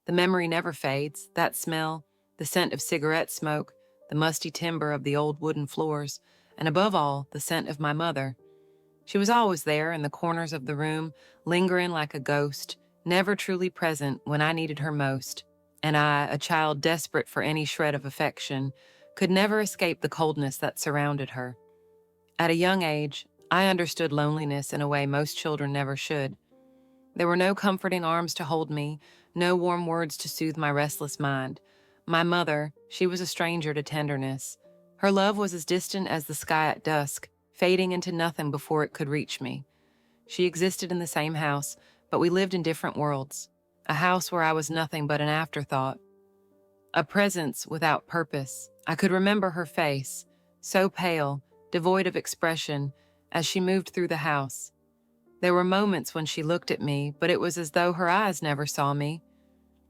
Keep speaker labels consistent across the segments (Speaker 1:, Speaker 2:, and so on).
Speaker 1: The memory never fades, that smell, the scent of cigarette smoke, the musty timber of the old wooden floors, and above all, the scent of my mother. She was always there in the corners of the room, lingering like a ghost, never truly present when I needed her most. And I, a child desperate for any shred of affection, could never escape the coldness that surrounded her. At a young age, I understood loneliness in a way most children never should. There were no comforting arms to hold me, no warm words to soothe my restless mind. My mother, she was a stranger to tenderness. Her love was as distant as the sky at dusk, fading into nothing before it could reach me. She existed in the same house, but we lived in different worlds. A house where I was nothing but an afterthought. A presence without purpose. I could remember her face, so pale, devoid of expression, as she moved through the house. There were moments when she looked at me, but it was as though her eyes never saw me.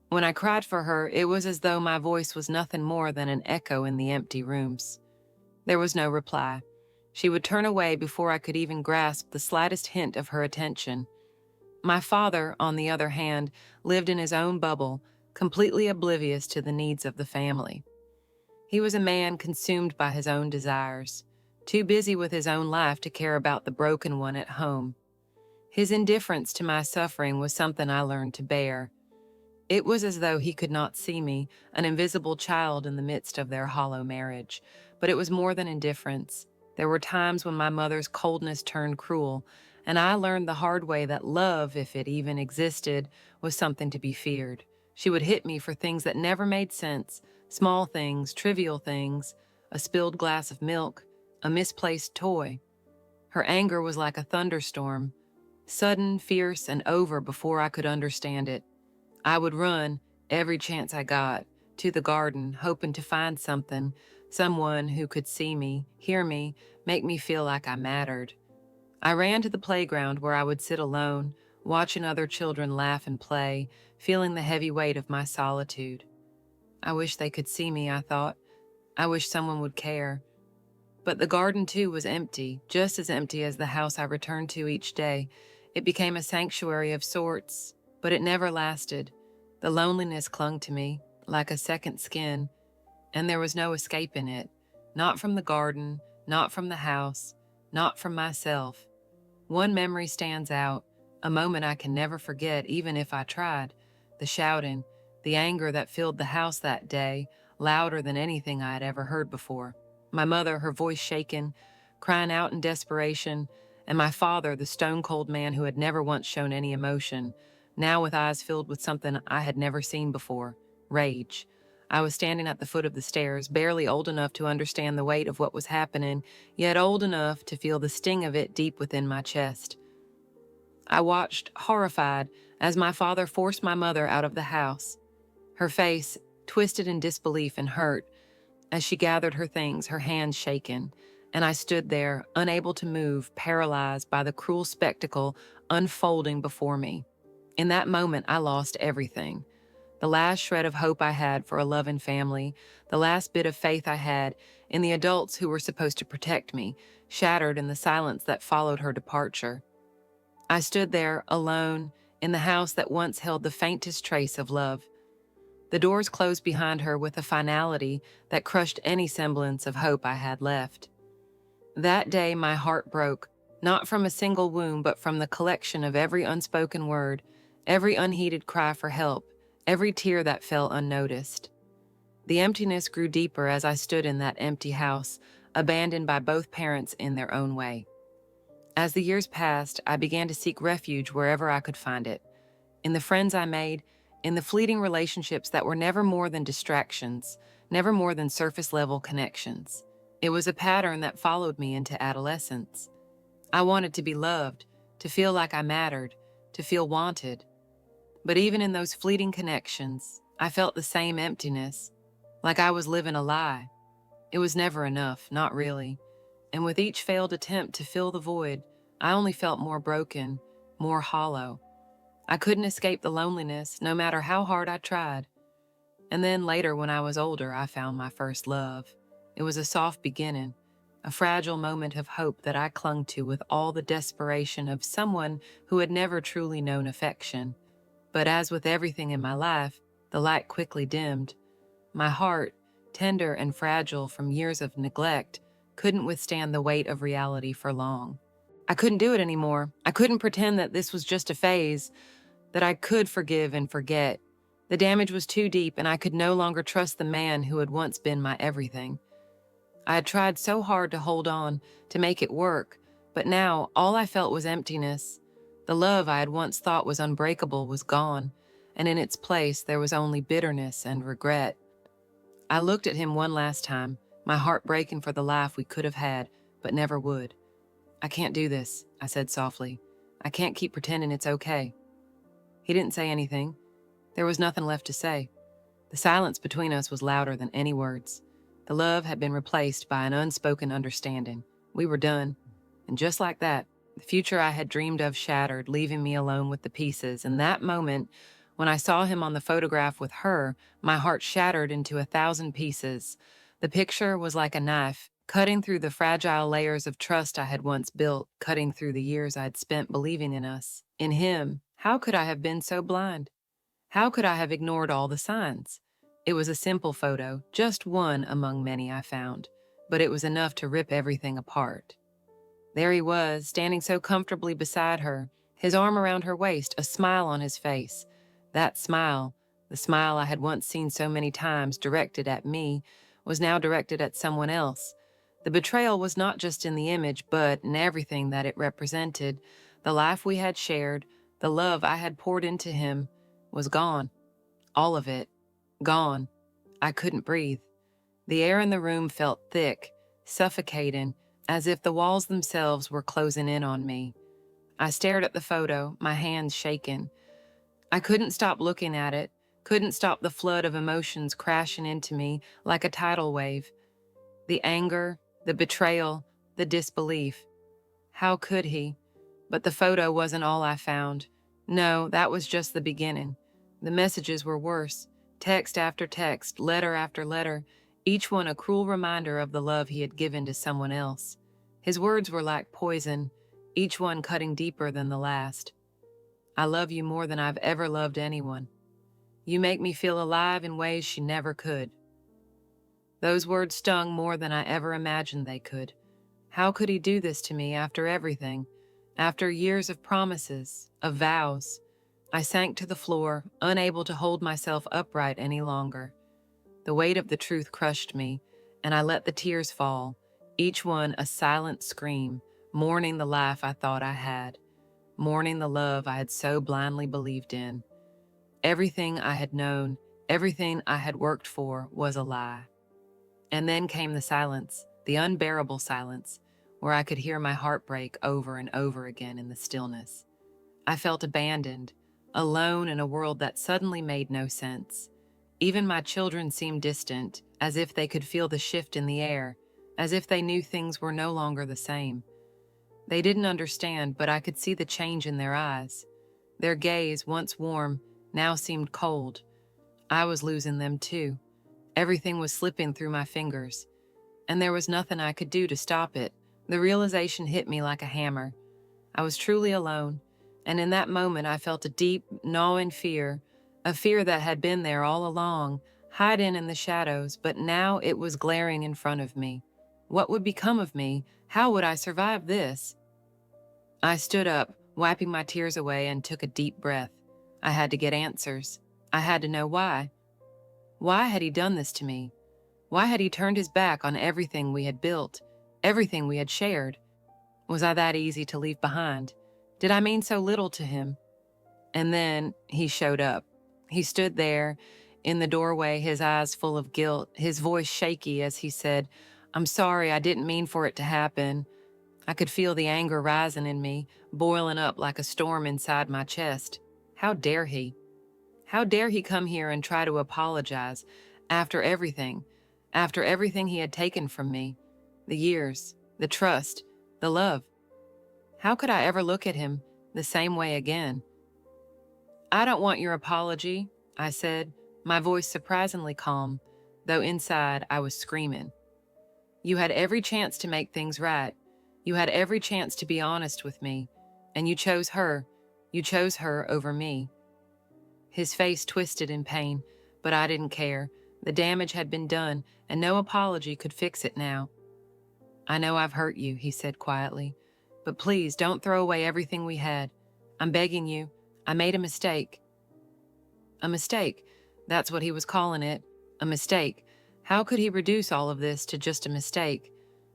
Speaker 1: When I cried for her, it was as though my voice was nothing more than an echo in the empty rooms. There was no reply. She would turn away before I could even grasp the slightest hint of her attention. My father, on the other hand, lived in his own bubble, completely oblivious to the needs of the family. He was a man consumed by his own desires, too busy with his own life to care about the broken one at home. His indifference to my suffering was something I learned to bear. It was as though he could not see me, an invisible child in the midst of their hollow marriage. But it was more than indifference. There were times when my mother's coldness turned cruel, and I learned the hard way that love, if it even existed, was something to be feared. She would hit me for things that never made sense, small things, trivial things, a spilled glass of milk, a misplaced toy. Her anger was like a thunderstorm, sudden, fierce, and over before I could understand it. I would run, every chance I got, to the garden, hoping to find something, someone who could see me, hear me, make me feel like I mattered. I ran to the playground where I would sit alone, watching other children laugh and play, feeling the heavy weight of my solitude. I wish they could see me, I thought. I wish someone would care. But the garden, too, was empty, just as empty as the house I returned to each day. It became a sanctuary of sorts, but it never lasted. The loneliness clung to me, like a second skin, and there was no escaping it. Not from the garden, not from the house, not from myself. One memory stands out, a moment I can never forget, even if I tried. The shouting, the anger that filled the house that day, louder than anything I had ever heard before. My mother, her voice shaken, crying out in desperation, and my father, the stone-cold man who had never once shown any emotion, now with eyes filled with something I had never seen before, rage. I was standing at the foot of the stairs, barely old enough to understand the weight of what was happening, yet old enough to feel the sting of it deep within my chest. I watched, horrified, as my father forced my mother out of the house. Her face, twisted in disbelief and hurt, as she gathered her things, her hands shaken, and I stood there, unable to move, paralyzed by the cruel spectacle unfolding before me. In that moment, I lost everything. The last shred of hope I had for a loving family, the last bit of faith I had in the adults who were supposed to protect me, shattered in the silence that followed her departure. I stood there, alone, in the house that once held the faintest trace of love. The doors closed behind her with a finality that crushed any semblance of hope I had left. That day my heart broke, not from a single wound, but from the collection of every unspoken word, every unheeded cry for help, every tear that fell unnoticed. The emptiness grew deeper as I stood in that empty house, abandoned by both parents in their own way. As the years passed, I began to seek refuge wherever I could find it. In the friends I made, in the fleeting relationships that were never more than distractions, never more than surface-level connections. It was a pattern that followed me into adolescence. I wanted to be loved, to feel like I mattered, to feel wanted. But even in those fleeting connections, I felt the same emptiness, like I was living a lie. It was never enough, not really. And with each failed attempt to fill the void, I only felt more broken, more hollow. I couldn't escape the loneliness, no matter how hard I tried. And then later, when I was older, I found my first love. It was a soft beginning, a fragile moment of hope that I clung to with all the desperation of someone who had never truly known affection. But as with everything in my life, The light quickly dimmed. My heart, tender and fragile from years of neglect, couldn't withstand the weight of reality for long. I couldn't do it anymore. I couldn't pretend that this was just a phase, that I could forgive and forget. The damage was too deep, and I could no longer trust the man who had once been my everything. I had tried so hard to hold on, to make it work, but now all I felt was emptiness. The love I had once thought was unbreakable was gone, and in its place there was only bitterness and regret. I looked at him one last time, my heart breaking for the life we could have had, but never would. "I can't do this," I said softly. "I can't keep pretending it's okay." He didn't say anything. There was nothing left to say. The silence between us was louder than any words. The love had been replaced by an unspoken understanding. We were done. And just like that, the future I had dreamed of shattered, leaving me alone with the pieces. And that moment, when I saw him on the photograph with her, my heart shattered into 1,000 pieces. The picture was like a knife, cutting through the fragile layers of trust I had once built, cutting through the years I'd spent believing in us. In him, how could I have been so blind? How could I have ignored all the signs? It was a simple photo, just one among many I found, but it was enough to rip everything apart. There he was, standing so comfortably beside her, his arm around her waist, a smile on his face. That smile, the smile I had once seen so many times directed at me, was now directed at someone else. The betrayal was not just in the image, but in everything that it represented. The life we had shared, the love I had poured into him, was gone. All of it. Gone. I couldn't breathe. The air in the room felt thick, suffocating, as if the walls themselves were closing in on me. I stared at the photo, my hands shaking. I couldn't stop looking at it, couldn't stop the flood of emotions crashing into me like a tidal wave. The anger, the betrayal, the disbelief. How could he? But the photo wasn't all I found. No, that was just the beginning. The messages were worse. Text after text, letter after letter, each one a cruel reminder of the love he had given to someone else. His words were like poison, each one cutting deeper than the last. "I love you more than I've ever loved anyone. You make me feel alive in ways she never could." Those words stung more than I ever imagined they could. How could he do this to me after everything? After years of promises, of vows? I sank to the floor, unable to hold myself upright any longer. The weight of the truth crushed me, and I let the tears fall, each one a silent scream, mourning the life I thought I had, mourning the love I had so blindly believed in. Everything I had known, everything I had worked for was a lie. And then came the silence, the unbearable silence, where I could hear my heart break over and over again in the stillness. I felt abandoned, alone in a world that suddenly made no sense. Even my children seemed distant, as if they could feel the shift in the air, as if they knew things were no longer the same. They didn't understand, but I could see the change in their eyes. Their gaze, once warm, now seemed cold. I was losing them too. Everything was slipping through my fingers, and there was nothing I could do to stop it. The realization hit me like a hammer. I was truly alone, and in that moment I felt a deep, gnawing fear, a fear that had been there all along, hiding in the shadows, but now it was glaring in front of me. What would become of me? How would I survive this? I stood up, wiping my tears away, and took a deep breath. I had to get answers. I had to know why. Why had he done this to me? Why had he turned his back on everything we had built, everything we had shared? Was I that easy to leave behind? Did I mean so little to him? And then he showed up. He stood there in the doorway, his eyes full of guilt, his voice shaky as he said, "I'm sorry, I didn't mean for it to happen." I could feel the anger rising in me, boiling up like a storm inside my chest. How dare he? How dare he come here and try to apologize after everything he had taken from me? The years, the trust, the love. How could I ever look at him the same way again? "I don't want your apology," I said, my voice surprisingly calm, though inside I was screaming. "You had every chance to make things right. You had every chance to be honest with me, and you chose her. You chose her over me." His face twisted in pain, But I didn't care. The damage had been done, and no apology could fix it now. "I know I've hurt you," he said quietly, "but please don't throw away everything we had. I'm begging you. I made a mistake." A mistake. That's what he was calling it. A mistake. How could he reduce all of this to just a mistake?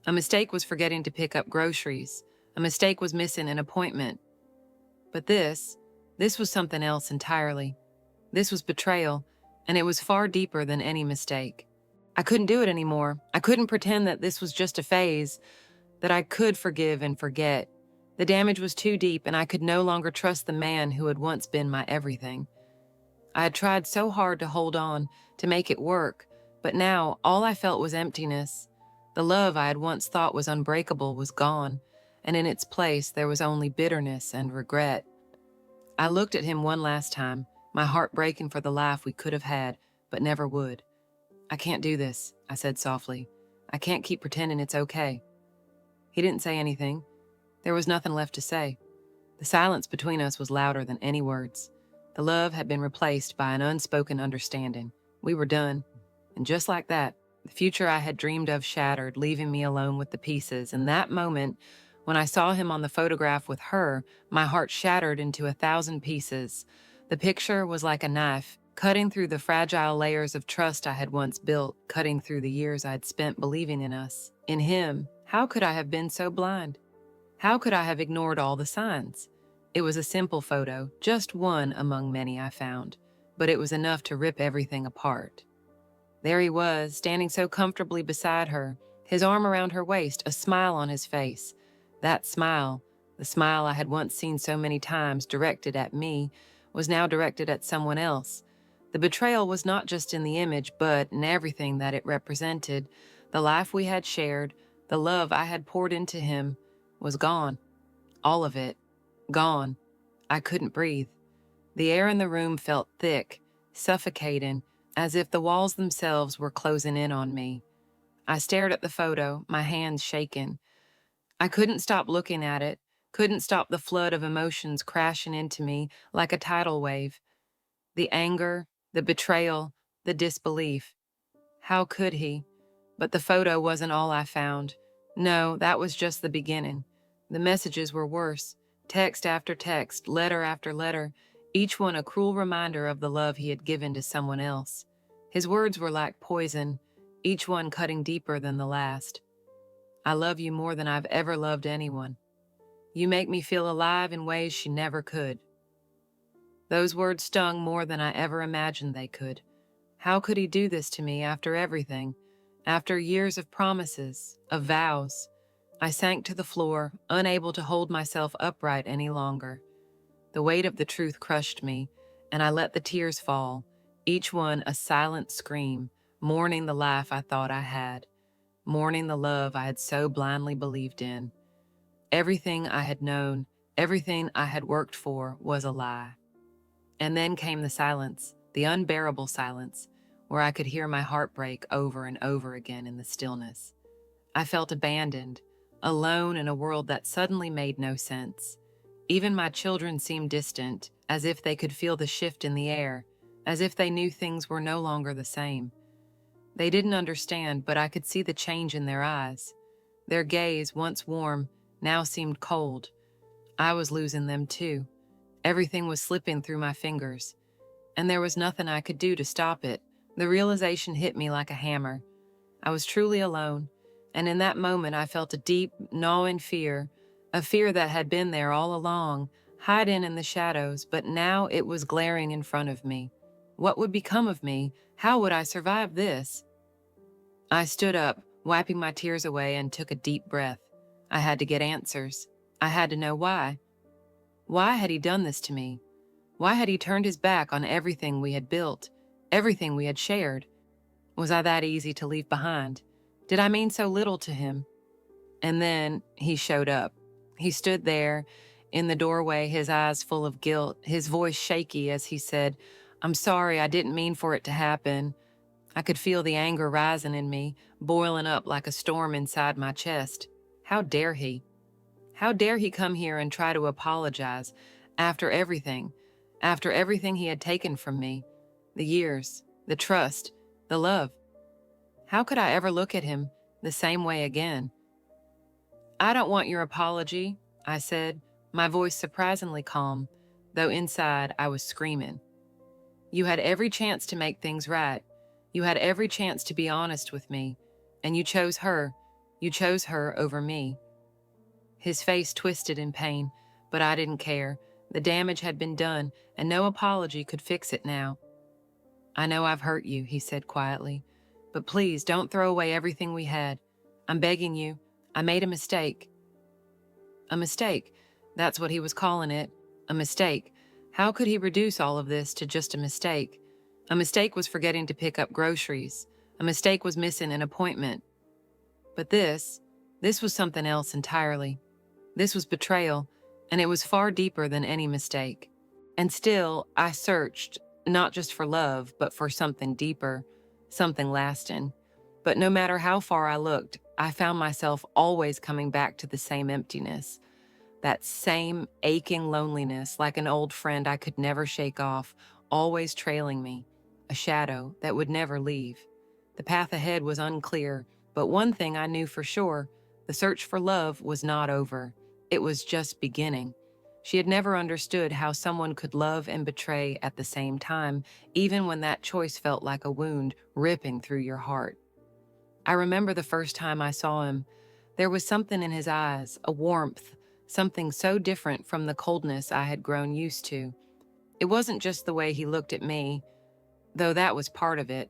Speaker 1: A mistake was forgetting to pick up groceries. A mistake was missing an appointment. But this was something else entirely. This was betrayal, and it was far deeper than any mistake. I couldn't do it anymore. I couldn't pretend that this was just a phase, that I could forgive and forget. The damage was too deep, and I could no longer trust the man who had once been my everything. I had tried so hard to hold on, to make it work, but now all I felt was emptiness. The love I had once thought was unbreakable was gone, and in its place there was only bitterness and regret. I looked at him one last time, my heart breaking for the life we could have had, but never would. "I can't do this," I said softly. "I can't keep pretending it's okay." He didn't say anything. There was nothing left to say. The silence between us was louder than any words. The love had been replaced by an unspoken understanding. We were done. And just like that, the future I had dreamed of shattered, leaving me alone with the pieces. And that moment, when I saw him on the photograph with her, my heart shattered into 1,000 pieces. The picture was like a knife, cutting through the fragile layers of trust I had once built, cutting through the years I'd spent believing in us. In him, how could I have been so blind? How could I have ignored all the signs? It was a simple photo, just one among many I found, but it was enough to rip everything apart. There he was, standing so comfortably beside her, his arm around her waist, a smile on his face. That smile, the smile I had once seen so many times directed at me, was now directed at someone else. The betrayal was not just in the image, but in everything that it represented. The life we had shared, the love I had poured into him, was gone. All of it. Gone. I couldn't breathe. The air in the room felt thick, suffocating, as if the walls themselves were closing in on me. I stared at the photo, my hands shaking. I couldn't stop looking at it, couldn't stop the flood of emotions crashing into me like a tidal wave. The anger, the betrayal, the disbelief. How could he? But the photo wasn't all I found. No, that was just the beginning. The messages were worse. Text after text, letter after letter, each one a cruel reminder of the love he had given to someone else. His words were like poison, each one cutting deeper than the last. "I love you more than I've ever loved anyone. You make me feel alive in ways she never could." Those words stung more than I ever imagined they could. How could he do this to me after everything? After years of promises, of vows? I sank to the floor, unable to hold myself upright any longer. The weight of the truth crushed me, and I let the tears fall, each one a silent scream, mourning the life I thought I had, mourning the love I had so blindly believed in. Everything I had known, everything I had worked for was a lie. And then came the silence, the unbearable silence, where I could hear my heart break over and over again in the stillness. I felt abandoned, alone in a world that suddenly made no sense. Even my children seemed distant, as if they could feel the shift in the air, as if they knew things were no longer the same. They didn't understand, but I could see the change in their eyes. Their gaze, once warm, now seemed cold. I was losing them too. Everything was slipping through my fingers, and there was nothing I could do to stop it. The realization hit me like a hammer. I was truly alone, and in that moment I felt a deep, gnawing fear, a fear that had been there all along, hiding in the shadows, but now it was glaring in front of me. What would become of me? How would I survive this? I stood up, wiping my tears away, and took a deep breath. I had to get answers. I had to know why. Why had he done this to me? Why had he turned his back on everything we had built, everything we had shared? Was I that easy to leave behind? Did I mean so little to him? And then he showed up. He stood there in the doorway, his eyes full of guilt, his voice shaky as he said, "I'm sorry, I didn't mean for it to happen." I could feel the anger rising in me, boiling up like a storm inside my chest. How dare he? How dare he come here and try to apologize after everything he had taken from me? The years, the trust, the love. How could I ever look at him the same way again? I don't want your apology, I said, my voice surprisingly calm, though inside I was screaming. You had every chance to make things right. You had every chance to be honest with me, and you chose her. You chose her over me. His face twisted in pain, but I didn't care. The damage had been done, and no apology could fix it now. I know I've hurt you, he said quietly, but please don't throw away everything we had. I'm begging you. I made a mistake. A mistake. That's what he was calling it. A mistake. How could he reduce all of this to just a mistake? A mistake was forgetting to pick up groceries. A mistake was missing an appointment. But this was something else entirely. This was betrayal, and it was far deeper than any mistake. And still, I searched, not just for love, but for something deeper, something lasting. But no matter how far I looked, I found myself always coming back to the same emptiness, that same aching loneliness, like an old friend I could never shake off, always trailing me, a shadow that would never leave. The path ahead was unclear, but one thing I knew for sure, the search for love was not over. It was just beginning. She had never understood how someone could love and betray at the same time, even when that choice felt like a wound ripping through your heart. I remember the first time I saw him. There was something in his eyes, a warmth, something so different from the coldness I had grown used to. It wasn't just the way he looked at me, though that was part of it.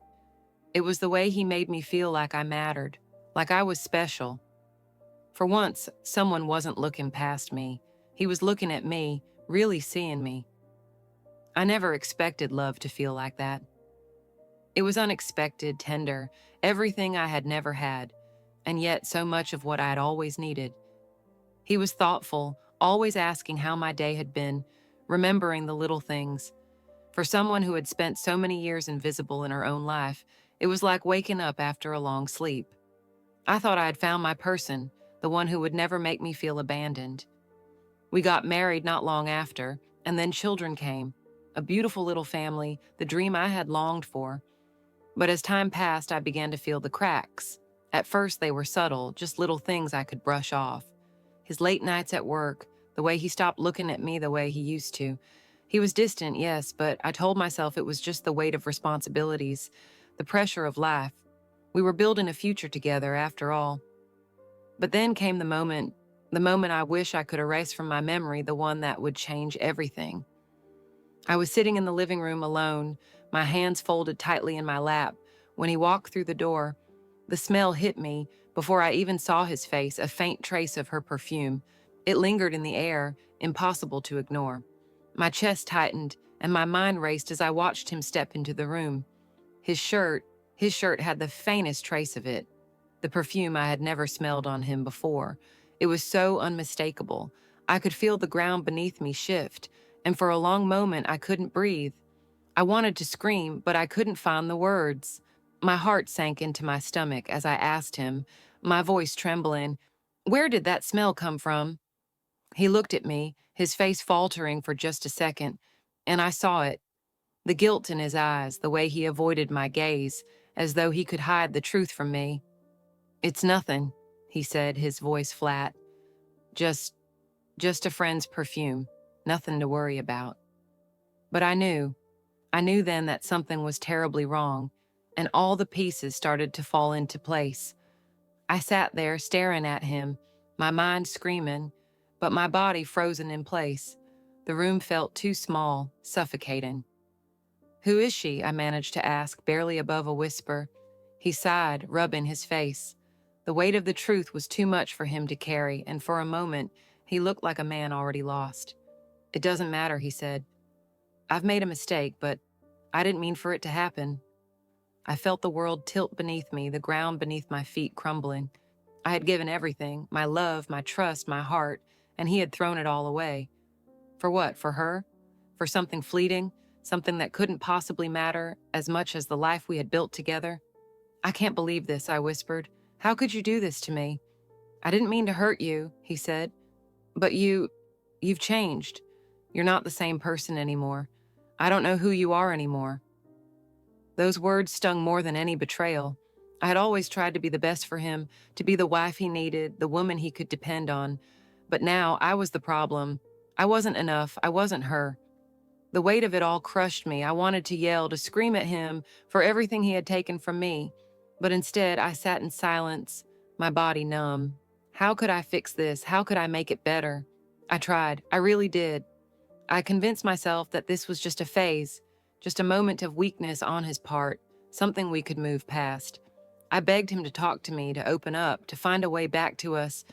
Speaker 1: It was the way he made me feel like I mattered, like I was special. For once, someone wasn't looking past me. He was looking at me, really seeing me. I never expected love to feel like that. It was unexpected, tender, everything I had never had, and yet so much of what I had always needed. He was thoughtful, always asking how my day had been, remembering the little things. For someone who had spent so many years invisible in her own life, it was like waking up after a long sleep. I thought I had found my person, the one who would never make me feel abandoned. We got married not long after, and then children came. A beautiful little family, the dream I had longed for. But as time passed, I began to feel the cracks. At first, they were subtle, just little things I could brush off. His late nights at work, the way he stopped looking at me the way he used to. He was distant, yes, but I told myself it was just the weight of responsibilities, the pressure of life. We were building a future together, after all. But then came the moment I wish I could erase from my memory, the one that would change everything. I was sitting in the living room alone, my hands folded tightly in my lap, when he walked through the door. The smell hit me before I even saw his face, a faint trace of her perfume. It lingered in the air, impossible to ignore. My chest tightened, and my mind raced as I watched him step into the room. His shirt had the faintest trace of it, the perfume I had never smelled on him before. It was so unmistakable. I could feel the ground beneath me shift, and for a long moment I couldn't breathe. I wanted to scream, but I couldn't find the words. My heart sank into my stomach as I asked him, my voice trembling, "Where did that smell come from?" He looked at me, his face faltering for just a second, and I saw it. The guilt in his eyes, the way he avoided my gaze, as though he could hide the truth from me. "It's nothing," he said, his voice flat. Just a friend's perfume. Nothing to worry about." But I knew then that something was terribly wrong, and all the pieces started to fall into place. I sat there staring at him, my mind screaming, but my body frozen in place. The room felt too small, suffocating. "Who is she?" I managed to ask, barely above a whisper. He sighed, rubbing his face. The weight of the truth was too much for him to carry, and for a moment, he looked like a man already lost. "It doesn't matter," he said. "I've made a mistake, but I didn't mean for it to happen." I felt the world tilt beneath me, the ground beneath my feet crumbling. I had given everything, my love, my trust, my heart, and he had thrown it all away. For what? For her? For something fleeting? Something that couldn't possibly matter as much as the life we had built together? "I can't believe this," I whispered. "How could you do this to me?" "I didn't mean to hurt you," he said. "But you've changed. You're not the same person anymore. I don't know who you are anymore." Those words stung more than any betrayal. I had always tried to be the best for him, to be the wife he needed, the woman he could depend on. But now I was the problem. I wasn't enough. I wasn't her. The weight of it all crushed me. I wanted to yell, to scream at him for everything he had taken from me. But instead, I sat in silence, my body numb. How could I fix this? How could I make it better? I tried. I really did. I convinced myself that this was just a phase, just a moment of weakness on his part, something we could move past. I begged him to talk to me, to open up, to find a way back to us,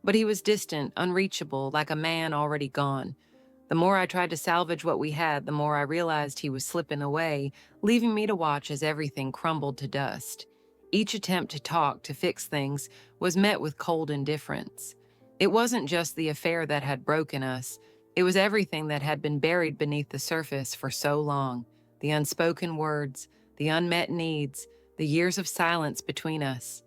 Speaker 1: but he was distant, unreachable, like a man already gone. The more I tried to salvage what we had, the more I realized he was slipping away, leaving me to watch as everything crumbled to dust. Each attempt to talk, to fix things, was met with cold indifference. It wasn't just the affair that had broken us. It was everything that had been buried beneath the surface for so long. The unspoken words, the unmet needs, the years of silence between us.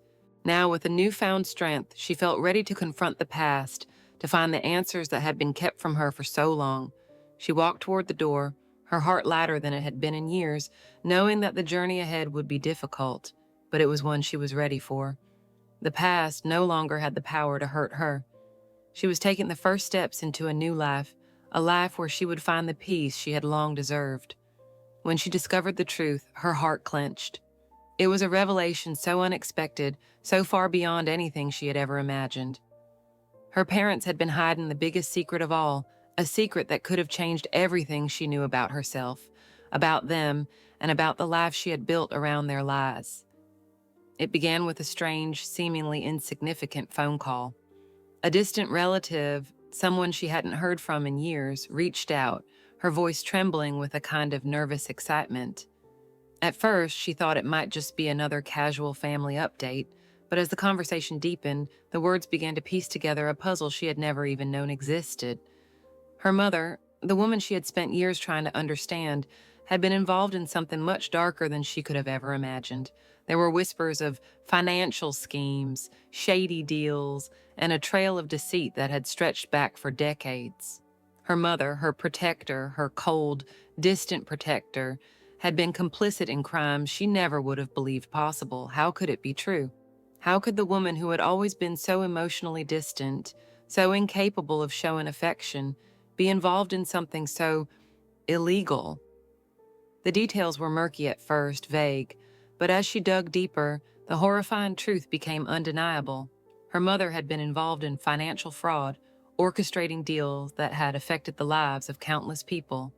Speaker 1: Now, with a newfound strength, she felt ready to confront the past, to find the answers that had been kept from her for so long. She walked toward the door, her heart lighter than it had been in years, knowing that the journey ahead would be difficult, but it was one she was ready for. The past no longer had the power to hurt her. She was taking the first steps into a new life, a life where she would find the peace she had long deserved. When she discovered the truth, her heart clenched. It was a revelation so unexpected, so far beyond anything she had ever imagined. Her parents had been hiding the biggest secret of all, a secret that could have changed everything she knew about herself, about them, and about the life she had built around their lies. It began with a strange, seemingly insignificant phone call. A distant relative, someone she hadn't heard from in years, reached out, her voice trembling with a kind of nervous excitement. At first, she thought it might just be another casual family update, but as the conversation deepened, the words began to piece together a puzzle she had never even known existed. Her mother, the woman she had spent years trying to understand, had been involved in something much darker than she could have ever imagined. There were whispers of financial schemes, shady deals, and a trail of deceit that had stretched back for decades. Her mother, her protector, her cold, distant protector, had been complicit in crimes she never would have believed possible. How could it be true? How could the woman who had always been so emotionally distant, so incapable of showing affection, be involved in something so illegal? The details were murky at first, vague, but as she dug deeper, the horrifying truth became undeniable. Her mother had been involved in financial fraud, orchestrating deals that had affected the lives of countless people.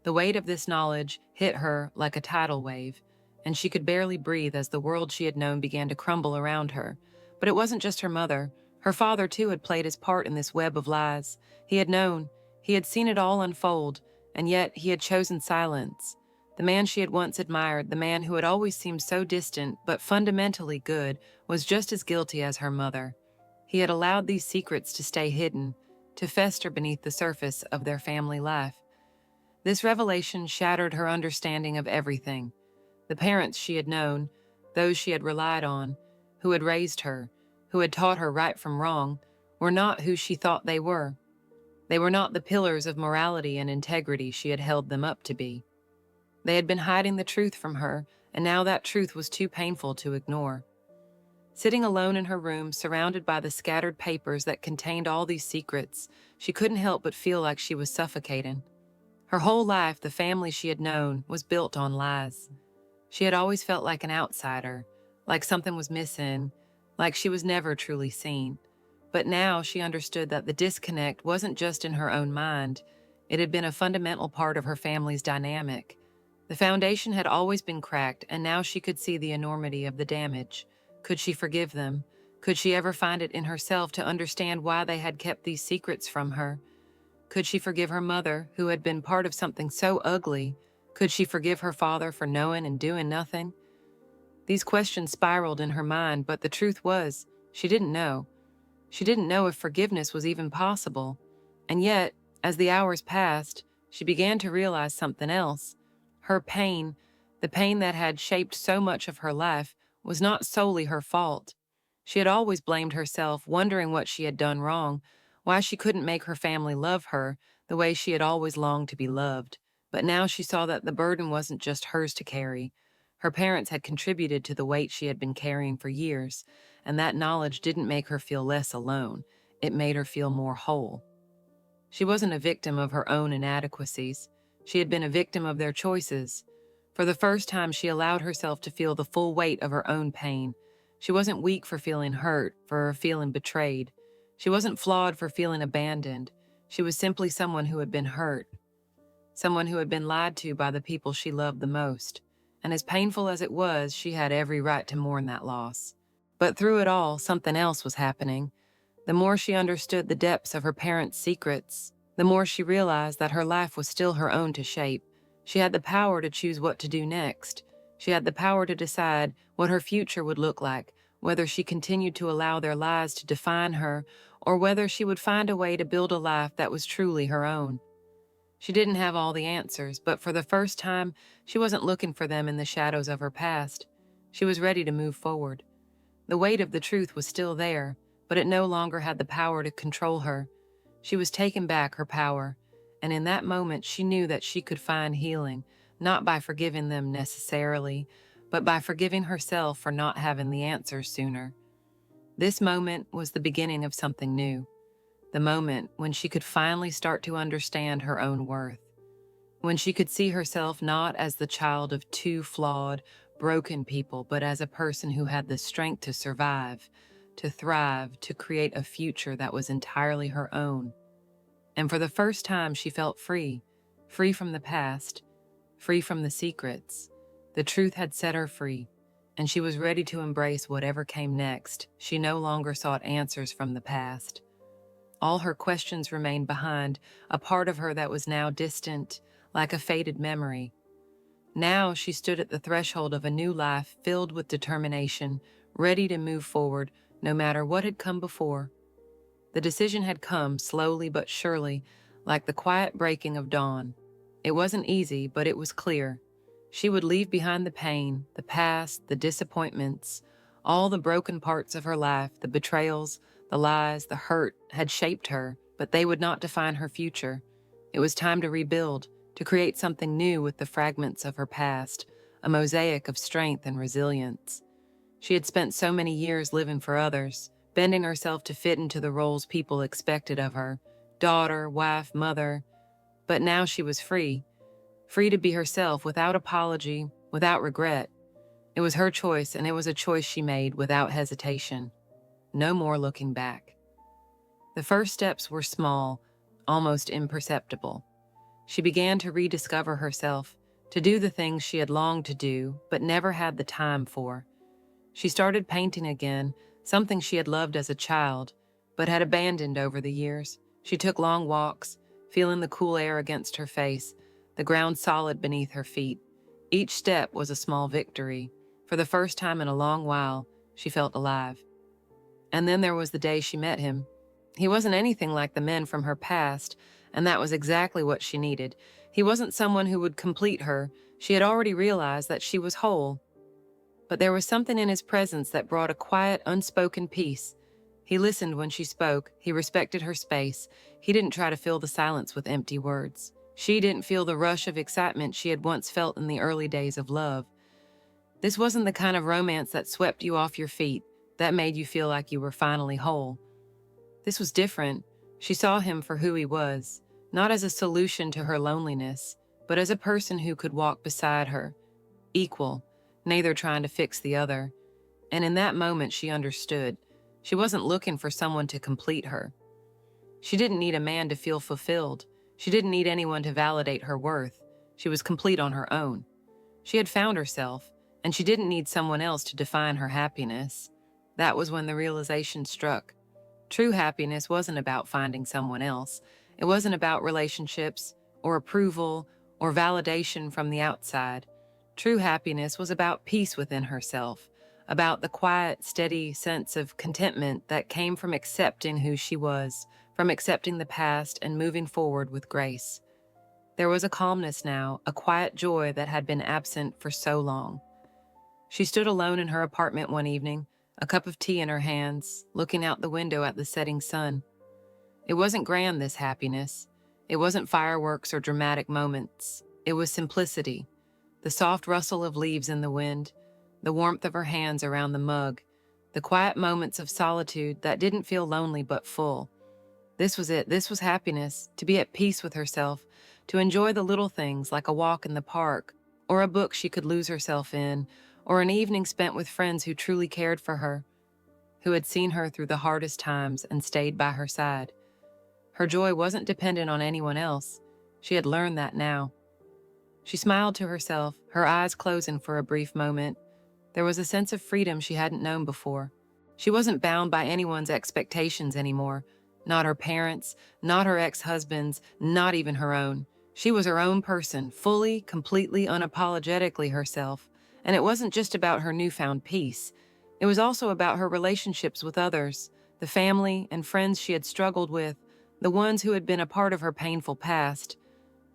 Speaker 1: The weight of this knowledge hit her like a tidal wave, and she could barely breathe as the world she had known began to crumble around her. But it wasn't just her mother. Her father, too, had played his part in this web of lies. He had known, he had seen it all unfold, and yet he had chosen silence. The man she had once admired, the man who had always seemed so distant but fundamentally good, was just as guilty as her mother. He had allowed these secrets to stay hidden, to fester beneath the surface of their family life. This revelation shattered her understanding of everything. The parents she had known, those she had relied on, who had raised her, who had taught her right from wrong, were not who she thought they were. They were not the pillars of morality and integrity she had held them up to be. They had been hiding the truth from her, and now that truth was too painful to ignore. Sitting alone in her room, surrounded by the scattered papers that contained all these secrets, she couldn't help but feel like she was suffocating. Her whole life, the family she had known, was built on lies. She had always felt like an outsider, like something was missing, like she was never truly seen. But now she understood that the disconnect wasn't just in her own mind. It had been a fundamental part of her family's dynamic. The foundation had always been cracked, and now she could see the enormity of the damage. Could she forgive them? Could she ever find it in herself to understand why they had kept these secrets from her? Could she forgive her mother, who had been part of something so ugly? Could she forgive her father for knowing and doing nothing? These questions spiraled in her mind, but the truth was, she didn't know. She didn't know if forgiveness was even possible. And yet, as the hours passed, she began to realize something else. Her pain, the pain that had shaped so much of her life, was not solely her fault. She had always blamed herself, wondering what she had done wrong, why she couldn't make her family love her the way she had always longed to be loved. But now she saw that the burden wasn't just hers to carry. Her parents had contributed to the weight she had been carrying for years, and that knowledge didn't make her feel less alone. It made her feel more whole. She wasn't a victim of her own inadequacies. She had been a victim of their choices. For the first time, she allowed herself to feel the full weight of her own pain. She wasn't weak for feeling hurt, for feeling betrayed. She wasn't flawed for feeling abandoned. She was simply someone who had been hurt, someone who had been lied to by the people she loved the most. And as painful as it was, she had every right to mourn that loss. But through it all, something else was happening. The more she understood the depths of her parents' secrets, the more she realized that her life was still her own to shape. She had the power to choose what to do next. She had the power to decide what her future would look like, whether she continued to allow their lies to define her, or whether she would find a way to build a life that was truly her own. She didn't have all the answers, but for the first time, she wasn't looking for them in the shadows of her past. She was ready to move forward. The weight of the truth was still there, but it no longer had the power to control her. She was taking back her power, and in that moment she knew that she could find healing, not by forgiving them necessarily, but by forgiving herself for not having the answers sooner. This moment was the beginning of something new, the moment when she could finally start to understand her own worth, when she could see herself not as the child of two flawed, broken people, but as a person who had the strength to survive, to thrive, to create a future that was entirely her own. And for the first time, she felt free, free from the past, free from the secrets. The truth had set her free, and she was ready to embrace whatever came next. She no longer sought answers from the past. All her questions remained behind, a part of her that was now distant, like a faded memory. Now she stood at the threshold of a new life filled with determination, ready to move forward, no matter what had come before. The decision had come slowly but surely, like the quiet breaking of dawn. It wasn't easy, but it was clear. She would leave behind the pain, the past, the disappointments, all the broken parts of her life, the betrayals, the lies, the hurt had shaped her, but they would not define her future. It was time to rebuild, to create something new with the fragments of her past, a mosaic of strength and resilience. She had spent so many years living for others, bending herself to fit into the roles people expected of her, daughter, wife, mother. But now she was free, free to be herself without apology, without regret. It was her choice, and it was a choice she made without hesitation. No more looking back. The first steps were small, almost imperceptible. She began to rediscover herself, to do the things she had longed to do, but never had the time for. She started painting again, something she had loved as a child, but had abandoned over the years. She took long walks, feeling the cool air against her face, the ground solid beneath her feet. Each step was a small victory. For the first time in a long while, she felt alive. And then there was the day she met him. He wasn't anything like the men from her past, and that was exactly what she needed. He wasn't someone who would complete her. She had already realized that she was whole. But there was something in his presence that brought a quiet, unspoken peace. He listened when she spoke. He respected her space. He didn't try to fill the silence with empty words. She didn't feel the rush of excitement she had once felt in the early days of love. This wasn't the kind of romance that swept you off your feet, that made you feel like you were finally whole. This was different. She saw him for who he was, not as a solution to her loneliness, but as a person who could walk beside her, equal, neither trying to fix the other. And in that moment, she understood. She wasn't looking for someone to complete her. She didn't need a man to feel fulfilled. She didn't need anyone to validate her worth. She was complete on her own. She had found herself, and she didn't need someone else to define her happiness. That was when the realization struck. True happiness wasn't about finding someone else. It wasn't about relationships, or approval, or validation from the outside. True happiness was about peace within herself, about the quiet, steady sense of contentment that came from accepting who she was, from accepting the past and moving forward with grace. There was a calmness now, a quiet joy that had been absent for so long. She stood alone in her apartment one evening, a cup of tea in her hands, looking out the window at the setting sun. It wasn't grand, this happiness. It wasn't fireworks or dramatic moments. It was simplicity. The soft rustle of leaves in the wind, the warmth of her hands around the mug, the quiet moments of solitude that didn't feel lonely but full. This was it. This was happiness, to be at peace with herself, to enjoy the little things like a walk in the park, or a book she could lose herself in, or an evening spent with friends who truly cared for her, who had seen her through the hardest times and stayed by her side. Her joy wasn't dependent on anyone else. She had learned that now. She smiled to herself, her eyes closing for a brief moment. There was a sense of freedom she hadn't known before. She wasn't bound by anyone's expectations anymore. Not her parents', not her ex-husband's, not even her own. She was her own person, fully, completely, unapologetically herself. And it wasn't just about her newfound peace. It was also about her relationships with others, the family and friends she had struggled with, the ones who had been a part of her painful past.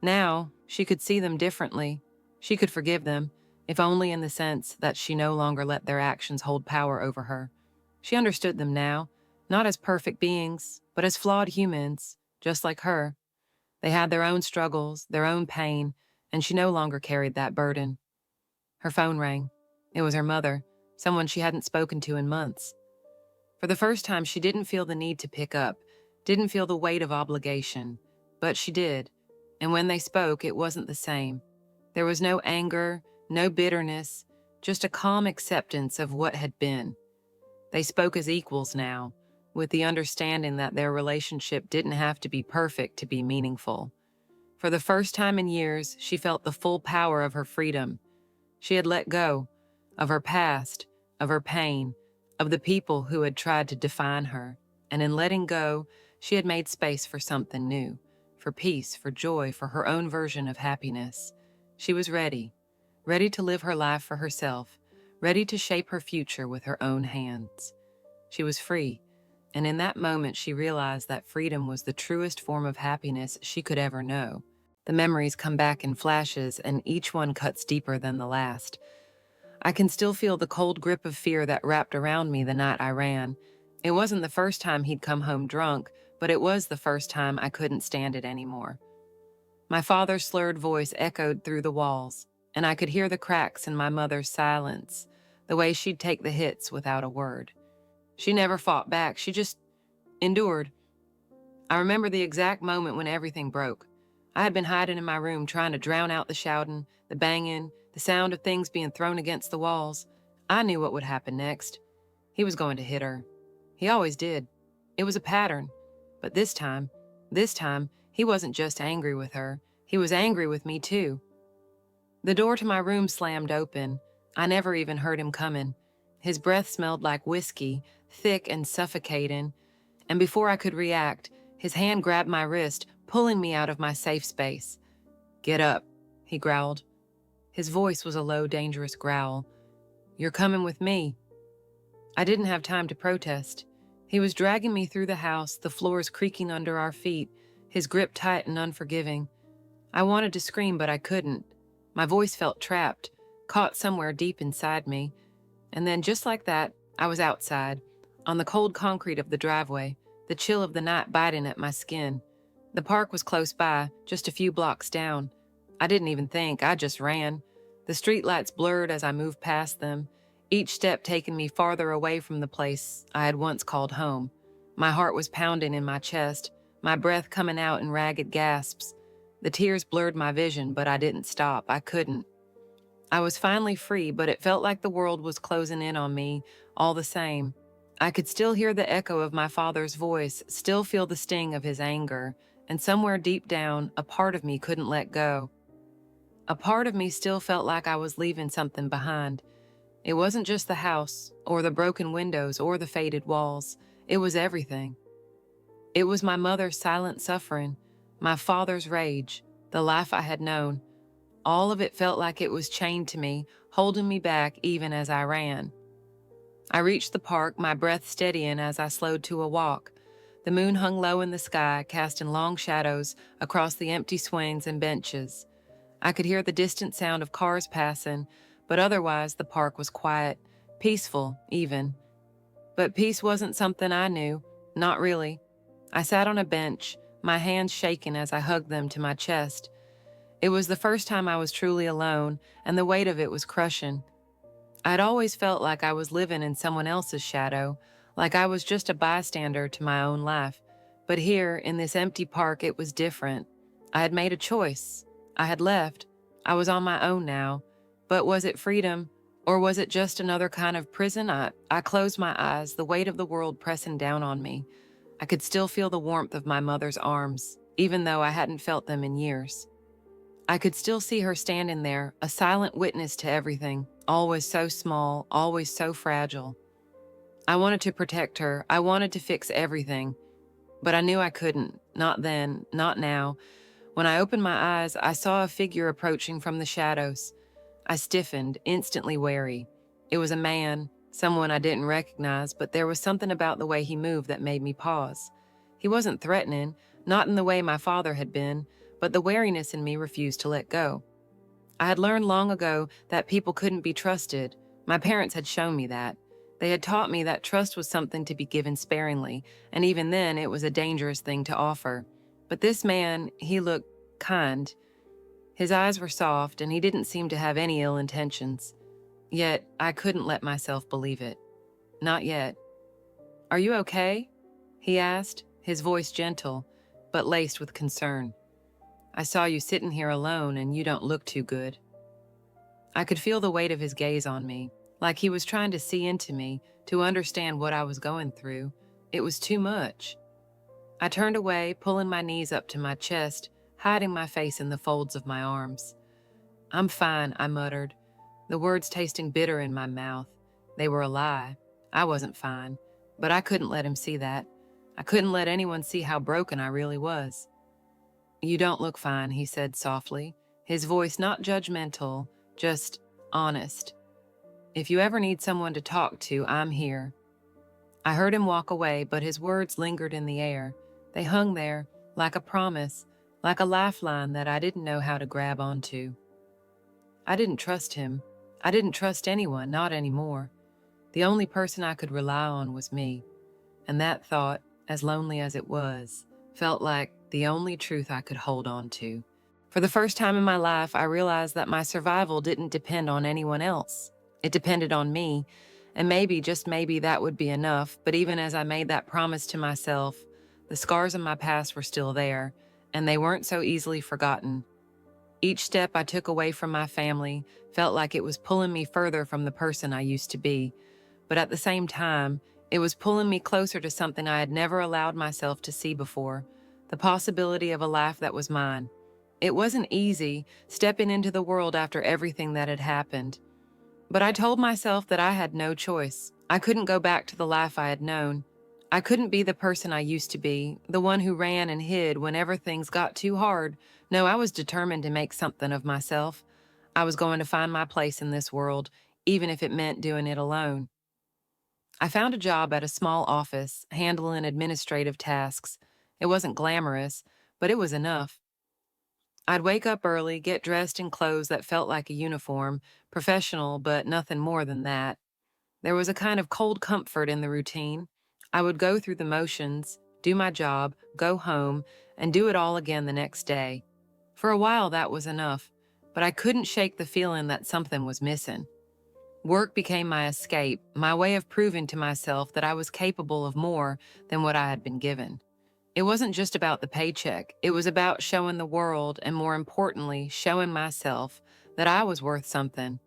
Speaker 1: Now, she could see them differently. She could forgive them, if only in the sense that she no longer let their actions hold power over her. She understood them now, not as perfect beings, but as flawed humans, just like her. They had their own struggles, their own pain, and she no longer carried that burden. Her phone rang. It was her mother, someone she hadn't spoken to in months. For the first time, she didn't feel the need to pick up, didn't feel the weight of obligation, but she did. And when they spoke, it wasn't the same. There was no anger, no bitterness, just a calm acceptance of what had been. They spoke as equals now, with the understanding that their relationship didn't have to be perfect to be meaningful. For the first time in years, she felt the full power of her freedom. She had let go of her past, of her pain, of the people who had tried to define her. And in letting go, she had made space for something new, for peace, for joy, for her own version of happiness. She was ready to live her life for herself, ready to shape her future with her own hands. She was free, and in that moment she realized that freedom was the truest form of happiness she could ever know. The memories come back in flashes, and each one cuts deeper than the last. I can still feel the cold grip of fear that wrapped around me the night I ran. It wasn't the first time he'd come home drunk, but it was the first time I couldn't stand it anymore. My father's slurred voice echoed through the walls, and I could hear the cracks in my mother's silence, the way she'd take the hits without a word. She never fought back, she just endured. I remember the exact moment when everything broke. I had been hiding in my room trying to drown out the shouting, the banging, the sound of things being thrown against the walls. I knew what would happen next. He was going to hit her. He always did. It was a pattern. But this time, he wasn't just angry with her. He was angry with me too. The door to my room slammed open. I never even heard him coming. His breath smelled like whiskey, thick and suffocating. And before I could react, his hand grabbed my wrist, pulling me out of my safe space. "Get up," he growled. His voice was a low, dangerous growl. "You're coming with me." I didn't have time to protest. He was dragging me through the house, the floors creaking under our feet, his grip tight and unforgiving. I wanted to scream, but I couldn't. My voice felt trapped, caught somewhere deep inside me. And then, just like that, I was outside, on the cold concrete of the driveway, the chill of the night biting at my skin. The park was close by, just a few blocks down. I didn't even think, I just ran. The streetlights blurred as I moved past them, each step taking me farther away from the place I had once called home. My heart was pounding in my chest, my breath coming out in ragged gasps. The tears blurred my vision, but I didn't stop. I couldn't. I was finally free, but it felt like the world was closing in on me, all the same. I could still hear the echo of my father's voice, still feel the sting of his anger, and somewhere deep down, a part of me couldn't let go. A part of me still felt like I was leaving something behind. It wasn't just the house, or the broken windows, or the faded walls. It was everything. It was my mother's silent suffering, my father's rage, the life I had known. All of it felt like it was chained to me, holding me back even as I ran. I reached the park, my breath steadying as I slowed to a walk. The moon hung low in the sky, casting long shadows across the empty swings and benches. I could hear the distant sound of cars passing, but otherwise the park was quiet, peaceful even. But peace wasn't something I knew, not really. I sat on a bench, my hands shaking as I hugged them to my chest. It was the first time I was truly alone, and the weight of it was crushing. I'd always felt like I was living in someone else's shadow, like I was just a bystander to my own life. But here, in this empty park, it was different. I had made a choice. I had left. I was on my own now. But was it freedom, or was it just another kind of prison? I closed my eyes, the weight of the world pressing down on me. I could still feel the warmth of my mother's arms, even though I hadn't felt them in years. I could still see her standing there, a silent witness to everything, always so small, always so fragile. I wanted to protect her. I wanted to fix everything. But I knew I couldn't. Not then, not now. When I opened my eyes, I saw a figure approaching from the shadows. I stiffened, instantly wary. It was a man, someone I didn't recognize, but there was something about the way he moved that made me pause. He wasn't threatening, not in the way my father had been, but the wariness in me refused to let go. I had learned long ago that people couldn't be trusted. My parents had shown me that. They had taught me that trust was something to be given sparingly, and even then it was a dangerous thing to offer. But this man, he looked kind. His eyes were soft, and he didn't seem to have any ill intentions. Yet, I couldn't let myself believe it. Not yet. "Are you okay?" he asked, his voice gentle, but laced with concern. "I saw you sitting here alone, and you don't look too good." I could feel the weight of his gaze on me, like he was trying to see into me, to understand what I was going through. It was too much. I turned away, pulling my knees up to my chest, hiding my face in the folds of my arms. "I'm fine," I muttered, the words tasting bitter in my mouth. They were a lie. I wasn't fine, but I couldn't let him see that. I couldn't let anyone see how broken I really was. "You don't look fine," he said softly, his voice not judgmental, just honest. "If you ever need someone to talk to, I'm here." I heard him walk away, but his words lingered in the air. They hung there, like a promise, like a lifeline that I didn't know how to grab onto. I didn't trust him. I didn't trust anyone, not anymore. The only person I could rely on was me. And that thought, as lonely as it was, felt like the only truth I could hold on to. For the first time in my life, I realized that my survival didn't depend on anyone else. It depended on me, and maybe, just maybe, that would be enough. But even as I made that promise to myself, the scars of my past were still there, and they weren't so easily forgotten. Each step I took away from my family felt like it was pulling me further from the person I used to be. But at the same time, it was pulling me closer to something I had never allowed myself to see before, the possibility of a life that was mine. It wasn't easy, stepping into the world after everything that had happened. But I told myself that I had no choice. I couldn't go back to the life I had known. I couldn't be the person I used to be, the one who ran and hid whenever things got too hard. No, I was determined to make something of myself. I was going to find my place in this world, even if it meant doing it alone. I found a job at a small office, handling administrative tasks. It wasn't glamorous, but it was enough. I'd wake up early, get dressed in clothes that felt like a uniform, professional, but nothing more than that. There was a kind of cold comfort in the routine. I would go through the motions, do my job, go home, and do it all again the next day. For a while, that was enough, but I couldn't shake the feeling that something was missing. Work became my escape, my way of proving to myself that I was capable of more than what I had been given. It wasn't just about the paycheck. It was about showing the world, and more importantly, showing myself that I was worth something.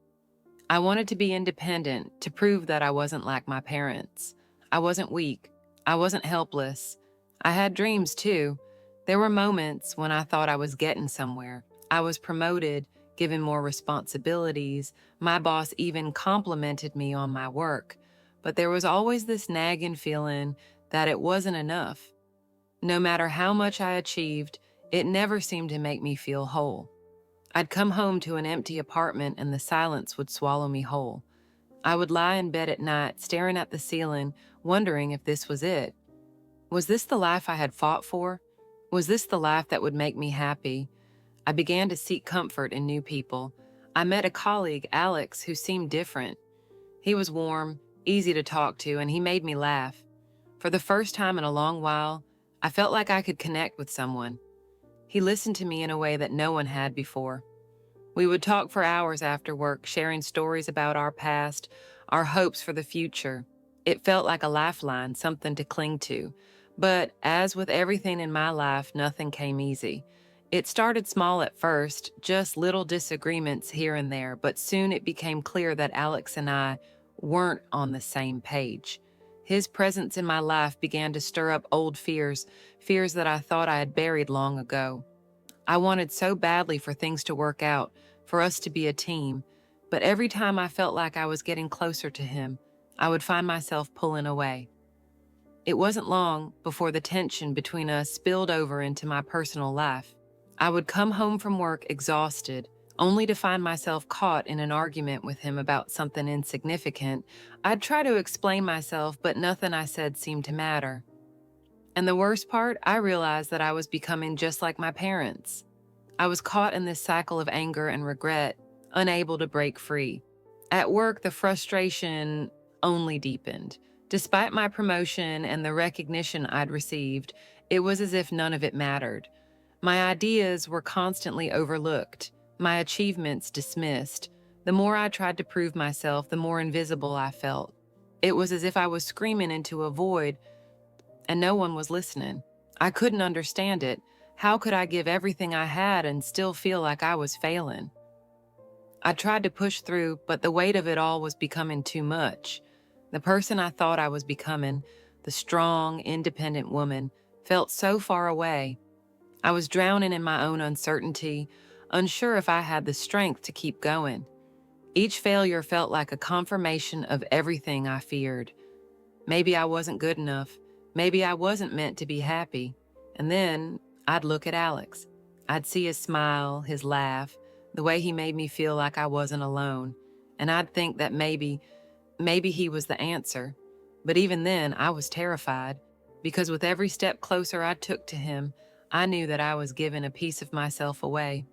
Speaker 1: I wanted to be independent, to prove that I wasn't like my parents. I wasn't weak. I wasn't helpless. I had dreams too. There were moments when I thought I was getting somewhere. I was promoted, given more responsibilities. My boss even complimented me on my work. But there was always this nagging feeling that it wasn't enough. No matter how much I achieved, it never seemed to make me feel whole. I'd come home to an empty apartment and the silence would swallow me whole. I would lie in bed at night, staring at the ceiling, wondering if this was it. Was this the life I had fought for? Was this the life that would make me happy? I began to seek comfort in new people. I met a colleague, Alex, who seemed different. He was warm, easy to talk to, and he made me laugh. For the first time in a long while, I felt like I could connect with someone. He listened to me in a way that no one had before. We would talk for hours after work, sharing stories about our past, our hopes for the future. It felt like a lifeline, something to cling to. But as with everything in my life, nothing came easy. It started small at first, just little disagreements here and there, but soon it became clear that Alex and I weren't on the same page. His presence in my life began to stir up old fears, fears that I thought I had buried long ago. I wanted so badly for things to work out, for us to be a team, but every time I felt like I was getting closer to him, I would find myself pulling away. It wasn't long before the tension between us spilled over into my personal life. I would come home from work exhausted, only to find myself caught in an argument with him about something insignificant. I'd try to explain myself, but nothing I said seemed to matter. And the worst part, I realized that I was becoming just like my parents. I was caught in this cycle of anger and regret, unable to break free. At work, the frustration only deepened. Despite my promotion and the recognition I'd received, it was as if none of it mattered. My ideas were constantly overlooked, my achievements dismissed. The more I tried to prove myself, the more invisible I felt. It was as if I was screaming into a void and no one was listening. I couldn't understand it. How could I give everything I had and still feel like I was failing? I tried to push through, but the weight of it all was becoming too much. The person I thought I was becoming, the strong, independent woman, felt so far away. I was drowning in my own uncertainty, unsure if I had the strength to keep going. Each failure felt like a confirmation of everything I feared. Maybe I wasn't good enough. Maybe I wasn't meant to be happy. And then I'd look at Alex. I'd see his smile, his laugh, the way he made me feel like I wasn't alone. And I'd think that maybe he was the answer. But even then, I was terrified, because with every step closer I took to him, I knew that I was giving a piece of myself away.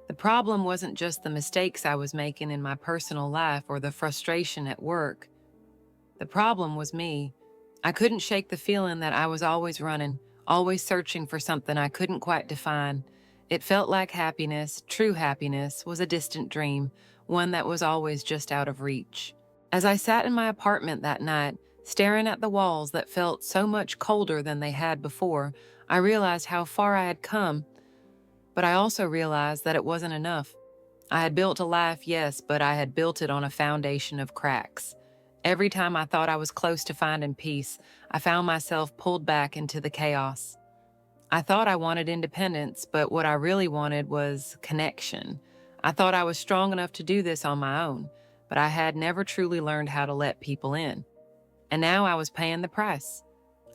Speaker 1: The problem wasn't just the mistakes I was making in my personal life or the frustration at work. The problem was me. I couldn't shake the feeling that I was always running, always searching for something I couldn't quite define. It felt like happiness, true happiness, was a distant dream, one that was always just out of reach. As I sat in my apartment that night, staring at the walls that felt so much colder than they had before, I realized how far I had come, but I also realized that it wasn't enough. I had built a life, yes, but I had built it on a foundation of cracks. Every time I thought I was close to finding peace, I found myself pulled back into the chaos. I thought I wanted independence, but what I really wanted was connection. I thought I was strong enough to do this on my own, but I had never truly learned how to let people in. And now I was paying the price.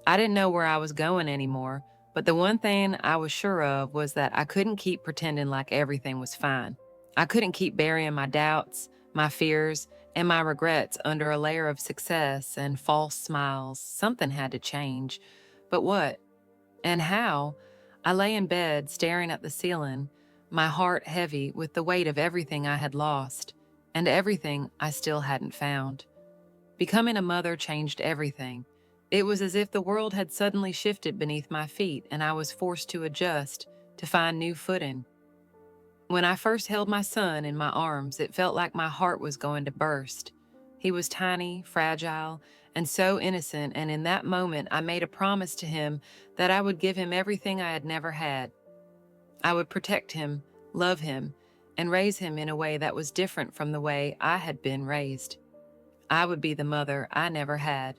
Speaker 1: I didn't know where I was going anymore, but the one thing I was sure of was that I couldn't keep pretending like everything was fine. I couldn't keep burying my doubts, my fears, and my regrets under a layer of success and false smiles. Something had to change. But what? And how? I lay in bed, staring at the ceiling, my heart heavy with the weight of everything I had lost, and everything I still hadn't found. Becoming a mother changed everything. It was as if the world had suddenly shifted beneath my feet, and I was forced to adjust, to find new footing. When I first held my son in my arms, it felt like my heart was going to burst. He was tiny, fragile, and so innocent, and in that moment I made a promise to him that I would give him everything I had never had. I would protect him, love him, and raise him in a way that was different from the way I had been raised. I would be the mother I never had.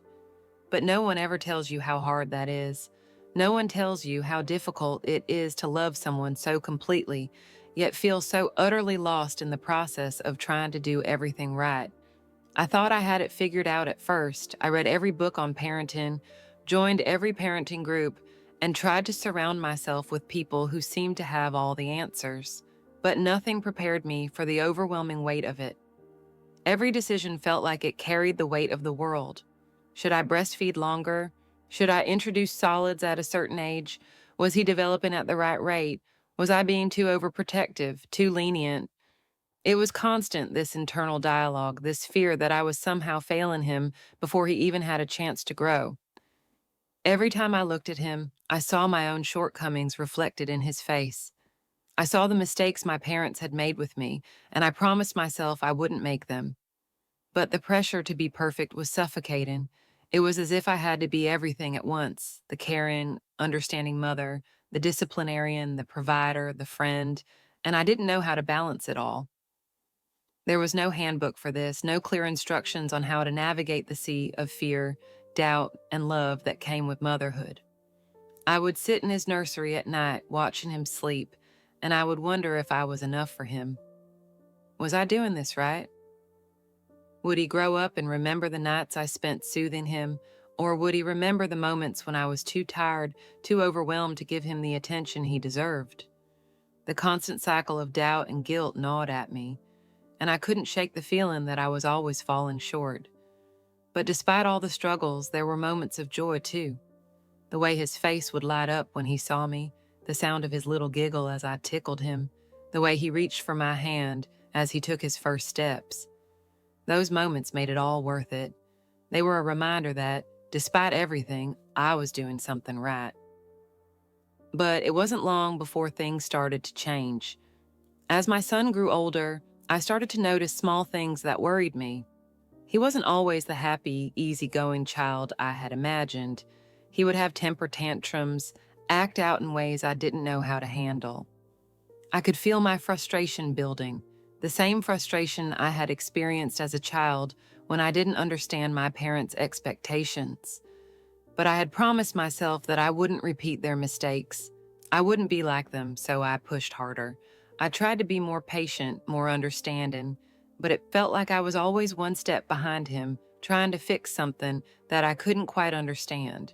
Speaker 1: But no one ever tells you how hard that is. No one tells you how difficult it is to love someone so completely, yet feel so utterly lost in the process of trying to do everything right. I thought I had it figured out at first. I read every book on parenting, joined every parenting group, and tried to surround myself with people who seemed to have all the answers. But nothing prepared me for the overwhelming weight of it. Every decision felt like it carried the weight of the world. Should I breastfeed longer? Should I introduce solids at a certain age? Was he developing at the right rate? Was I being too overprotective, too lenient? It was constant, this internal dialogue, this fear that I was somehow failing him before he even had a chance to grow. Every time I looked at him, I saw my own shortcomings reflected in his face. I saw the mistakes my parents had made with me, and I promised myself I wouldn't make them. But the pressure to be perfect was suffocating. It was as if I had to be everything at once: the caring, understanding mother, the disciplinarian, the provider, the friend, and I didn't know how to balance it all. There was no handbook for this, no clear instructions on how to navigate the sea of fear, doubt, and love that came with motherhood. I would sit in his nursery at night watching him sleep, and I would wonder if I was enough for him. Was I doing this right? Would he grow up and remember the nights I spent soothing him, or would he remember the moments when I was too tired, too overwhelmed to give him the attention he deserved? The constant cycle of doubt and guilt gnawed at me, and I couldn't shake the feeling that I was always falling short. But despite all the struggles, there were moments of joy too. The way his face would light up when he saw me, the sound of his little giggle as I tickled him, the way he reached for my hand as he took his first steps. Those moments made it all worth it. They were a reminder that, despite everything, I was doing something right. But it wasn't long before things started to change. As my son grew older, I started to notice small things that worried me. He wasn't always the happy, easygoing child I had imagined. He would have temper tantrums, act out in ways I didn't know how to handle. I could feel my frustration building, the same frustration I had experienced as a child when I didn't understand my parents' expectations. But I had promised myself that I wouldn't repeat their mistakes. I wouldn't be like them, so I pushed harder. I tried to be more patient, more understanding, but it felt like I was always one step behind him, trying to fix something that I couldn't quite understand.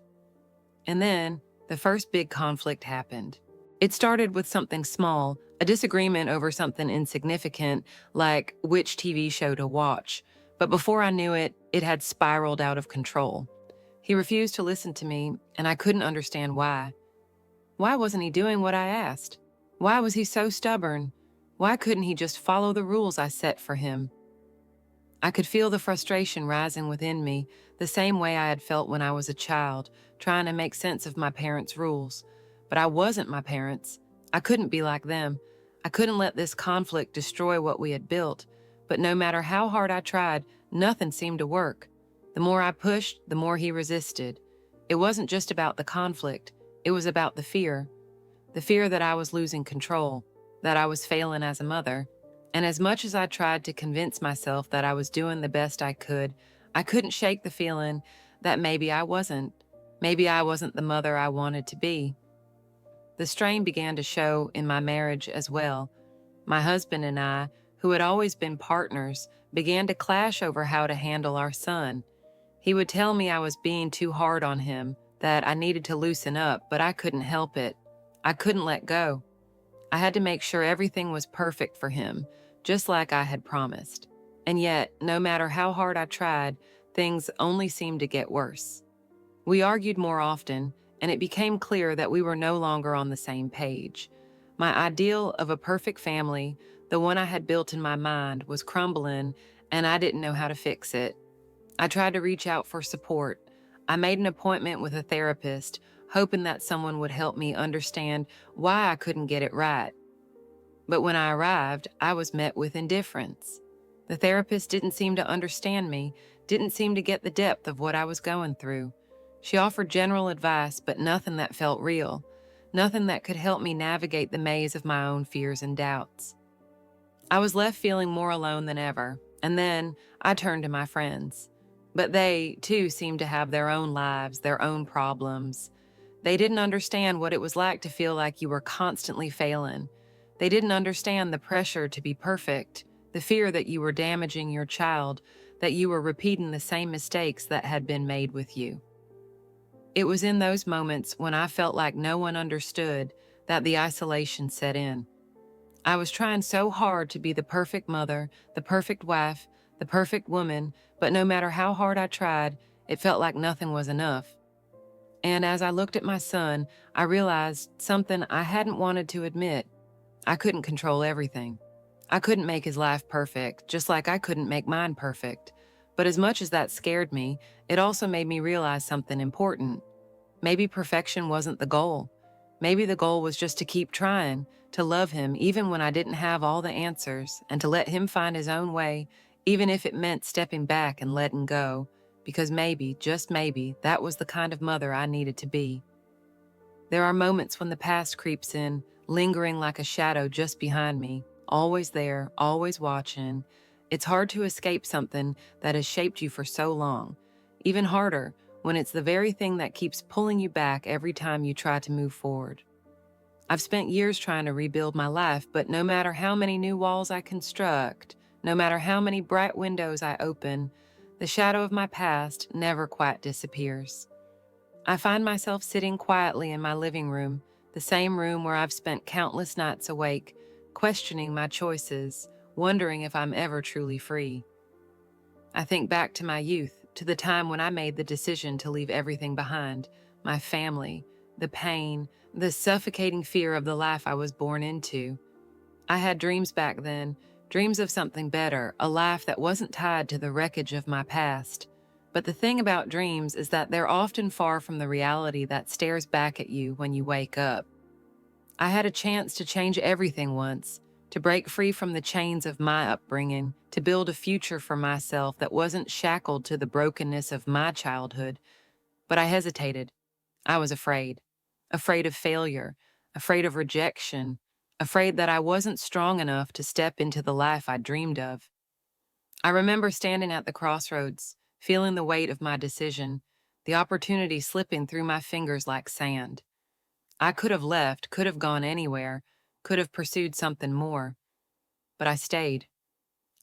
Speaker 1: And then, the first big conflict happened. It started with something small, a disagreement over something insignificant, like which TV show to watch. But before I knew it, it had spiraled out of control. He refused to listen to me, and I couldn't understand why. Why wasn't he doing what I asked? Why was he so stubborn? Why couldn't he just follow the rules I set for him? I could feel the frustration rising within me, the same way I had felt when I was a child, trying to make sense of my parents' rules. But I wasn't my parents. I couldn't be like them. I couldn't let this conflict destroy what we had built. But no matter how hard I tried, nothing seemed to work. The more I pushed, the more he resisted. It wasn't just about the conflict. It was about the fear. The fear that I was losing control, that I was failing as a mother. And as much as I tried to convince myself that I was doing the best I couldn't shake the feeling that maybe I wasn't. Maybe I wasn't the mother I wanted to be. The strain began to show in my marriage as well. My husband and I, who had always been partners, began to clash over how to handle our son. He would tell me I was being too hard on him, that I needed to loosen up, but I couldn't help it. I couldn't let go. I had to make sure everything was perfect for him, just like I had promised. And yet, no matter how hard I tried, things only seemed to get worse. We argued more often, and it became clear that we were no longer on the same page. My ideal of a perfect family, the one I had built in my mind, was crumbling, and I didn't know how to fix it. I tried to reach out for support. I made an appointment with a therapist, hoping that someone would help me understand why I couldn't get it right. But when I arrived, I was met with indifference. The therapist didn't seem to understand me, didn't seem to get the depth of what I was going through. She offered general advice, but nothing that felt real, nothing that could help me navigate the maze of my own fears and doubts. I was left feeling more alone than ever, and then I turned to my friends. But they, too, seemed to have their own lives, their own problems. They didn't understand what it was like to feel like you were constantly failing. They didn't understand the pressure to be perfect, the fear that you were damaging your child, that you were repeating the same mistakes that had been made with you. It was in those moments when I felt like no one understood that the isolation set in. I was trying so hard to be the perfect mother, the perfect wife, the perfect woman, but no matter how hard I tried, it felt like nothing was enough. And as I looked at my son, I realized something I hadn't wanted to admit. I couldn't control everything. I couldn't make his life perfect, just like I couldn't make mine perfect. But as much as that scared me, it also made me realize something important. Maybe perfection wasn't the goal. Maybe the goal was just to keep trying, to love him even when I didn't have all the answers, and to let him find his own way, even if it meant stepping back and letting go, because maybe, just maybe, that was the kind of mother I needed to be. There are moments when the past creeps in, lingering like a shadow just behind me, always there, always watching. It's hard to escape something that has shaped you for so long. Even harder when it's the very thing that keeps pulling you back every time you try to move forward. I've spent years trying to rebuild my life, but no matter how many new walls I construct, no matter how many bright windows I open, the shadow of my past never quite disappears. I find myself sitting quietly in my living room, the same room where I've spent countless nights awake, questioning my choices, wondering if I'm ever truly free. I think back to my youth, to the time when I made the decision to leave everything behind, my family, the pain, the suffocating fear of the life I was born into. I had dreams back then, dreams of something better, a life that wasn't tied to the wreckage of my past. But the thing about dreams is that they're often far from the reality that stares back at you when you wake up. I had a chance to change everything once, to break free from the chains of my upbringing, to build a future for myself that wasn't shackled to the brokenness of my childhood. But I hesitated. I was afraid. Afraid of failure, afraid of rejection, afraid that I wasn't strong enough to step into the life I dreamed of. I remember standing at the crossroads, feeling the weight of my decision, the opportunity slipping through my fingers like sand. I could have left, could have gone anywhere, could have pursued something more. But I stayed.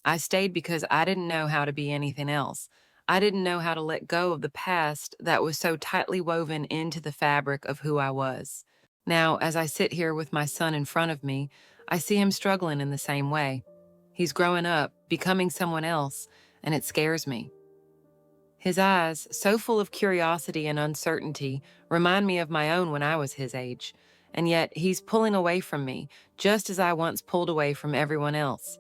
Speaker 1: I stayed because I didn't know how to be anything else. I didn't know how to let go of the past that was so tightly woven into the fabric of who I was. Now, as I sit here with my son in front of me, I see him struggling in the same way. He's growing up, becoming someone else, and it scares me. His eyes, so full of curiosity and uncertainty, remind me of my own when I was his age. And yet, he's pulling away from me, just as I once pulled away from everyone else.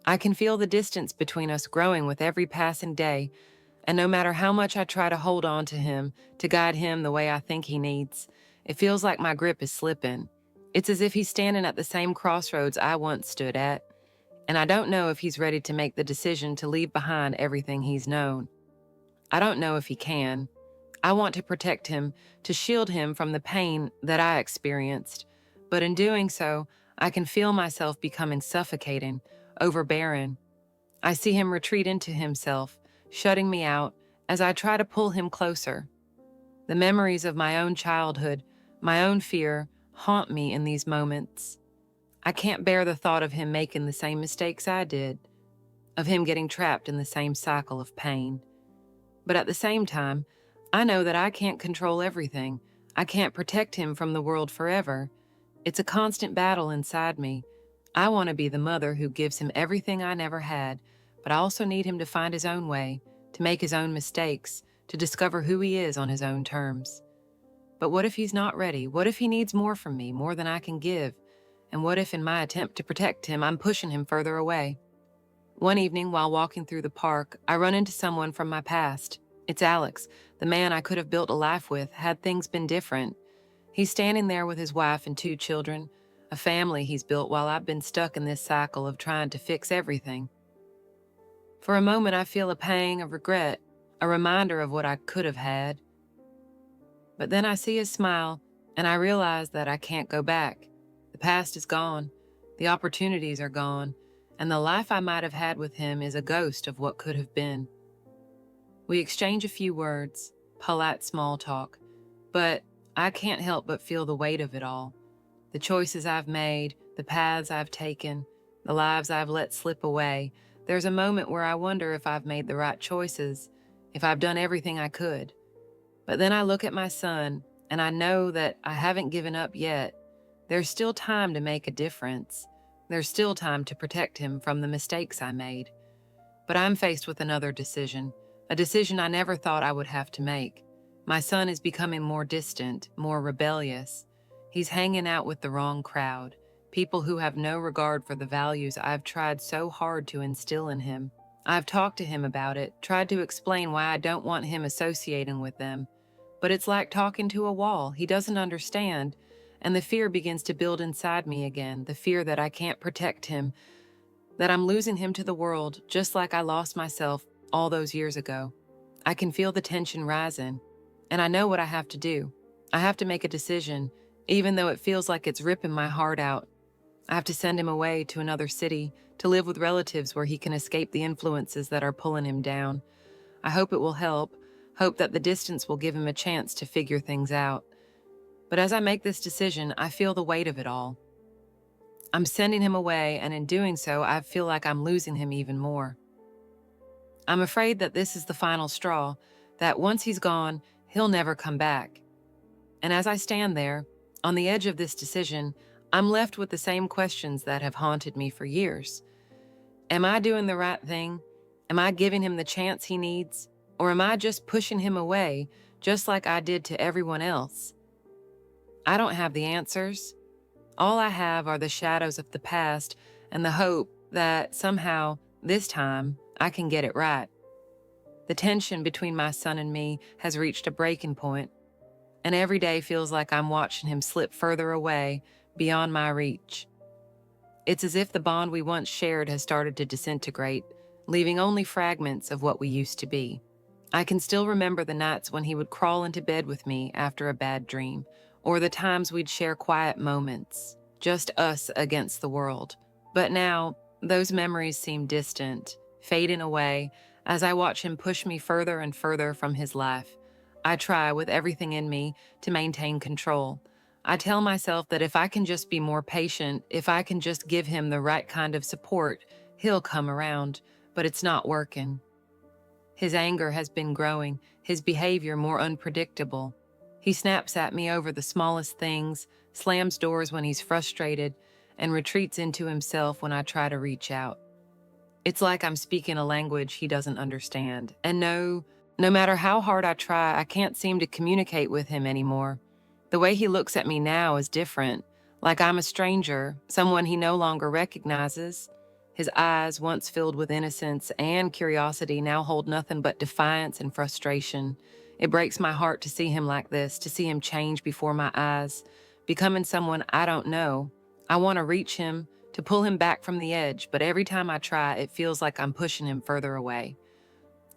Speaker 1: I can feel the distance between us growing with every passing day, and no matter how much I try to hold on to him, to guide him the way I think he needs, it feels like my grip is slipping. It's as if he's standing at the same crossroads I once stood at, and I don't know if he's ready to make the decision to leave behind everything he's known. I don't know if he can. I want to protect him, to shield him from the pain that I experienced, but in doing so, I can feel myself becoming suffocating, overbearing. I see him retreat into himself, shutting me out as I try to pull him closer. The memories of my own childhood, my own fear, haunt me in these moments. I can't bear the thought of him making the same mistakes I did, of him getting trapped in the same cycle of pain. But at the same time, I know that I can't control everything. I can't protect him from the world forever. It's a constant battle inside me. I want to be the mother who gives him everything I never had, but I also need him to find his own way, to make his own mistakes, to discover who he is on his own terms. But what if he's not ready? What if he needs more from me, more than I can give? And what if in my attempt to protect him, I'm pushing him further away? One evening, while walking through the park, I run into someone from my past. It's Alex, the man I could have built a life with had things been different. He's standing there with his wife and 2 children, a family he's built while I've been stuck in this cycle of trying to fix everything. For a moment, I feel a pang of regret, a reminder of what I could have had. But then I see his smile, and I realize that I can't go back. The past is gone, the opportunities are gone, and the life I might have had with him is a ghost of what could have been. We exchange a few words, polite small talk, but I can't help but feel the weight of it all. The choices I've made, the paths I've taken, the lives I've let slip away. There's a moment where I wonder if I've made the right choices, if I've done everything I could. But then I look at my son, and I know that I haven't given up yet. There's still time to make a difference. There's still time to protect him from the mistakes I made. But I'm faced with another decision, a decision I never thought I would have to make. My son is becoming more distant, more rebellious. He's hanging out with the wrong crowd, people who have no regard for the values I've tried so hard to instill in him. I've talked to him about it, tried to explain why I don't want him associating with them, but it's like talking to a wall. He doesn't understand, and the fear begins to build inside me again, the fear that I can't protect him, that I'm losing him to the world, just like I lost myself all those years ago. I can feel the tension rising, and I know what I have to do. I have to make a decision, even though it feels like it's ripping my heart out. I have to send him away to another city to live with relatives where he can escape the influences that are pulling him down. I hope it will help, hope that the distance will give him a chance to figure things out. But as I make this decision, I feel the weight of it all. I'm sending him away, and in doing so, I feel like I'm losing him even more. I'm afraid that this is the final straw, that once he's gone, he'll never come back. And as I stand there, on the edge of this decision, I'm left with the same questions that have haunted me for years. Am I doing the right thing? Am I giving him the chance he needs? Or am I just pushing him away, just like I did to everyone else? I don't have the answers. All I have are the shadows of the past and the hope that somehow, this time, I can get it right. The tension between my son and me has reached a breaking point, and every day feels like I'm watching him slip further away, beyond my reach. It's as if the bond we once shared has started to disintegrate, leaving only fragments of what we used to be. I can still remember the nights when he would crawl into bed with me after a bad dream, or the times we'd share quiet moments, just us against the world. But now, those memories seem distant, fading away as I watch him push me further and further from his life. I try with everything in me to maintain control. I tell myself that if I can just be more patient, if I can just give him the right kind of support, he'll come around, but it's not working. His anger has been growing, his behavior more unpredictable. He snaps at me over the smallest things, slams doors when he's frustrated, and retreats into himself when I try to reach out. It's like I'm speaking a language he doesn't understand. And no matter how hard I try, I can't seem to communicate with him anymore. The way he looks at me now is different, like I'm a stranger, someone he no longer recognizes. His eyes, once filled with innocence and curiosity, now hold nothing but defiance and frustration. It breaks my heart to see him like this, to see him change before my eyes, becoming someone I don't know. I want to reach him, to pull him back from the edge, but every time I try, it feels like I'm pushing him further away.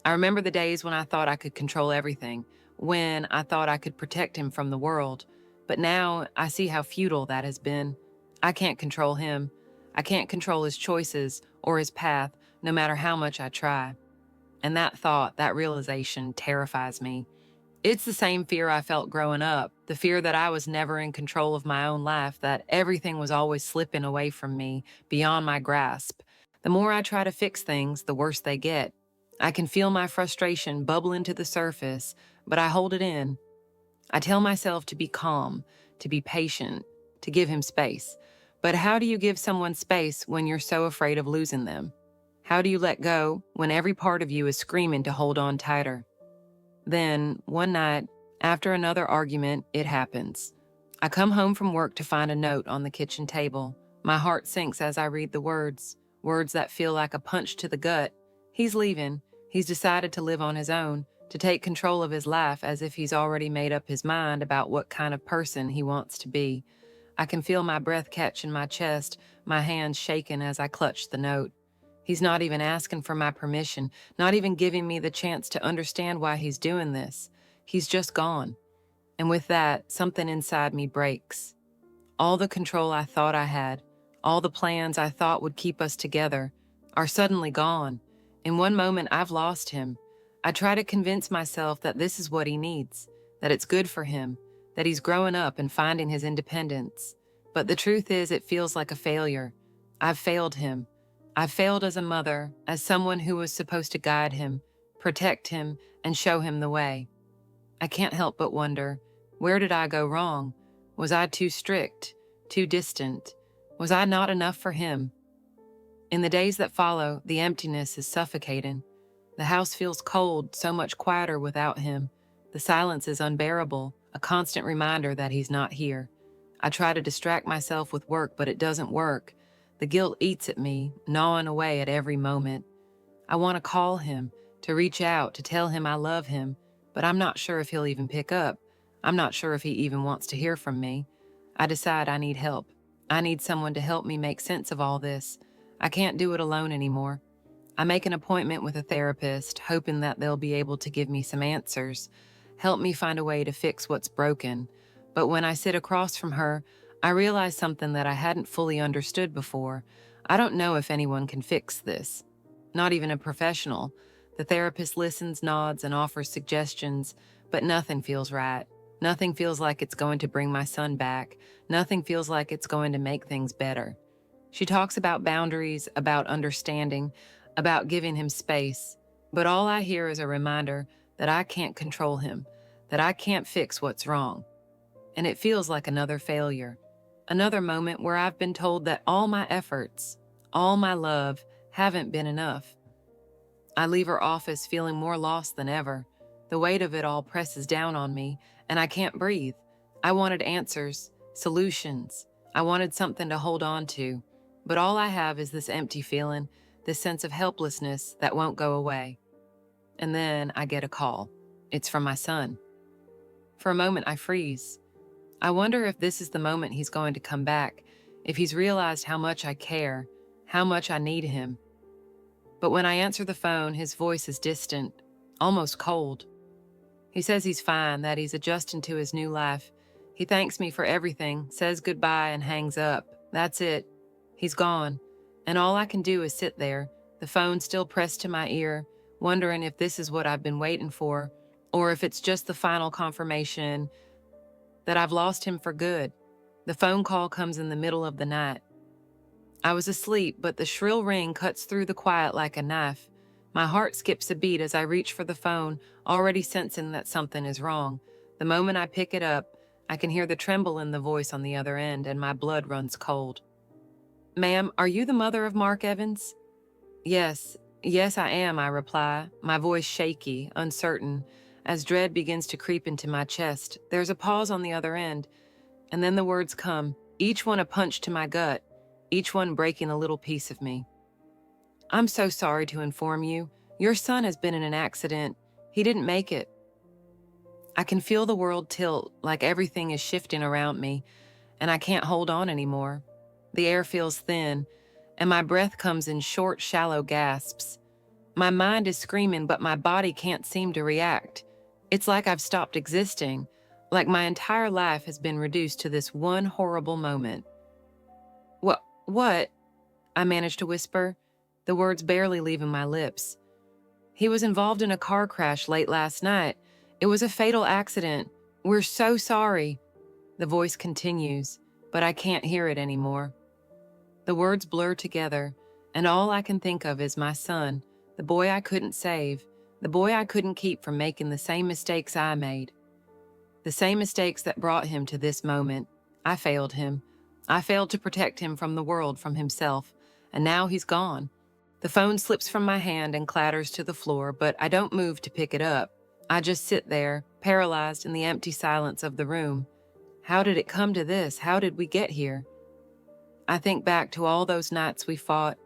Speaker 1: I remember the days when I thought I could control everything, when I thought I could protect him from the world. But now I see how futile that has been. I can't control him. I can't control his choices or his path, no matter how much I try. And that thought, that realization, terrifies me. It's the same fear I felt growing up, the fear that I was never in control of my own life, that everything was always slipping away from me, beyond my grasp. The more I try to fix things, the worse they get. I can feel my frustration bubbling to the surface, but I hold it in. I tell myself to be calm, to be patient, to give him space. But how do you give someone space when you're so afraid of losing them? How do you let go when every part of you is screaming to hold on tighter? Then, one night, after another argument, it happens. I come home from work to find a note on the kitchen table. My heart sinks as I read the words that feel like a punch to the gut. He's leaving. He's decided to live on his own, to take control of his life as if he's already made up his mind about what kind of person he wants to be. I can feel my breath catch in my chest, my hands shaking as I clutch the note. He's not even asking for my permission, not even giving me the chance to understand why he's doing this. He's just gone. And with that, something inside me breaks. All the control I thought I had, all the plans I thought would keep us together, are suddenly gone. In one moment, I've lost him. I try to convince myself that this is what he needs, that it's good for him, that he's growing up and finding his independence. But the truth is, it feels like a failure. I've failed him. I've failed as a mother, as someone who was supposed to guide him, protect him, and show him the way. I can't help but wonder, where did I go wrong? Was I too strict, too distant? Was I not enough for him? In the days that follow, the emptiness is suffocating. The house feels cold, so much quieter without him. The silence is unbearable, a constant reminder that he's not here. I try to distract myself with work, but it doesn't work. The guilt eats at me, gnawing away at every moment. I want to call him, to reach out, to tell him I love him, but I'm not sure if he'll even pick up. I'm not sure if he even wants to hear from me. I decide I need help. I need someone to help me make sense of all this. I can't do it alone anymore. I make an appointment with a therapist, hoping that they'll be able to give me some answers, help me find a way to fix what's broken. But when I sit across from her, I realize something that I hadn't fully understood before. I don't know if anyone can fix this. Not even a professional. The therapist listens, nods, and offers suggestions, but nothing feels right. Nothing feels like it's going to bring my son back. Nothing feels like it's going to make things better. She talks about boundaries, about understanding, about giving him space, but all I hear is a reminder that I can't control him, that I can't fix what's wrong. And it feels like another failure, another moment where I've been told that all my efforts, all my love, haven't been enough. I leave her office feeling more lost than ever. The weight of it all presses down on me, and I can't breathe. I wanted answers, solutions. I wanted something to hold on to, but all I have is this empty feeling, this sense of helplessness that won't go away. And then I get a call. It's from my son. For a moment, I freeze. I wonder if this is the moment he's going to come back, if he's realized how much I care, how much I need him. But when I answer the phone, his voice is distant, almost cold. He says he's fine, that he's adjusting to his new life. He thanks me for everything, says goodbye, and hangs up. That's it. He's gone. And all I can do is sit there, the phone still pressed to my ear, wondering if this is what I've been waiting for, or if it's just the final confirmation that I've lost him for good. The phone call comes in the middle of the night. I was asleep, but the shrill ring cuts through the quiet like a knife. My heart skips a beat as I reach for the phone, already sensing that something is wrong. The moment I pick it up, I can hear the tremble in the voice on the other end, and my blood runs cold. "Ma'am, are you the mother of Mark Evans?" Yes, I am, I reply, my voice shaky, uncertain. As dread begins to creep into my chest, there's a pause on the other end, and then the words come, each one a punch to my gut, each one breaking a little piece of me. "I'm so sorry to inform you. Your son has been in an accident. He didn't make it." I can feel the world tilt, like everything is shifting around me, and I can't hold on anymore. The air feels thin, and my breath comes in short, shallow gasps. My mind is screaming, but my body can't seem to react. It's like I've stopped existing, like my entire life has been reduced to this one horrible moment. What? I managed to whisper, the words barely leaving my lips. "He was involved in a car crash late last night. It was a fatal accident. We're so sorry." The voice continues, but I can't hear it anymore. The words blur together, and all I can think of is my son, the boy I couldn't save, the boy I couldn't keep from making the same mistakes I made. The same mistakes that brought him to this moment. I failed him. I failed to protect him from the world, from himself, and now he's gone. The phone slips from my hand and clatters to the floor, but I don't move to pick it up. I just sit there, paralyzed in the empty silence of the room. How did it come to this? How did we get here? I think back to all those nights we fought,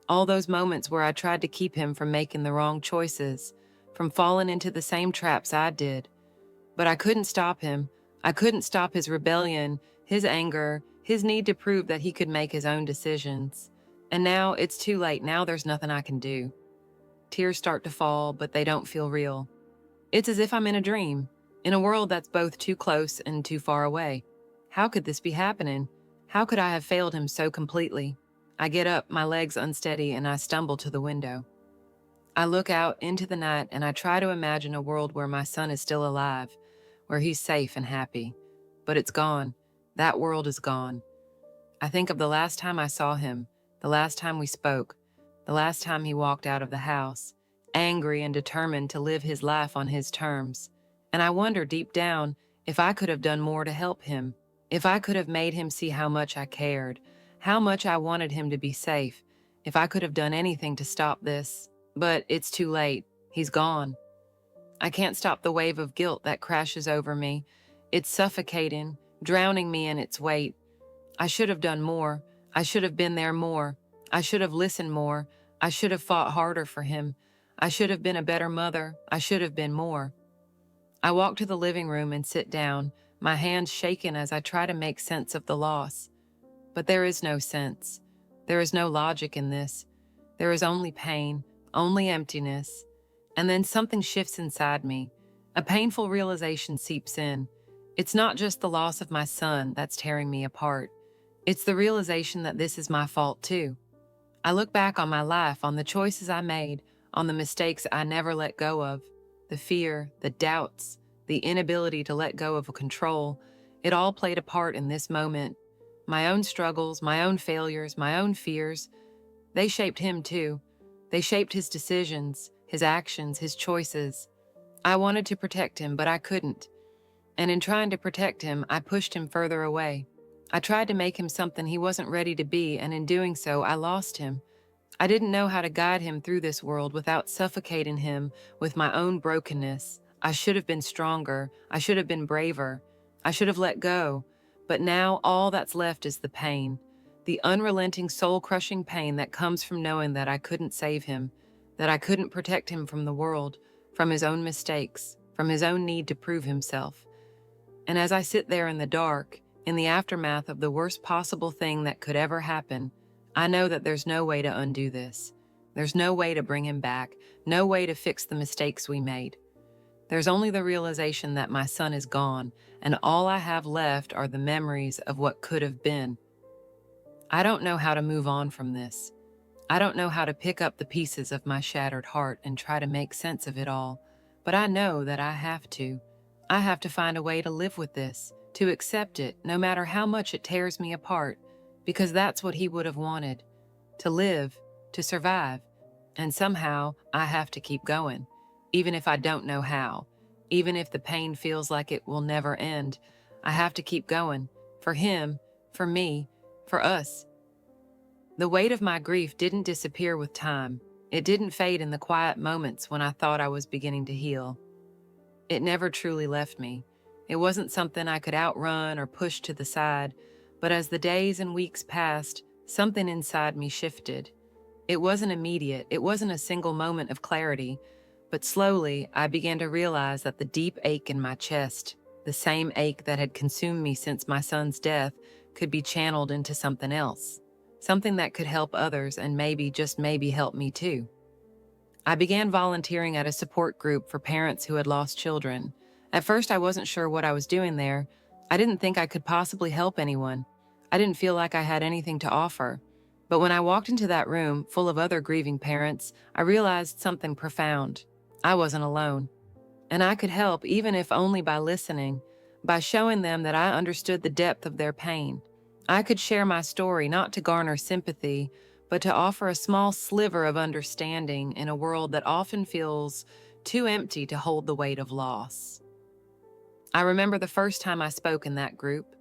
Speaker 1: all those moments where I tried to keep him from making the wrong choices, from falling into the same traps I did. But I couldn't stop him. I couldn't stop his rebellion, his anger, his need to prove that he could make his own decisions. And now it's too late. Now there's nothing I can do. Tears start to fall, but they don't feel real. It's as if I'm in a dream, in a world that's both too close and too far away. How could this be happening? How could I have failed him so completely? I get up, my legs unsteady, and I stumble to the window. I look out into the night and I try to imagine a world where my son is still alive, where he's safe and happy. But it's gone. That world is gone. I think of the last time I saw him, the last time we spoke, the last time he walked out of the house, angry and determined to live his life on his terms. And I wonder deep down if I could have done more to help him, if I could have made him see how much I cared, how much I wanted him to be safe, if I could have done anything to stop this. But it's too late. He's gone. I can't stop the wave of guilt that crashes over me. It's suffocating, drowning me in its weight. I should have done more. I should have been there more. I should have listened more. I should have fought harder for him. I should have been a better mother. I should have been more. I walk to the living room and sit down, my hands shaken as I try to make sense of the loss. But there is no sense. There is no logic in this. There is only pain, only emptiness. And then something shifts inside me. A painful realization seeps in. It's not just the loss of my son that's tearing me apart. It's the realization that this is my fault too. I look back on my life, on the choices I made, on the mistakes I never let go of, the fear, the doubts, the inability to let go of a control. It all played a part in this moment. My own struggles, my own failures, my own fears, they shaped him too. They shaped his decisions, his actions, his choices. I wanted to protect him, but I couldn't. And in trying to protect him, I pushed him further away. I tried to make him something he wasn't ready to be, and in doing so, I lost him. I didn't know how to guide him through this world without suffocating him with my own brokenness. I should have been stronger. I should have been braver. I should have let go. But now all that's left is the pain. The unrelenting, soul-crushing pain that comes from knowing that I couldn't save him, that I couldn't protect him from the world, from his own mistakes, from his own need to prove himself. And as I sit there in the dark, in the aftermath of the worst possible thing that could ever happen, I know that there's no way to undo this. There's no way to bring him back, no way to fix the mistakes we made. There's only the realization that my son is gone, and all I have left are the memories of what could have been. I don't know how to move on from this. I don't know how to pick up the pieces of my shattered heart and try to make sense of it all, but I know that I have to. I have to find a way to live with this, to accept it, no matter how much it tears me apart, because that's what he would have wanted, to live, to survive, and somehow I have to keep going, even if I don't know how, even if the pain feels like it will never end. I have to keep going, for him, for me, for us. The weight of my grief didn't disappear with time. It didn't fade in the quiet moments when I thought I was beginning to heal. It never truly left me. It wasn't something I could outrun or push to the side, but as the days and weeks passed, something inside me shifted. It wasn't immediate, it wasn't a single moment of clarity, but slowly I began to realize that the deep ache in my chest, the same ache that had consumed me since my son's death, could be channeled into something else, something that could help others and maybe, just maybe, help me too. I began volunteering at a support group for parents who had lost children. At first, I wasn't sure what I was doing there. I didn't think I could possibly help anyone. I didn't feel like I had anything to offer. But when I walked into that room full of other grieving parents, I realized something profound. I wasn't alone. And I could help, even if only by listening, by showing them that I understood the depth of their pain. I could share my story not to garner sympathy, but to offer a small sliver of understanding in a world that often feels too empty to hold the weight of loss. I remember the first time I spoke in that group.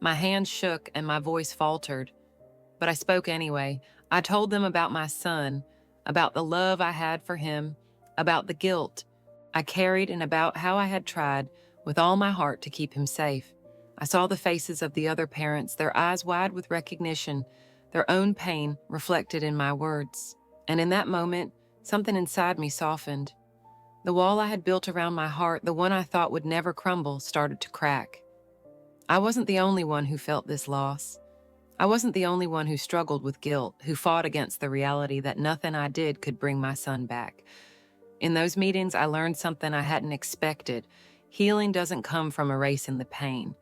Speaker 1: My hands shook and my voice faltered, but I spoke anyway. I told them about my son, about the love I had for him, about the guilt I carried, and about how I had tried with all my heart to keep him safe. I saw the faces of the other parents, their eyes wide with recognition, their own pain reflected in my words. And in that moment, something inside me softened. The wall I had built around my heart, the one I thought would never crumble, started to crack. I wasn't the only one who felt this loss. I wasn't the only one who struggled with guilt, who fought against the reality that nothing I did could bring my son back. In those meetings, I learned something I hadn't expected. Healing doesn't come from erasing the pain.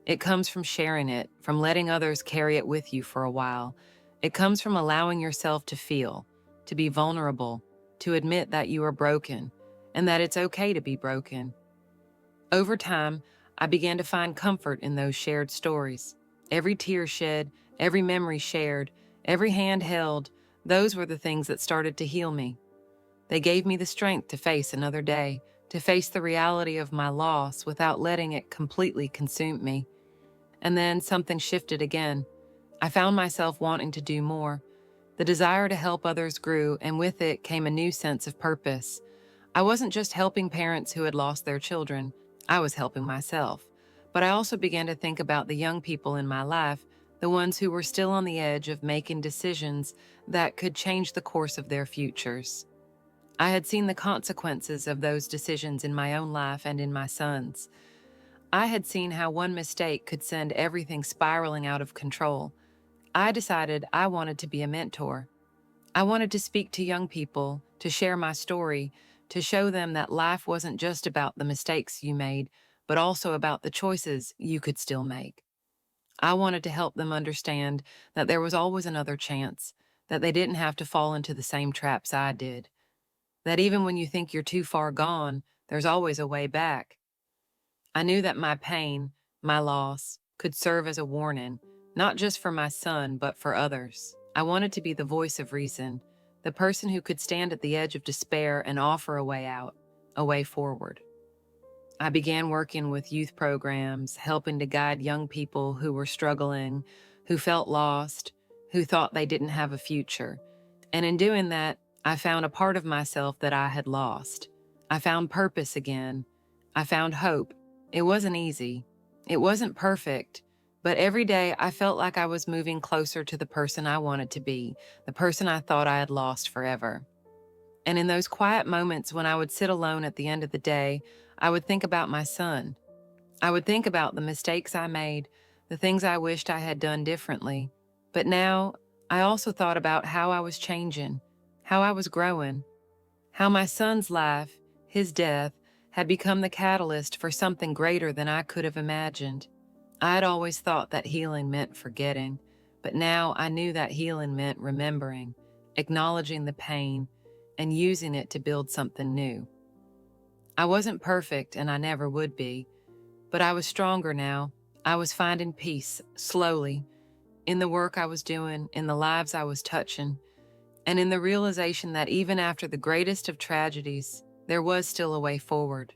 Speaker 1: It comes from sharing it, from letting others carry it with you for a while. It comes from allowing yourself to feel, to be vulnerable, to admit that you are broken, and that it's okay to be broken. Over time, I began to find comfort in those shared stories. Every tear shed, every memory shared, every hand held, those were the things that started to heal me. They gave me the strength to face another day, to face the reality of my loss without letting it completely consume me. And then something shifted again. I found myself wanting to do more. The desire to help others grew, and with it came a new sense of purpose. I wasn't just helping parents who had lost their children. I was helping myself. But I also began to think about the young people in my life, the ones who were still on the edge of making decisions that could change the course of their futures. I had seen the consequences of those decisions in my own life and in my son's. I had seen how one mistake could send everything spiraling out of control. I decided I wanted to be a mentor. I wanted to speak to young people, to share my story, to show them that life wasn't just about the mistakes you made, but also about the choices you could still make. I wanted to help them understand that there was always another chance, that they didn't have to fall into the same traps I did, that even when you think you're too far gone, there's always a way back. I knew that my pain, my loss, could serve as a warning, not just for my son, but for others. I wanted to be the voice of reason, the person who could stand at the edge of despair and offer a way out, a way forward. I began working with youth programs, helping to guide young people who were struggling, who felt lost, who thought they didn't have a future. And in doing that, I found a part of myself that I had lost. I found purpose again. I found hope. It wasn't easy. It wasn't perfect. But every day I felt like I was moving closer to the person I wanted to be, the person I thought I had lost forever. And in those quiet moments when I would sit alone at the end of the day, I would think about my son. I would think about the mistakes I made, the things I wished I had done differently. But now, I also thought about how I was changing, how I was growing, how my son's life, his death, had become the catalyst for something greater than I could have imagined. I had always thought that healing meant forgetting, but now I knew that healing meant remembering, acknowledging the pain, and using it to build something new. I wasn't perfect, and I never would be, but I was stronger now. I was finding peace, slowly, in the work I was doing, in the lives I was touching, and in the realization that even after the greatest of tragedies, there was still a way forward.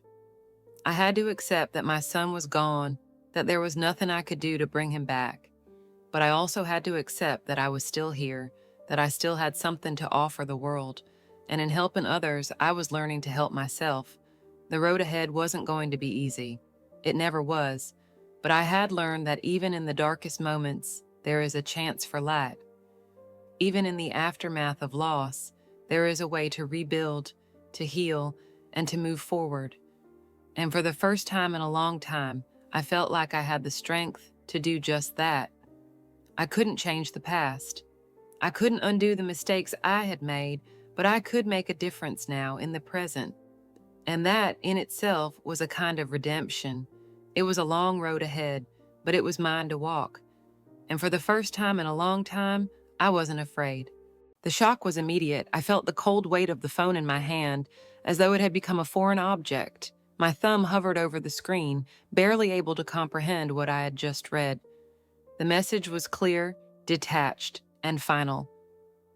Speaker 1: I had to accept that my son was gone, that there was nothing I could do to bring him back. But I also had to accept that I was still here, that I still had something to offer the world, and in helping others, I was learning to help myself. The road ahead wasn't going to be easy. It never was, but I had learned that even in the darkest moments, there is a chance for light. Even in the aftermath of loss, there is a way to rebuild, to heal, and to move forward. And for the first time in a long time, I felt like I had the strength to do just that. I couldn't change the past. I couldn't undo the mistakes I had made, but I could make a difference now in the present. And that, in itself, was a kind of redemption. It was a long road ahead, but it was mine to walk. And for the first time in a long time, I wasn't afraid. The shock was immediate. I felt the cold weight of the phone in my hand, as though it had become a foreign object. My thumb hovered over the screen, barely able to comprehend what I had just read. The message was clear, detached, and final.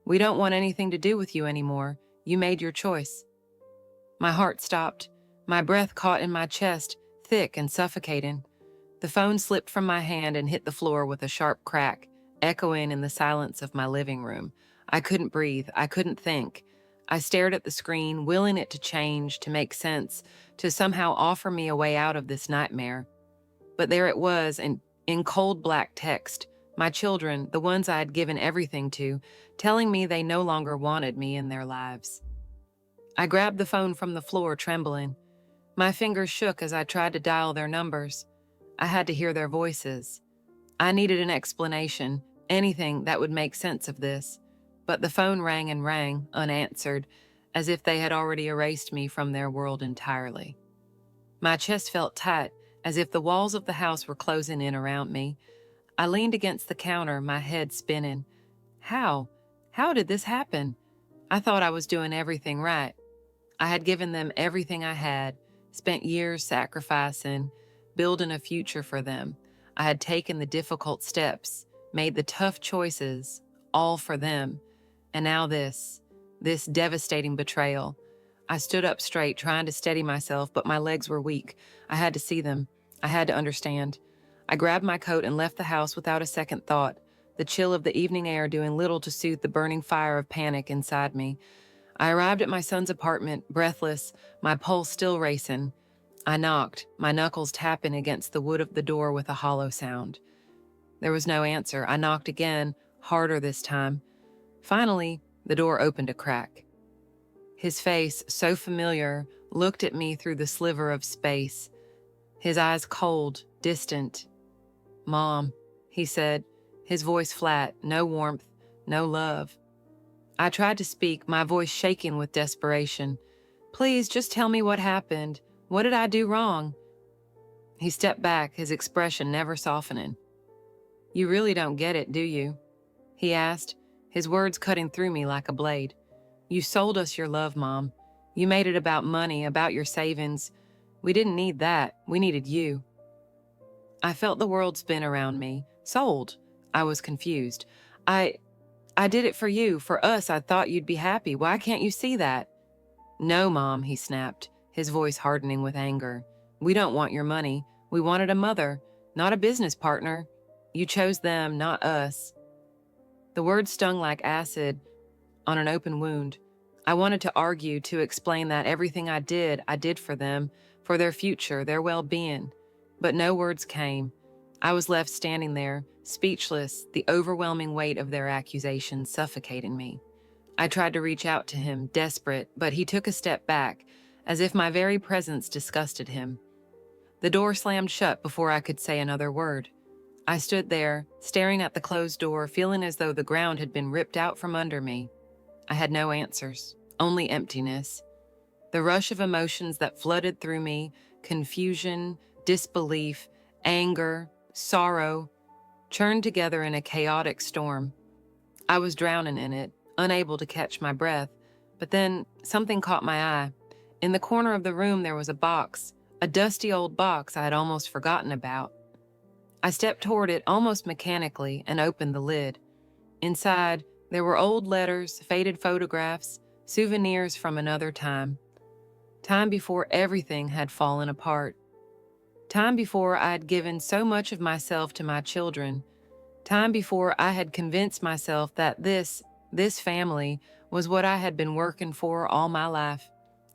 Speaker 1: "We don't want anything to do with you anymore. You made your choice." My heart stopped. My breath caught in my chest, thick and suffocating. The phone slipped from my hand and hit the floor with a sharp crack, echoing in the silence of my living room. I couldn't breathe. I couldn't think. I stared at the screen, willing it to change, to make sense, to somehow offer me a way out of this nightmare. But there it was, in cold black text, my children, the ones I had given everything to, telling me they no longer wanted me in their lives. I grabbed the phone from the floor, trembling. My fingers shook as I tried to dial their numbers. I had to hear their voices. I needed an explanation, anything that would make sense of this. But the phone rang and rang, unanswered, as if they had already erased me from their world entirely. My chest felt tight, as if the walls of the house were closing in around me. I leaned against the counter, my head spinning. How? How did this happen? I thought I was doing everything right. I had given them everything I had, spent years sacrificing, building a future for them. I had taken the difficult steps, made the tough choices, all for them. And now this devastating betrayal. I stood up straight, trying to steady myself, but my legs were weak. I had to see them. I had to understand. I grabbed my coat and left the house without a second thought, the chill of the evening air doing little to soothe the burning fire of panic inside me. I arrived at my son's apartment, breathless, my pulse still racing. I knocked, my knuckles tapping against the wood of the door with a hollow sound. There was no answer. I knocked again, harder this time. Finally, the door opened a crack. His face, so familiar, looked at me through the sliver of space. His eyes cold, distant. "Mom," he said, his voice flat, no warmth, no love. I tried to speak, my voice shaking with desperation. "Please, just tell me what happened. What did I do wrong?" He stepped back, his expression never softening. "You really don't get it, do you?" he asked, his words cutting through me like a blade. "You sold us your love, Mom. You made it about money, about your savings. We didn't need that. We needed you." I felt the world spin around me. Sold? I was confused. I I did it for you, for us. I thought you'd be happy. Why can't you see that?" "No, Mom," he snapped, his voice hardening with anger. "We don't want your money. We wanted a mother, not a business partner. You chose them, not us." The words stung like acid on an open wound. I wanted to argue, to explain that everything I did for them, for their future, their well-being. But no words came. I was left standing there, speechless, the overwhelming weight of their accusations suffocating me. I tried to reach out to him, desperate, but he took a step back, as if my very presence disgusted him. The door slammed shut before I could say another word. I stood there, staring at the closed door, feeling as though the ground had been ripped out from under me. I had no answers, only emptiness. The rush of emotions that flooded through me, confusion, disbelief, anger, sorrow, churned together in a chaotic storm. I was drowning in it, unable to catch my breath, but then something caught my eye. In the corner of the room there was a box, a dusty old box I had almost forgotten about. I stepped toward it almost mechanically and opened the lid. Inside, there were old letters, faded photographs, souvenirs from another time. Time before everything had fallen apart. Time before I had given so much of myself to my children. Time before I had convinced myself that this family was what I had been working for all my life.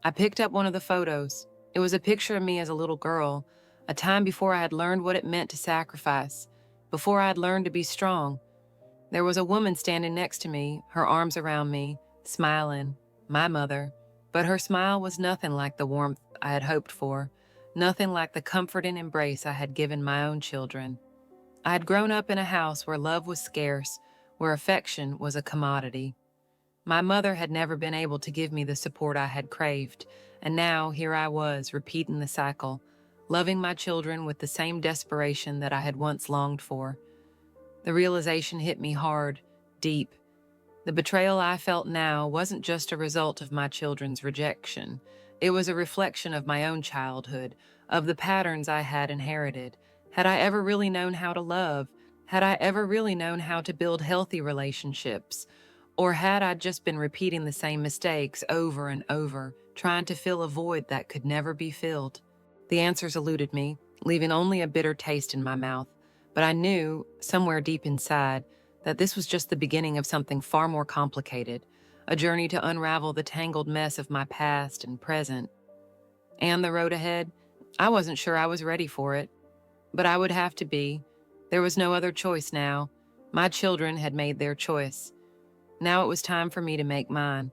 Speaker 1: I picked up one of the photos. It was a picture of me as a little girl, a time before I had learned what it meant to sacrifice, before I had learned to be strong. There was a woman standing next to me, her arms around me, smiling, my mother, but her smile was nothing like the warmth I had hoped for, nothing like the comforting embrace I had given my own children. I had grown up in a house where love was scarce, where affection was a commodity. My mother had never been able to give me the support I had craved, and now here I was, repeating the cycle, loving my children with the same desperation that I had once longed for. The realization hit me hard, deep. The betrayal I felt now wasn't just a result of my children's rejection. It was a reflection of my own childhood, of the patterns I had inherited. Had I ever really known how to love? Had I ever really known how to build healthy relationships? Or had I just been repeating the same mistakes over and over, trying to fill a void that could never be filled? The answers eluded me, leaving only a bitter taste in my mouth. But I knew, somewhere deep inside, that this was just the beginning of something far more complicated, a journey to unravel the tangled mess of my past and present. And the road ahead, I wasn't sure I was ready for it. But I would have to be. There was no other choice now. My children had made their choice. Now it was time for me to make mine.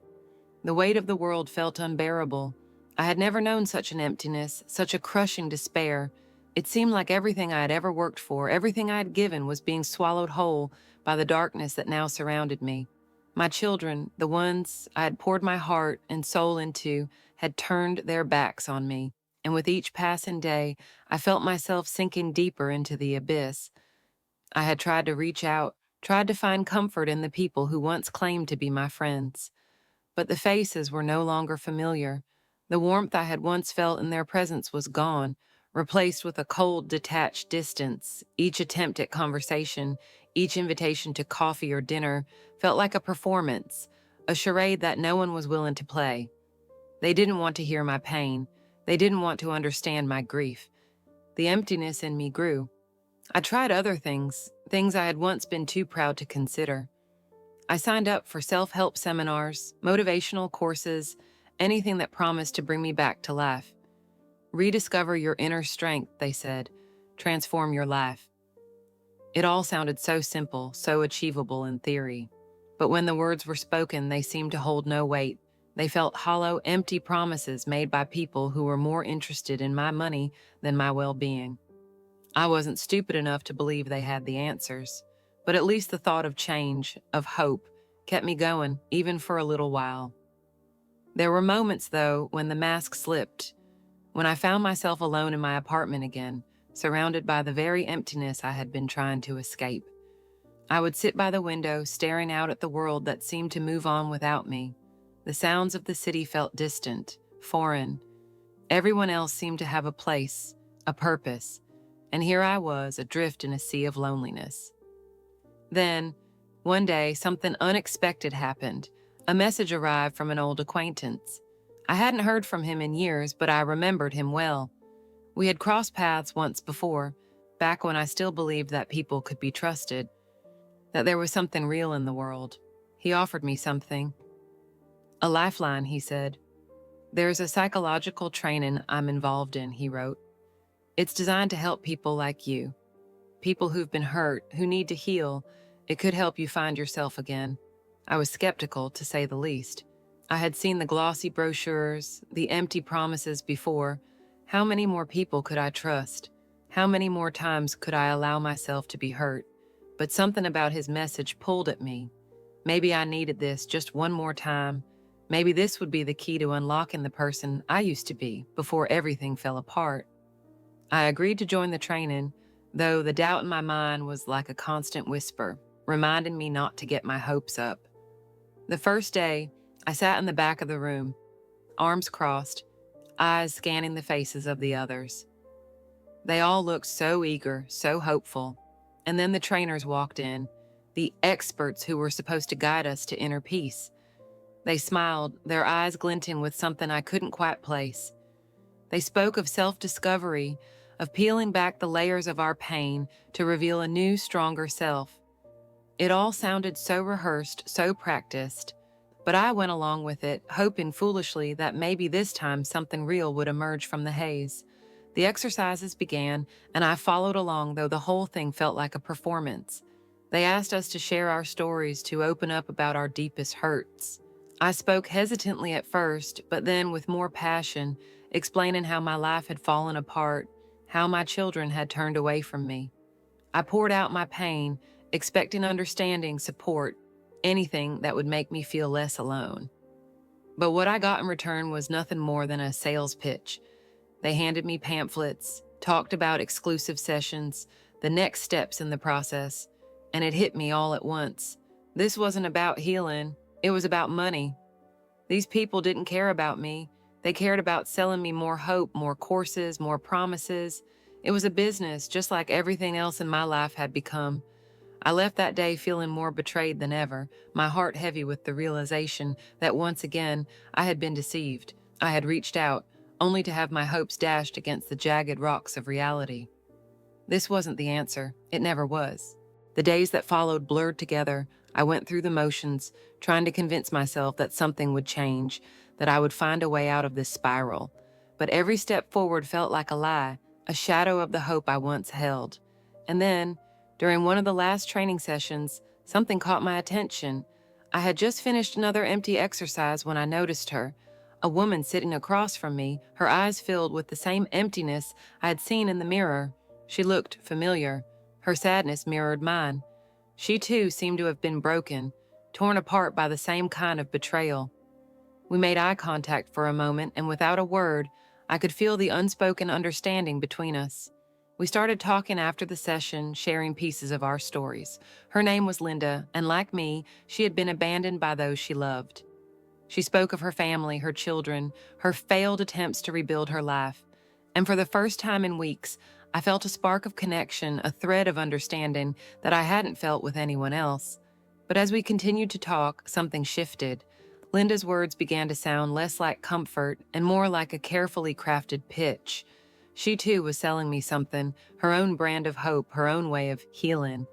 Speaker 1: The weight of the world felt unbearable. I had never known such an emptiness, such a crushing despair. It seemed like everything I had ever worked for, everything I had given, was being swallowed whole by the darkness that now surrounded me. My children, the ones I had poured my heart and soul into, had turned their backs on me, and with each passing day, I felt myself sinking deeper into the abyss. I had tried to reach out, tried to find comfort in the people who once claimed to be my friends. But the faces were no longer familiar. The warmth I had once felt in their presence was gone, replaced with a cold, detached distance. Each attempt at conversation, each invitation to coffee or dinner, felt like a performance, a charade that no one was willing to play. They didn't want to hear my pain. They didn't want to understand my grief. The emptiness in me grew. I tried other things I had once been too proud to consider. I signed up for self-help seminars, motivational courses, anything that promised to bring me back to life. Rediscover your inner strength, they said. Transform your life. It all sounded so simple, so achievable in theory. But when the words were spoken, they seemed to hold no weight, They felt hollow, empty promises made by people who were more interested in my money than my well-being. I wasn't stupid enough to believe they had the answers, but at least the thought of change, of hope, kept me going, even for a little while. There were moments, though, when the mask slipped, when I found myself alone in my apartment again, surrounded by the very emptiness I had been trying to escape. I would sit by the window, staring out at the world that seemed to move on without me. The sounds of the city felt distant, foreign. Everyone else seemed to have a place, a purpose, and here I was, adrift in a sea of loneliness. Then, one day, something unexpected happened. A message arrived from an old acquaintance. I hadn't heard from him in years, but I remembered him well. We had crossed paths once before, back when I still believed that people could be trusted, that there was something real in the world. He offered me something. A lifeline, he said. There's a psychological training I'm involved in, he wrote. It's designed to help people like you, people who've been hurt, who need to heal. It could help you find yourself again. I was skeptical, to say the least. I had seen the glossy brochures, the empty promises before. How many more people could I trust? How many more times could I allow myself to be hurt? But something about his message pulled at me. Maybe I needed this just one more time. Maybe this would be the key to unlocking the person I used to be before everything fell apart. I agreed to join the training, though the doubt in my mind was like a constant whisper, reminding me not to get my hopes up. The first day, I sat in the back of the room, arms crossed, eyes scanning the faces of the others. They all looked so eager, so hopeful. And then the trainers walked in, the experts who were supposed to guide us to inner peace. They smiled, their eyes glinting with something I couldn't quite place. They spoke of self-discovery, of peeling back the layers of our pain to reveal a new, stronger self. It all sounded so rehearsed, so practiced, but I went along with it, hoping foolishly that maybe this time something real would emerge from the haze. The exercises began, and I followed along, though the whole thing felt like a performance. They asked us to share our stories, to open up about our deepest hurts. I spoke hesitantly at first, but then with more passion, explaining how my life had fallen apart, how my children had turned away from me. I poured out my pain, expecting understanding, support, anything that would make me feel less alone. But what I got in return was nothing more than a sales pitch. They handed me pamphlets, talked about exclusive sessions, the next steps in the process, and it hit me all at once. This wasn't about healing, it was about money. These people didn't care about me. They cared about selling me more hope, more courses, more promises. It was a business, just like everything else in my life had become. I left that day feeling more betrayed than ever, my heart heavy with the realization that once again I had been deceived. I had reached out, only to have my hopes dashed against the jagged rocks of reality. This wasn't the answer. It never was. The days that followed blurred together. I went through the motions, trying to convince myself that something would change, that I would find a way out of this spiral. But every step forward felt like a lie, a shadow of the hope I once held. And then, during one of the last training sessions, something caught my attention. I had just finished another empty exercise when I noticed her. A woman sitting across from me, her eyes filled with the same emptiness I had seen in the mirror. She looked familiar. Her sadness mirrored mine. She too seemed to have been broken, torn apart by the same kind of betrayal. We made eye contact for a moment, and without a word, I could feel the unspoken understanding between us. We started talking after the session, sharing pieces of our stories. Her name was Linda, and like me, she had been abandoned by those she loved. She spoke of her family, her children, her failed attempts to rebuild her life. And for the first time in weeks, I felt a spark of connection, a thread of understanding that I hadn't felt with anyone else. But as we continued to talk, something shifted. Linda's words began to sound less like comfort and more like a carefully crafted pitch. She too was selling me something, her own brand of hope, her own way of healing.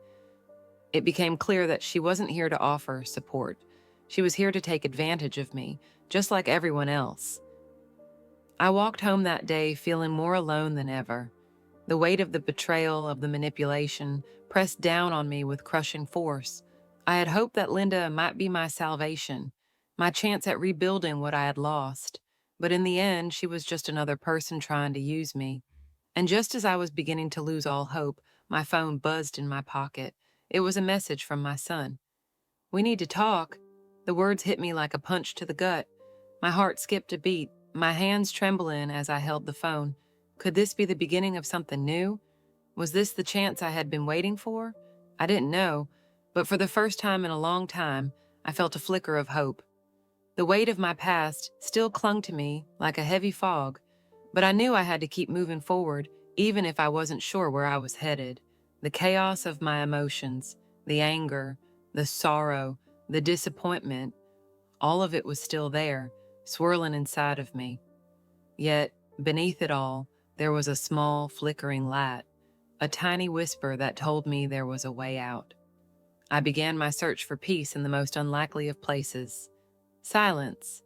Speaker 1: It became clear that she wasn't here to offer support. She was here to take advantage of me, just like everyone else. I walked home that day feeling more alone than ever. The weight of the betrayal, of the manipulation, pressed down on me with crushing force. I had hoped that Linda might be my salvation, my chance at rebuilding what I had lost. But in the end, she was just another person trying to use me. And just as I was beginning to lose all hope, my phone buzzed in my pocket. It was a message from my son. "We need to talk." The words hit me like a punch to the gut. My heart skipped a beat, my hands trembling as I held the phone. Could this be the beginning of something new? Was this the chance I had been waiting for? I didn't know, but for the first time in a long time, I felt a flicker of hope. The weight of my past still clung to me like a heavy fog, but I knew I had to keep moving forward, even if I wasn't sure where I was headed. The chaos of my emotions, the anger, the sorrow, the disappointment, all of it was still there, swirling inside of me. Yet, beneath it all, there was a small, flickering light, a tiny whisper that told me there was a way out. I began my search for peace in the most unlikely of places: silence.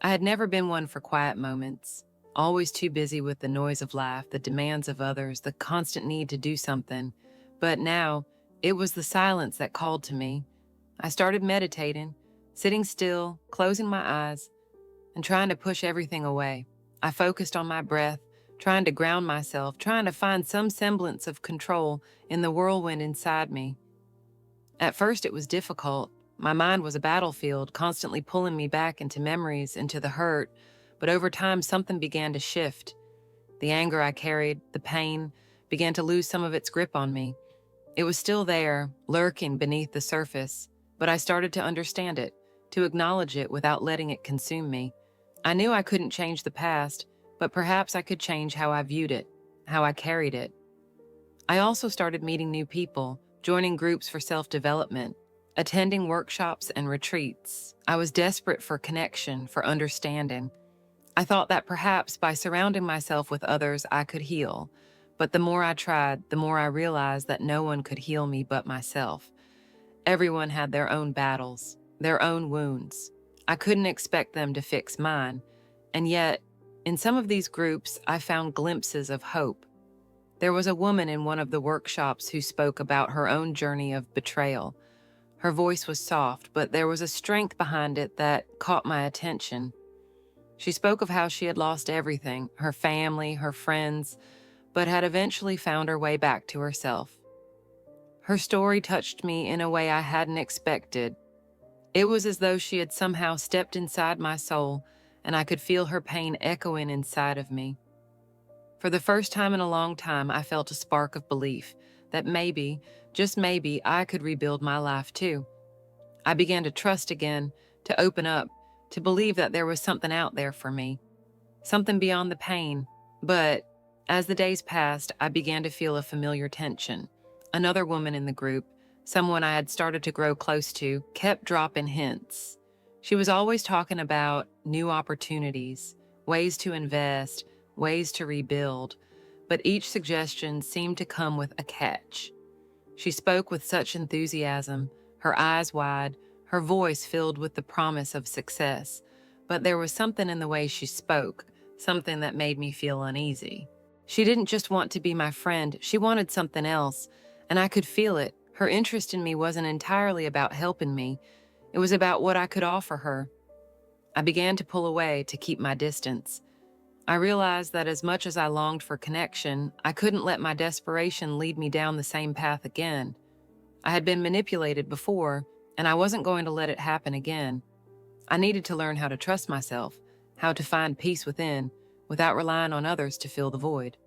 Speaker 1: I had never been one for quiet moments, always too busy with the noise of life, the demands of others, the constant need to do something. But now, it was the silence that called to me. I started meditating, sitting still, closing my eyes, and trying to push everything away. I focused on my breath, trying to ground myself, trying to find some semblance of control in the whirlwind inside me. At first, it was difficult. My mind was a battlefield, constantly pulling me back into memories, into the hurt. But over time, something began to shift. The anger I carried, the pain, began to lose some of its grip on me. It was still there, lurking beneath the surface, but I started to understand it, to acknowledge it without letting it consume me. I knew I couldn't change the past, but perhaps I could change how I viewed it, how I carried it. I also started meeting new people, joining groups for self-development, attending workshops and retreats. I was desperate for connection, for understanding. I thought that perhaps by surrounding myself with others, I could heal. But the more I tried, the more I realized that no one could heal me but myself. Everyone had their own battles, their own wounds. I couldn't expect them to fix mine. And yet, in some of these groups, I found glimpses of hope. There was a woman in one of the workshops who spoke about her own journey of betrayal. Her voice was soft, but there was a strength behind it that caught my attention. She spoke of how she had lost everything, her family, her friends, but had eventually found her way back to herself. Her story touched me in a way I hadn't expected. It was as though she had somehow stepped inside my soul, and I could feel her pain echoing inside of me. For the first time in a long time, I felt a spark of belief that maybe, just maybe, I could rebuild my life too. I began to trust again, to open up, to believe that there was something out there for me, something beyond the pain. But as the days passed, I began to feel a familiar tension. Another woman in the group, someone I had started to grow close to, kept dropping hints. She was always talking about new opportunities, ways to invest, ways to rebuild, but each suggestion seemed to come with a catch. She spoke with such enthusiasm, her eyes wide, her voice filled with the promise of success, but there was something in the way she spoke, something that made me feel uneasy. She didn't just want to be my friend, she wanted something else, and I could feel it. Her interest in me wasn't entirely about helping me, it was about what I could offer her. I began to pull away, to keep my distance. I realized that as much as I longed for connection, I couldn't let my desperation lead me down the same path again. I had been manipulated before, and I wasn't going to let it happen again. I needed to learn how to trust myself, how to find peace within, without relying on others to fill the void.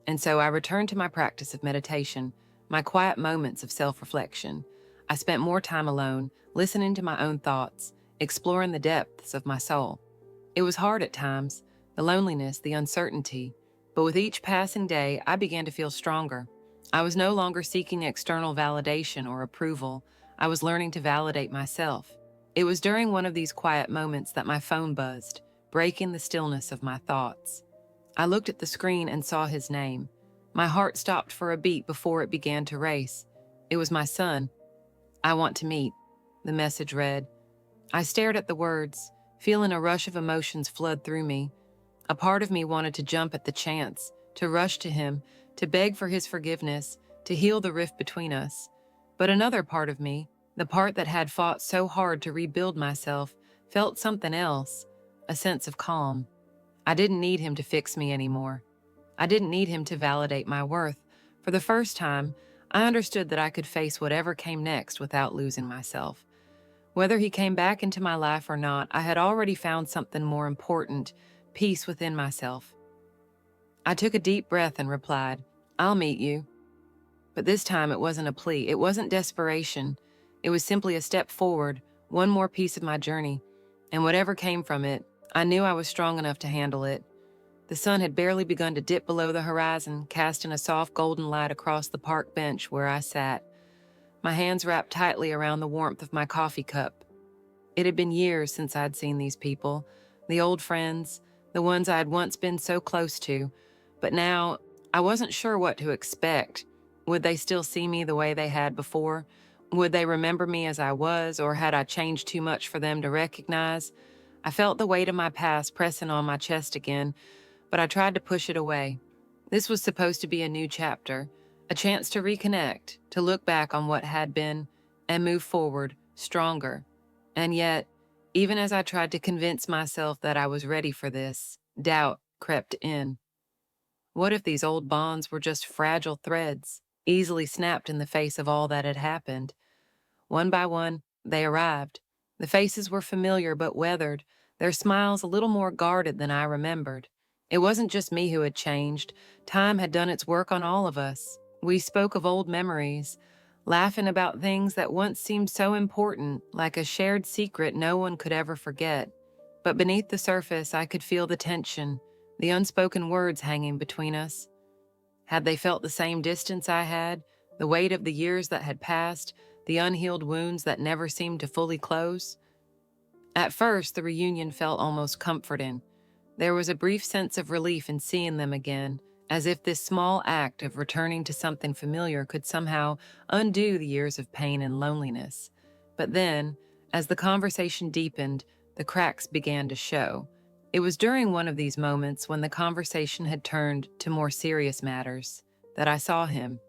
Speaker 1: And so I returned to my practice of meditation, my quiet moments of self-reflection. I spent more time alone, listening to my own thoughts, exploring the depths of my soul. It was hard at times, the loneliness, the uncertainty, but with each passing day, I began to feel stronger. I was no longer seeking external validation or approval. I was learning to validate myself. It was during one of these quiet moments that my phone buzzed, breaking the stillness of my thoughts. I looked at the screen and saw his name. My heart stopped for a beat before it began to race. It was my son. "I want to meet," the message read. I stared at the words, feeling a rush of emotions flood through me. A part of me wanted to jump at the chance, to rush to him, to beg for his forgiveness, to heal the rift between us. But another part of me, the part that had fought so hard to rebuild myself, felt something else, a sense of calm. I didn't need him to fix me anymore. I didn't need him to validate my worth. For the first time, I understood that I could face whatever came next without losing myself. Whether he came back into my life or not, I had already found something more important, peace within myself. I took a deep breath and replied, "I'll meet you." But this time it wasn't a plea. It wasn't desperation. It was simply a step forward, one more piece of my journey. And whatever came from it, I knew I was strong enough to handle it. The sun had barely begun to dip below the horizon, casting a soft golden light across the park bench where I sat, my hands wrapped tightly around the warmth of my coffee cup. It had been years since I'd seen these people, the old friends, the ones I had once been so close to, but now I wasn't sure what to expect. Would they still see me the way they had before? Would they remember me as I was, or had I changed too much for them to recognize? I felt the weight of my past pressing on my chest again, but I tried to push it away. This was supposed to be a new chapter, a chance to reconnect, to look back on what had been, and move forward, stronger. And yet, even as I tried to convince myself that I was ready for this, doubt crept in. What if these old bonds were just fragile threads, easily snapped in the face of all that had happened? One by one, they arrived. The faces were familiar but weathered, their smiles a little more guarded than I remembered. It wasn't just me who had changed. Time had done its work on all of us. We spoke of old memories, laughing about things that once seemed so important, like a shared secret no one could ever forget. But beneath the surface, I could feel the tension, the unspoken words hanging between us. Had they felt the same distance I had, the weight of the years that had passed, the unhealed wounds that never seemed to fully close? At first, the reunion felt almost comforting. There was a brief sense of relief in seeing them again, as if this small act of returning to something familiar could somehow undo the years of pain and loneliness. But then, as the conversation deepened, the cracks began to show. It was during one of these moments, when the conversation had turned to more serious matters, that I saw him.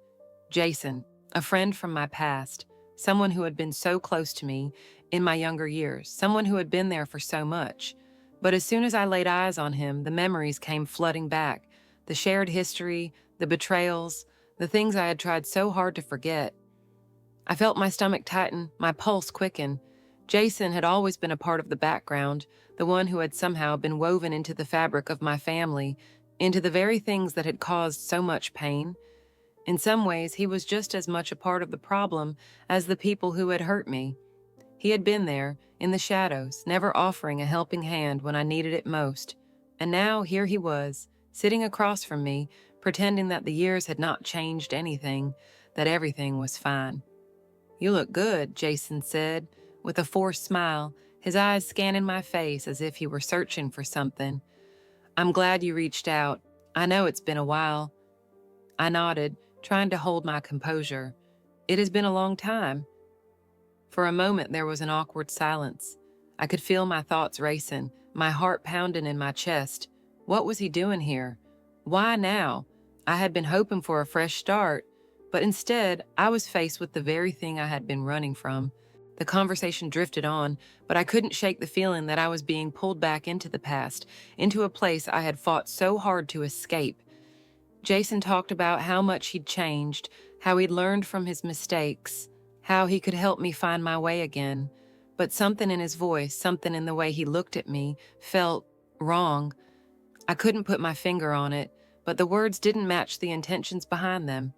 Speaker 1: Jason, a friend from my past, someone who had been so close to me in my younger years, someone who had been there for so much. But as soon as I laid eyes on him, the memories came flooding back, the shared history, the betrayals, the things I had tried so hard to forget. I felt my stomach tighten, my pulse quicken. Jason had always been a part of the background, the one who had somehow been woven into the fabric of my family, into the very things that had caused so much pain. In some ways, he was just as much a part of the problem as the people who had hurt me. He had been there, in the shadows, never offering a helping hand when I needed it most. And now here he was, sitting across from me, pretending that the years had not changed anything, that everything was fine. "You look good," Jason said, with a forced smile, his eyes scanning my face as if he were searching for something. "I'm glad you reached out. I know it's been a while." I nodded, trying to hold my composure. "It has been a long time." For a moment there was an awkward silence. I could feel my thoughts racing, my heart pounding in my chest. What was he doing here? Why now? I had been hoping for a fresh start, but instead I was faced with the very thing I had been running from. The conversation drifted on, but I couldn't shake the feeling that I was being pulled back into the past, into a place I had fought so hard to escape. Jason talked about how much he'd changed, how he'd learned from his mistakes, how he could help me find my way again. But something in his voice, something in the way he looked at me, felt wrong. I couldn't put my finger on it, but the words didn't match the intentions behind them.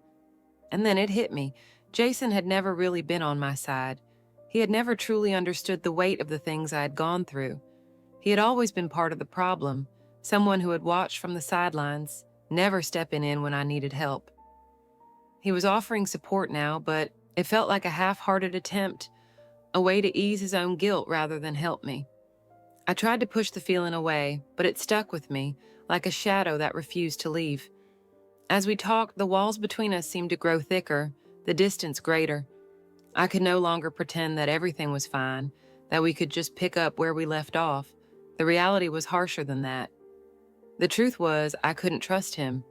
Speaker 1: And then it hit me. Jason had never really been on my side. He had never truly understood the weight of the things I had gone through. He had always been part of the problem, someone who had watched from the sidelines, never stepping in when I needed help. He was offering support now, but it felt like a half-hearted attempt, a way to ease his own guilt rather than help me. I tried to push the feeling away, but it stuck with me, like a shadow that refused to leave. As we talked, the walls between us seemed to grow thicker, the distance greater. I could no longer pretend that everything was fine, that we could just pick up where we left off. The reality was harsher than that. The truth was, I couldn't trust him.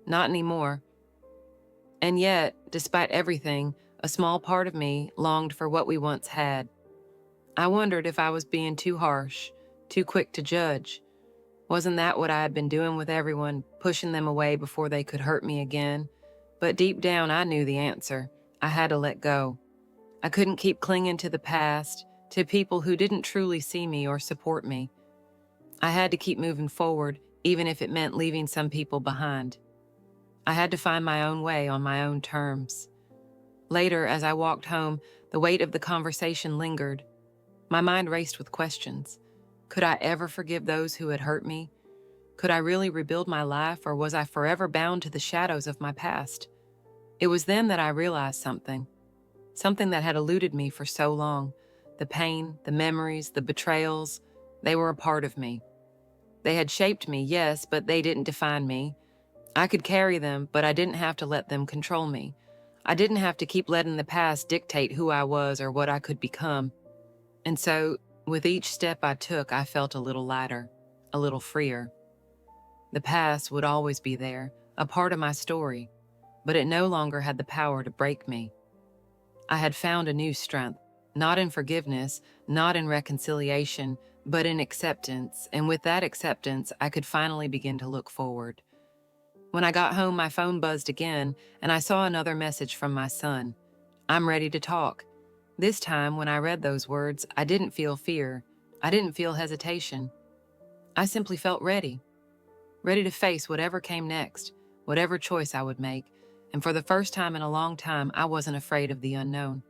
Speaker 1: Not anymore. And yet, despite everything, a small part of me longed for what we once had. I wondered if I was being too harsh, too quick to judge. Wasn't that what I had been doing with everyone, pushing them away before they could hurt me again? But deep down, I knew the answer. I had to let go. I couldn't keep clinging to the past, to people who didn't truly see me or support me. I had to keep moving forward, even if it meant leaving some people behind. I had to find my own way on my own terms. Later, as I walked home, the weight of the conversation lingered. My mind raced with questions. Could I ever forgive those who had hurt me? Could I really rebuild my life, or was I forever bound to the shadows of my past? It was then that I realized something that had eluded me for so long. The pain, the memories, the betrayals, they were a part of me. They had shaped me, yes, but they didn't define me. I could carry them, but I didn't have to let them control me. I didn't have to keep letting the past dictate who I was or what I could become. And so, with each step I took, I felt a little lighter, a little freer. The past would always be there, a part of my story, but it no longer had the power to break me. I had found a new strength, not in forgiveness, not in reconciliation, but in acceptance, and with that acceptance, I could finally begin to look forward. When I got home, my phone buzzed again, and I saw another message from my son. "I'm ready to talk." This time, when I read those words, I didn't feel fear. I didn't feel hesitation. I simply felt ready to face whatever came next, whatever choice I would make, and for the first time in a long time, I wasn't afraid of the unknown.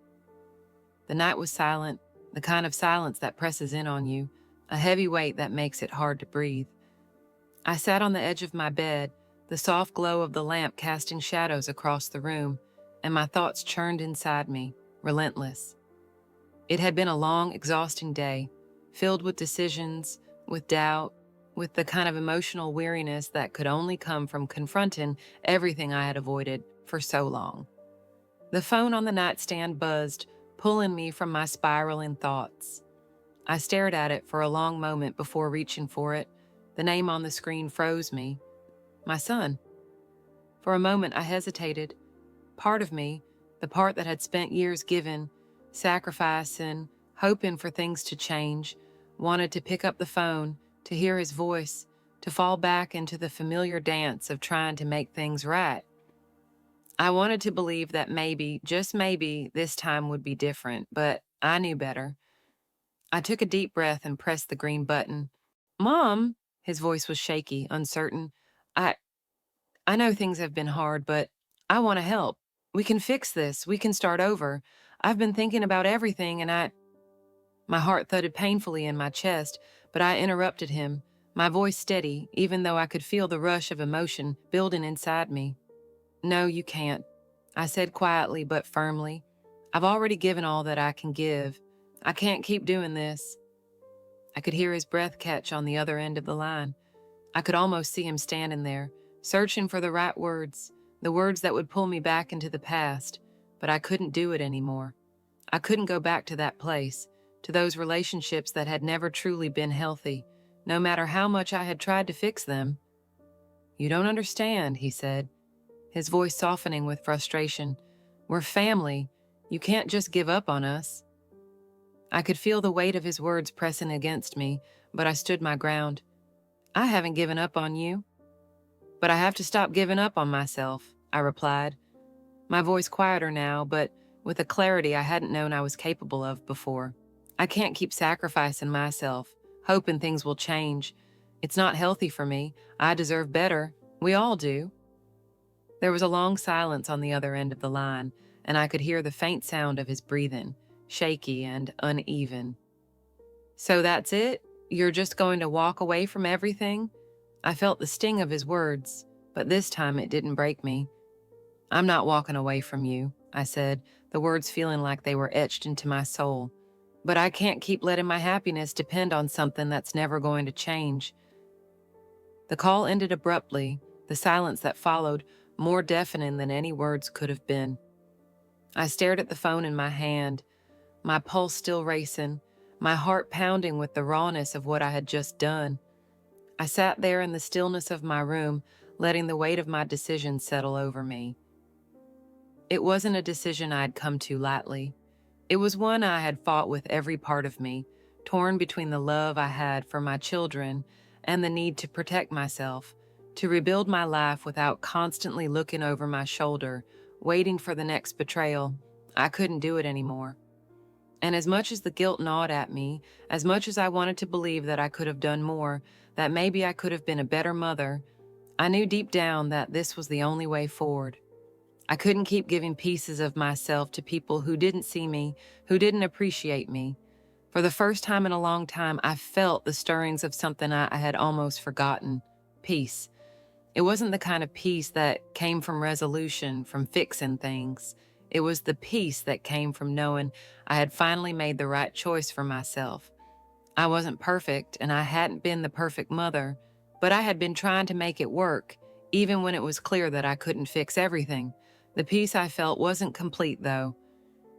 Speaker 1: The night was silent, the kind of silence that presses in on you, a heavy weight that makes it hard to breathe. I sat on the edge of my bed, the soft glow of the lamp casting shadows across the room, and my thoughts churned inside me, relentless. It had been a long, exhausting day, filled with decisions, with doubt, with the kind of emotional weariness that could only come from confronting everything I had avoided for so long. The phone on the nightstand buzzed, pulling me from my spiraling thoughts. I stared at it for a long moment before reaching for it. The name on the screen froze me. My son. For a moment, I hesitated. Part of me, the part that had spent years giving, sacrificing, hoping for things to change, wanted to pick up the phone, to hear his voice, to fall back into the familiar dance of trying to make things right. I wanted to believe that maybe, just maybe, this time would be different, but I knew better. I took a deep breath and pressed the green button. "Mom," his voice was shaky, uncertain. I I know things have been hard, but I want to help. We can fix this. We can start over. I've been thinking about everything and My heart thudded painfully in my chest, but I interrupted him, my voice steady, even though I could feel the rush of emotion building inside me. "No, you can't," I said quietly but firmly. "I've already given all that I can give. I can't keep doing this." I could hear his breath catch on the other end of the line. I could almost see him standing there, searching for the right words, the words that would pull me back into the past, but I couldn't do it anymore. I couldn't go back to that place, to those relationships that had never truly been healthy, no matter how much I had tried to fix them. "You don't understand," he said, his voice softening with frustration. "We're family. You can't just give up on us." I could feel the weight of his words pressing against me, but I stood my ground. "I haven't given up on you." "But I have to stop giving up on myself," I replied, my voice quieter now, but with a clarity I hadn't known I was capable of before. "I can't keep sacrificing myself, hoping things will change. It's not healthy for me. I deserve better. We all do." There was a long silence on the other end of the line, and I could hear the faint sound of his breathing, shaky and uneven. "So that's it? You're just going to walk away from everything?" I felt the sting of his words, but this time it didn't break me. "I'm not walking away from you," I said, the words feeling like they were etched into my soul. "But I can't keep letting my happiness depend on something that's never going to change." The call ended abruptly, the silence that followed more deafening than any words could have been. I stared at the phone in my hand, my pulse still racing, my heart pounding with the rawness of what I had just done. I sat there in the stillness of my room, letting the weight of my decision settle over me. It wasn't a decision I'd come to lightly. It was one I had fought with every part of me, torn between the love I had for my children and the need to protect myself, to rebuild my life without constantly looking over my shoulder, waiting for the next betrayal. I couldn't do it anymore. And as much as the guilt gnawed at me, as much as I wanted to believe that I could have done more, that maybe I could have been a better mother, I knew deep down that this was the only way forward. I couldn't keep giving pieces of myself to people who didn't see me, who didn't appreciate me. For the first time in a long time, I felt the stirrings of something I had almost forgotten: peace. It wasn't the kind of peace that came from resolution, from fixing things. It was the peace that came from knowing I had finally made the right choice for myself. I wasn't perfect, and I hadn't been the perfect mother, but I had been trying to make it work, even when it was clear that I couldn't fix everything. The peace I felt wasn't complete, though.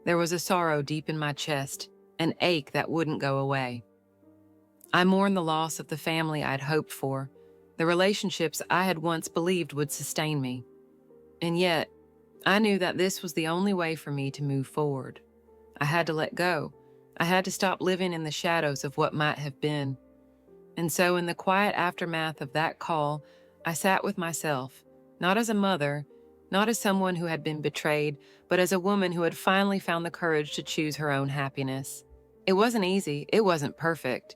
Speaker 1: There was a sorrow deep in my chest, an ache that wouldn't go away. I mourned the loss of the family I'd hoped for, the relationships I had once believed would sustain me. And yet, I knew that this was the only way for me to move forward. I had to let go. I had to stop living in the shadows of what might have been. And so, in the quiet aftermath of that call, I sat with myself, not as a mother, not as someone who had been betrayed, but as a woman who had finally found the courage to choose her own happiness. It wasn't easy, it wasn't perfect,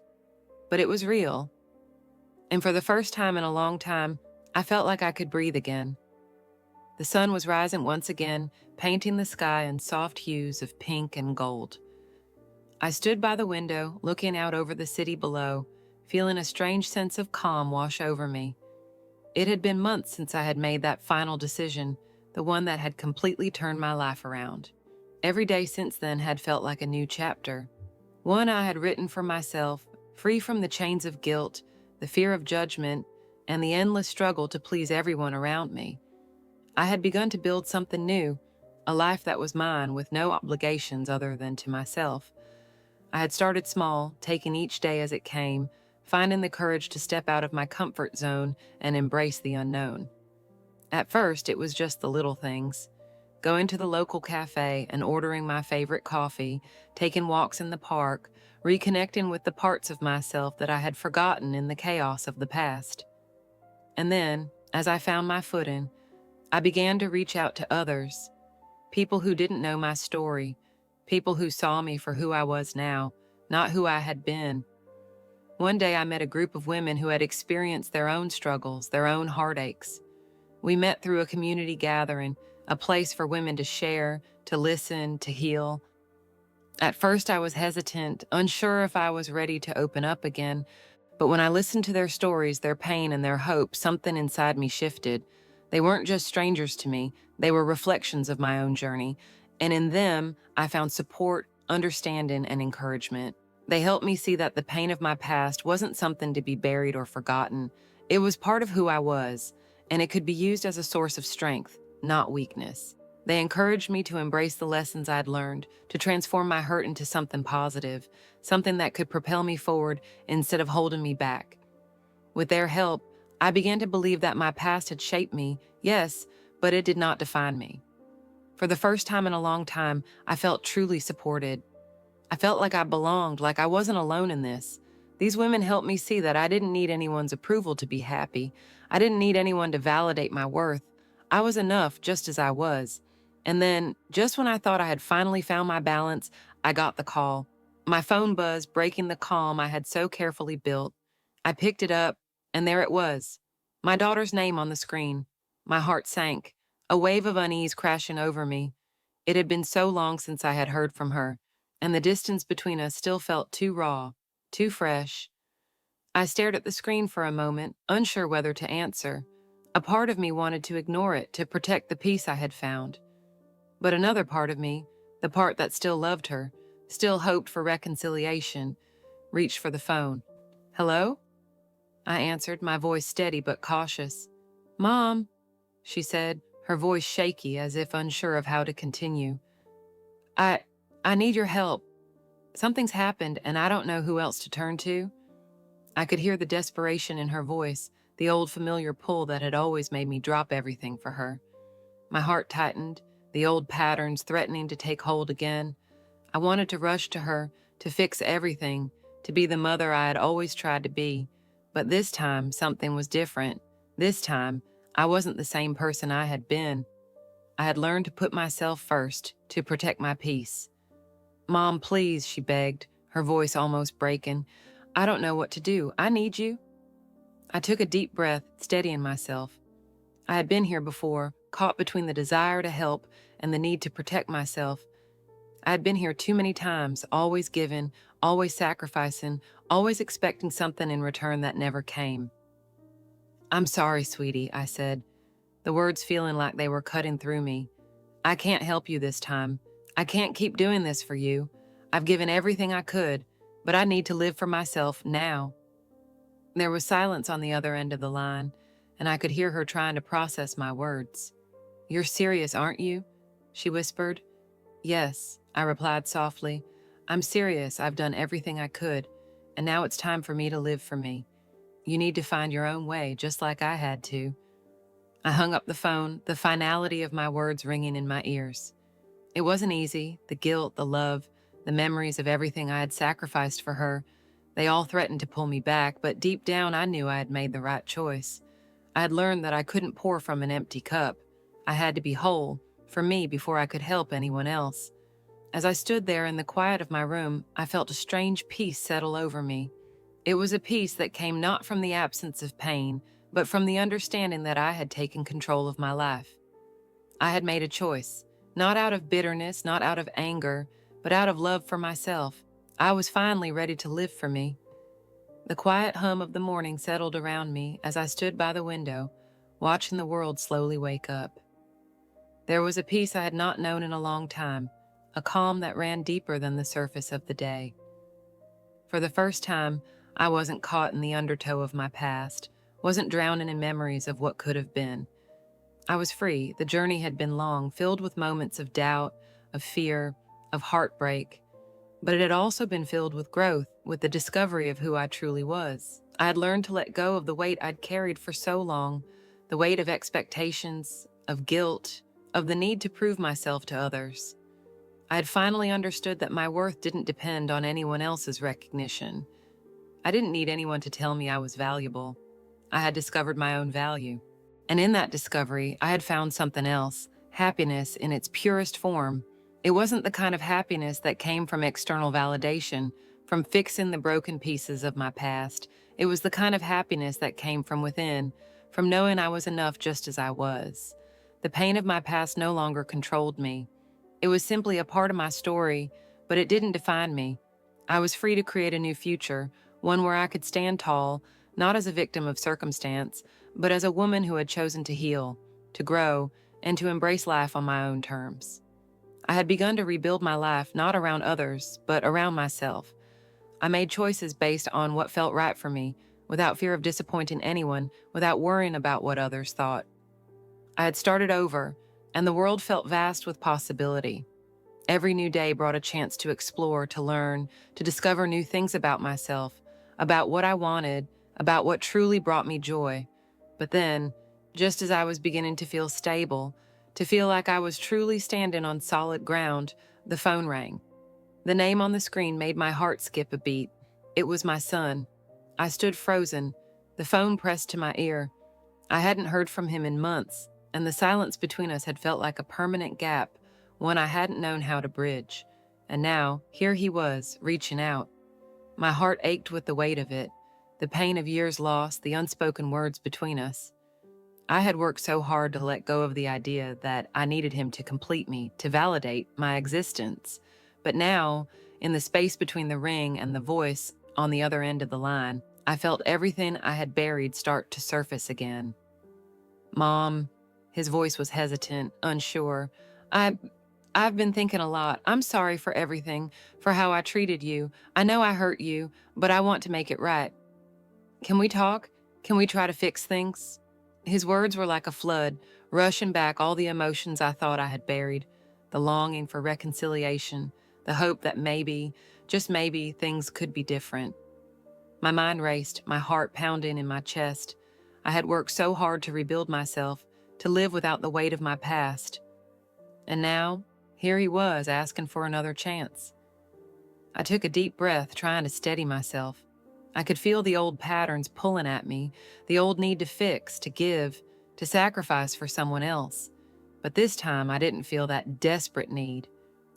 Speaker 1: but it was real. And for the first time in a long time, I felt like I could breathe again. The sun was rising once again, painting the sky in soft hues of pink and gold. I stood by the window, looking out over the city below, feeling a strange sense of calm wash over me. It had been months since I had made that final decision, the one that had completely turned my life around. Every day since then had felt like a new chapter, one I had written for myself, free from the chains of guilt, the fear of judgment, and the endless struggle to please everyone around me. I had begun to build something new, a life that was mine with no obligations other than to myself. I had started small, taking each day as it came, finding the courage to step out of my comfort zone and embrace the unknown. At first, it was just the little things: going to the local cafe and ordering my favorite coffee, taking walks in the park, reconnecting with the parts of myself that I had forgotten in the chaos of the past. And then, as I found my footing, I began to reach out to others, people who didn't know my story, people who saw me for who I was now, not who I had been. One day I met a group of women who had experienced their own struggles, their own heartaches. We met through a community gathering, a place for women to share, to listen, to heal. At first I was hesitant, unsure if I was ready to open up again, but when I listened to their stories, their pain and their hope, something inside me shifted. They weren't just strangers to me, they were reflections of my own journey, and in them I found support, understanding, and encouragement. They helped me see that the pain of my past wasn't something to be buried or forgotten. It was part of who I was, and it could be used as a source of strength, not weakness. They encouraged me to embrace the lessons I'd learned, to transform my hurt into something positive, something that could propel me forward instead of holding me back. With their help, I began to believe that my past had shaped me, yes, but it did not define me. For the first time in a long time, I felt truly supported. I felt like I belonged, like I wasn't alone in this. These women helped me see that I didn't need anyone's approval to be happy. I didn't need anyone to validate my worth. I was enough just as I was. And then, just when I thought I had finally found my balance, I got the call. My phone buzzed, breaking the calm I had so carefully built. I picked it up, and there it was. My daughter's name on the screen. My heart sank, a wave of unease crashing over me. It had been so long since I had heard from her, and the distance between us still felt too raw, too fresh. I stared at the screen for a moment, unsure whether to answer. A part of me wanted to ignore it, to protect the peace I had found. But another part of me, the part that still loved her, still hoped for reconciliation, reached for the phone. "Hello?" I answered, my voice steady but cautious. "Mom," she said, her voice shaky as if unsure of how to continue. I need your help. Something's happened and I don't know who else to turn to." I could hear the desperation in her voice, the old familiar pull that had always made me drop everything for her. My heart tightened, the old patterns threatening to take hold again. I wanted to rush to her, to fix everything, to be the mother I had always tried to be. But this time, something was different. This time, I wasn't the same person I had been. I had learned to put myself first, to protect my peace. "Mom, please," she begged, her voice almost breaking. "I don't know what to do. I need you." I took a deep breath, steadying myself. I had been here before, caught between the desire to help and the need to protect myself. I had been here too many times, always giving, always sacrificing, always expecting something in return that never came. "I'm sorry, sweetie," I said, the words feeling like they were cutting through me. "I can't help you this time. I can't keep doing this for you. I've given everything I could, but I need to live for myself now." There was silence on the other end of the line, and I could hear her trying to process my words. "You're serious, aren't you?" she whispered. "Yes," I replied softly. "I'm serious. I've done everything I could, and now it's time for me to live for me. You need to find your own way, just like I had to." I hung up the phone, the finality of my words ringing in my ears. It wasn't easy. The guilt, the love, the memories of everything I had sacrificed for her, they all threatened to pull me back, but deep down I knew I had made the right choice. I had learned that I couldn't pour from an empty cup. I had to be whole, for me, before I could help anyone else. As I stood there in the quiet of my room, I felt a strange peace settle over me. It was a peace that came not from the absence of pain, but from the understanding that I had taken control of my life. I had made a choice, not out of bitterness, not out of anger, but out of love for myself. I was finally ready to live for me. The quiet hum of the morning settled around me as I stood by the window, watching the world slowly wake up. There was a peace I had not known in a long time, a calm that ran deeper than the surface of the day. For the first time, I wasn't caught in the undertow of my past, wasn't drowning in memories of what could have been. I was free. The journey had been long, filled with moments of doubt, of fear, of heartbreak. But it had also been filled with growth, with the discovery of who I truly was. I had learned to let go of the weight I'd carried for so long, the weight of expectations, of guilt, of the need to prove myself to others. I had finally understood that my worth didn't depend on anyone else's recognition. I didn't need anyone to tell me I was valuable. I had discovered my own value. And in that discovery, I had found something else, happiness in its purest form. It wasn't the kind of happiness that came from external validation, from fixing the broken pieces of my past. It was the kind of happiness that came from within, from knowing I was enough just as I was. The pain of my past no longer controlled me. It was simply a part of my story, but it didn't define me. I was free to create a new future, one where I could stand tall, not as a victim of circumstance, but as a woman who had chosen to heal, to grow, and to embrace life on my own terms. I had begun to rebuild my life not around others, but around myself. I made choices based on what felt right for me, without fear of disappointing anyone, without worrying about what others thought. I had started over, and the world felt vast with possibility. Every new day brought a chance to explore, to learn, to discover new things about myself, about what I wanted, about what truly brought me joy. But then, just as I was beginning to feel stable, to feel like I was truly standing on solid ground, the phone rang. The name on the screen made my heart skip a beat. It was my son. I stood frozen, the phone pressed to my ear. I hadn't heard from him in months, and the silence between us had felt like a permanent gap, one I hadn't known how to bridge. And now, here he was, reaching out. My heart ached with the weight of it, the pain of years lost, the unspoken words between us. I had worked so hard to let go of the idea that I needed him to complete me, to validate my existence. But now, in the space between the ring and the voice on the other end of the line, I felt everything I had buried start to surface again. "Mom," his voice was hesitant, unsure. I've been thinking a lot. I'm sorry for everything, for how I treated you. I know I hurt you, but I want to make it right. Can we talk? Can we try to fix things?" His words were like a flood, rushing back all the emotions I thought I had buried, the longing for reconciliation, the hope that maybe, just maybe, things could be different. My mind raced, my heart pounding in my chest. I had worked so hard to rebuild myself, to live without the weight of my past. And now, here he was asking for another chance. I took a deep breath, trying to steady myself. I could feel the old patterns pulling at me, the old need to fix, to give, to sacrifice for someone else. But this time, I didn't feel that desperate need.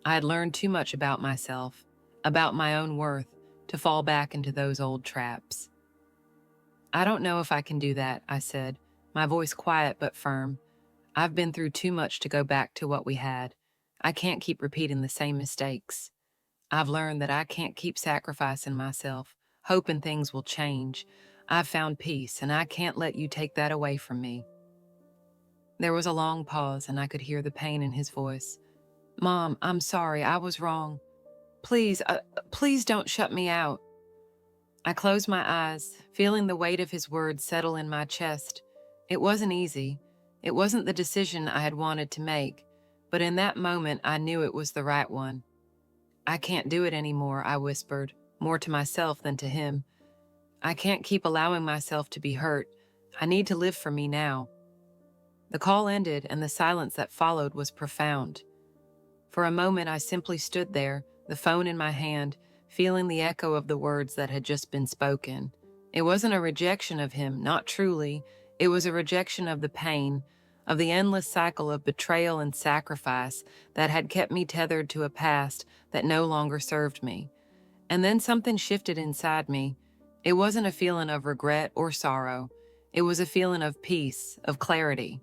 Speaker 1: I had learned too much about myself, about my own worth, to fall back into those old traps. I don't know if I can do that, I said, my voice quiet but firm. I've been through too much to go back to what we had. I can't keep repeating the same mistakes. I've learned that I can't keep sacrificing myself, hoping things will change. I've found peace, and I can't let you take that away from me. There was a long pause, and I could hear the pain in his voice. Mom, I'm sorry, I was wrong. Please don't shut me out. I closed my eyes, feeling the weight of his words settle in my chest. It wasn't easy. It wasn't the decision I had wanted to make, but in that moment I knew it was the right one. I can't do it anymore, I whispered, more to myself than to him. I can't keep allowing myself to be hurt. I need to live for me now. The call ended, and the silence that followed was profound. For a moment, I simply stood there, the phone in my hand, feeling the echo of the words that had just been spoken. It wasn't a rejection of him, not truly. It was a rejection of the pain, of the endless cycle of betrayal and sacrifice that had kept me tethered to a past that no longer served me. And then something shifted inside me. It wasn't a feeling of regret or sorrow. It was a feeling of peace, of clarity.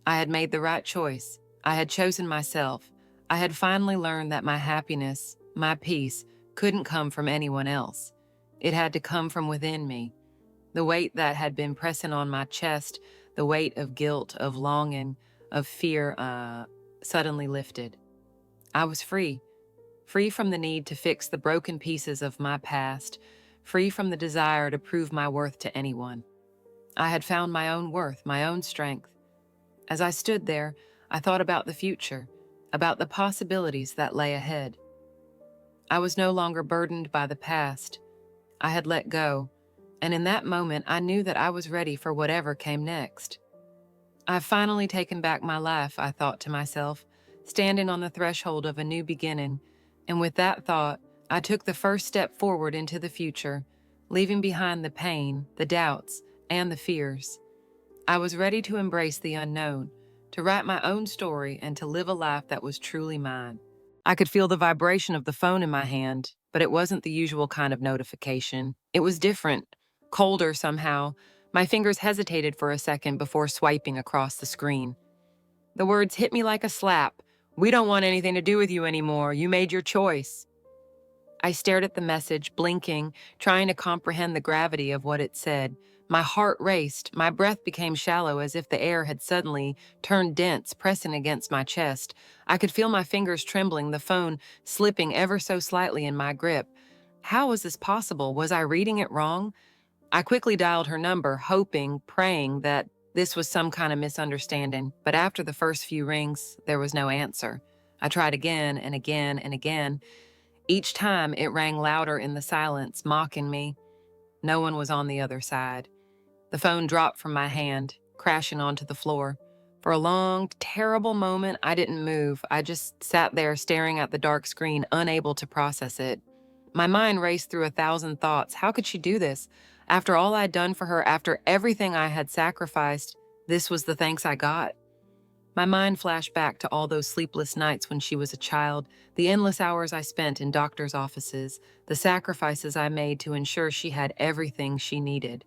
Speaker 1: I had made the right choice. I had chosen myself. I had finally learned that my happiness, my peace, couldn't come from anyone else. It had to come from within me. The weight that had been pressing on my chest, the weight of guilt, of longing, of fear, suddenly lifted. I was free. Free from the need to fix the broken pieces of my past, free from the desire to prove my worth to anyone. I had found my own worth, my own strength. As I stood there, I thought about the future, about the possibilities that lay ahead. I was no longer burdened by the past. I had let go, and in that moment I knew that I was ready for whatever came next. I've finally taken back my life, I thought to myself, standing on the threshold of a new beginning, and with that thought, I took the first step forward into the future, leaving behind the pain, the doubts, and the fears. I was ready to embrace the unknown, to write my own story, and to live a life that was truly mine. I could feel the vibration of the phone in my hand, but it wasn't the usual kind of notification. It was different, colder somehow. My fingers hesitated for a second before swiping across the screen. The words hit me like a slap. "We don't want anything to do with you anymore. You made your choice." I stared at the message, blinking, trying to comprehend the gravity of what it said. My heart raced, my breath became shallow as if the air had suddenly turned dense, pressing against my chest. I could feel my fingers trembling, the phone slipping ever so slightly in my grip. How was this possible? Was I reading it wrong? I quickly dialed her number, hoping, praying that this was some kind of misunderstanding. But after the first few rings, there was no answer. I tried again and again and again. Each time it rang louder in the silence, mocking me. No one was on the other side. The phone dropped from my hand, crashing onto the floor. For a long, terrible moment, I didn't move. I just sat there staring at the dark screen, unable to process it. My mind raced through 1,000 thoughts. How could she do this? After all I'd done for her, after everything I had sacrificed, this was the thanks I got? My mind flashed back to all those sleepless nights when she was a child, the endless hours I spent in doctors' offices, the sacrifices I made to ensure she had everything she needed.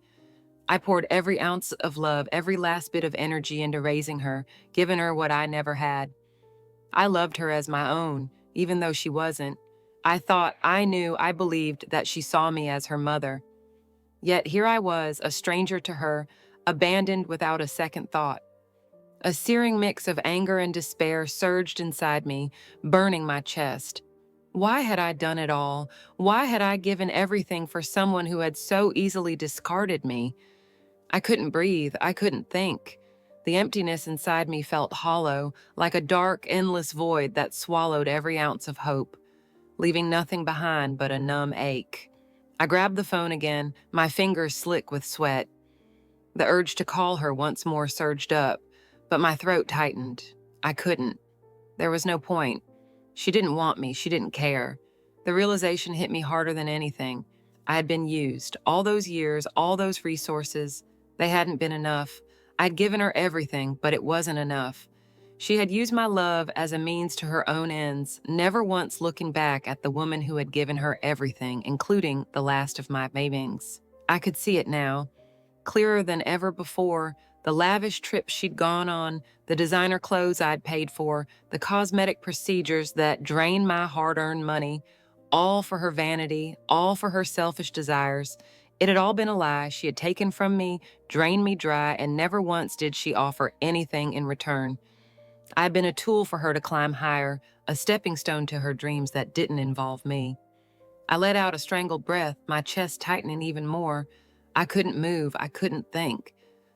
Speaker 1: I poured every ounce of love, every last bit of energy into raising her, giving her what I never had. I loved her as my own, even though she wasn't. I thought, I knew, I believed that she saw me as her mother. Yet here I was, a stranger to her, abandoned without a second thought. A searing mix of anger and despair surged inside me, burning my chest. Why had I done it all? Why had I given everything for someone who had so easily discarded me? I couldn't breathe. I couldn't think. The emptiness inside me felt hollow, like a dark, endless void that swallowed every ounce of hope, leaving nothing behind but a numb ache. I grabbed the phone again, my fingers slick with sweat. The urge to call her once more surged up, but my throat tightened. I couldn't. There was no point. She didn't want me. She didn't care. The realization hit me harder than anything. I had been used. All those years, all those resources, they hadn't been enough. I'd given her everything, but it wasn't enough. She had used my love as a means to her own ends, never once looking back at the woman who had given her everything, including the last of my babies. I could see it now, clearer than ever before. The lavish trips she'd gone on, the designer clothes I'd paid for, the cosmetic procedures that drained my hard-earned money, all for her vanity, all for her selfish desires. It had all been a lie. She had taken from me, drained me dry, and never once did she offer anything in return. I had been a tool for her to climb higher, a stepping stone to her dreams that didn't involve me. I let out a strangled breath, my chest tightening even more. I couldn't move, I couldn't think.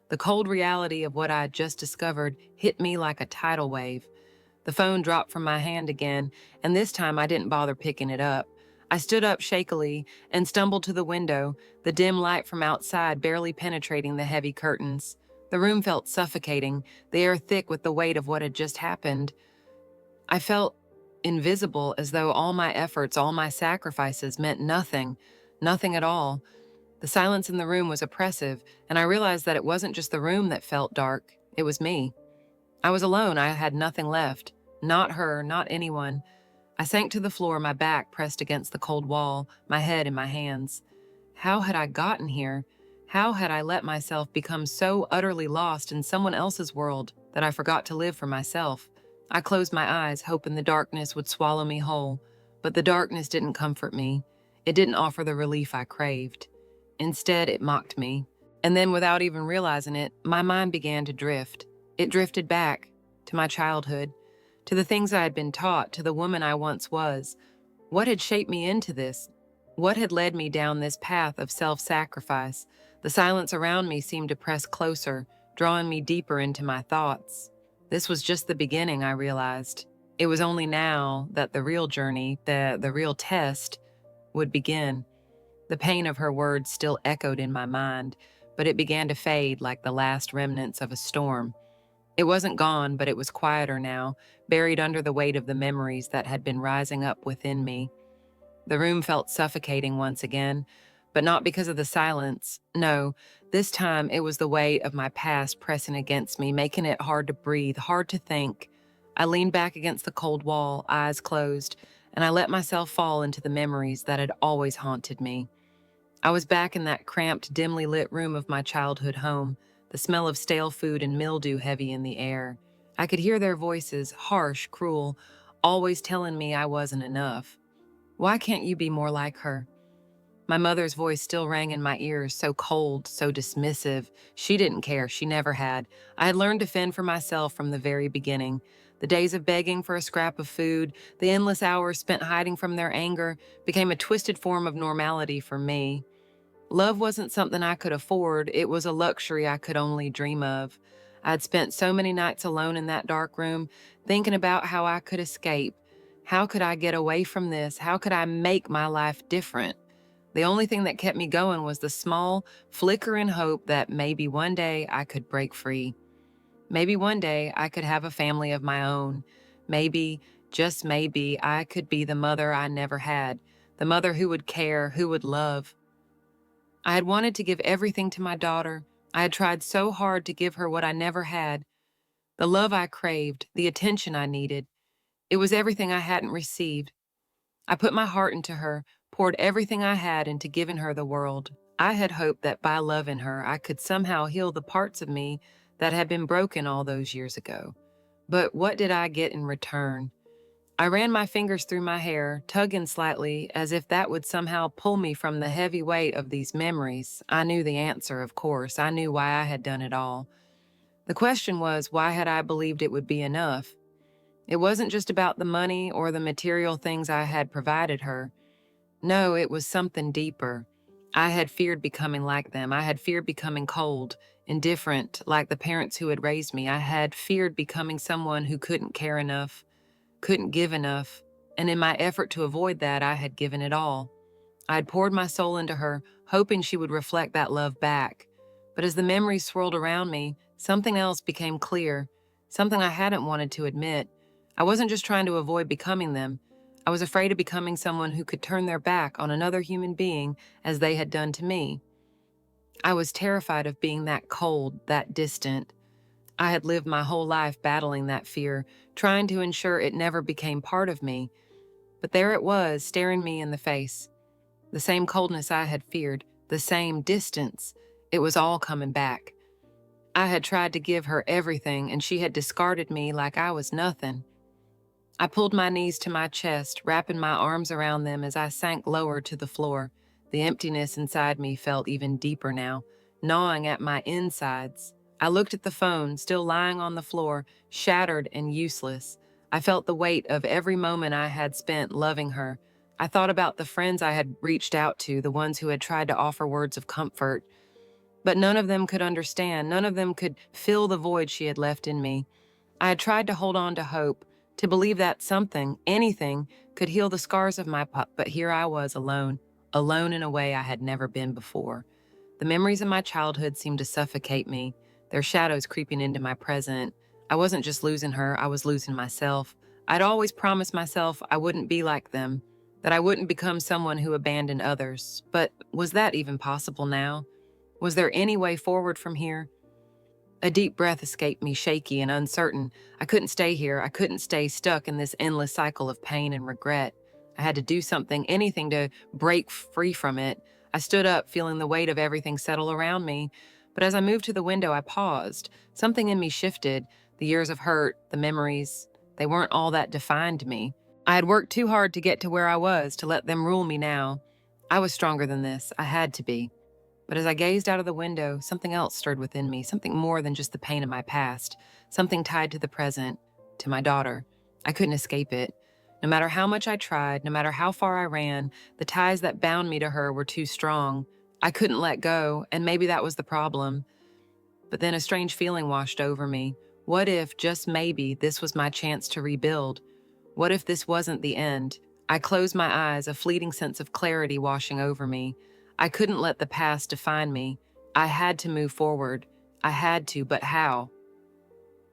Speaker 1: The cold reality of what I had just discovered hit me like a tidal wave. The phone dropped from my hand again, and this time I didn't bother picking it up. I stood up shakily and stumbled to the window, the dim light from outside barely penetrating the heavy curtains. The room felt suffocating, the air thick with the weight of what had just happened. I felt invisible, as though all my efforts, all my sacrifices meant nothing, nothing at all. The silence in the room was oppressive, and I realized that it wasn't just the room that felt dark, it was me. I was alone, I had nothing left. Not her, not anyone. I sank to the floor, my back pressed against the cold wall, my head in my hands. How had I gotten here? How had I let myself become so utterly lost in someone else's world that I forgot to live for myself? I closed my eyes, hoping the darkness would swallow me whole. But the darkness didn't comfort me. It didn't offer the relief I craved. Instead, it mocked me. And then, without even realizing it, my mind began to drift. It drifted back to my childhood, to the things I had been taught, to the woman I once was. What had shaped me into this? What had led me down this path of self-sacrifice? The silence around me seemed to press closer, drawing me deeper into my thoughts. This was just the beginning, I realized. It was only now that the real journey, the real test, would begin. The pain of her words still echoed in my mind, but it began to fade like the last remnants of a storm. It wasn't gone, but it was quieter now, buried under the weight of the memories that had been rising up within me. The room felt suffocating once again, but not because of the silence. No, this time it was the weight of my past pressing against me, making it hard to breathe, hard to think. I leaned back against the cold wall, eyes closed, and I let myself fall into the memories that had always haunted me. I was back in that cramped, dimly lit room of my childhood home, the smell of stale food and mildew heavy in the air. I could hear their voices, harsh, cruel, always telling me I wasn't enough. Why can't you be more like her? My mother's voice still rang in my ears, so cold, so dismissive. She didn't care, she never had. I had learned to fend for myself from the very beginning. The days of begging for a scrap of food, the endless hours spent hiding from their anger, became a twisted form of normality for me. Love wasn't something I could afford, it was a luxury I could only dream of. I'd spent so many nights alone in that dark room, thinking about how I could escape. How could I get away from this? How could I make my life different? The only thing that kept me going was the small, flickering hope that maybe one day I could break free. Maybe one day I could have a family of my own. Maybe, just maybe, I could be the mother I never had, the mother who would care, who would love. I had wanted to give everything to my daughter. I had tried so hard to give her what I never had, the love I craved, the attention I needed. It was everything I hadn't received. I put my heart into her, poured everything I had into giving her the world. I had hoped that by loving her, I could somehow heal the parts of me that had been broken all those years ago. But what did I get in return? I ran my fingers through my hair, tugging slightly, as if that would somehow pull me from the heavy weight of these memories. I knew the answer, of course. I knew why I had done it all. The question was, why had I believed it would be enough? It wasn't just about the money or the material things I had provided her. No, it was something deeper. I had feared becoming like them. I had feared becoming cold, indifferent, like the parents who had raised me. I had feared becoming someone who couldn't care enough, couldn't give enough, and in my effort to avoid that, I had given it all. I had poured my soul into her, hoping she would reflect that love back. But as the memories swirled around me, something else became clear, something I hadn't wanted to admit. I wasn't just trying to avoid becoming them. I was afraid of becoming someone who could turn their back on another human being as they had done to me. I was terrified of being that cold, that distant. I had lived my whole life battling that fear, trying to ensure it never became part of me. But there it was, staring me in the face. The same coldness I had feared, the same distance. It was all coming back. I had tried to give her everything, and she had discarded me like I was nothing. I pulled my knees to my chest, wrapping my arms around them as I sank lower to the floor. The emptiness inside me felt even deeper now, gnawing at my insides. I looked at the phone, still lying on the floor, shattered and useless. I felt the weight of every moment I had spent loving her. I thought about the friends I had reached out to, the ones who had tried to offer words of comfort. But none of them could understand, none of them could fill the void she had left in me. I had tried to hold on to hope, to believe that something, anything, could heal the scars of my pup, but here I was alone, alone in a way I had never been before. The memories of my childhood seemed to suffocate me, their shadows creeping into my present. I wasn't just losing her, I was losing myself. I'd always promised myself I wouldn't be like them, that I wouldn't become someone who abandoned others. But was that even possible now? Was there any way forward from here? A deep breath escaped me, shaky and uncertain. I couldn't stay here. I couldn't stay stuck in this endless cycle of pain and regret. I had to do something, anything to break free from it. I stood up, feeling the weight of everything settle around me. But as I moved to the window, I paused. Something in me shifted. The years of hurt, the memories, they weren't all that defined me. I had worked too hard to get to where I was, to let them rule me now. I was stronger than this. I had to be. But as I gazed out of the window, something else stirred within me, something more than just the pain of my past, something tied to the present, to my daughter. I couldn't escape it. No matter how much I tried, no matter how far I ran, the ties that bound me to her were too strong. I couldn't let go, and maybe that was the problem. But then a strange feeling washed over me. What if, just maybe, this was my chance to rebuild? What if this wasn't the end? I closed my eyes, a fleeting sense of clarity washing over me. I couldn't let the past define me. I had to move forward. I had to, but how?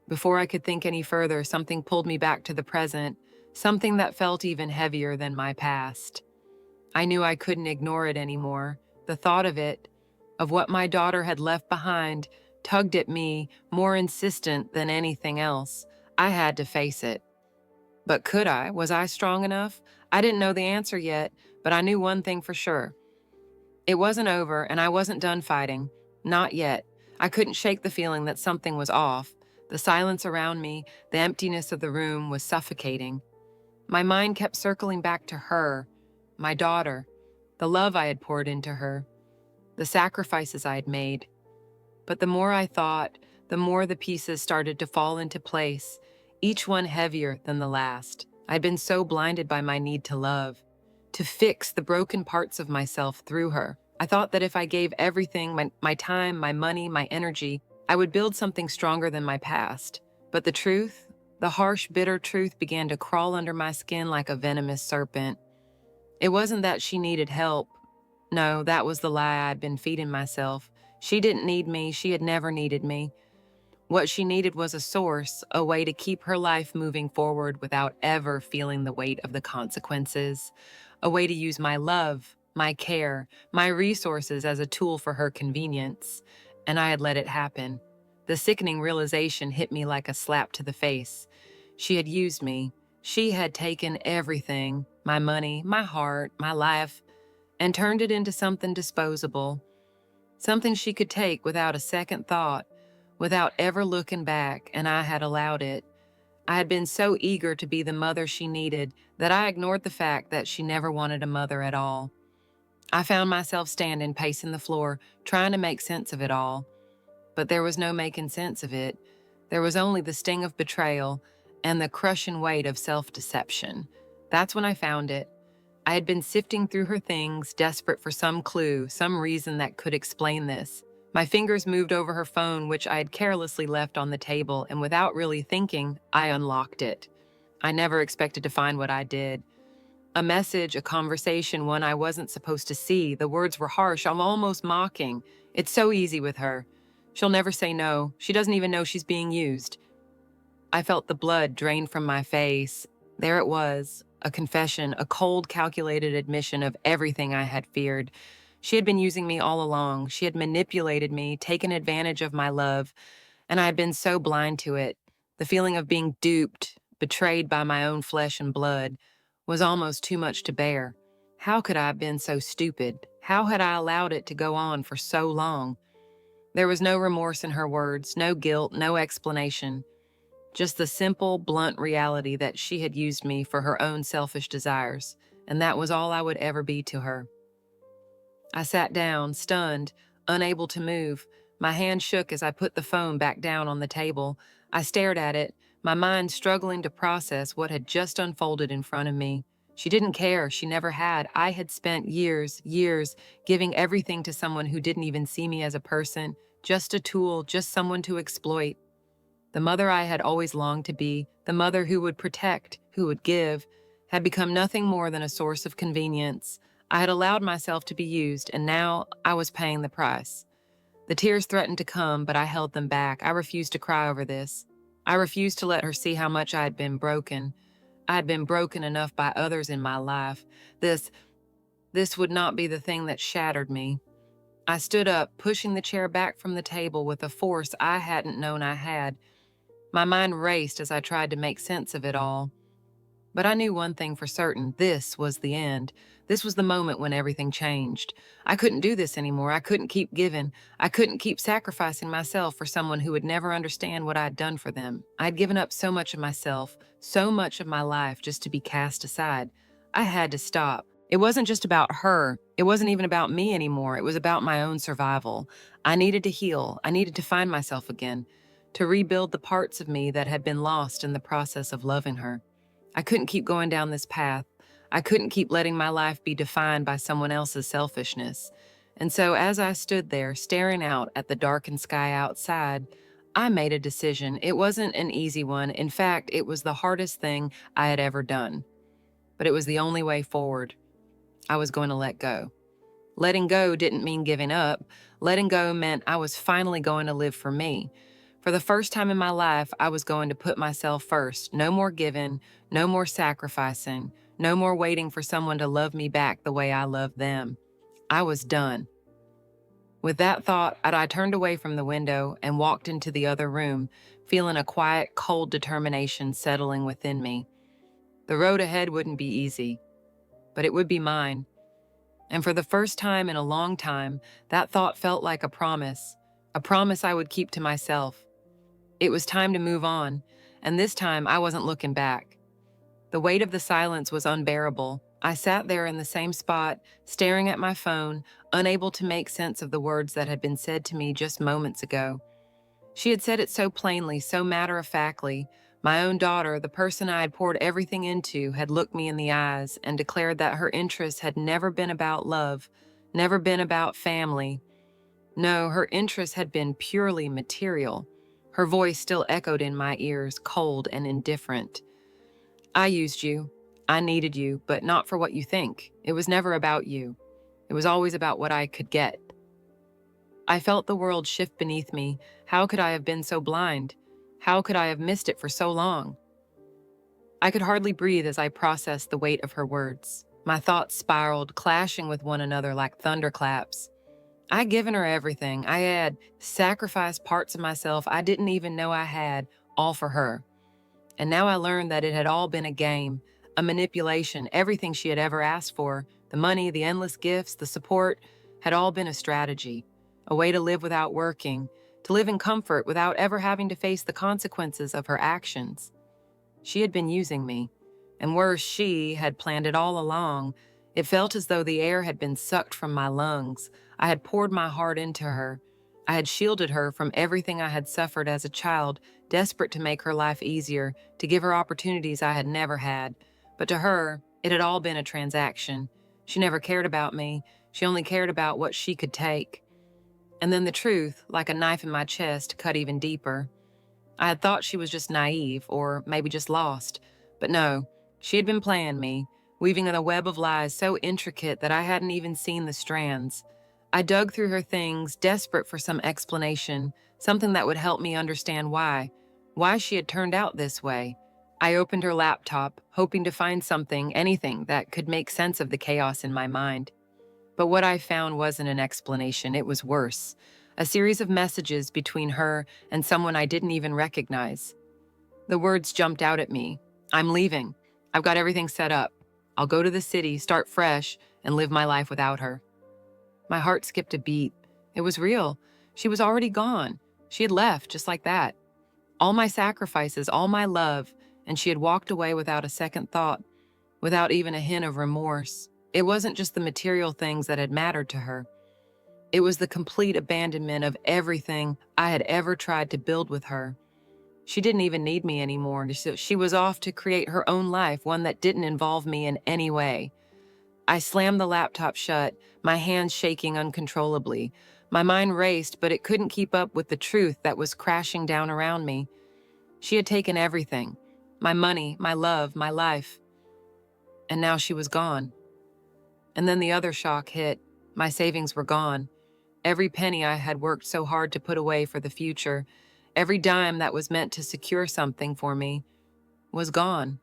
Speaker 1: Before I could think any further, something pulled me back to the present, something that felt even heavier than my past. I knew I couldn't ignore it anymore. The thought of it, of what my daughter had left behind, tugged at me, more insistent than anything else. I had to face it. But could I? Was I strong enough? I didn't know the answer yet, but I knew one thing for sure. It wasn't over, and I wasn't done fighting. Not yet. I couldn't shake the feeling that something was off. The silence around me, the emptiness of the room was suffocating. My mind kept circling back to her, my daughter, the love I had poured into her, the sacrifices I had made. But the more I thought, the more the pieces started to fall into place, each one heavier than the last. I'd been so blinded by my need to love, to fix the broken parts of myself through her. I thought that if I gave everything, my time, my money, my energy, I would build something stronger than my past. But the truth, the harsh, bitter truth began to crawl under my skin like a venomous serpent. It wasn't that she needed help. No, that was the lie I'd been feeding myself. She didn't need me. She had never needed me. What she needed was a source, a way to keep her life moving forward without ever feeling the weight of the consequences, a way to use my love, my care, my resources as a tool for her convenience. And I had let it happen. The sickening realization hit me like a slap to the face. She had used me. She had taken everything, my money, my heart, my life, and turned it into something disposable, something she could take without a second thought, without ever looking back, and I had allowed it. I had been so eager to be the mother she needed that I ignored the fact that she never wanted a mother at all. I found myself standing, pacing the floor, trying to make sense of it all. But there was no making sense of it. There was only the sting of betrayal and the crushing weight of self-deception. That's when I found it. I had been sifting through her things, desperate for some clue, some reason that could explain this. My fingers moved over her phone, which I had carelessly left on the table, and without really thinking, I unlocked it. I never expected to find what I did. A message, a conversation, one I wasn't supposed to see. The words were harsh, I'm almost mocking. It's so easy with her. She'll never say no. She doesn't even know she's being used. I felt the blood drain from my face. There it was, a confession, a cold, calculated admission of everything I had feared. She had been using me all along. She had manipulated me, taken advantage of my love, and I had been so blind to it. The feeling of being duped, betrayed by my own flesh and blood, was almost too much to bear. How could I have been so stupid? How had I allowed it to go on for so long? There was no remorse in her words, no guilt, no explanation. Just the simple, blunt reality that she had used me for her own selfish desires, and that was all I would ever be to her. I sat down, stunned, unable to move. My hand shook as I put the phone back down on the table. I stared at it, my mind struggling to process what had just unfolded in front of me. She didn't care. She never had. I had spent years, giving everything to someone who didn't even see me as a person, just a tool, just someone to exploit. The mother I had always longed to be, the mother who would protect, who would give, had become nothing more than a source of convenience. I had allowed myself to be used, and now I was paying the price. The tears threatened to come, but I held them back. I refused to cry over this. I refused to let her see how much I had been broken. I had been broken enough by others in my life. This would not be the thing that shattered me. I stood up, pushing the chair back from the table with a force I hadn't known I had. My mind raced as I tried to make sense of it all. But I knew one thing for certain. This was the end. This was the moment when everything changed. I couldn't do this anymore. I couldn't keep giving. I couldn't keep sacrificing myself for someone who would never understand what I'd done for them. I'd given up so much of myself, so much of my life just to be cast aside. I had to stop. It wasn't just about her. It wasn't even about me anymore. It was about my own survival. I needed to heal. I needed to find myself again, to rebuild the parts of me that had been lost in the process of loving her. I couldn't keep going down this path. I couldn't keep letting my life be defined by someone else's selfishness. And so as I stood there, staring out at the darkened sky outside, I made a decision. It wasn't an easy one. In fact, it was the hardest thing I had ever done. But it was the only way forward. I was going to let go. Letting go didn't mean giving up. Letting go meant I was finally going to live for me. For the first time in my life, I was going to put myself first. No more giving, no more sacrificing, no more waiting for someone to love me back the way I loved them. I was done. With that thought, I turned away from the window and walked into the other room, feeling a quiet, cold determination settling within me. The road ahead wouldn't be easy, but it would be mine. And for the first time in a long time, that thought felt like a promise I would keep to myself. It was time to move on, and this time I wasn't looking back. The weight of the silence was unbearable. I sat there in the same spot, staring at my phone, unable to make sense of the words that had been said to me just moments ago. She had said it so plainly, so matter-of-factly. My own daughter, the person I had poured everything into, had looked me in the eyes and declared that her interests had never been about love, never been about family. No, her interests had been purely material. Her voice still echoed in my ears, cold and indifferent. I used you. I needed you, but not for what you think. It was never about you. It was always about what I could get. I felt the world shift beneath me. How could I have been so blind? How could I have missed it for so long? I could hardly breathe as I processed the weight of her words. My thoughts spiraled, clashing with one another like thunderclaps. I'd given her everything. I had sacrificed parts of myself I didn't even know I had, all for her. And now I learned that it had all been a game, a manipulation. Everything she had ever asked for, the money, the endless gifts, the support, had all been a strategy, a way to live without working, to live in comfort without ever having to face the consequences of her actions. She had been using me, and worse, she had planned it all along. It felt as though the air had been sucked from my lungs. I had poured my heart into her. I had shielded her from everything I had suffered as a child, desperate to make her life easier, to give her opportunities I had never had. But to her, it had all been a transaction. She never cared about me. She only cared about what she could take. And then the truth, like a knife in my chest, cut even deeper. I had thought she was just naive, or maybe just lost. But no, she had been playing me, weaving a web of lies so intricate that I hadn't even seen the strands. I dug through her things, desperate for some explanation, something that would help me understand why she had turned out this way. I opened her laptop, hoping to find something, anything that could make sense of the chaos in my mind. But what I found wasn't an explanation, it was worse. A series of messages between her and someone I didn't even recognize. The words jumped out at me. I'm leaving. I've got everything set up. I'll go to the city, start fresh, and live my life without her. My heart skipped a beat. It was real. She was already gone. She had left just like that. All my sacrifices, all my love, and she had walked away without a second thought, without even a hint of remorse. It wasn't just the material things that had mattered to her. It was the complete abandonment of everything I had ever tried to build with her. She didn't even need me anymore. She was off to create her own life, one that didn't involve me in any way. I slammed the laptop shut, my hands shaking uncontrollably. My mind raced, but it couldn't keep up with the truth that was crashing down around me. She had taken everything, my money, my love, my life. And now she was gone. And then the other shock hit. My savings were gone. Every penny I had worked so hard to put away for the future, every dime that was meant to secure something for me, was gone.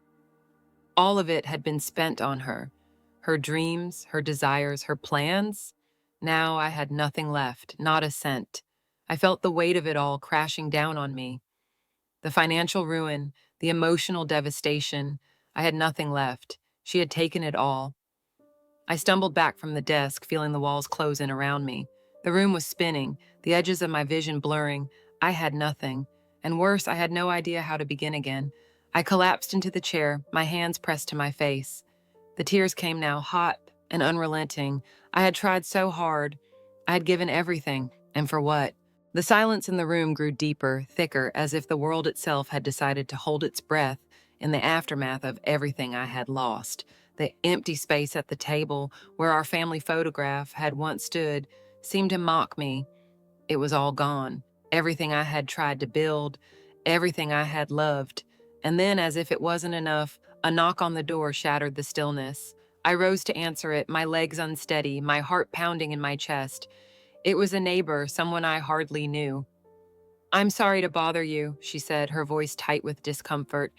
Speaker 1: All of it had been spent on her. Her dreams, her desires, her plans. Now I had nothing left, not a cent. I felt the weight of it all crashing down on me. The financial ruin, the emotional devastation. I had nothing left. She had taken it all. I stumbled back from the desk, feeling the walls close in around me. The room was spinning, the edges of my vision blurring. I had nothing. And worse, I had no idea how to begin again. I collapsed into the chair, my hands pressed to my face. The tears came now, hot and unrelenting. I had tried so hard. I had given everything, and for what? The silence in the room grew deeper, thicker, as if the world itself had decided to hold its breath in the aftermath of everything I had lost. The empty space at the table, where our family photograph had once stood, seemed to mock me. It was all gone. Everything I had tried to build, everything I had loved. And then, as if it wasn't enough, a knock on the door shattered the stillness. I rose to answer it, my legs unsteady, my heart pounding in my chest. It was a neighbor, someone I hardly knew. "I'm sorry to bother you," she said, her voice tight with discomfort.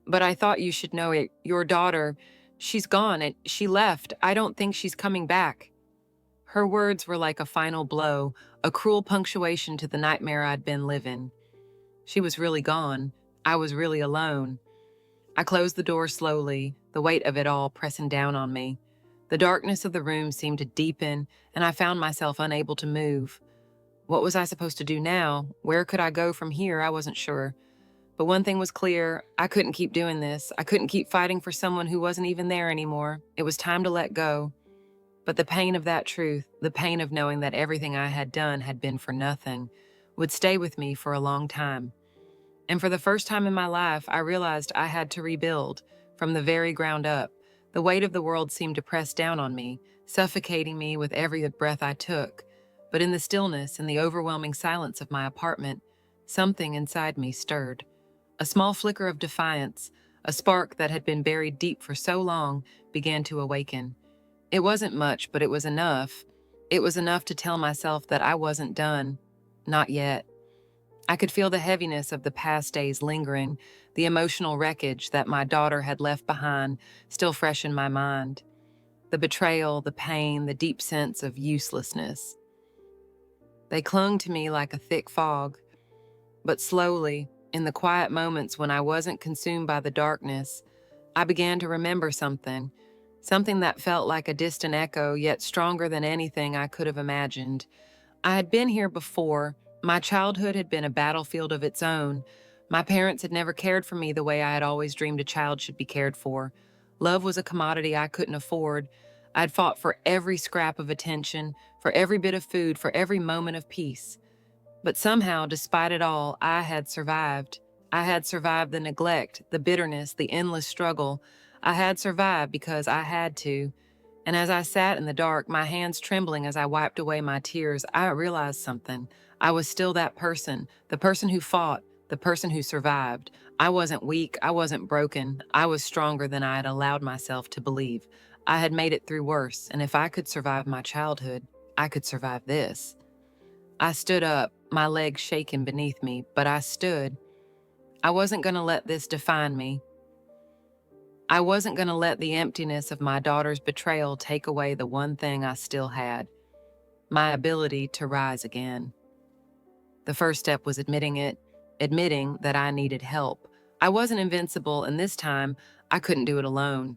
Speaker 1: "But I thought you should know it. Your daughter, she's gone and she left. I don't think she's coming back." Her words were like a final blow, a cruel punctuation to the nightmare I'd been living. She was really gone. I was really alone. I closed the door slowly, the weight of it all pressing down on me. The darkness of the room seemed to deepen, and I found myself unable to move. What was I supposed to do now? Where could I go from here? I wasn't sure. But one thing was clear, I couldn't keep doing this. I couldn't keep fighting for someone who wasn't even there anymore. It was time to let go. But the pain of that truth, the pain of knowing that everything I had done had been for nothing, would stay with me for a long time. And for the first time in my life, I realized I had to rebuild from the very ground up. The weight of the world seemed to press down on me, suffocating me with every breath I took. But in the stillness and the overwhelming silence of my apartment, something inside me stirred. A small flicker of defiance, a spark that had been buried deep for so long, began to awaken. It wasn't much, but it was enough. It was enough to tell myself that I wasn't done. Not yet. I could feel the heaviness of the past days lingering, the emotional wreckage that my daughter had left behind still fresh in my mind. The betrayal, the pain, the deep sense of uselessness. They clung to me like a thick fog. But slowly, in the quiet moments when I wasn't consumed by the darkness, I began to remember something that felt like a distant echo, yet stronger than anything I could have imagined. I had been here before. My childhood had been a battlefield of its own. My parents had never cared for me the way I had always dreamed a child should be cared for. Love was a commodity I couldn't afford. I'd fought for every scrap of attention, for every bit of food, for every moment of peace. But somehow, despite it all, I had survived. I had survived the neglect, the bitterness, the endless struggle. I had survived because I had to. And as I sat in the dark, my hands trembling as I wiped away my tears, I realized something. I was still that person, the person who fought, the person who survived. I wasn't weak, I wasn't broken. I was stronger than I had allowed myself to believe. I had made it through worse, and if I could survive my childhood, I could survive this. I stood up, my legs shaking beneath me, but I stood. I wasn't going to let this define me. I wasn't going to let the emptiness of my daughter's betrayal take away the one thing I still had, my ability to rise again. The first step was admitting that I needed help. I wasn't invincible, and this time, I couldn't do it alone.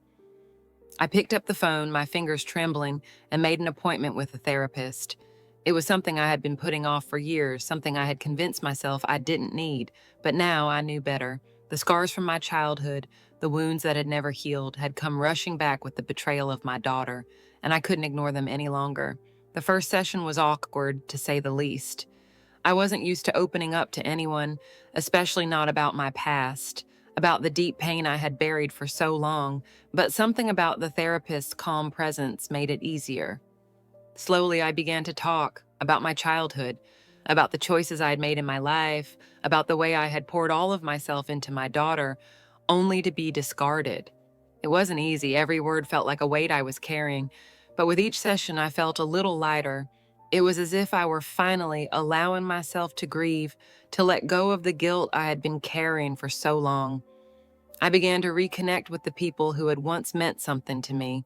Speaker 1: I picked up the phone, my fingers trembling, and made an appointment with a therapist. It was something I had been putting off for years, something I had convinced myself I didn't need, but now I knew better. The scars from my childhood, the wounds that had never healed, had come rushing back with the betrayal of my daughter, and I couldn't ignore them any longer. The first session was awkward, to say the least. I wasn't used to opening up to anyone, especially not about my past, about the deep pain I had buried for so long, but something about the therapist's calm presence made it easier. Slowly, I began to talk about my childhood, about the choices I had made in my life, about the way I had poured all of myself into my daughter, only to be discarded. It wasn't easy. Every word felt like a weight I was carrying, but with each session, I felt a little lighter. It was as if I were finally allowing myself to grieve, to let go of the guilt I had been carrying for so long. I began to reconnect with the people who had once meant something to me.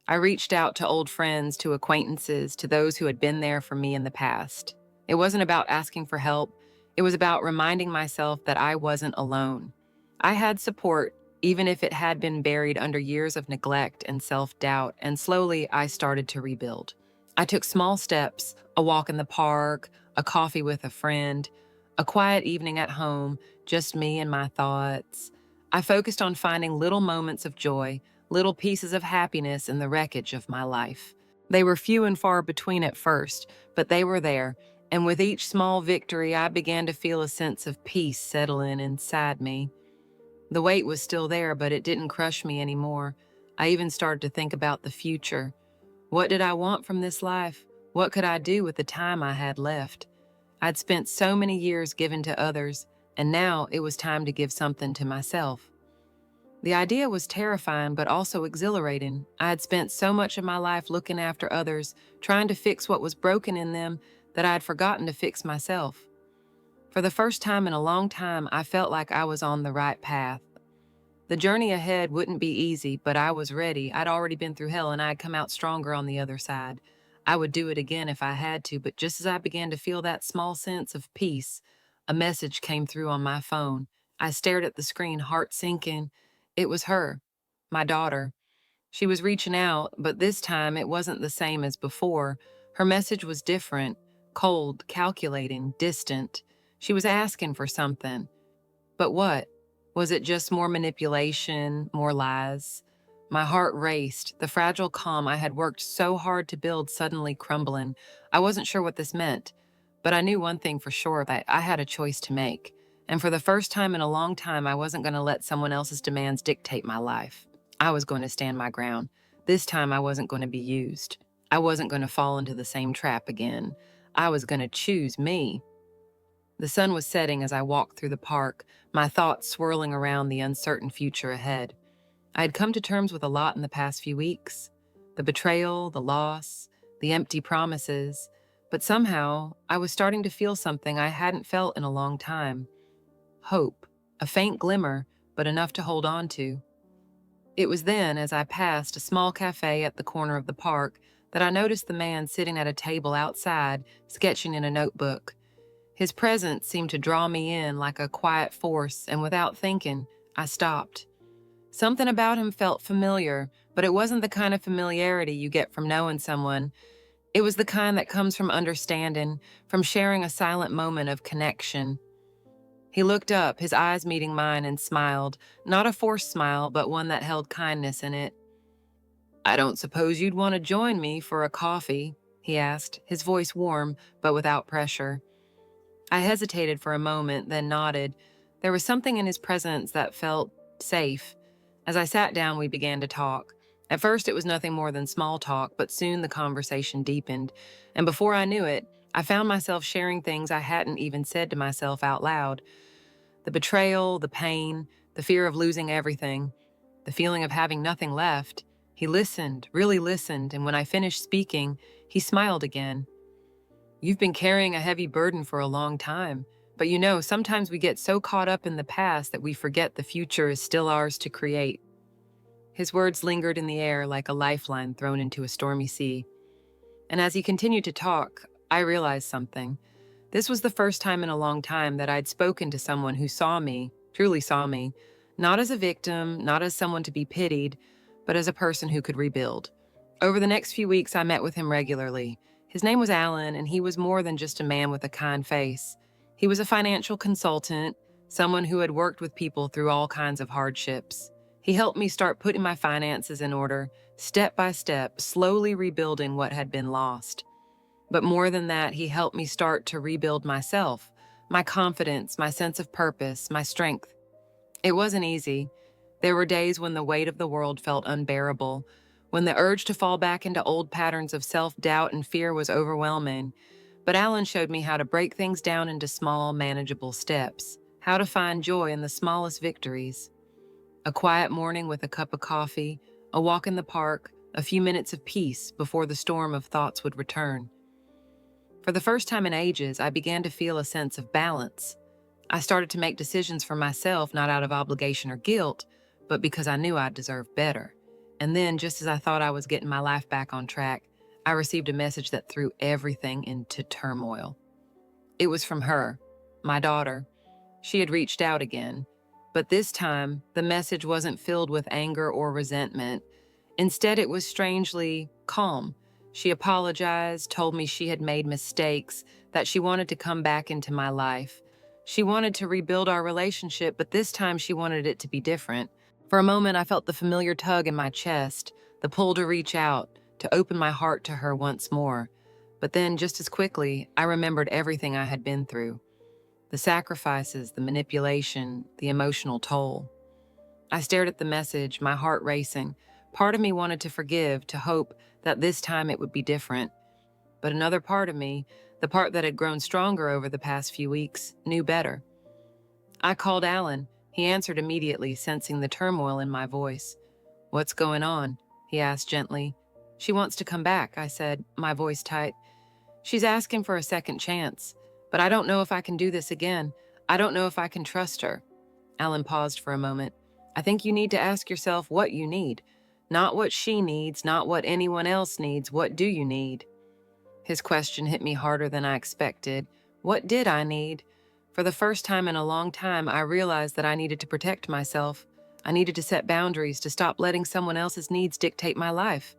Speaker 1: I reached out to old friends, to acquaintances, to those who had been there for me in the past. It wasn't about asking for help. It was about reminding myself that I wasn't alone. I had support, even if it had been buried under years of neglect and self-doubt, and slowly I started to rebuild. I took small steps, a walk in the park, a coffee with a friend, a quiet evening at home, just me and my thoughts. I focused on finding little moments of joy, little pieces of happiness in the wreckage of my life. They were few and far between at first, but they were there, and with each small victory, I began to feel a sense of peace settle in inside me. The weight was still there, but it didn't crush me anymore. I even started to think about the future. What did I want from this life? What could I do with the time I had left? I'd spent so many years giving to others, and now it was time to give something to myself. The idea was terrifying, but also exhilarating. I had spent so much of my life looking after others, trying to fix what was broken in them, that I had forgotten to fix myself. For the first time in a long time, I felt like I was on the right path. The journey ahead wouldn't be easy, but I was ready. I'd already been through hell, and I'd come out stronger on the other side. I would do it again if I had to, but just as I began to feel that small sense of peace, a message came through on my phone. I stared at the screen, heart sinking. It was her, my daughter. She was reaching out, but this time it wasn't the same as before. Her message was different, cold, calculating, distant. She was asking for something. But what? Was it just more manipulation, more lies? My heart raced, the fragile calm I had worked so hard to build suddenly crumbling. I wasn't sure what this meant, but I knew one thing for sure, that I had a choice to make. And for the first time in a long time, I wasn't going to let someone else's demands dictate my life. I was going to stand my ground. This time I wasn't going to be used. I wasn't going to fall into the same trap again. I was going to choose me. The sun was setting as I walked through the park, my thoughts swirling around the uncertain future ahead. I had come to terms with a lot in the past few weeks. The betrayal, the loss, the empty promises. But somehow, I was starting to feel something I hadn't felt in a long time. Hope, a faint glimmer, but enough to hold on to. It was then, as I passed a small cafe at the corner of the park, that I noticed the man sitting at a table outside, sketching in a notebook. His presence seemed to draw me in like a quiet force, and without thinking, I stopped. Something about him felt familiar, but it wasn't the kind of familiarity you get from knowing someone. It was the kind that comes from understanding, from sharing a silent moment of connection. He looked up, his eyes meeting mine, and smiled, not a forced smile, but one that held kindness in it. "I don't suppose you'd want to join me for a coffee?" he asked, his voice warm, but without pressure. I hesitated for a moment, then nodded. There was something in his presence that felt safe. As I sat down, we began to talk. At first, it was nothing more than small talk, but soon the conversation deepened. And before I knew it, I found myself sharing things I hadn't even said to myself out loud. The betrayal, the pain, the fear of losing everything, the feeling of having nothing left. He listened, really listened, and when I finished speaking, he smiled again. "You've been carrying a heavy burden for a long time, but sometimes we get so caught up in the past that we forget the future is still ours to create." His words lingered in the air like a lifeline thrown into a stormy sea. And as he continued to talk, I realized something. This was the first time in a long time that I'd spoken to someone who saw me, truly saw me, not as a victim, not as someone to be pitied, but as a person who could rebuild. Over the next few weeks, I met with him regularly. His name was Alan, and he was more than just a man with a kind face. He was a financial consultant, someone who had worked with people through all kinds of hardships. He helped me start putting my finances in order, step by step, slowly rebuilding what had been lost. But more than that, he helped me start to rebuild myself, my confidence, my sense of purpose, my strength. It wasn't easy. There were days when the weight of the world felt unbearable, when the urge to fall back into old patterns of self-doubt and fear was overwhelming. But Alan showed me how to break things down into small, manageable steps, how to find joy in the smallest victories. A quiet morning with a cup of coffee, a walk in the park, a few minutes of peace before the storm of thoughts would return. For the first time in ages, I began to feel a sense of balance. I started to make decisions for myself, not out of obligation or guilt, but because I knew I deserved better. And then, just as I thought I was getting my life back on track, I received a message that threw everything into turmoil. It was from her, my daughter. She had reached out again, but this time, the message wasn't filled with anger or resentment. Instead, it was strangely calm. She apologized, told me she had made mistakes, that she wanted to come back into my life. She wanted to rebuild our relationship, but this time she wanted it to be different. For a moment, I felt the familiar tug in my chest, the pull to reach out, to open my heart to her once more. But then, just as quickly, I remembered everything I had been through. The sacrifices, the manipulation, the emotional toll. I stared at the message, my heart racing. Part of me wanted to forgive, to hope that this time it would be different. But another part of me, the part that had grown stronger over the past few weeks, knew better. I called Alan. He answered immediately, sensing the turmoil in my voice. "What's going on?" he asked gently. "She wants to come back," I said, my voice tight. "She's asking for a second chance, but I don't know if I can do this again. I don't know if I can trust her." Alan paused for a moment. "I think you need to ask yourself what you need. Not what she needs, not what anyone else needs. What do you need?" His question hit me harder than I expected. What did I need? For the first time in a long time, I realized that I needed to protect myself. I needed to set boundaries, to stop letting someone else's needs dictate my life.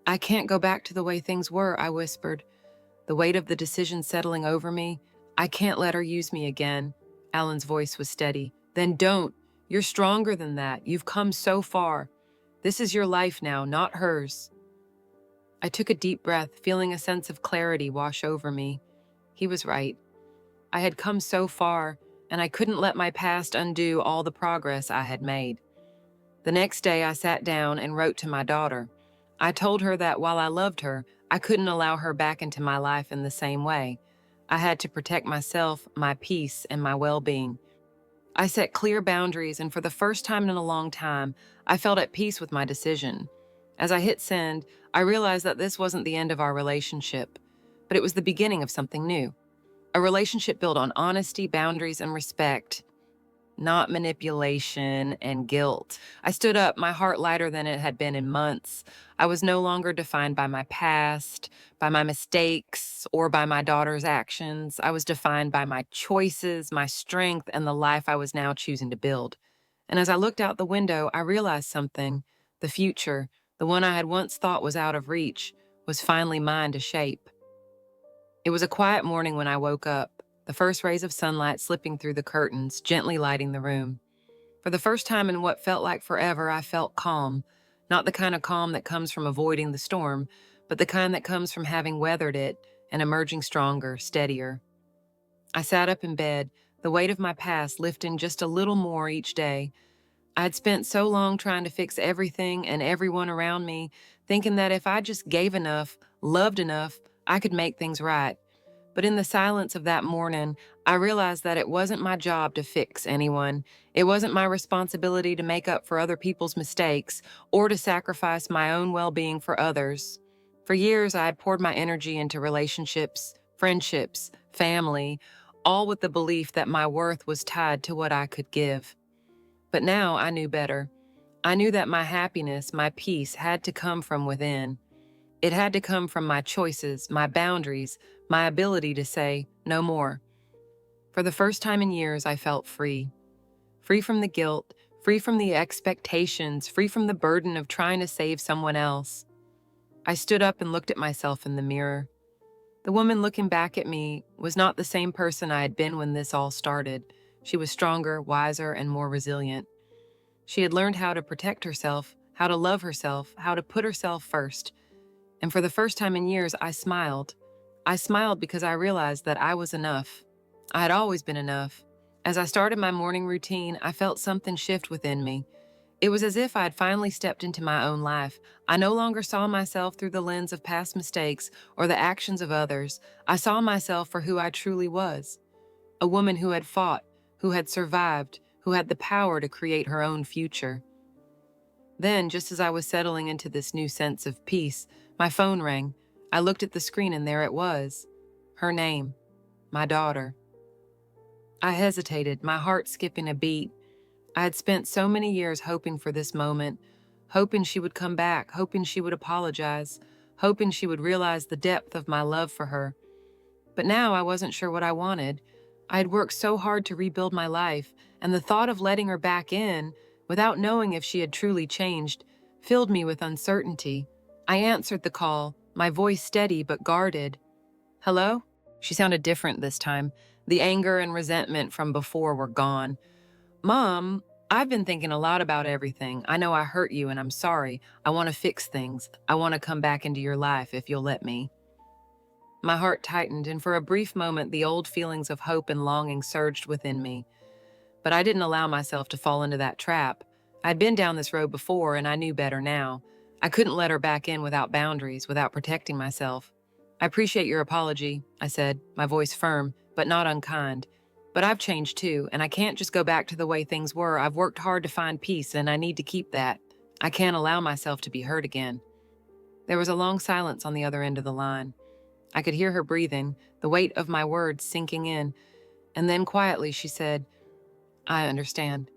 Speaker 1: "I can't go back to the way things were," I whispered, the weight of the decision settling over me. "I can't let her use me again." Alan's voice was steady. "Then don't. You're stronger than that. You've come so far. This is your life now, not hers." I took a deep breath, feeling a sense of clarity wash over me. He was right. I had come so far, and I couldn't let my past undo all the progress I had made. The next day, I sat down and wrote to my daughter. I told her that while I loved her, I couldn't allow her back into my life in the same way. I had to protect myself, my peace, and my well-being. I set clear boundaries, and for the first time in a long time, I felt at peace with my decision. As I hit send, I realized that this wasn't the end of our relationship, but it was the beginning of something new. A relationship built on honesty, boundaries, and respect, not manipulation and guilt. I stood up, my heart lighter than it had been in months. I was no longer defined by my past, by my mistakes, or by my daughter's actions. I was defined by my choices, my strength, and the life I was now choosing to build. And as I looked out the window, I realized something. The future, the one I had once thought was out of reach, was finally mine to shape. It was a quiet morning when I woke up, the first rays of sunlight slipping through the curtains, gently lighting the room. For the first time in what felt like forever, I felt calm. Not the kind of calm that comes from avoiding the storm, but the kind that comes from having weathered it and emerging stronger, steadier. I sat up in bed, the weight of my past lifting just a little more each day. I had spent so long trying to fix everything and everyone around me, thinking that if I just gave enough, loved enough, I could make things right. But in the silence of that morning, I realized that it wasn't my job to fix anyone. It wasn't my responsibility to make up for other people's mistakes or to sacrifice my own well-being for others. For years, I had poured my energy into relationships, friendships, family, all with the belief that my worth was tied to what I could give. But now I knew better. I knew that my happiness, my peace, had to come from within. It had to come from my choices, my boundaries, my ability to say, no more. For the first time in years, I felt free. Free from the guilt, free from the expectations, free from the burden of trying to save someone else. I stood up and looked at myself in the mirror. The woman looking back at me was not the same person I had been when this all started. She was stronger, wiser, and more resilient. She had learned how to protect herself, how to love herself, how to put herself first. And for the first time in years, I smiled. I smiled because I realized that I was enough. I had always been enough. As I started my morning routine, I felt something shift within me. It was as if I had finally stepped into my own life. I no longer saw myself through the lens of past mistakes or the actions of others. I saw myself for who I truly was. A woman who had fought, who had survived, who had the power to create her own future. Then, just as I was settling into this new sense of peace, my phone rang. I looked at the screen and there it was. Her name. My daughter. I hesitated, my heart skipping a beat. I had spent so many years hoping for this moment, hoping she would come back, hoping she would apologize, hoping she would realize the depth of my love for her. But now I wasn't sure what I wanted. I had worked so hard to rebuild my life, and the thought of letting her back in, without knowing if she had truly changed, filled me with uncertainty. I answered the call, my voice steady but guarded. Hello? She sounded different this time. The anger and resentment from before were gone. Mom, I've been thinking a lot about everything. I know I hurt you and I'm sorry. I want to fix things. I want to come back into your life if you'll let me. My heart tightened, and for a brief moment, the old feelings of hope and longing surged within me. But I didn't allow myself to fall into that trap. I'd been down this road before, and I knew better now. I couldn't let her back in without boundaries, without protecting myself. I appreciate your apology, I said, my voice firm, but not unkind. But I've changed too, and I can't just go back to the way things were. I've worked hard to find peace, and I need to keep that. I can't allow myself to be hurt again. There was a long silence on the other end of the line. I could hear her breathing, the weight of my words sinking in, and then quietly she said, I understand.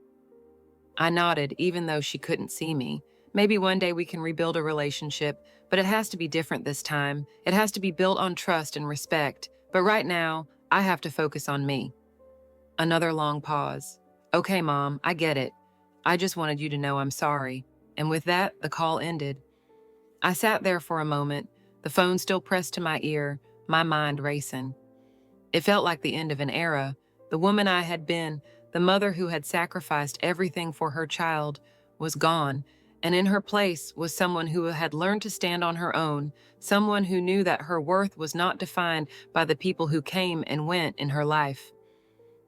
Speaker 1: I nodded, even though she couldn't see me. Maybe one day we can rebuild a relationship, but it has to be different this time. It has to be built on trust and respect. But right now, I have to focus on me. Another long pause. Okay, Mom, I get it. I just wanted you to know I'm sorry. And with that, the call ended. I sat there for a moment, the phone still pressed to my ear, my mind racing. It felt like the end of an era. The woman I had been, the mother who had sacrificed everything for her child, was gone, and in her place was someone who had learned to stand on her own, someone who knew that her worth was not defined by the people who came and went in her life.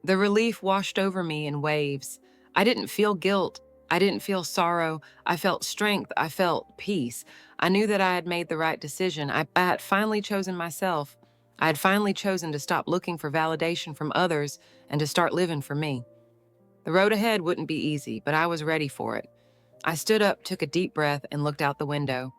Speaker 1: The relief washed over me in waves. I didn't feel guilt. I didn't feel sorrow. I felt strength. I felt peace. I knew that I had made the right decision. I had finally chosen myself. I had finally chosen to stop looking for validation from others and to start living for me. The road ahead wouldn't be easy, but I was ready for it. I stood up, took a deep breath, and looked out the window.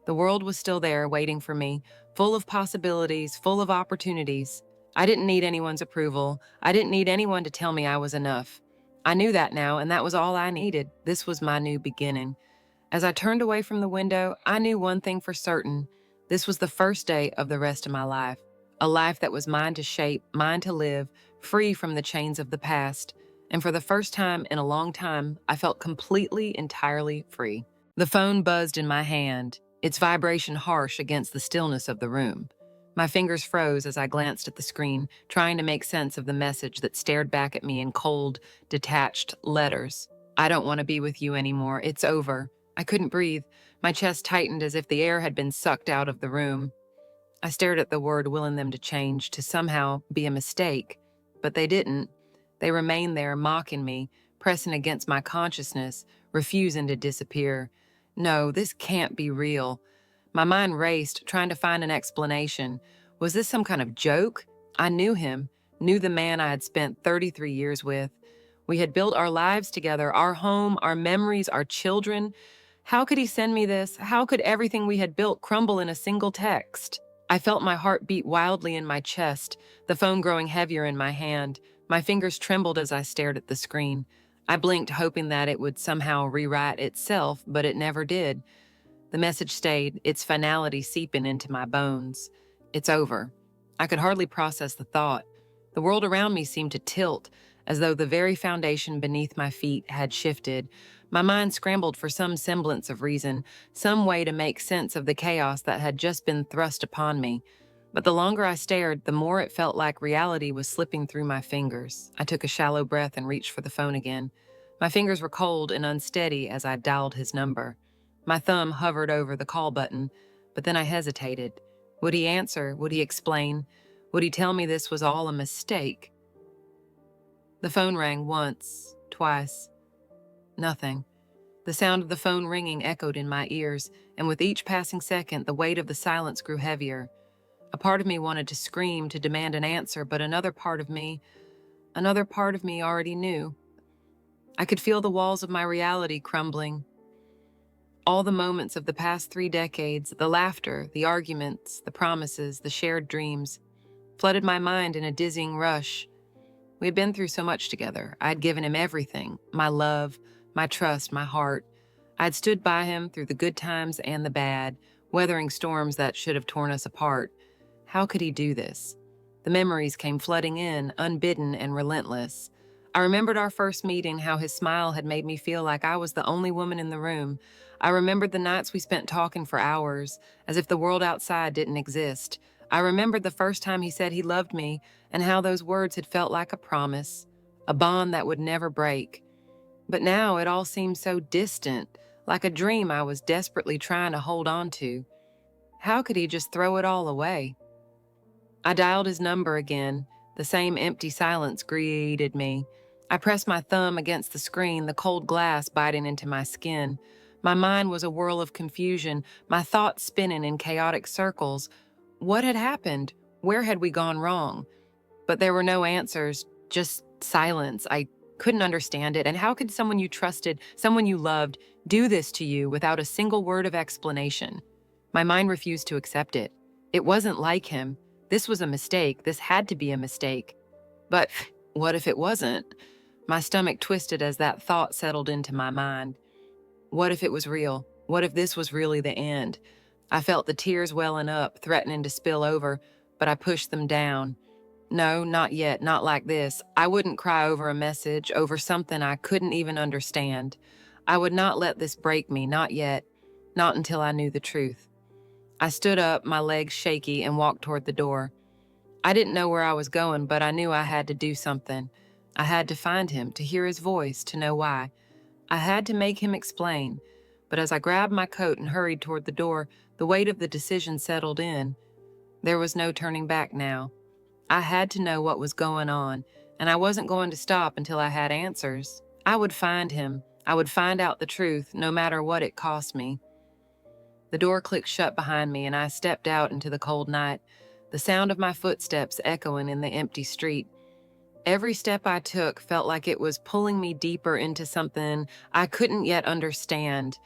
Speaker 1: The world was still there, waiting for me, full of possibilities, full of opportunities. I didn't need anyone's approval. I didn't need anyone to tell me I was enough. I knew that now, and that was all I needed. This was my new beginning. As I turned away from the window, I knew one thing for certain. This was the first day of the rest of my life. A life that was mine to shape, mine to live, free from the chains of the past. And for the first time in a long time, I felt completely, entirely free. The phone buzzed in my hand, its vibration harsh against the stillness of the room. My fingers froze as I glanced at the screen, trying to make sense of the message that stared back at me in cold, detached letters. I don't want to be with you anymore. It's over. I couldn't breathe. My chest tightened as if the air had been sucked out of the room. I stared at the word, willing them to change, to somehow be a mistake. But they didn't. They remained there, mocking me, pressing against my consciousness, refusing to disappear. No, this can't be real. My mind raced, trying to find an explanation. Was this some kind of joke? I knew him, knew the man I had spent 33 years with. We had built our lives together, our home, our memories, our children. How could he send me this? How could everything we had built crumble in a single text? I felt my heart beat wildly in my chest, the phone growing heavier in my hand. My fingers trembled as I stared at the screen. I blinked, hoping that it would somehow rewrite itself, but it never did. The message stayed, its finality seeping into my bones. It's over. I could hardly process the thought. The world around me seemed to tilt, as though the very foundation beneath my feet had shifted. My mind scrambled for some semblance of reason, some way to make sense of the chaos that had just been thrust upon me. But the longer I stared, the more it felt like reality was slipping through my fingers. I took a shallow breath and reached for the phone again. My fingers were cold and unsteady as I dialed his number. My thumb hovered over the call button, but then I hesitated. Would he answer? Would he explain? Would he tell me this was all a mistake? The phone rang once, twice. Nothing. The sound of the phone ringing echoed in my ears, and with each passing second, the weight of the silence grew heavier. A part of me wanted to scream, to demand an answer, but another part of me already knew. I could feel the walls of my reality crumbling. All the moments of the past 3 decades, the laughter, the arguments, the promises, the shared dreams, flooded my mind in a dizzying rush. We had been through so much together. I had given him everything, my love, my trust, my heart. I had stood by him through the good times and the bad, weathering storms that should have torn us apart. How could he do this? The memories came flooding in, unbidden and relentless. I remembered our first meeting, how his smile had made me feel like I was the only woman in the room. I remembered the nights we spent talking for hours, as if the world outside didn't exist. I remembered the first time he said he loved me, and how those words had felt like a promise, a bond that would never break. But now it all seemed so distant, like a dream I was desperately trying to hold on to. How could he just throw it all away? I dialed his number again. The same empty silence greeted me. I pressed my thumb against the screen, the cold glass biting into my skin. My mind was a whirl of confusion, my thoughts spinning in chaotic circles. What had happened? Where had we gone wrong? But there were no answers, just silence. I couldn't understand it. And how could someone you trusted, someone you loved, do this to you without a single word of explanation? My mind refused to accept it. It wasn't like him. This was a mistake. This had to be a mistake. But what if it wasn't? My stomach twisted as that thought settled into my mind. What if it was real? What if this was really the end? I felt the tears welling up, threatening to spill over, but I pushed them down. No, not yet, not like this. I wouldn't cry over a message, over something I couldn't even understand. I would not let this break me, not yet, not until I knew the truth. I stood up, my legs shaky, and walked toward the door. I didn't know where I was going, but I knew I had to do something. I had to find him, to hear his voice, to know why. I had to make him explain. But as I grabbed my coat and hurried toward the door, the weight of the decision settled in. There was no turning back now. I had to know what was going on, and I wasn't going to stop until I had answers. I would find him. I would find out the truth, no matter what it cost me. The door clicked shut behind me, and I stepped out into the cold night, the sound of my footsteps echoing in the empty street. Every step I took felt like it was pulling me deeper into something I couldn't yet understand.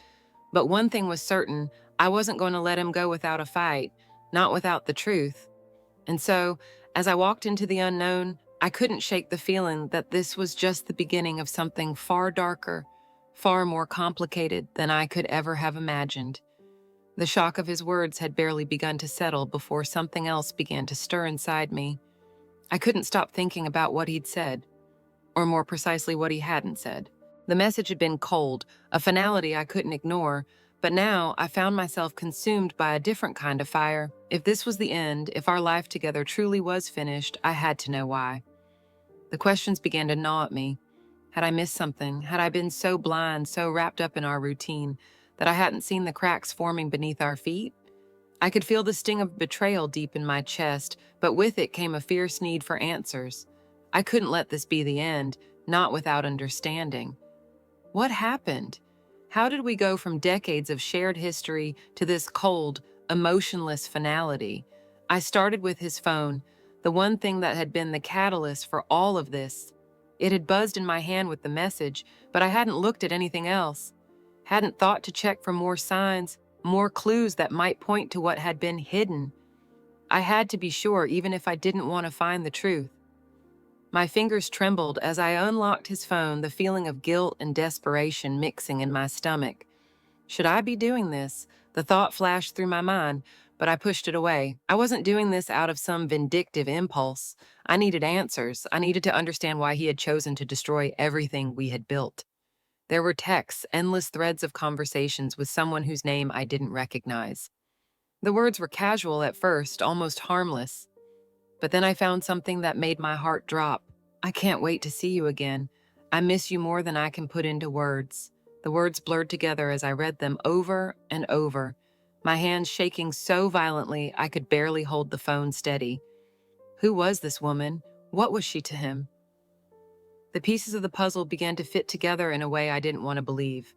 Speaker 1: But one thing was certain, I wasn't going to let him go without a fight, not without the truth. And so, as I walked into the unknown, I couldn't shake the feeling that this was just the beginning of something far darker, far more complicated than I could ever have imagined. The shock of his words had barely begun to settle before something else began to stir inside me. I couldn't stop thinking about what he'd said, or more precisely what he hadn't said. The message had been cold, a finality I couldn't ignore, but now I found myself consumed by a different kind of fire. If this was the end, if our life together truly was finished, I had to know why. The questions began to gnaw at me. Had I missed something? Had I been so blind, so wrapped up in our routine, that I hadn't seen the cracks forming beneath our feet? I could feel the sting of betrayal deep in my chest, but with it came a fierce need for answers. I couldn't let this be the end, not without understanding. What happened? How did we go from decades of shared history to this cold, emotionless finality? I started with his phone, the one thing that had been the catalyst for all of this. It had buzzed in my hand with the message, but I hadn't looked at anything else. Hadn't thought to check for more signs, more clues that might point to what had been hidden. I had to be sure, even if I didn't want to find the truth. My fingers trembled as I unlocked his phone, the feeling of guilt and desperation mixing in my stomach. Should I be doing this? The thought flashed through my mind, but I pushed it away. I wasn't doing this out of some vindictive impulse. I needed answers. I needed to understand why he had chosen to destroy everything we had built. There were texts, endless threads of conversations with someone whose name I didn't recognize. The words were casual at first, almost harmless. But then I found something that made my heart drop. I can't wait to see you again. I miss you more than I can put into words. The words blurred together as I read them over and over, my hands shaking so violently I could barely hold the phone steady. Who was this woman? What was she to him? The pieces of the puzzle began to fit together in a way I didn't want to believe.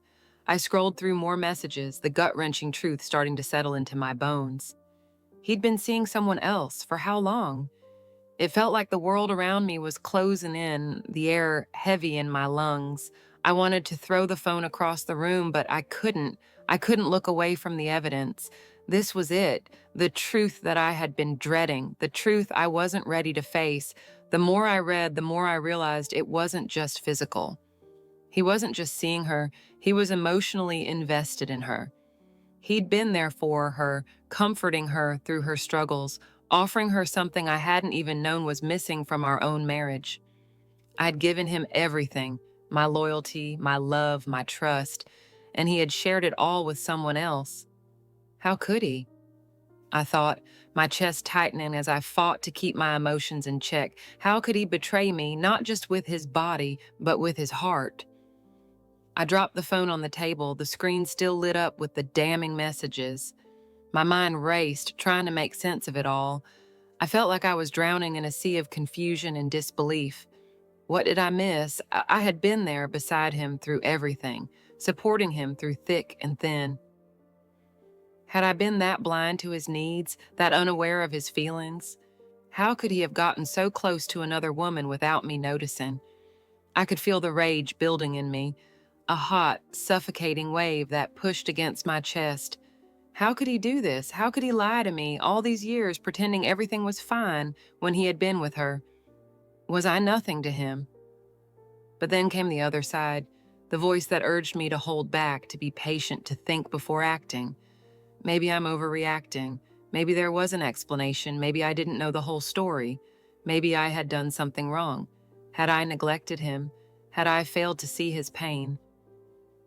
Speaker 1: I scrolled through more messages, the gut-wrenching truth starting to settle into my bones. He'd been seeing someone else. For how long? It felt like the world around me was closing in, the air heavy in my lungs. I wanted to throw the phone across the room, but I couldn't. I couldn't look away from the evidence. This was it, the truth that I had been dreading, the truth I wasn't ready to face. The more I read, the more I realized it wasn't just physical. He wasn't just seeing her, he was emotionally invested in her. He'd been there for her, comforting her through her struggles, offering her something I hadn't even known was missing from our own marriage. I'd given him everything, my loyalty, my love, my trust, and he had shared it all with someone else. How could he? I thought, my chest tightening as I fought to keep my emotions in check. How could he betray me, not just with his body, but with his heart? I dropped the phone on the table, the screen still lit up with the damning messages. My mind raced, trying to make sense of it all. I felt like I was drowning in a sea of confusion and disbelief. What did I miss? I had been there beside him through everything, supporting him through thick and thin. Had I been that blind to his needs, that unaware of his feelings? How could he have gotten so close to another woman without me noticing? I could feel the rage building in me, a hot, suffocating wave that pushed against my chest. How could he do this? How could he lie to me all these years pretending everything was fine when he had been with her? Was I nothing to him? But then came the other side, the voice that urged me to hold back, to be patient, to think before acting. Maybe I'm overreacting. Maybe there was an explanation. Maybe I didn't know the whole story. Maybe I had done something wrong. Had I neglected him? Had I failed to see his pain?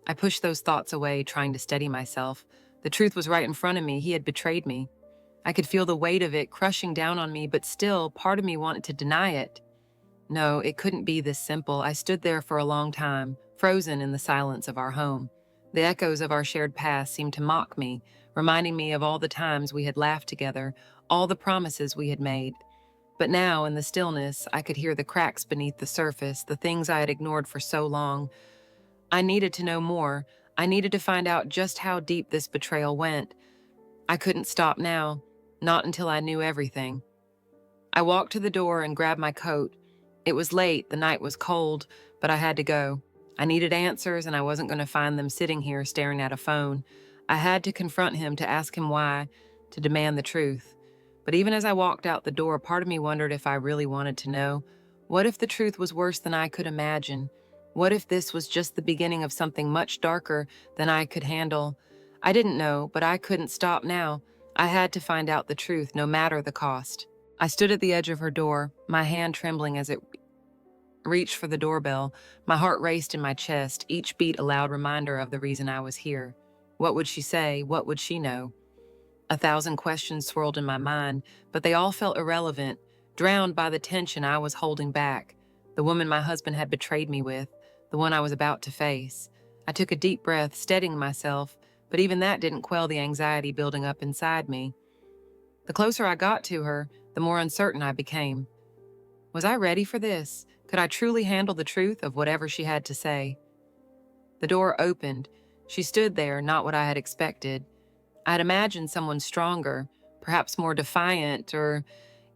Speaker 1: I pushed those thoughts away, trying to steady myself. The truth was right in front of me. He had betrayed me. I could feel the weight of it crushing down on me, but still, part of me wanted to deny it. No, it couldn't be this simple. I stood there for a long time, frozen in the silence of our home. The echoes of our shared past seemed to mock me, reminding me of all the times we had laughed together, all the promises we had made. But now, in the stillness, I could hear the cracks beneath the surface, the things I had ignored for so long. I needed to know more. I needed to find out just how deep this betrayal went. I couldn't stop now, not until I knew everything. I walked to the door and grabbed my coat. It was late, the night was cold, but I had to go. I needed answers, and I wasn't going to find them sitting here staring at a phone. I had to confront him, to ask him why, to demand the truth. But even as I walked out the door, part of me wondered if I really wanted to know. What if the truth was worse than I could imagine? What if this was just the beginning of something much darker than I could handle? I didn't know, but I couldn't stop now. I had to find out the truth, no matter the cost. I stood at the edge of her door, my hand trembling as it reached for the doorbell. My heart raced in my chest, each beat a loud reminder of the reason I was here. What would she say? What would she know? 1,000 questions swirled in my mind, but they all felt irrelevant, drowned by the tension I was holding back. The woman my husband had betrayed me with, the one I was about to face. I took a deep breath, steadying myself, but even that didn't quell the anxiety building up inside me. The closer I got to her, the more uncertain I became. Was I ready for this? Could I truly handle the truth of whatever she had to say? The door opened. She stood there, not what I had expected. I had imagined someone stronger, perhaps more defiant or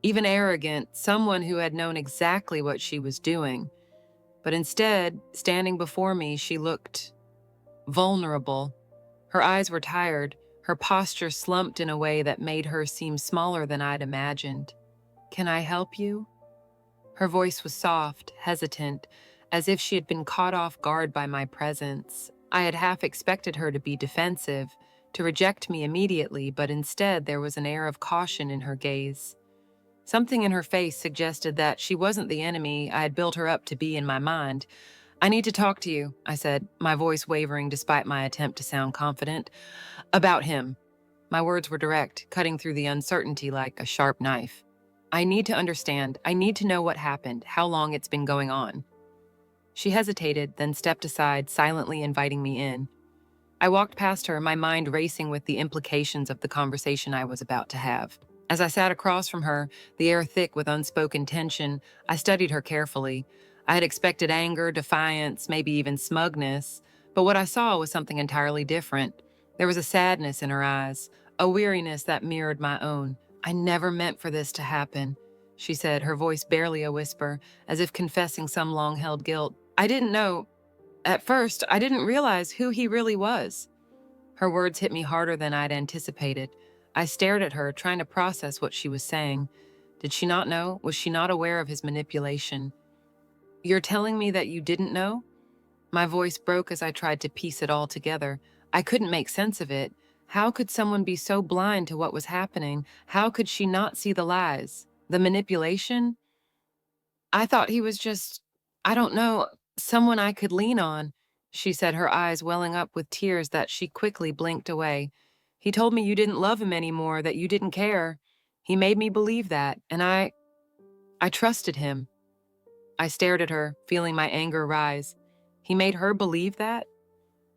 Speaker 1: even arrogant, someone who had known exactly what she was doing. But instead, standing before me, she looked vulnerable. Her eyes were tired, her posture slumped in a way that made her seem smaller than I'd imagined. "Can I help you?" Her voice was soft, hesitant, as if she had been caught off guard by my presence. I had half expected her to be defensive, to reject me immediately, but instead there was an air of caution in her gaze. Something in her face suggested that she wasn't the enemy I had built her up to be in my mind. "I need to talk to you," I said, my voice wavering despite my attempt to sound confident. "About him." My words were direct, cutting through the uncertainty like a sharp knife. "I need to understand. I need to know what happened, how long it's been going on." She hesitated, then stepped aside, silently inviting me in. I walked past her, my mind racing with the implications of the conversation I was about to have. As I sat across from her, the air thick with unspoken tension, I studied her carefully. I had expected anger, defiance, maybe even smugness, but what I saw was something entirely different. There was a sadness in her eyes, a weariness that mirrored my own. "I never meant for this to happen," she said, her voice barely a whisper, as if confessing some long-held guilt. "I didn't know. At first, I didn't realize who he really was." Her words hit me harder than I'd anticipated. I stared at her, trying to process what she was saying. Did she not know? Was she not aware of his manipulation? "You're telling me that you didn't know?" My voice broke as I tried to piece it all together. I couldn't make sense of it. How could someone be so blind to what was happening? How could she not see the lies? The manipulation? "I thought he was just, I don't know, someone I could lean on," she said, her eyes welling up with tears that she quickly blinked away. "He told me you didn't love him anymore, that you didn't care. He made me believe that, and I trusted him." I stared at her, feeling my anger rise. He made her believe that?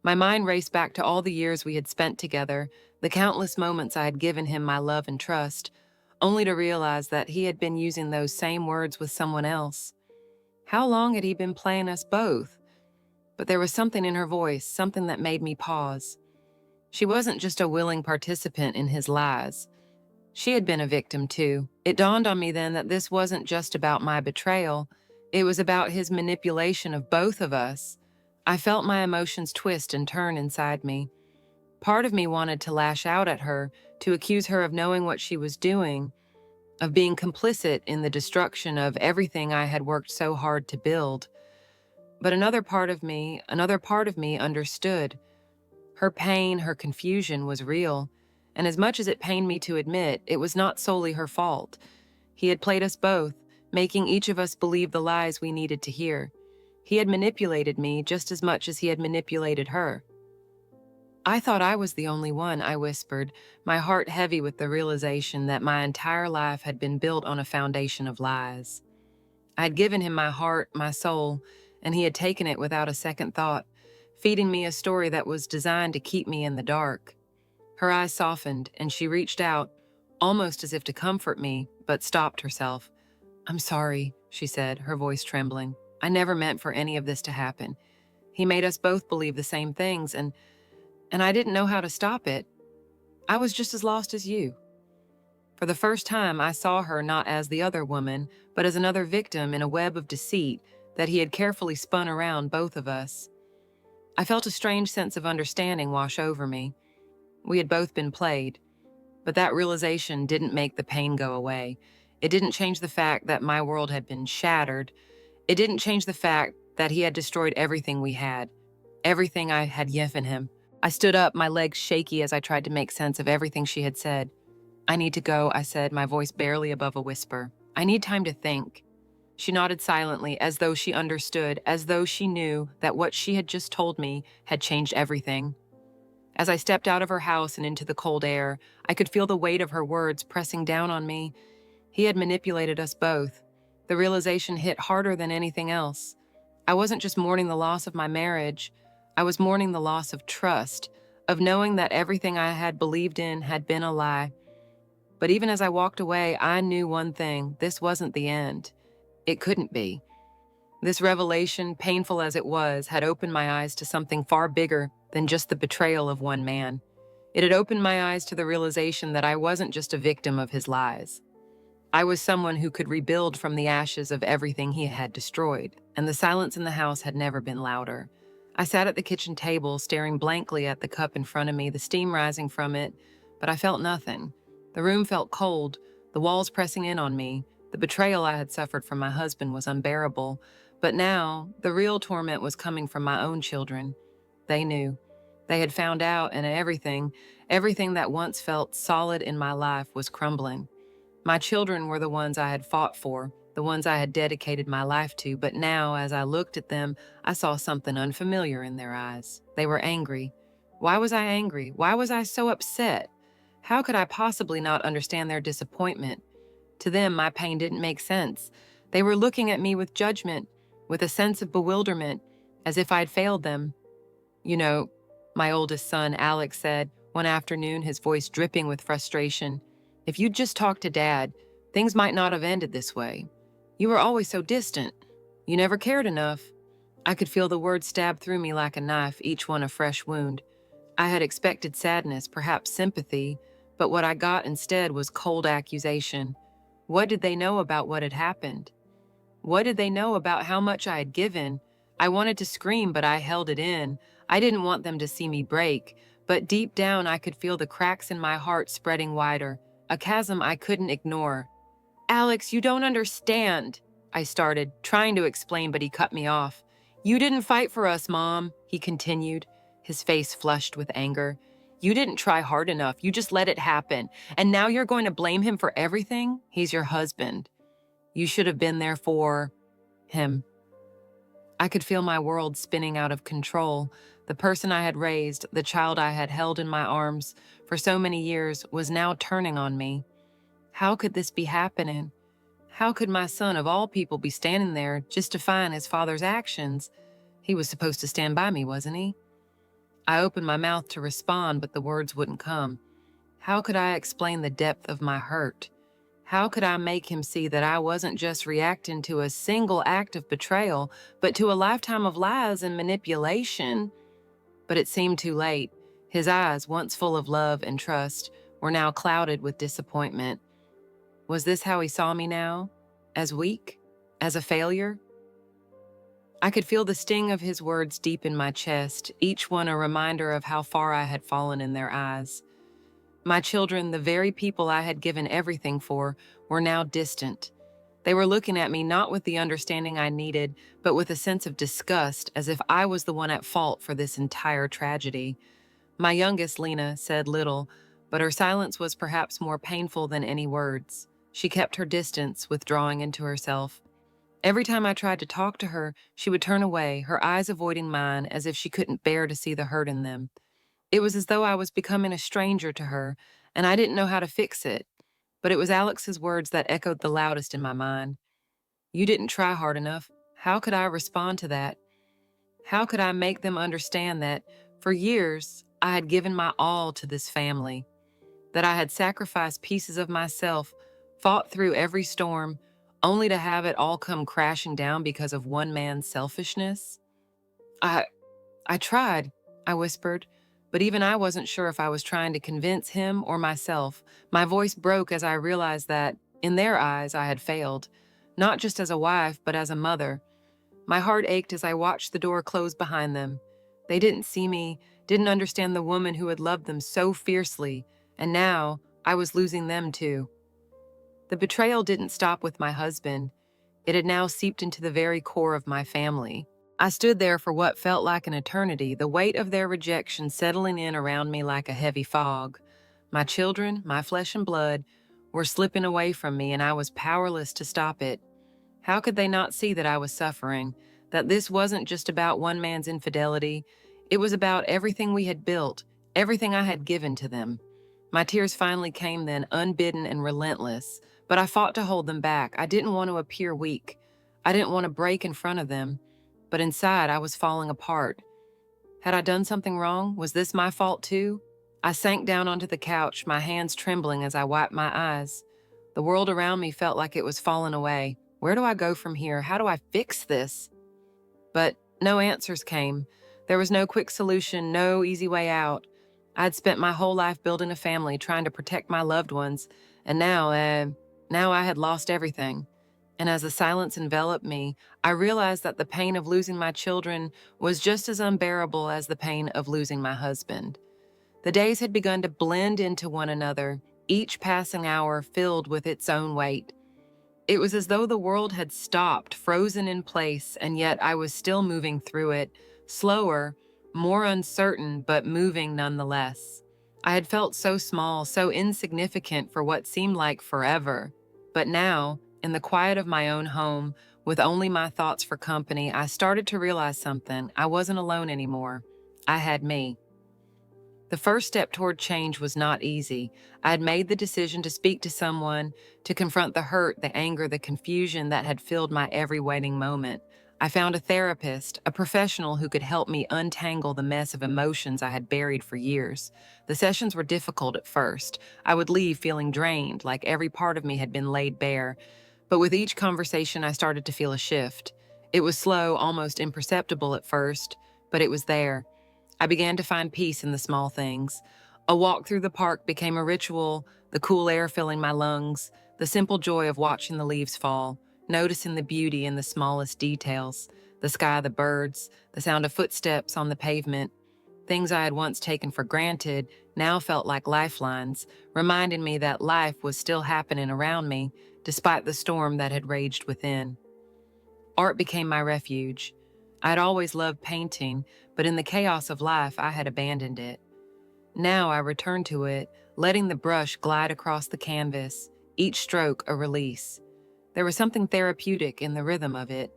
Speaker 1: My mind raced back to all the years we had spent together, the countless moments I had given him my love and trust, only to realize that he had been using those same words with someone else. How long had he been playing us both? But there was something in her voice, something that made me pause. She wasn't just a willing participant in his lies. She had been a victim too. It dawned on me then that this wasn't just about my betrayal. It was about his manipulation of both of us. I felt my emotions twist and turn inside me. Part of me wanted to lash out at her, to accuse her of knowing what she was doing, of being complicit in the destruction of everything I had worked so hard to build. But another part of me understood. Her pain, her confusion was real, and as much as it pained me to admit, it was not solely her fault. He had played us both, making each of us believe the lies we needed to hear. He had manipulated me just as much as he had manipulated her. "I thought I was the only one," I whispered, my heart heavy with the realization that my entire life had been built on a foundation of lies. I had given him my heart, my soul, and he had taken it without a second thought, feeding me a story that was designed to keep me in the dark. Her eyes softened, and she reached out, almost as if to comfort me, but stopped herself. "I'm sorry," she said, her voice trembling. "I never meant for any of this to happen. He made us both believe the same things, and I didn't know how to stop it. I was just as lost as you." For the first time, I saw her not as the other woman, but as another victim in a web of deceit that he had carefully spun around both of us. I felt a strange sense of understanding wash over me. We had both been played, but that realization didn't make the pain go away. It didn't change the fact that my world had been shattered. It didn't change the fact that he had destroyed everything we had, everything I had given him. I stood up, my legs shaky as I tried to make sense of everything she had said. "I need to go," I said, my voice barely above a whisper. "I need time to think." She nodded silently, as though she understood, as though she knew that what she had just told me had changed everything. As I stepped out of her house and into the cold air, I could feel the weight of her words pressing down on me. He had manipulated us both. The realization hit harder than anything else. I wasn't just mourning the loss of my marriage. I was mourning the loss of trust, of knowing that everything I had believed in had been a lie. But even as I walked away, I knew one thing: this wasn't the end. It couldn't be. This revelation, painful as it was, had opened my eyes to something far bigger than just the betrayal of one man. It had opened my eyes to the realization that I wasn't just a victim of his lies. I was someone who could rebuild from the ashes of everything he had destroyed, and the silence in the house had never been louder. I sat at the kitchen table, staring blankly at the cup in front of me, the steam rising from it, but I felt nothing. The room felt cold, the walls pressing in on me, The betrayal I had suffered from my husband was unbearable, but now the real torment was coming from my own children. They knew. They had found out, and everything that once felt solid in my life was crumbling. My children were the ones I had fought for, the ones I had dedicated my life to, but now, as I looked at them, I saw something unfamiliar in their eyes. They were angry. Why was I angry? Why was I so upset? How could I possibly not understand their disappointment? To them, my pain didn't make sense. They were looking at me with judgment, with a sense of bewilderment, as if I'd failed them. You know, my oldest son, Alex, said one afternoon, his voice dripping with frustration, "If you'd just talked to Dad, things might not have ended this way. You were always so distant. You never cared enough." I could feel the words stab through me like a knife, each one a fresh wound. I had expected sadness, perhaps sympathy, but what I got instead was cold accusation. What did they know about what had happened? What did they know about how much I had given? I wanted to scream, but I held it in. I didn't want them to see me break, but deep down I could feel the cracks in my heart spreading wider, a chasm I couldn't ignore. "Alex, you don't understand," I started, trying to explain, but he cut me off. "You didn't fight for us, Mom," he continued, his face flushed with anger. "You didn't try hard enough. You just let it happen. And now you're going to blame him for everything? He's your husband. You should have been there for him." I could feel my world spinning out of control. The person I had raised, the child I had held in my arms for so many years, was now turning on me. How could this be happening? How could my son, of all people, be standing there justifying his father's actions? He was supposed to stand by me, wasn't he? I opened my mouth to respond, but the words wouldn't come. How could I explain the depth of my hurt? How could I make him see that I wasn't just reacting to a single act of betrayal, but to a lifetime of lies and manipulation? But it seemed too late. His eyes, once full of love and trust, were now clouded with disappointment. Was this how he saw me now? As weak? As a failure? I could feel the sting of his words deep in my chest, each one a reminder of how far I had fallen in their eyes. My children, the very people I had given everything for, were now distant. They were looking at me not with the understanding I needed, but with a sense of disgust, as if I was the one at fault for this entire tragedy. My youngest, Lena, said little, but her silence was perhaps more painful than any words. She kept her distance, withdrawing into herself. Every time I tried to talk to her, she would turn away, her eyes avoiding mine, as if she couldn't bear to see the hurt in them. It was as though I was becoming a stranger to her, and I didn't know how to fix it. But it was Alex's words that echoed the loudest in my mind. "You didn't try hard enough." How could I respond to that? How could I make them understand that, for years, I had given my all to this family, that I had sacrificed pieces of myself, fought through every storm, only to have it all come crashing down because of one man's selfishness? I I tried, I whispered, but even I wasn't sure if I was trying to convince him or myself. My voice broke as I realized that, in their eyes, I had failed, not just as a wife, but as a mother. My heart ached as I watched the door close behind them. They didn't see me, didn't understand the woman who had loved them so fiercely, and now I was losing them too. The betrayal didn't stop with my husband. It had now seeped into the very core of my family. I stood there for what felt like an eternity, the weight of their rejection settling in around me like a heavy fog. My children, my flesh and blood, were slipping away from me, and I was powerless to stop it. How could they not see that I was suffering, that this wasn't just about one man's infidelity? It was about everything we had built, everything I had given to them. My tears finally came then, unbidden and relentless, but I fought to hold them back. I didn't want to appear weak. I didn't want to break in front of them. But inside, I was falling apart. Had I done something wrong? Was this my fault too? I sank down onto the couch, my hands trembling as I wiped my eyes. The world around me felt like it was falling away. Where do I go from here? How do I fix this? But no answers came. There was no quick solution, no easy way out. I'd spent my whole life building a family, trying to protect my loved ones, and now I had lost everything. And as the silence enveloped me, I realized that the pain of losing my children was just as unbearable as the pain of losing my husband. The days had begun to blend into one another, each passing hour filled with its own weight. It was as though the world had stopped, frozen in place, and yet I was still moving through it, slower, more uncertain, but moving nonetheless. I had felt so small, so insignificant for what seemed like forever. But now, in the quiet of my own home, with only my thoughts for company, I started to realize something. I wasn't alone anymore. I had me. The first step toward change was not easy. I had made the decision to speak to someone, to confront the hurt, the anger, the confusion that had filled my every waking moment. I found a therapist, a professional who could help me untangle the mess of emotions I had buried for years. The sessions were difficult at first. I would leave feeling drained, like every part of me had been laid bare. But with each conversation, I started to feel a shift. It was slow, almost imperceptible at first, but it was there. I began to find peace in the small things. A walk through the park became a ritual, the cool air filling my lungs, the simple joy of watching the leaves fall, noticing the beauty in the smallest details, the sky, the birds, the sound of footsteps on the pavement. Things I had once taken for granted now felt like lifelines, reminding me that life was still happening around me, despite the storm that had raged within. Art became my refuge. I had always loved painting, but in the chaos of life, I had abandoned it. Now I returned to it, letting the brush glide across the canvas, each stroke a release. There was something therapeutic in the rhythm of it,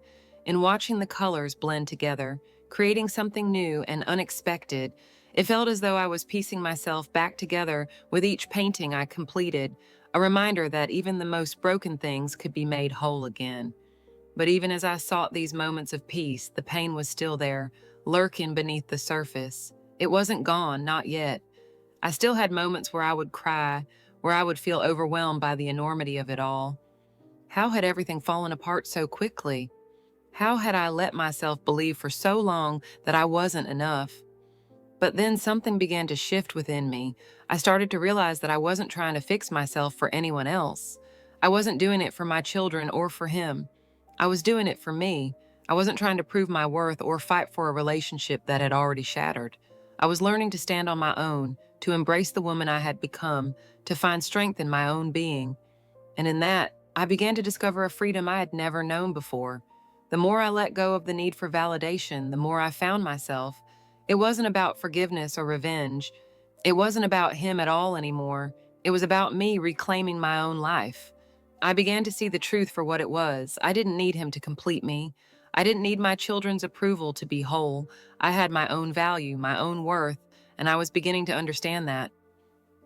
Speaker 1: in watching the colors blend together, creating something new and unexpected. It felt as though I was piecing myself back together with each painting I completed, a reminder that even the most broken things could be made whole again. But even as I sought these moments of peace, the pain was still there, lurking beneath the surface. It wasn't gone, not yet. I still had moments where I would cry, where I would feel overwhelmed by the enormity of it all. How had everything fallen apart so quickly? How had I let myself believe for so long that I wasn't enough? But then something began to shift within me. I started to realize that I wasn't trying to fix myself for anyone else. I wasn't doing it for my children or for him. I was doing it for me. I wasn't trying to prove my worth or fight for a relationship that had already shattered. I was learning to stand on my own, to embrace the woman I had become, to find strength in my own being. And in that, I began to discover a freedom I had never known before. The more I let go of the need for validation, the more I found myself. It wasn't about forgiveness or revenge. It wasn't about him at all anymore. It was about me reclaiming my own life. I began to see the truth for what it was. I didn't need him to complete me. I didn't need my children's approval to be whole. I had my own value, my own worth, and I was beginning to understand that.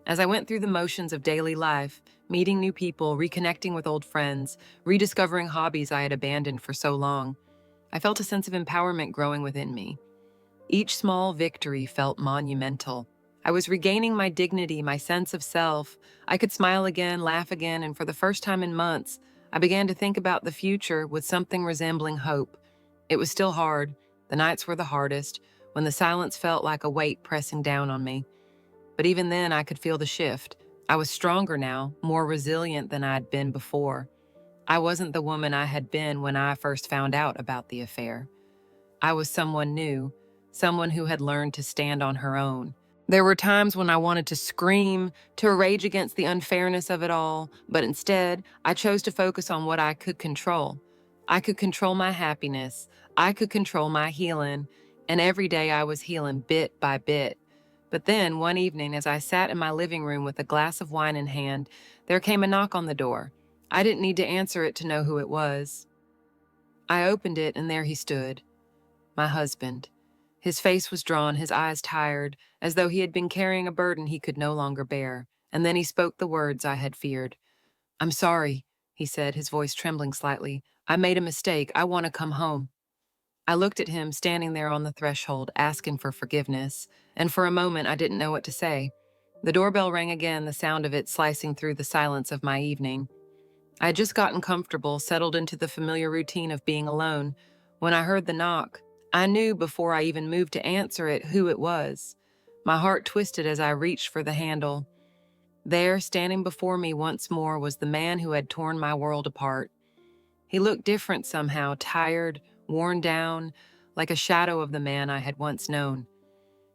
Speaker 1: As I went through the motions of daily life, meeting new people, reconnecting with old friends, rediscovering hobbies I had abandoned for so long, I felt a sense of empowerment growing within me. Each small victory felt monumental. I was regaining my dignity, my sense of self. I could smile again, laugh again, and for the first time in months, I began to think about the future with something resembling hope. It was still hard. The nights were the hardest, when the silence felt like a weight pressing down on me. But even then, I could feel the shift. I was stronger now, more resilient than I'd been before. I wasn't the woman I had been when I first found out about the affair. I was someone new, someone who had learned to stand on her own. There were times when I wanted to scream, to rage against the unfairness of it all, but instead, I chose to focus on what I could control. I could control my happiness. I could control my healing. And every day I was healing bit by bit. But then, one evening, as I sat in my living room with a glass of wine in hand, there came a knock on the door. I didn't need to answer it to know who it was. I opened it, and there he stood, my husband. His face was drawn, his eyes tired, as though he had been carrying a burden he could no longer bear. And then he spoke the words I had feared. "I'm sorry," he said, his voice trembling slightly. "I made a mistake. I want to come home." I looked at him, standing there on the threshold, asking for forgiveness, and for a moment I didn't know what to say. The doorbell rang again, the sound of it slicing through the silence of my evening. I had just gotten comfortable, settled into the familiar routine of being alone. When I heard the knock, I knew before I even moved to answer it who it was. My heart twisted as I reached for the handle. There, standing before me once more, was the man who had torn my world apart. He looked different somehow, tired, worn down, like a shadow of the man I had once known.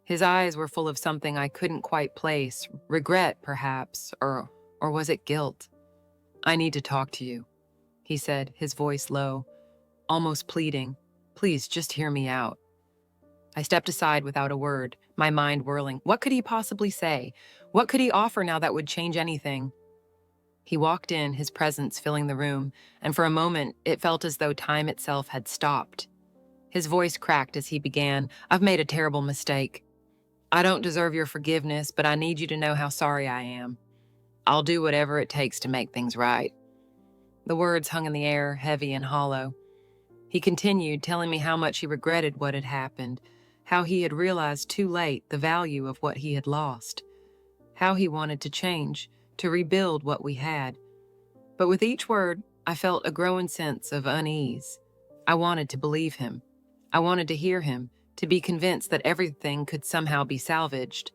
Speaker 1: His eyes were full of something I couldn't quite place, regret, perhaps, or was it guilt? "I need to talk to you," he said, his voice low, almost pleading. Please, just hear me out. I stepped aside without a word, my mind whirling. What could he possibly say? What could he offer now that would change anything? He walked in, his presence filling the room, and for a moment it felt as though time itself had stopped. His voice cracked as he began. I've made a terrible mistake. I don't deserve your forgiveness, but I need you to know how sorry I am. I'll do whatever it takes to make things right. The words hung in the air, heavy and hollow. He continued, telling me how much he regretted what had happened, how he had realized too late the value of what he had lost, how he wanted to change, to rebuild what we had. But with each word, I felt a growing sense of unease. I wanted to believe him. I wanted to hear him, to be convinced that everything could somehow be salvaged.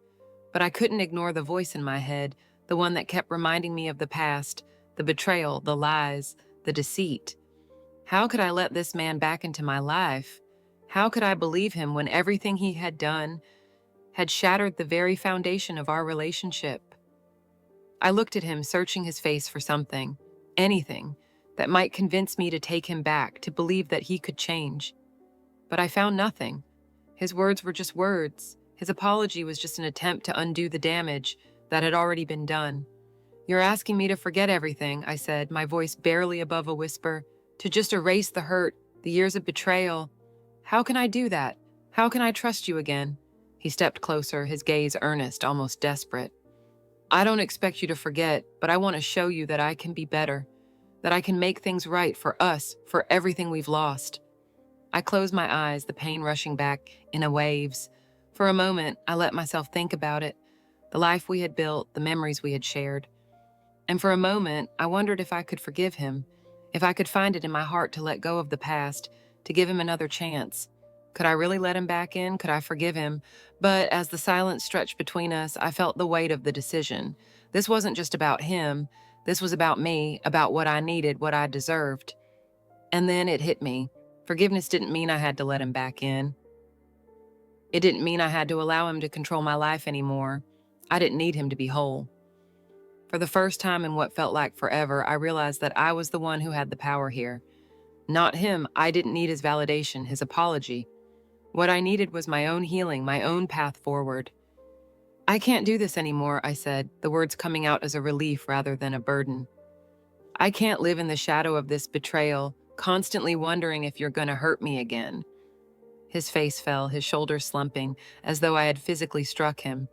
Speaker 1: But I couldn't ignore the voice in my head, the one that kept reminding me of the past, the betrayal, the lies, the deceit. How could I let this man back into my life? How could I believe him when everything he had done had shattered the very foundation of our relationship? I looked at him, searching his face for something, anything, that might convince me to take him back, to believe that he could change. But I found nothing. His words were just words. His apology was just an attempt to undo the damage that had already been done. You're asking me to forget everything, I said, my voice barely above a whisper, to just erase the hurt, the years of betrayal. How can I do that? How can I trust you again? He stepped closer, his gaze earnest, almost desperate. I don't expect you to forget, but I want to show you that I can be better, that I can make things right for us, for everything we've lost. I closed my eyes, the pain rushing back in waves. For a moment, I let myself think about it, the life we had built, the memories we had shared. And for a moment, I wondered if I could forgive him, if I could find it in my heart to let go of the past, to give him another chance. Could I really let him back in? Could I forgive him? But as the silence stretched between us, I felt the weight of the decision. This wasn't just about him. This was about me, about what I needed, what I deserved. And then it hit me. Forgiveness didn't mean I had to let him back in. It didn't mean I had to allow him to control my life anymore. I didn't need him to be whole. For the first time in what felt like forever, I realized that I was the one who had the power here. Not him. I didn't need his validation, his apology. What I needed was my own healing, my own path forward. I can't do this anymore, I said, the words coming out as a relief rather than a burden. I can't live in the shadow of this betrayal, constantly wondering if you're going to hurt me again. His face fell, his shoulders slumping, as though I had physically struck him.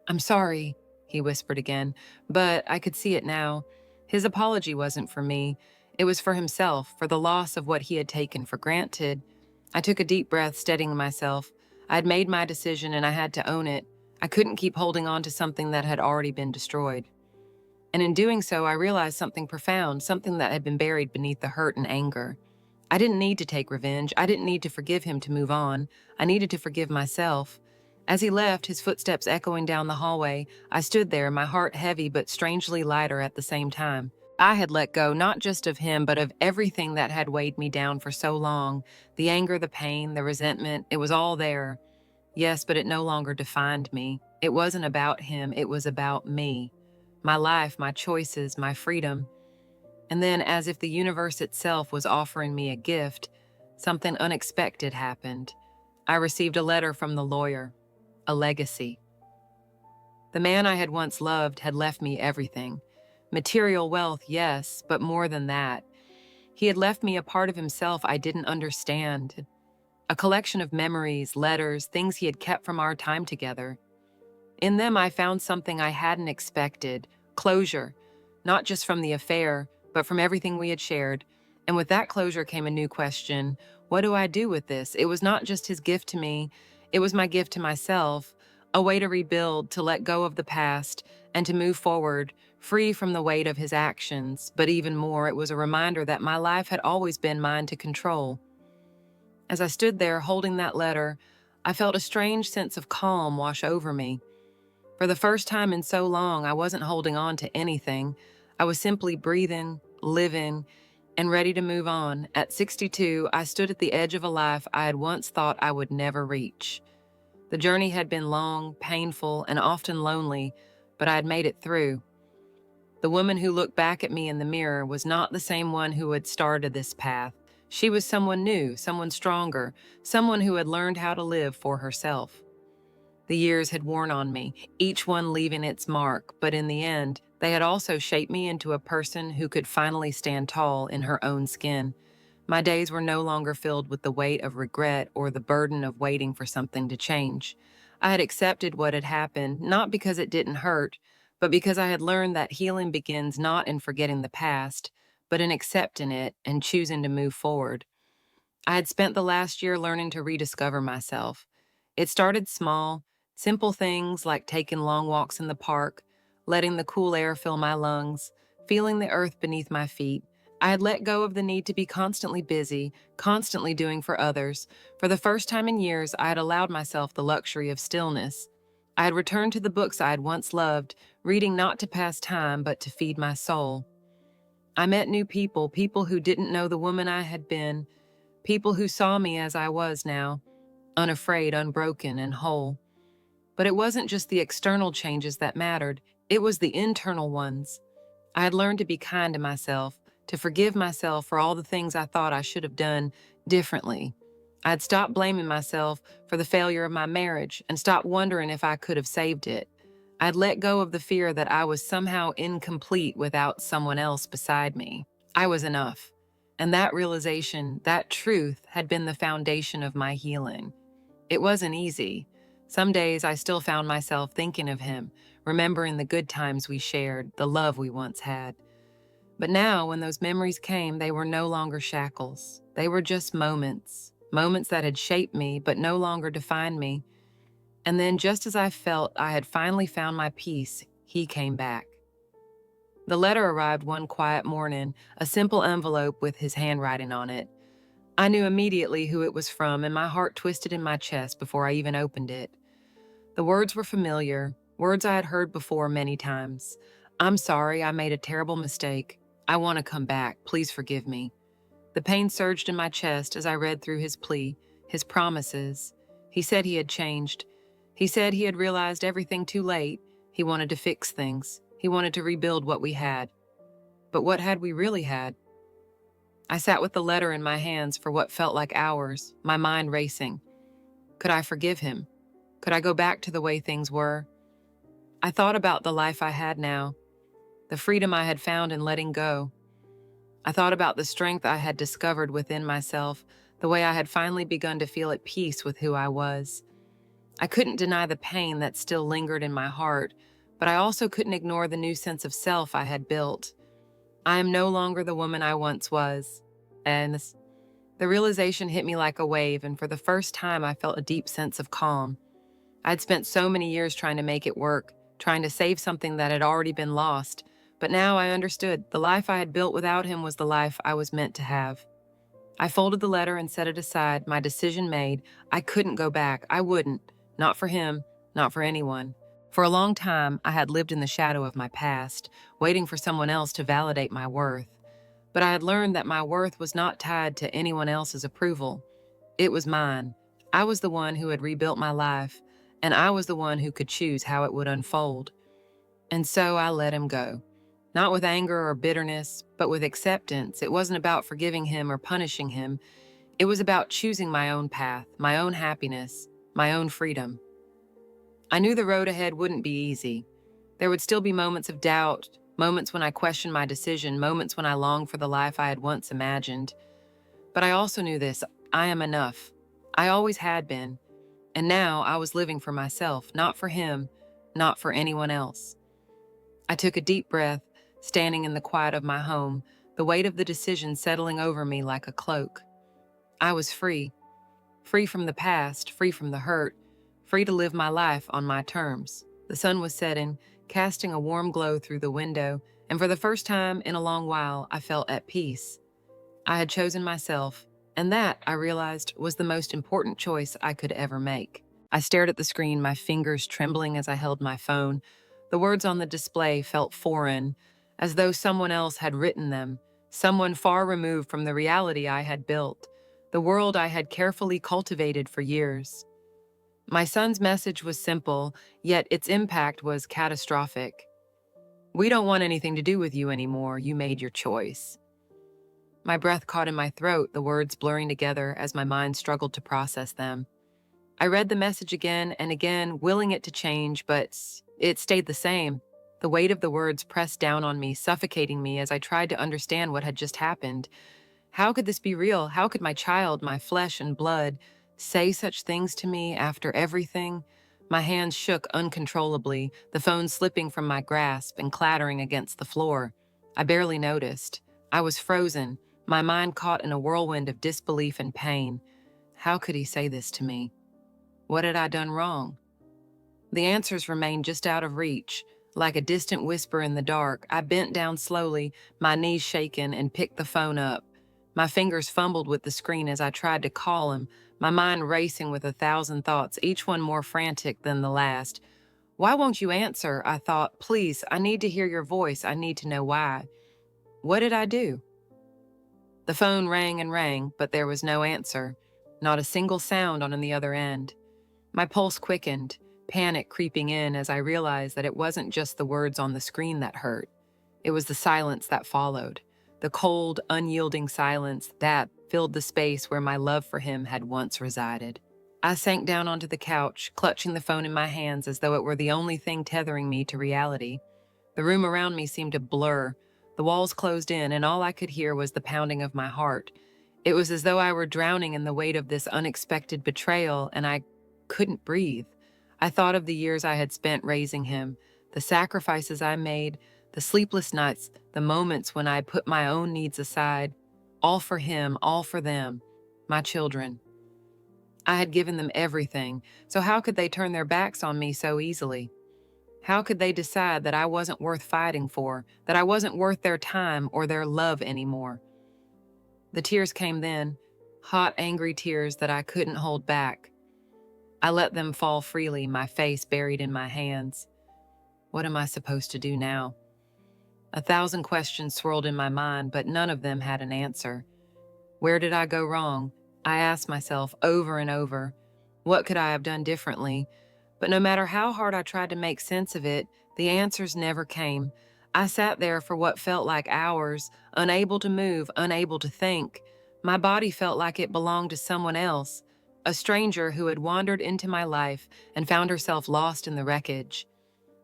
Speaker 1: I'm sorry, he whispered again, but I could see it now. His apology wasn't for me. It was for himself, for the loss of what he had taken for granted. I took a deep breath, steadying myself. I had made my decision and I had to own it. I couldn't keep holding on to something that had already been destroyed. And in doing so, I realized something profound, something that had been buried beneath the hurt and anger. I didn't need to take revenge. I didn't need to forgive him to move on. I needed to forgive myself. As he left, his footsteps echoing down the hallway, I stood there, my heart heavy but strangely lighter at the same time. I had let go not just of him, but of everything that had weighed me down for so long. The anger, the pain, the resentment, it was all there. Yes, but it no longer defined me. It wasn't about him, it was about me. My life, my choices, my freedom. And then, as if the universe itself was offering me a gift, something unexpected happened. I received a letter from the lawyer, a legacy. The man I had once loved had left me everything. Material wealth, yes, but more than that. He had left me a part of himself I didn't understand. A collection of memories, letters, things he had kept from our time together. In them, I found something I hadn't expected, closure, not just from the affair, but from everything we had shared. And with that closure came a new question. What do I do with this? It was not just his gift to me, it was my gift to myself, a way to rebuild, to let go of the past, and to move forward, free from the weight of his actions. But even more, it was a reminder that my life had always been mine to control. As I stood there holding that letter, I felt a strange sense of calm wash over me. For the first time in so long, I wasn't holding on to anything. I was simply breathing, living, and ready to move on. At 62, I stood at the edge of a life I had once thought I would never reach. The journey had been long, painful, and often lonely, but I had made it through. The woman who looked back at me in the mirror was not the same one who had started this path. She was someone new, someone stronger, someone who had learned how to live for herself. The years had worn on me, each one leaving its mark, but in the end, they had also shaped me into a person who could finally stand tall in her own skin. My days were no longer filled with the weight of regret or the burden of waiting for something to change. I had accepted what had happened, not because it didn't hurt, but because I had learned that healing begins not in forgetting the past, but in accepting it and choosing to move forward. I had spent the last year learning to rediscover myself. It started small, simple things like taking long walks in the park, letting the cool air fill my lungs, feeling the earth beneath my feet. I had let go of the need to be constantly busy, constantly doing for others. For the first time in years, I had allowed myself the luxury of stillness. I had returned to the books I had once loved, reading not to pass time, but to feed my soul. I met new people, people who didn't know the woman I had been, people who saw me as I was now, unafraid, unbroken, and whole. But it wasn't just the external changes that mattered, it was the internal ones. I had learned to be kind to myself, to forgive myself for all the things I thought I should have done differently. I had stopped blaming myself for the failure of my marriage and stopped wondering if I could have saved it. I had let go of the fear that I was somehow incomplete without someone else beside me. I was enough. And that realization, that truth, had been the foundation of my healing. It wasn't easy. Some days I still found myself thinking of him, remembering the good times we shared, the love we once had. But now, when those memories came, they were no longer shackles. They were just moments, moments that had shaped me but no longer defined me. And then, just as I felt I had finally found my peace, he came back. The letter arrived one quiet morning, a simple envelope with his handwriting on it. I knew immediately who it was from, and my heart twisted in my chest before I even opened it. The words were familiar, words I had heard before many times. "I'm sorry, I made a terrible mistake. I want to come back. Please forgive me." The pain surged in my chest as I read through his plea, his promises. He said he had changed. He said he had realized everything too late. He wanted to fix things. He wanted to rebuild what we had. But what had we really had? I sat with the letter in my hands for what felt like hours, my mind racing. Could I forgive him? Could I go back to the way things were? I thought about the life I had now, the freedom I had found in letting go. I thought about the strength I had discovered within myself, the way I had finally begun to feel at peace with who I was. I couldn't deny the pain that still lingered in my heart, but I also couldn't ignore the new sense of self I had built. I am no longer the woman I once was. And the realization hit me like a wave, and for the first time I felt a deep sense of calm. I'd spent so many years trying to make it work, trying to save something that had already been lost, but now I understood the life I had built without him was the life I was meant to have. I folded the letter and set it aside, my decision made. I couldn't go back. I wouldn't. Not for him, not for anyone. For a long time, I had lived in the shadow of my past, waiting for someone else to validate my worth. But I had learned that my worth was not tied to anyone else's approval. It was mine. I was the one who had rebuilt my life, and I was the one who could choose how it would unfold. And so I let him go. Not with anger or bitterness, but with acceptance. It wasn't about forgiving him or punishing him. It was about choosing my own path, my own happiness, my own freedom. I knew the road ahead wouldn't be easy. There would still be moments of doubt, moments when I questioned my decision, moments when I longed for the life I had once imagined. But I also knew this: I am enough. I always had been. And now I was living for myself, not for him, not for anyone else. I took a deep breath, standing in the quiet of my home, the weight of the decision settling over me like a cloak. I was free. Free from the past, free from the hurt, free to live my life on my terms. The sun was setting, casting a warm glow through the window, and for the first time in a long while, I felt at peace. I had chosen myself, and that, I realized, was the most important choice I could ever make. I stared at the screen, my fingers trembling as I held my phone. The words on the display felt foreign, as though someone else had written them, someone far removed from the reality I had built, the world I had carefully cultivated for years. My son's message was simple, yet its impact was catastrophic. We don't want anything to do with you anymore. You made your choice. My breath caught in my throat, the words blurring together as my mind struggled to process them. I read the message again and again, willing it to change, but it stayed the same. The weight of the words pressed down on me, suffocating me as I tried to understand what had just happened. How could this be real? How could my child, my flesh and blood, say such things to me after everything? My hands shook uncontrollably, the phone slipping from my grasp and clattering against the floor. I barely noticed. I was frozen, my mind caught in a whirlwind of disbelief and pain. How could he say this to me? What had I done wrong? The answers remained just out of reach. Like a distant whisper in the dark, I bent down slowly, my knees shaken, and picked the phone up. My fingers fumbled with the screen as I tried to call him, my mind racing with 1,000 thoughts, each one more frantic than the last. Why won't you answer? I thought. Please, I need to hear your voice. I need to know why. What did I do? The phone rang and rang, but there was no answer. Not a single sound on the other end. My pulse quickened, panic creeping in as I realized that it wasn't just the words on the screen that hurt. It was the silence that followed, the cold, unyielding silence that filled the space where my love for him had once resided. I sank down onto the couch, clutching the phone in my hands as though it were the only thing tethering me to reality. The room around me seemed to blur. The walls closed in, and all I could hear was the pounding of my heart. It was as though I were drowning in the weight of this unexpected betrayal, and I couldn't breathe. I thought of the years I had spent raising him, the sacrifices I made, the sleepless nights, the moments when I put my own needs aside, all for him, all for them, my children. I had given them everything, so how could they turn their backs on me so easily? How could they decide that I wasn't worth fighting for, that I wasn't worth their time or their love anymore? The tears came then, hot, angry tears that I couldn't hold back. I let them fall freely, my face buried in my hands. What am I supposed to do now? 1,000 questions swirled in my mind, but none of them had an answer. Where did I go wrong? I asked myself over and over. What could I have done differently? But no matter how hard I tried to make sense of it, the answers never came. I sat there for what felt like hours, unable to move, unable to think. My body felt like it belonged to someone else, a stranger who had wandered into my life and found herself lost in the wreckage.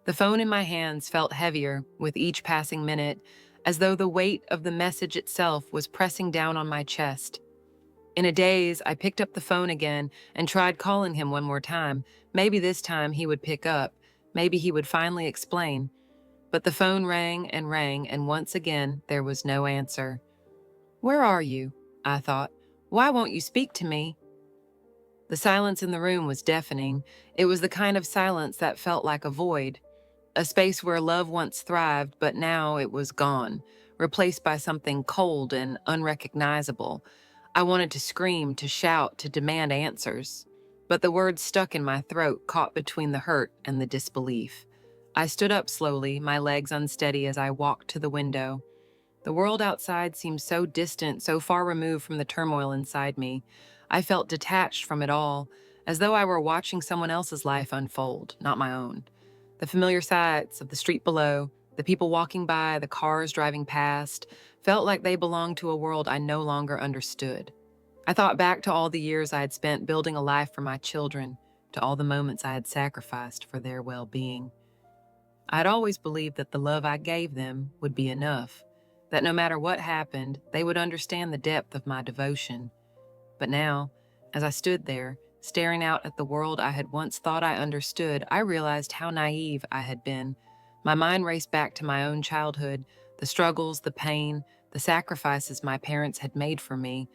Speaker 1: The phone in my hands felt heavier with each passing minute, as though the weight of the message itself was pressing down on my chest. In a daze, I picked up the phone again and tried calling him one more time. Maybe this time he would pick up. Maybe he would finally explain. But the phone rang, and once again there was no answer. "Where are you?" I thought. "Why won't you speak to me?" The silence in the room was deafening. It was the kind of silence that felt like a void, a space where love once thrived, but now it was gone, replaced by something cold and unrecognizable. I wanted to scream, to shout, to demand answers, but the words stuck in my throat, caught between the hurt and the disbelief. I stood up slowly, my legs unsteady as I walked to the window. The world outside seemed so distant, so far removed from the turmoil inside me. I felt detached from it all, as though I were watching someone else's life unfold, not my own. The familiar sights of the street below, the people walking by, the cars driving past, felt like they belonged to a world I no longer understood. I thought back to all the years I had spent building a life for my children, to all the moments I had sacrificed for their well-being. I had always believed that the love I gave them would be enough, that no matter what happened, they would understand the depth of my devotion. But now, as I stood there, staring out at the world I had once thought I understood, I realized how naive I had been. My mind raced back to my own childhood, the struggles, the pain, the sacrifices my parents had made for me.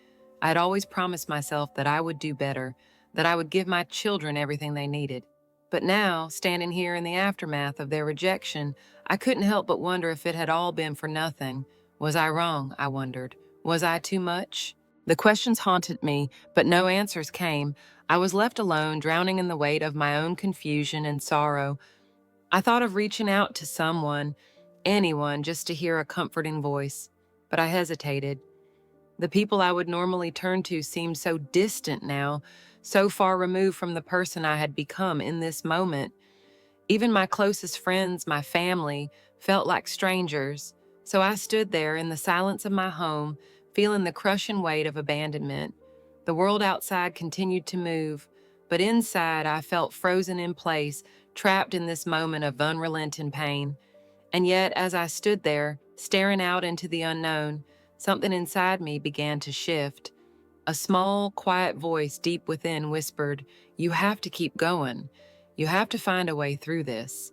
Speaker 1: I had always promised myself that I would do better, that I would give my children everything they needed. But now, standing here in the aftermath of their rejection, I couldn't help but wonder if it had all been for nothing. Was I wrong, I wondered. Was I too much? The questions haunted me, but no answers came. I was left alone, drowning in the weight of my own confusion and sorrow. I thought of reaching out to someone, anyone, just to hear a comforting voice, but I hesitated. The people I would normally turn to seemed so distant now, so far removed from the person I had become in this moment. Even my closest friends, my family, felt like strangers, so I stood there in the silence of my home, feeling the crushing weight of abandonment. The world outside continued to move, but inside I felt frozen in place, trapped in this moment of unrelenting pain. And yet, as I stood there, staring out into the unknown, something inside me began to shift. A small, quiet voice deep within whispered, "You have to keep going. You have to find a way through this."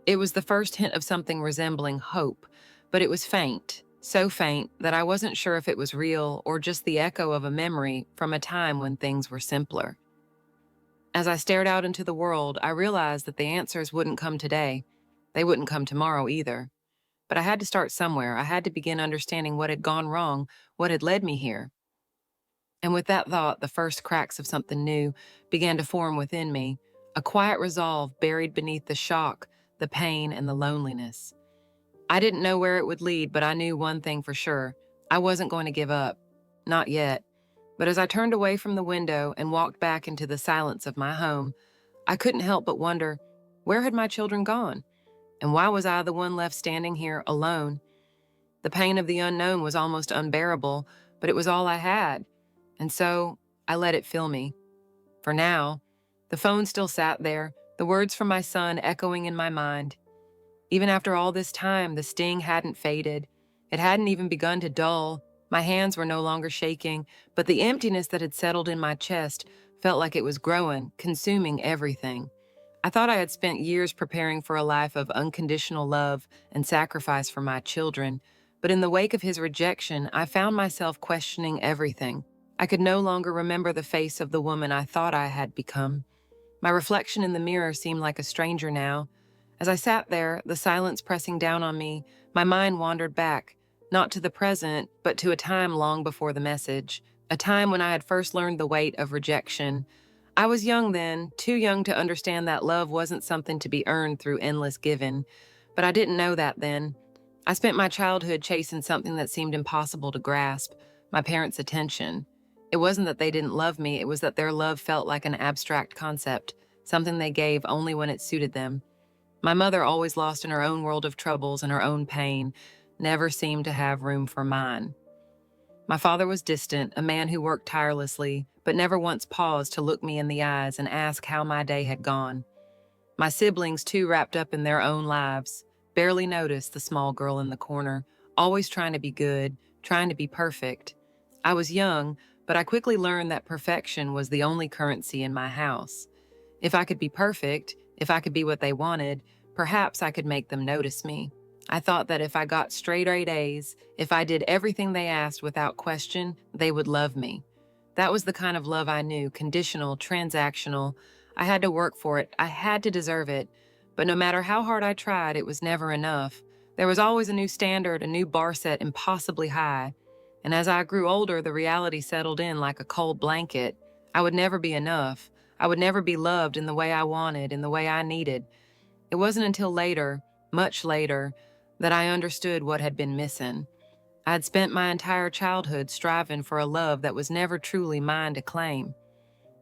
Speaker 1: It was the first hint of something resembling hope, but it was faint, so faint that I wasn't sure if it was real or just the echo of a memory from a time when things were simpler. As I stared out into the world, I realized that the answers wouldn't come today. They wouldn't come tomorrow either. But I had to start somewhere. I had to begin understanding what had gone wrong, what had led me here. And with that thought, the first cracks of something new began to form within me, a quiet resolve buried beneath the shock, the pain, and the loneliness. I didn't know where it would lead, but I knew one thing for sure. I wasn't going to give up. Not yet. But as I turned away from the window and walked back into the silence of my home, I couldn't help but wonder, where had my children gone? And why was I the one left standing here alone? The pain of the unknown was almost unbearable, but it was all I had. And so I let it fill me. For now, the phone still sat there, the words from my son echoing in my mind. Even after all this time, the sting hadn't faded. It hadn't even begun to dull. My hands were no longer shaking, but the emptiness that had settled in my chest felt like it was growing, consuming everything. I thought I had spent years preparing for a life of unconditional love and sacrifice for my children, but in the wake of his rejection, I found myself questioning everything. I could no longer remember the face of the woman I thought I had become. My reflection in the mirror seemed like a stranger now. As I sat there, the silence pressing down on me, my mind wandered back, not to the present, but to a time long before the message, a time when I had first learned the weight of rejection. I was young then, too young to understand that love wasn't something to be earned through endless giving, but I didn't know that then. I spent my childhood chasing something that seemed impossible to grasp, my parents' attention. It wasn't that they didn't love me, it was that their love felt like an abstract concept, something they gave only when it suited them. My mother, always lost in her own world of troubles and her own pain, never seemed to have room for mine. My father was distant, a man who worked tirelessly, but never once paused to look me in the eyes and ask how my day had gone. My siblings, too wrapped up in their own lives, barely noticed the small girl in the corner, always trying to be good, trying to be perfect. I was young, but I quickly learned that perfection was the only currency in my house. If I could be perfect, if I could be what they wanted, perhaps I could make them notice me. I thought that if I got straight A's, if I did everything they asked without question, they would love me. That was the kind of love I knew, conditional, transactional. I had to work for it. I had to deserve it. But no matter how hard I tried, it was never enough. There was always a new standard, a new bar set impossibly high. And as I grew older, the reality settled in like a cold blanket. I would never be enough. I would never be loved in the way I wanted, in the way I needed. It wasn't until later, much later, that I understood what had been missing. I had spent my entire childhood striving for a love that was never truly mine to claim.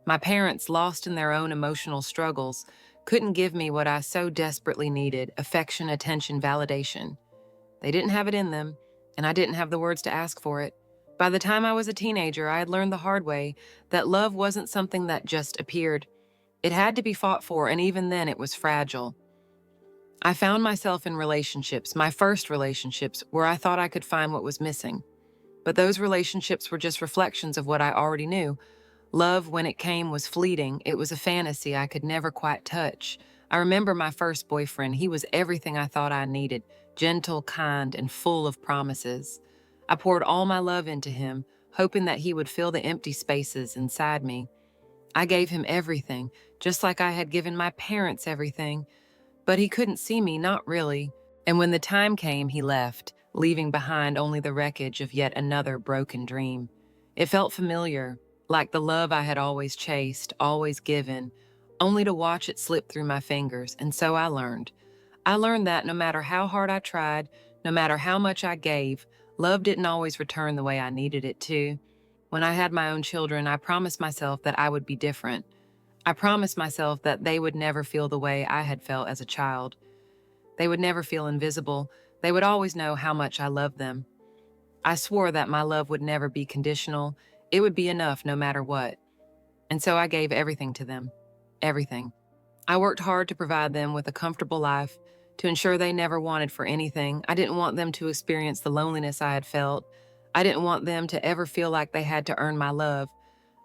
Speaker 1: My parents, lost in their own emotional struggles, couldn't give me what I so desperately needed: affection, attention, validation. They didn't have it in them, and I didn't have the words to ask for it. By the time I was a teenager, I had learned the hard way that love wasn't something that just appeared. It had to be fought for, and even then it was fragile. I found myself in relationships, my first relationships, where I thought I could find what was missing. But those relationships were just reflections of what I already knew. Love, when it came, was fleeting. It was a fantasy I could never quite touch. I remember my first boyfriend. He was everything I thought I needed: gentle, kind, and full of promises. I poured all my love into him, hoping that he would fill the empty spaces inside me. I gave him everything, just like I had given my parents everything. But he couldn't see me, not really. And when the time came, he left, leaving behind only the wreckage of yet another broken dream. It felt familiar, like the love I had always chased, always given, only to watch it slip through my fingers. And so I learned. I learned that no matter how hard I tried, no matter how much I gave, love didn't always return the way I needed it to. When I had my own children, I promised myself that I would be different. I promised myself that they would never feel the way I had felt as a child. They would never feel invisible. They would always know how much I loved them. I swore that my love would never be conditional. It would be enough no matter what. And so I gave everything to them. Everything. I worked hard to provide them with a comfortable life, to ensure they never wanted for anything. I didn't want them to experience the loneliness I had felt. I didn't want them to ever feel like they had to earn my love.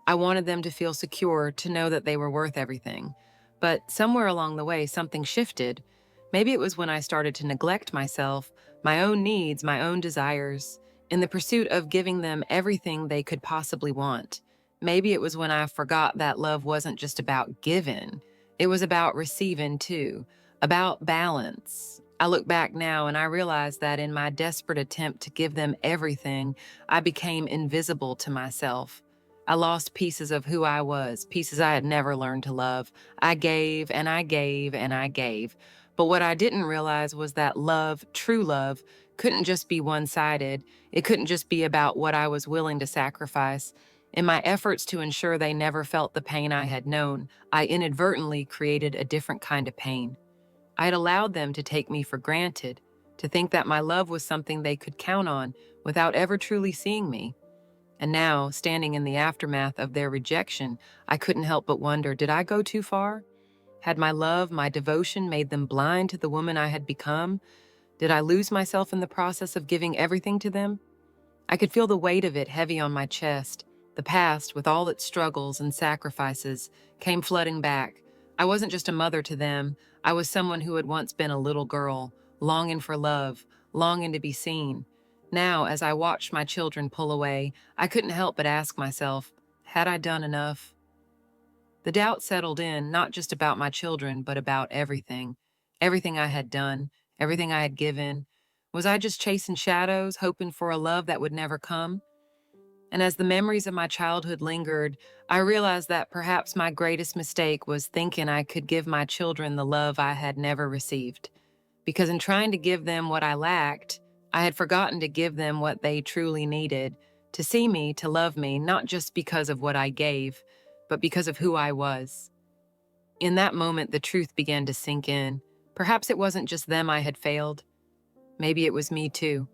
Speaker 1: I wanted them to feel secure, to know that they were worth everything. But somewhere along the way, something shifted. Maybe it was when I started to neglect myself, my own needs, my own desires, in the pursuit of giving them everything they could possibly want. Maybe it was when I forgot that love wasn't just about giving, it was about receiving too, about balance. I look back now and I realize that in my desperate attempt to give them everything, I became invisible to myself. I lost pieces of who I was, pieces I had never learned to love. I gave and I gave and I gave. But what I didn't realize was that love, true love, couldn't just be one-sided. It couldn't just be about what I was willing to sacrifice. In my efforts to ensure they never felt the pain I had known, I inadvertently created a different kind of pain. I had allowed them to take me for granted, to think that my love was something they could count on without ever truly seeing me. And now, standing in the aftermath of their rejection, I couldn't help but wonder, did I go too far? Had my love, my devotion made them blind to the woman I had become? Did I lose myself in the process of giving everything to them? I could feel the weight of it heavy on my chest. The past, with all its struggles and sacrifices, came flooding back. I wasn't just a mother to them. I was someone who had once been a little girl, longing for love, longing to be seen. Now, as I watched my children pull away, I couldn't help but ask myself, had I done enough? The doubt settled in, not just about my children, but about everything. Everything I had done, everything I had given. Was I just chasing shadows, hoping for a love that would never come? And as the memories of my childhood lingered, I realized that perhaps my greatest mistake was thinking I could give my children the love I had never received. Because in trying to give them what I lacked, I had forgotten to give them what they truly needed, to see me, to love me, not just because of what I gave, but because of who I was. In that moment, the truth began to sink in. Perhaps it wasn't just them I had failed. Maybe it was me too.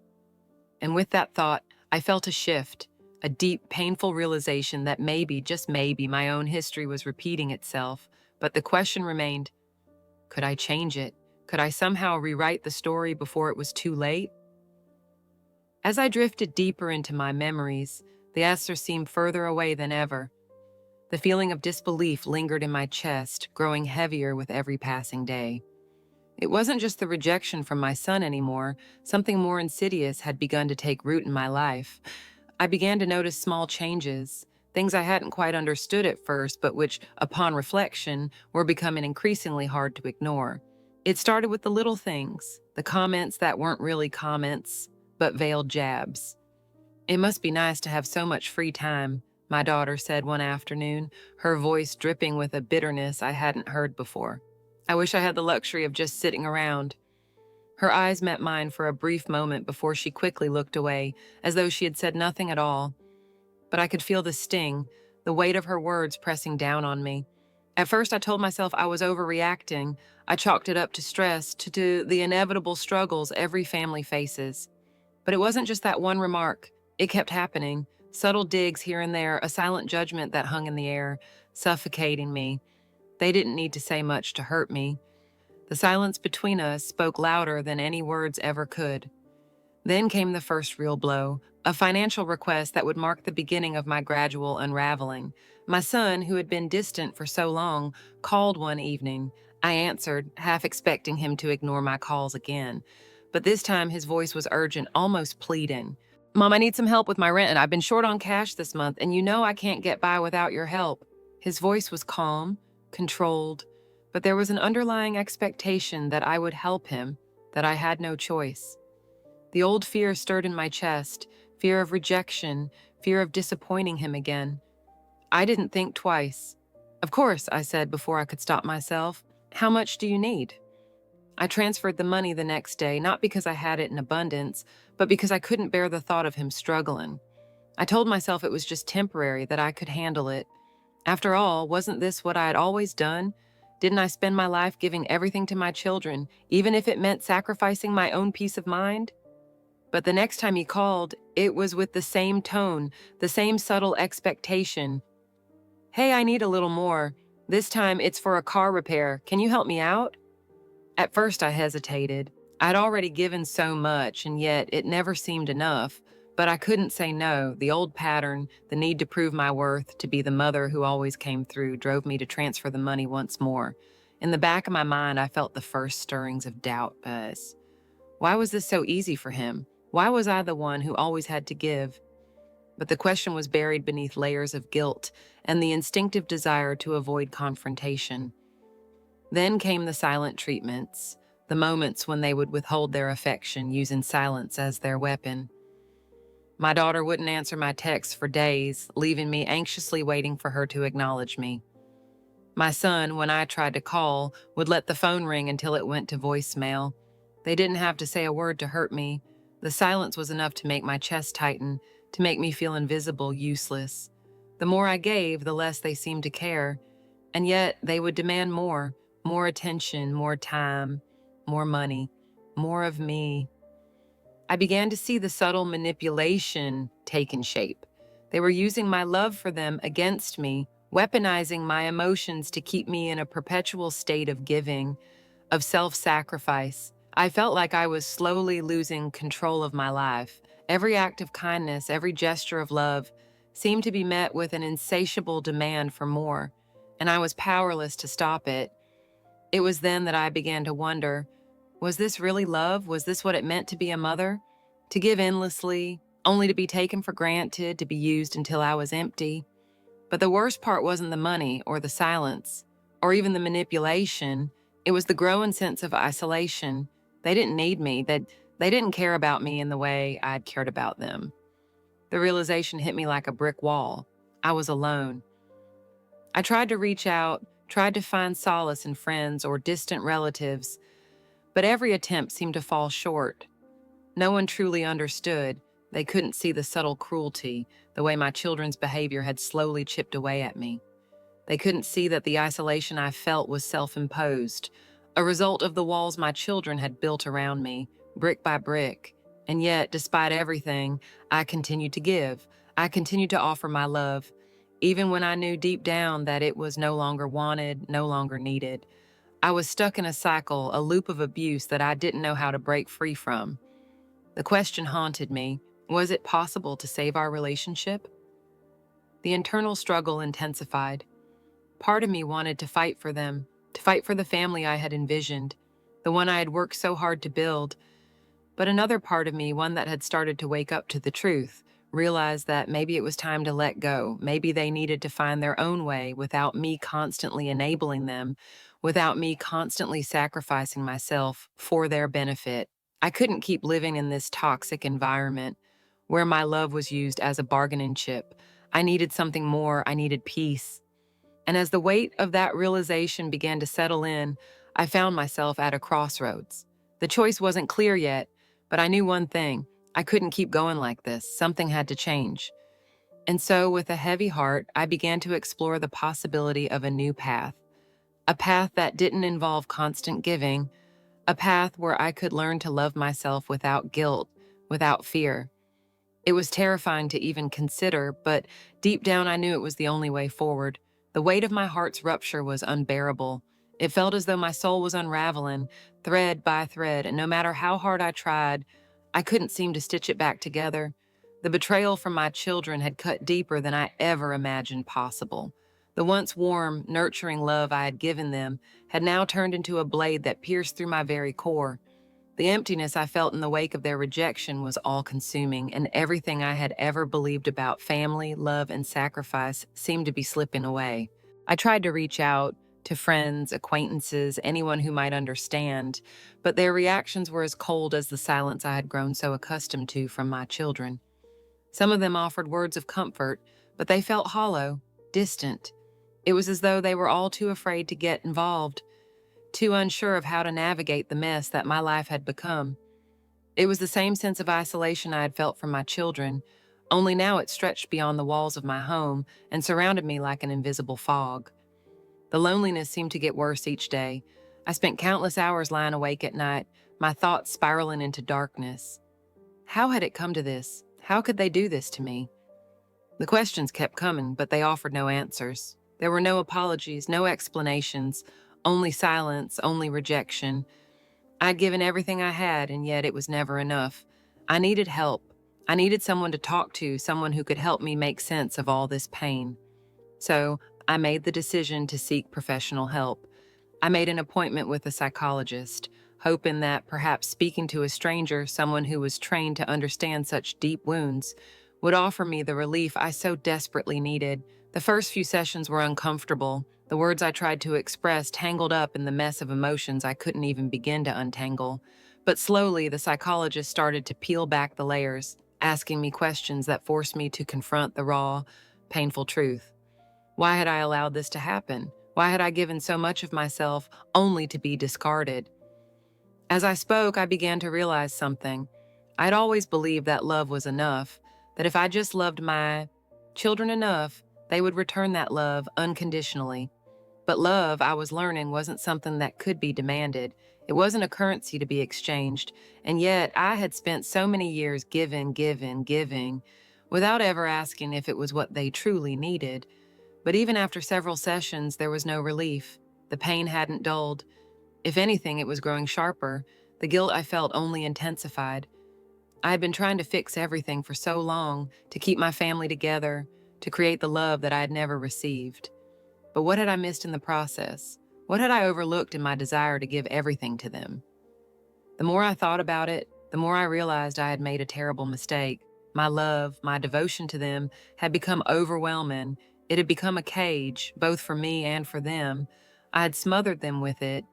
Speaker 1: And with that thought, I felt a shift, a deep, painful realization that maybe, just maybe, my own history was repeating itself. But the question remained, could I change it? Could I somehow rewrite the story before it was too late? As I drifted deeper into my memories, the answer seemed further away than ever. The feeling of disbelief lingered in my chest, growing heavier with every passing day. It wasn't just the rejection from my son anymore. Something more insidious had begun to take root in my life. I began to notice small changes, things I hadn't quite understood at first, but which, upon reflection, were becoming increasingly hard to ignore. It started with the little things, the comments that weren't really comments, but veiled jabs. "It must be nice to have so much free time," my daughter said one afternoon, her voice dripping with a bitterness I hadn't heard before. "I wish I had the luxury of just sitting around." Her eyes met mine for a brief moment before she quickly looked away, as though she had said nothing at all. But I could feel the sting, the weight of her words pressing down on me. At first, I told myself I was overreacting. I chalked it up to stress, to the inevitable struggles every family faces. But it wasn't just that one remark. It kept happening. Subtle digs here and there, a silent judgment that hung in the air, suffocating me. They didn't need to say much to hurt me. The silence between us spoke louder than any words ever could. Then came the first real blow, a financial request that would mark the beginning of my gradual unraveling. My son, who had been distant for so long, called one evening. I answered, half expecting him to ignore my calls again. But this time his voice was urgent, almost pleading. "Mom, I need some help with my rent, and I've been short on cash this month, and you know I can't get by without your help." His voice was calm, controlled, but there was an underlying expectation that I would help him, that I had no choice. The old fear stirred in my chest, fear of rejection, fear of disappointing him again. I didn't think twice. "Of course," I said before I could stop myself. "How much do you need?" I transferred the money the next day, not because I had it in abundance, but because I couldn't bear the thought of him struggling. I told myself it was just temporary, that I could handle it. After all, wasn't this what I had always done? Didn't I spend my life giving everything to my children, even if it meant sacrificing my own peace of mind? But the next time he called, it was with the same tone, the same subtle expectation. Hey, I need a little more. This time it's for a car repair. Can you help me out? At first, I hesitated. I'd already given so much, and yet it never seemed enough. But I couldn't say no. The old pattern, the need to prove my worth, to be the mother who always came through, drove me to transfer the money once more. In the back of my mind, I felt the first stirrings of doubt buzz. Why was this so easy for him? Why was I the one who always had to give? But the question was buried beneath layers of guilt and the instinctive desire to avoid confrontation. Then came the silent treatments, the moments when they would withhold their affection, using silence as their weapon. My daughter wouldn't answer my texts for days, leaving me anxiously waiting for her to acknowledge me. My son, when I tried to call, would let the phone ring until it went to voicemail. They didn't have to say a word to hurt me. The silence was enough to make my chest tighten, to make me feel invisible, useless. The more I gave, the less they seemed to care. And yet, they would demand more attention, more time, more money, more of me. I began to see the subtle manipulation taking shape. They were using my love for them against me, weaponizing my emotions to keep me in a perpetual state of giving, of self-sacrifice. I felt like I was slowly losing control of my life. Every act of kindness, every gesture of love seemed to be met with an insatiable demand for more, and I was powerless to stop it. It was then that I began to wonder, was this really love? Was this what it meant to be a mother? To give endlessly, only to be taken for granted, to be used until I was empty. But the worst part wasn't the money or the silence, or even the manipulation. It was the growing sense of isolation. They didn't need me, that they didn't care about me in the way I'd cared about them. The realization hit me like a brick wall. I was alone. I tried to reach out, tried to find solace in friends or distant relatives, but every attempt seemed to fall short. No one truly understood. They couldn't see the subtle cruelty, the way my children's behavior had slowly chipped away at me. They couldn't see that the isolation I felt was self-imposed, a result of the walls my children had built around me, brick by brick. And yet, despite everything, I continued to give. I continued to offer my love, even when I knew deep down that it was no longer wanted, no longer needed. I was stuck in a cycle, a loop of abuse that I didn't know how to break free from. The question haunted me, was it possible to save our relationship? The internal struggle intensified. Part of me wanted to fight for them, to fight for the family I had envisioned, the one I had worked so hard to build. But another part of me, one that had started to wake up to the truth, realized that maybe it was time to let go. Maybe they needed to find their own way without me constantly enabling them, without me constantly sacrificing myself for their benefit. I couldn't keep living in this toxic environment where my love was used as a bargaining chip. I needed something more. I needed peace. And as the weight of that realization began to settle in, I found myself at a crossroads. The choice wasn't clear yet, but I knew one thing. I couldn't keep going like this. Something had to change. And so, with a heavy heart, I began to explore the possibility of a new path. A path that didn't involve constant giving, a path where I could learn to love myself without guilt, without fear. It was terrifying to even consider, but deep down I knew it was the only way forward. The weight of my heart's rupture was unbearable. It felt as though my soul was unraveling, thread by thread, and no matter how hard I tried, I couldn't seem to stitch it back together. The betrayal from my children had cut deeper than I ever imagined possible. The once warm, nurturing love I had given them had now turned into a blade that pierced through my very core. The emptiness I felt in the wake of their rejection was all-consuming, and everything I had ever believed about family, love, and sacrifice seemed to be slipping away. I tried to reach out to friends, acquaintances, anyone who might understand, but their reactions were as cold as the silence I had grown so accustomed to from my children. Some of them offered words of comfort, but they felt hollow, distant. It was as though they were all too afraid to get involved, too unsure of how to navigate the mess that my life had become. It was the same sense of isolation I had felt from my children, only now it stretched beyond the walls of my home and surrounded me like an invisible fog. The loneliness seemed to get worse each day. I spent countless hours lying awake at night, my thoughts spiraling into darkness. How had it come to this? How could they do this to me? The questions kept coming, but they offered no answers. There were no apologies, no explanations, only silence, only rejection. I'd given everything I had, and yet it was never enough. I needed help. I needed someone to talk to, someone who could help me make sense of all this pain. So I made the decision to seek professional help. I made an appointment with a psychologist, hoping that perhaps speaking to a stranger, someone who was trained to understand such deep wounds, would offer me the relief I so desperately needed. The first few sessions were uncomfortable. The words I tried to express tangled up in the mess of emotions I couldn't even begin to untangle. But slowly, the psychologist started to peel back the layers, asking me questions that forced me to confront the raw, painful truth. Why had I allowed this to happen? Why had I given so much of myself only to be discarded? As I spoke, I began to realize something. I'd always believed that love was enough, that if I just loved my children enough, they would return that love unconditionally. But love, I was learning, wasn't something that could be demanded. It wasn't a currency to be exchanged. And yet, I had spent so many years giving, without ever asking if it was what they truly needed. But even after several sessions, there was no relief. The pain hadn't dulled. If anything, it was growing sharper. The guilt I felt only intensified. I had been trying to fix everything for so long, to keep my family together, to create the love that I had never received. But what had I missed in the process? What had I overlooked in my desire to give everything to them? The more I thought about it, the more I realized I had made a terrible mistake. My love, my devotion to them had become overwhelming. It had become a cage, both for me and for them. I had smothered them with it,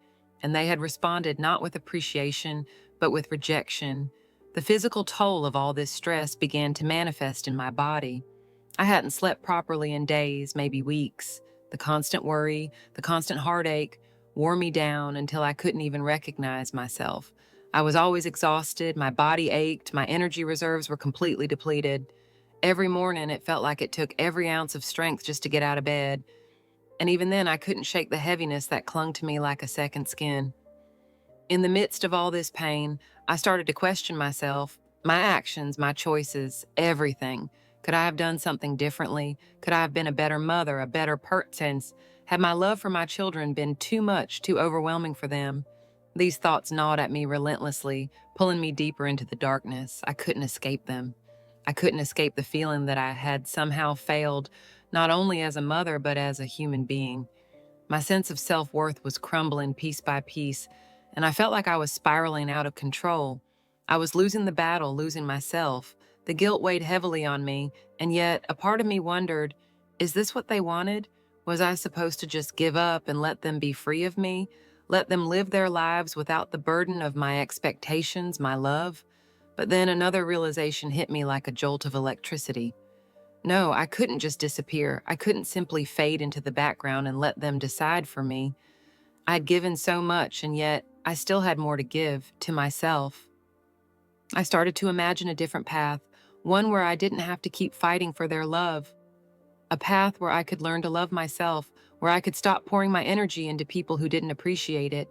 Speaker 1: and they had responded not with appreciation, but with rejection. The physical toll of all this stress began to manifest in my body. I hadn't slept properly in days, maybe weeks. The constant worry, the constant heartache wore me down until I couldn't even recognize myself. I was always exhausted, my body ached, my energy reserves were completely depleted. Every morning it felt like it took every ounce of strength just to get out of bed. And even then I couldn't shake the heaviness that clung to me like a second skin. In the midst of all this pain, I started to question myself, my actions, my choices, everything. Could I have done something differently? Could I have been a better mother, a better person? Had my love for my children been too much, too overwhelming for them? These thoughts gnawed at me relentlessly, pulling me deeper into the darkness. I couldn't escape them. I couldn't escape the feeling that I had somehow failed, not only as a mother, but as a human being. My sense of self-worth was crumbling piece by piece, and I felt like I was spiraling out of control. I was losing the battle, losing myself. The guilt weighed heavily on me, and yet a part of me wondered, is this what they wanted? Was I supposed to just give up and let them be free of me? Let them live their lives without the burden of my expectations, my love? But then another realization hit me like a jolt of electricity. No, I couldn't just disappear. I couldn't simply fade into the background and let them decide for me. I'd given so much, and yet I still had more to give, to myself. I started to imagine a different path, one where I didn't have to keep fighting for their love. A path where I could learn to love myself, where I could stop pouring my energy into people who didn't appreciate it.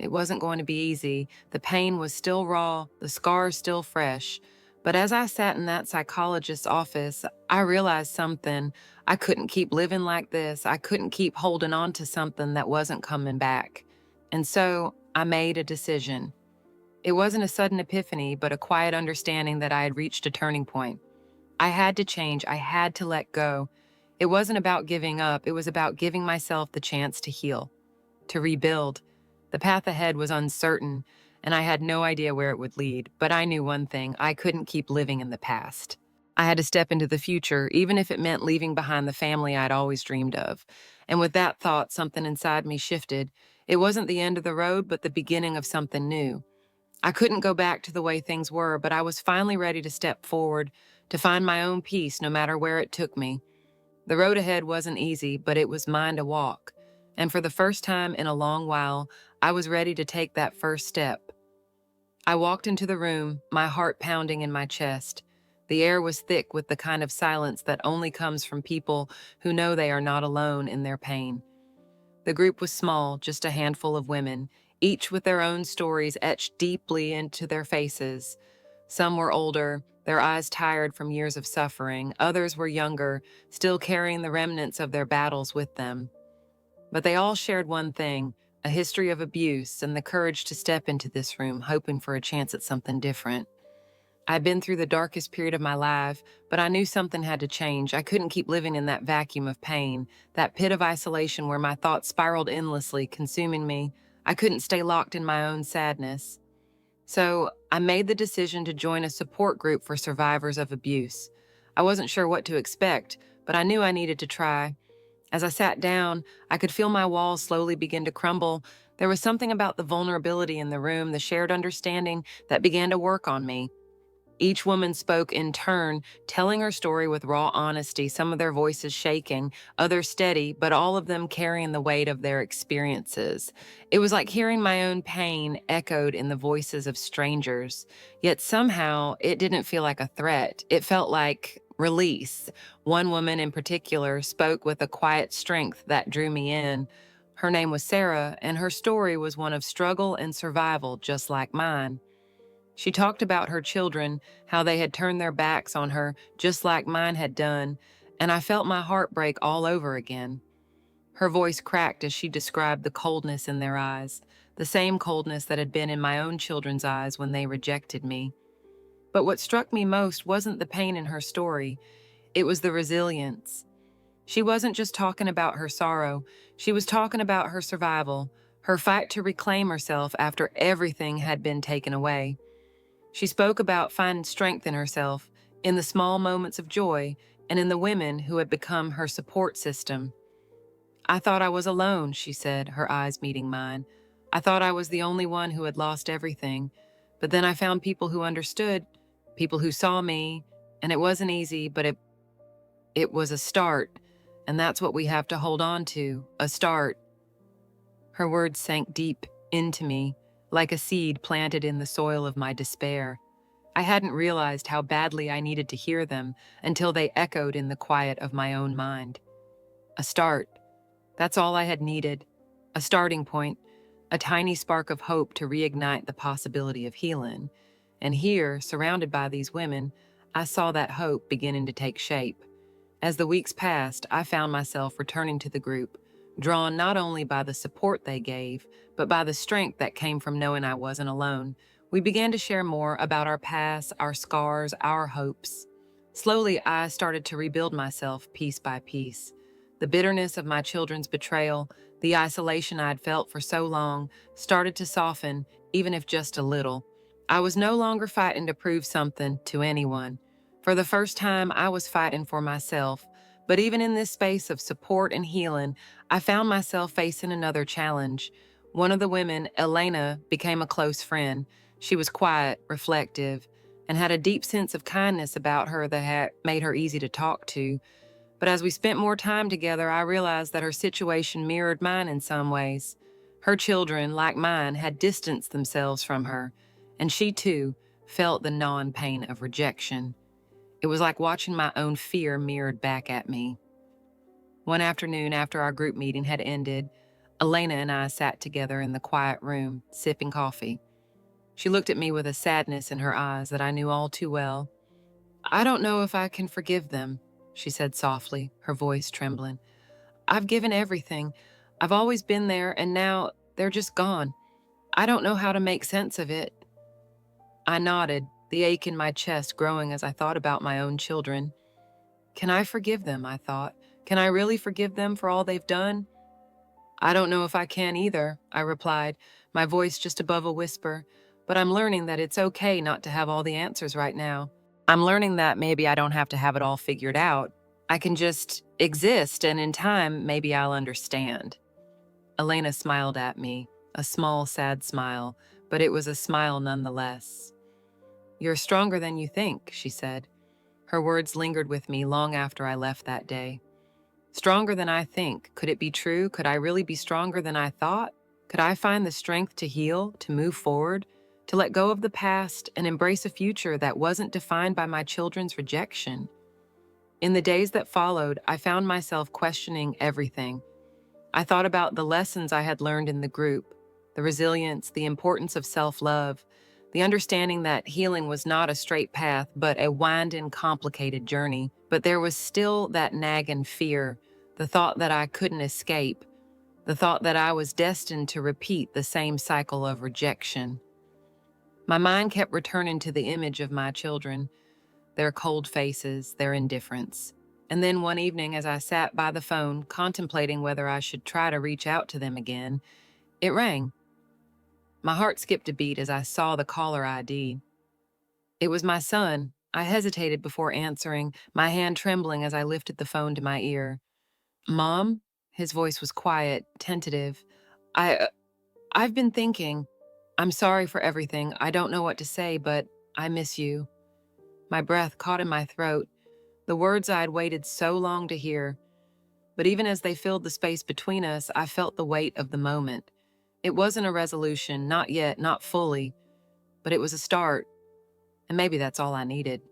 Speaker 1: It wasn't going to be easy. The pain was still raw, the scars still fresh. But as I sat in that psychologist's office, I realized something. I couldn't keep living like this. I couldn't keep holding on to something that wasn't coming back. And so I made a decision. It wasn't a sudden epiphany, but a quiet understanding that I had reached a turning point. I had to change. I had to let go. It wasn't about giving up. It was about giving myself the chance to heal, to rebuild. The path ahead was uncertain, and I had no idea where it would lead, but I knew one thing: I couldn't keep living in the past. I had to step into the future, even if it meant leaving behind the family I'd always dreamed of. And with that thought, something inside me shifted. It wasn't the end of the road, but the beginning of something new. I couldn't go back to the way things were, but I was finally ready to step forward, to find my own peace no matter where it took me. The road ahead wasn't easy, but it was mine to walk. And for the first time in a long while, I was ready to take that first step. I walked into the room, my heart pounding in my chest. The air was thick with the kind of silence that only comes from people who know they are not alone in their pain. The group was small, just a handful of women, each with their own stories etched deeply into their faces. Some were older, their eyes tired from years of suffering. Others were younger, still carrying the remnants of their battles with them. But they all shared one thing, a history of abuse and the courage to step into this room, hoping for a chance at something different. I'd been through the darkest period of my life, but I knew something had to change. I couldn't keep living in that vacuum of pain, that pit of isolation where my thoughts spiraled endlessly, consuming me. I couldn't stay locked in my own sadness. So I made the decision to join a support group for survivors of abuse. I wasn't sure what to expect, but I knew I needed to try. As I sat down, I could feel my walls slowly begin to crumble. There was something about the vulnerability in the room, the shared understanding that began to work on me. Each woman spoke in turn, telling her story with raw honesty, some of their voices shaking, others steady, but all of them carrying the weight of their experiences. It was like hearing my own pain echoed in the voices of strangers. Yet somehow it didn't feel like a threat. It felt like release. One woman in particular spoke with a quiet strength that drew me in. Her name was Sarah, and her story was one of struggle and survival, just like mine. She talked about her children, how they had turned their backs on her, just like mine had done, and I felt my heart break all over again. Her voice cracked as she described the coldness in their eyes, the same coldness that had been in my own children's eyes when they rejected me. But what struck me most wasn't the pain in her story, it was the resilience. She wasn't just talking about her sorrow, she was talking about her survival, her fight to reclaim herself after everything had been taken away. She spoke about finding strength in herself, in the small moments of joy, and in the women who had become her support system. I thought I was alone, she said, her eyes meeting mine. I thought I was the only one who had lost everything. But then I found people who understood, people who saw me, and it wasn't easy, but it was a start, and that's what we have to hold on to, a start. Her words sank deep into me, like a seed planted in the soil of my despair. I hadn't realized how badly I needed to hear them until they echoed in the quiet of my own mind. A start. That's all I had needed. A starting point, a tiny spark of hope to reignite the possibility of healing. And here, surrounded by these women, I saw that hope beginning to take shape. As the weeks passed, I found myself returning to the group, drawn not only by the support they gave, but by the strength that came from knowing I wasn't alone. We began to share more about our past, our scars, our hopes. Slowly, I started to rebuild myself piece by piece. The bitterness of my children's betrayal, the isolation I'd felt for so long, started to soften, even if just a little. I was no longer fighting to prove something to anyone. For the first time, I was fighting for myself. But even in this space of support and healing, I found myself facing another challenge. One of the women, Elena, became a close friend. She was quiet, reflective, and had a deep sense of kindness about her that had made her easy to talk to. But as we spent more time together, I realized that her situation mirrored mine in some ways. Her children, like mine, had distanced themselves from her, and she too felt the gnawing pain of rejection. It was like watching my own fear mirrored back at me. One afternoon after our group meeting had ended, Elena and I sat together in the quiet room, sipping coffee. She looked at me with a sadness in her eyes that I knew all too well. "I don't know if I can forgive them," she said softly, her voice trembling. "I've given everything. I've always been there, and now they're just gone. I don't know how to make sense of it." I nodded, the ache in my chest growing as I thought about my own children. Can I forgive them, I thought. Can I really forgive them for all they've done? "I don't know if I can either," I replied, my voice just above a whisper. "But I'm learning that it's okay not to have all the answers right now. I'm learning that maybe I don't have to have it all figured out. I can just exist, and in time, maybe I'll understand." Elena smiled at me, a small, sad smile, but it was a smile nonetheless. "You're stronger than you think," she said. Her words lingered with me long after I left that day. Stronger than I think. Could it be true? Could I really be stronger than I thought? Could I find the strength to heal, to move forward, to let go of the past and embrace a future that wasn't defined by my children's rejection? In the days that followed, I found myself questioning everything. I thought about the lessons I had learned in the group, the resilience, the importance of self-love, the understanding that healing was not a straight path, but a winding, complicated journey. But there was still that nagging fear, the thought that I couldn't escape, the thought that I was destined to repeat the same cycle of rejection. My mind kept returning to the image of my children, their cold faces, their indifference. And then one evening, as I sat by the phone, contemplating whether I should try to reach out to them again, it rang. My heart skipped a beat as I saw the caller ID. It was my son. I hesitated before answering, my hand trembling as I lifted the phone to my ear. "Mom?" His voice was quiet, tentative. I, I've been thinking. I'm sorry for everything. I don't know what to say, but I miss you." My breath caught in my throat, the words I had waited so long to hear. But even as they filled the space between us, I felt the weight of the moment. It wasn't a resolution, not yet, not fully, but it was a start, and maybe that's all I needed.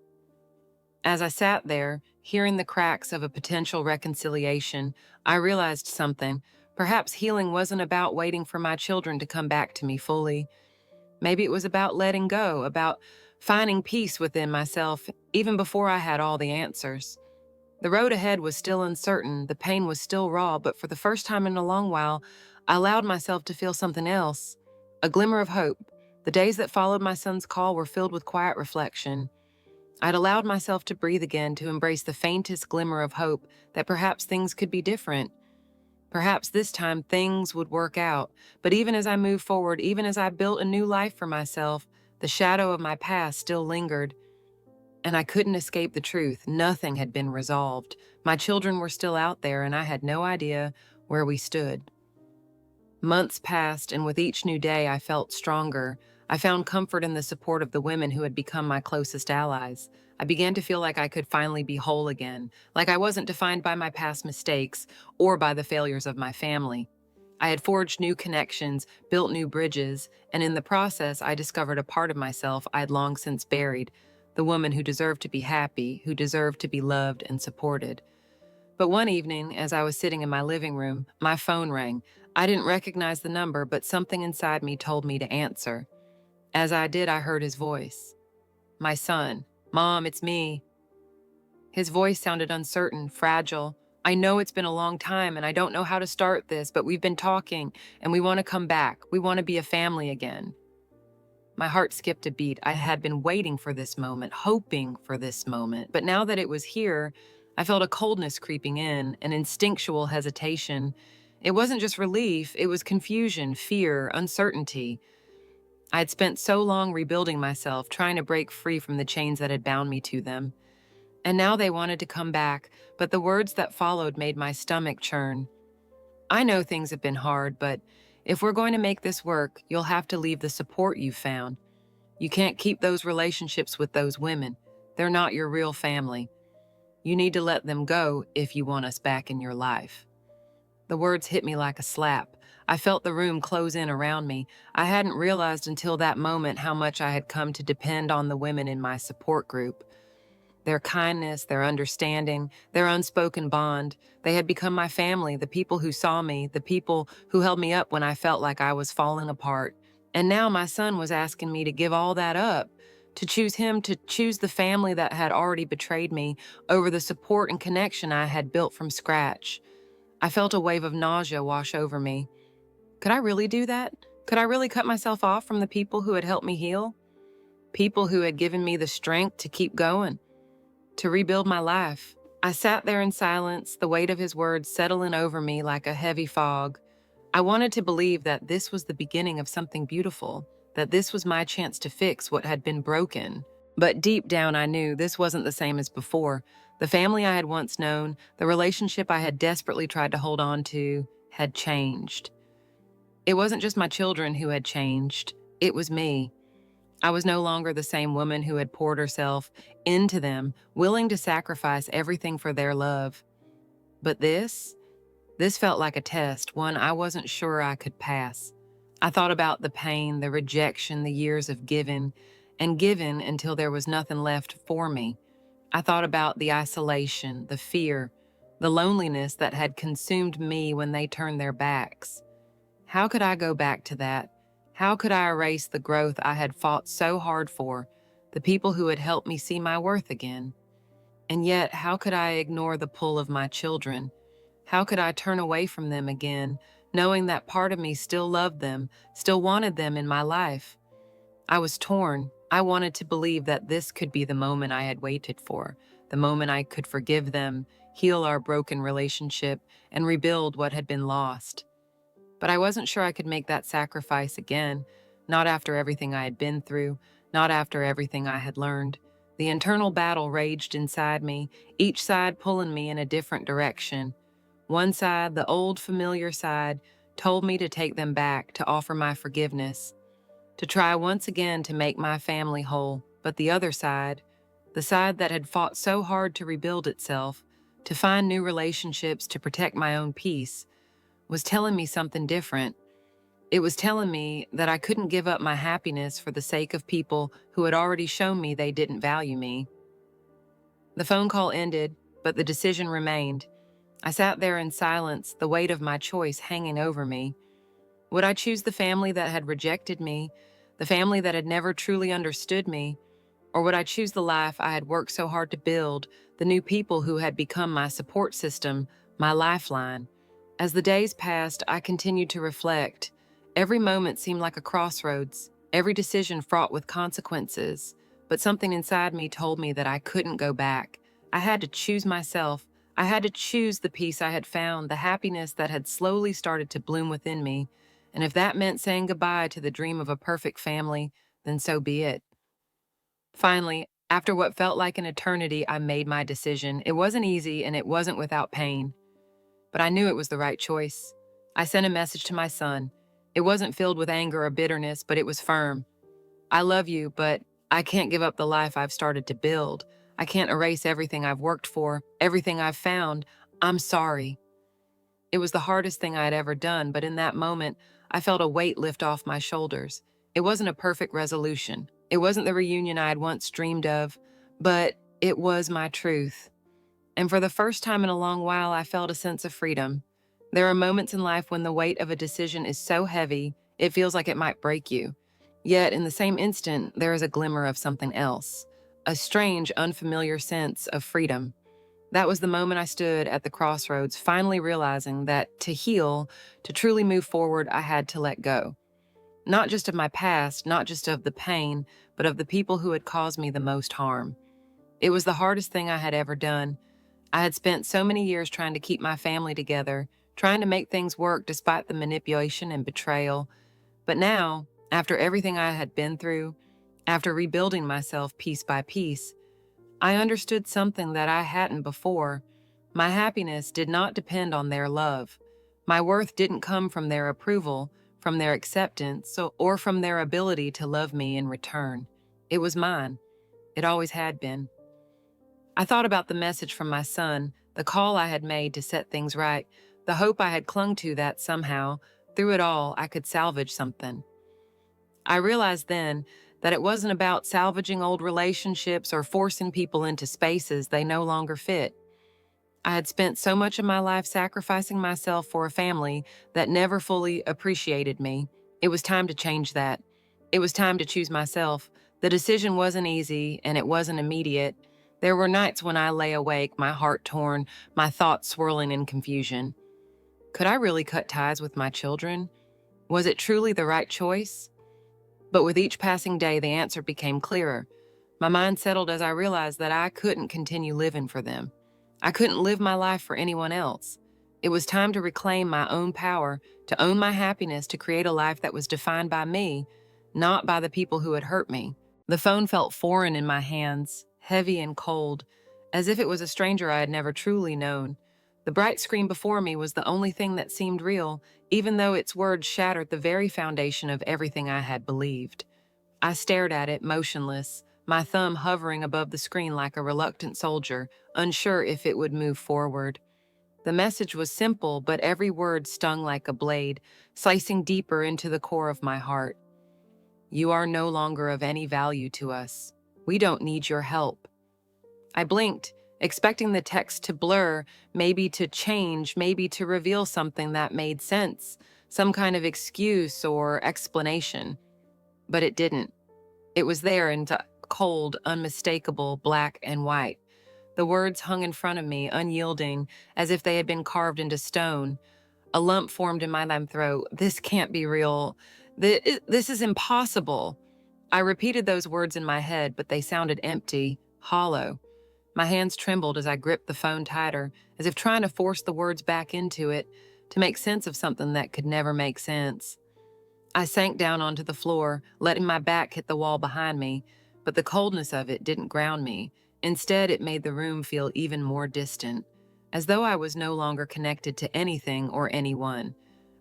Speaker 1: As I sat there, hearing the cracks of a potential reconciliation, I realized something. Perhaps healing wasn't about waiting for my children to come back to me fully. Maybe it was about letting go, about finding peace within myself, even before I had all the answers. The road ahead was still uncertain, the pain was still raw, but for the first time in a long while, I allowed myself to feel something else, a glimmer of hope. The days that followed my son's call were filled with quiet reflection. I'd allowed myself to breathe again, to embrace the faintest glimmer of hope that perhaps things could be different. Perhaps this time things would work out. But even as I moved forward, even as I built a new life for myself, the shadow of my past still lingered. And I couldn't escape the truth. Nothing had been resolved. My children were still out there, and I had no idea where we stood. Months passed, and with each new day, I felt stronger. I found comfort in the support of the women who had become my closest allies. I began to feel like I could finally be whole again, like I wasn't defined by my past mistakes or by the failures of my family. I had forged new connections, built new bridges, and in the process, I discovered a part of myself I had long since buried, the woman who deserved to be happy, who deserved to be loved and supported. But one evening, as I was sitting in my living room, my phone rang. I didn't recognize the number, but something inside me told me to answer. As I did, I heard his voice. "My son. Mom, it's me." His voice sounded uncertain, fragile. "I know it's been a long time and I don't know how to start this, but we've been talking and we want to come back. We want to be a family again." My heart skipped a beat. I had been waiting for this moment, hoping for this moment. But now that it was here, I felt a coldness creeping in, an instinctual hesitation. It wasn't just relief, it was confusion, fear, uncertainty. I had spent so long rebuilding myself, trying to break free from the chains that had bound me to them. And now they wanted to come back, but the words that followed made my stomach churn. "I know things have been hard, but if we're going to make this work, you'll have to leave the support you've found. You can't keep those relationships with those women. They're not your real family. You need to let them go if you want us back in your life." The words hit me like a slap. I felt the room close in around me. I hadn't realized until that moment how much I had come to depend on the women in my support group. Their kindness, their understanding, their unspoken bond. They had become my family, the people who saw me, the people who held me up when I felt like I was falling apart. And now my son was asking me to give all that up, to choose him, to choose the family that had already betrayed me over the support and connection I had built from scratch. I felt a wave of nausea wash over me. Could I really do that? Could I really cut myself off from the people who had helped me heal? People who had given me the strength to keep going, to rebuild my life. I sat there in silence, the weight of his words settling over me like a heavy fog. I wanted to believe that this was the beginning of something beautiful, that this was my chance to fix what had been broken. But deep down, I knew this wasn't the same as before. The family I had once known, the relationship I had desperately tried to hold on to, had changed. It wasn't just my children who had changed, it was me. I was no longer the same woman who had poured herself into them, willing to sacrifice everything for their love. But this felt like a test, one I wasn't sure I could pass. I thought about the pain, the rejection, the years of giving, and given until there was nothing left for me. I thought about the isolation, the fear, the loneliness that had consumed me when they turned their backs. How could I go back to that? How could I erase the growth I had fought so hard for, the people who had helped me see my worth again? And yet, how could I ignore the pull of my children? How could I turn away from them again, knowing that part of me still loved them, still wanted them in my life? I was torn. I wanted to believe that this could be the moment I had waited for, the moment I could forgive them, heal our broken relationship, and rebuild what had been lost. But I wasn't sure I could make that sacrifice again, not after everything I had been through, not after everything I had learned. The internal battle raged inside me, each side pulling me in a different direction. One side, the old familiar side, told me to take them back, to offer my forgiveness, to try once again to make my family whole. But the other side, the side that had fought so hard to rebuild itself, to find new relationships, to protect my own peace, was telling me something different. It was telling me that I couldn't give up my happiness for the sake of people who had already shown me they didn't value me. The phone call ended, but the decision remained. I sat there in silence, the weight of my choice hanging over me. Would I choose the family that had rejected me, the family that had never truly understood me, or would I choose the life I had worked so hard to build, the new people who had become my support system, my lifeline? As the days passed, I continued to reflect. Every moment seemed like a crossroads, every decision fraught with consequences. But something inside me told me that I couldn't go back. I had to choose myself. I had to choose the peace I had found, the happiness that had slowly started to bloom within me. And if that meant saying goodbye to the dream of a perfect family, then so be it. Finally, after what felt like an eternity, I made my decision. It wasn't easy and it wasn't without pain, but I knew it was the right choice. I sent a message to my son. It wasn't filled with anger or bitterness, but it was firm. I love you, but I can't give up the life I've started to build. I can't erase everything I've worked for, everything I've found. I'm sorry. It was the hardest thing I had ever done, but in that moment, I felt a weight lift off my shoulders. It wasn't a perfect resolution. It wasn't the reunion I had once dreamed of, but it was my truth. And for the first time in a long while, I felt a sense of freedom. There are moments in life when the weight of a decision is so heavy, it feels like it might break you. Yet, in the same instant, there is a glimmer of something else, a strange, unfamiliar sense of freedom. That was the moment I stood at the crossroads, finally realizing that to heal, to truly move forward, I had to let go. Not just of my past, not just of the pain, but of the people who had caused me the most harm. It was the hardest thing I had ever done. I had spent so many years trying to keep my family together, trying to make things work despite the manipulation and betrayal. But now, after everything I had been through, after rebuilding myself piece by piece, I understood something that I hadn't before. My happiness did not depend on their love. My worth didn't come from their approval, from their acceptance, or from their ability to love me in return. It was mine. It always had been. I thought about the message from my son, the call I had made to set things right, the hope I had clung to that somehow, through it all, I could salvage something. I realized then that it wasn't about salvaging old relationships or forcing people into spaces they no longer fit. I had spent so much of my life sacrificing myself for a family that never fully appreciated me. It was time to change that. It was time to choose myself. The decision wasn't easy and it wasn't immediate. There were nights when I lay awake, my heart torn, my thoughts swirling in confusion. Could I really cut ties with my children? Was it truly the right choice? But with each passing day, the answer became clearer. My mind settled as I realized that I couldn't continue living for them. I couldn't live my life for anyone else. It was time to reclaim my own power, to own my happiness, to create a life that was defined by me, not by the people who had hurt me. The phone felt foreign in my hands, heavy and cold, as if it was a stranger I had never truly known. The bright screen before me was the only thing that seemed real, even though its words shattered the very foundation of everything I had believed. I stared at it, motionless, my thumb hovering above the screen like a reluctant soldier, unsure if it would move forward. The message was simple, but every word stung like a blade, slicing deeper into the core of my heart. You are no longer of any value to us. We don't need your help. I blinked, expecting the text to blur, maybe to change, maybe to reveal something that made sense, some kind of excuse or explanation. But it didn't. It was there in cold, unmistakable black and white. The words hung in front of me, unyielding, as if they had been carved into stone. A lump formed in my throat. This can't be real. This is impossible. I repeated those words in my head, but they sounded empty, hollow. My hands trembled as I gripped the phone tighter, as if trying to force the words back into it, to make sense of something that could never make sense. I sank down onto the floor, letting my back hit the wall behind me, but the coldness of it didn't ground me. Instead, it made the room feel even more distant, as though I was no longer connected to anything or anyone.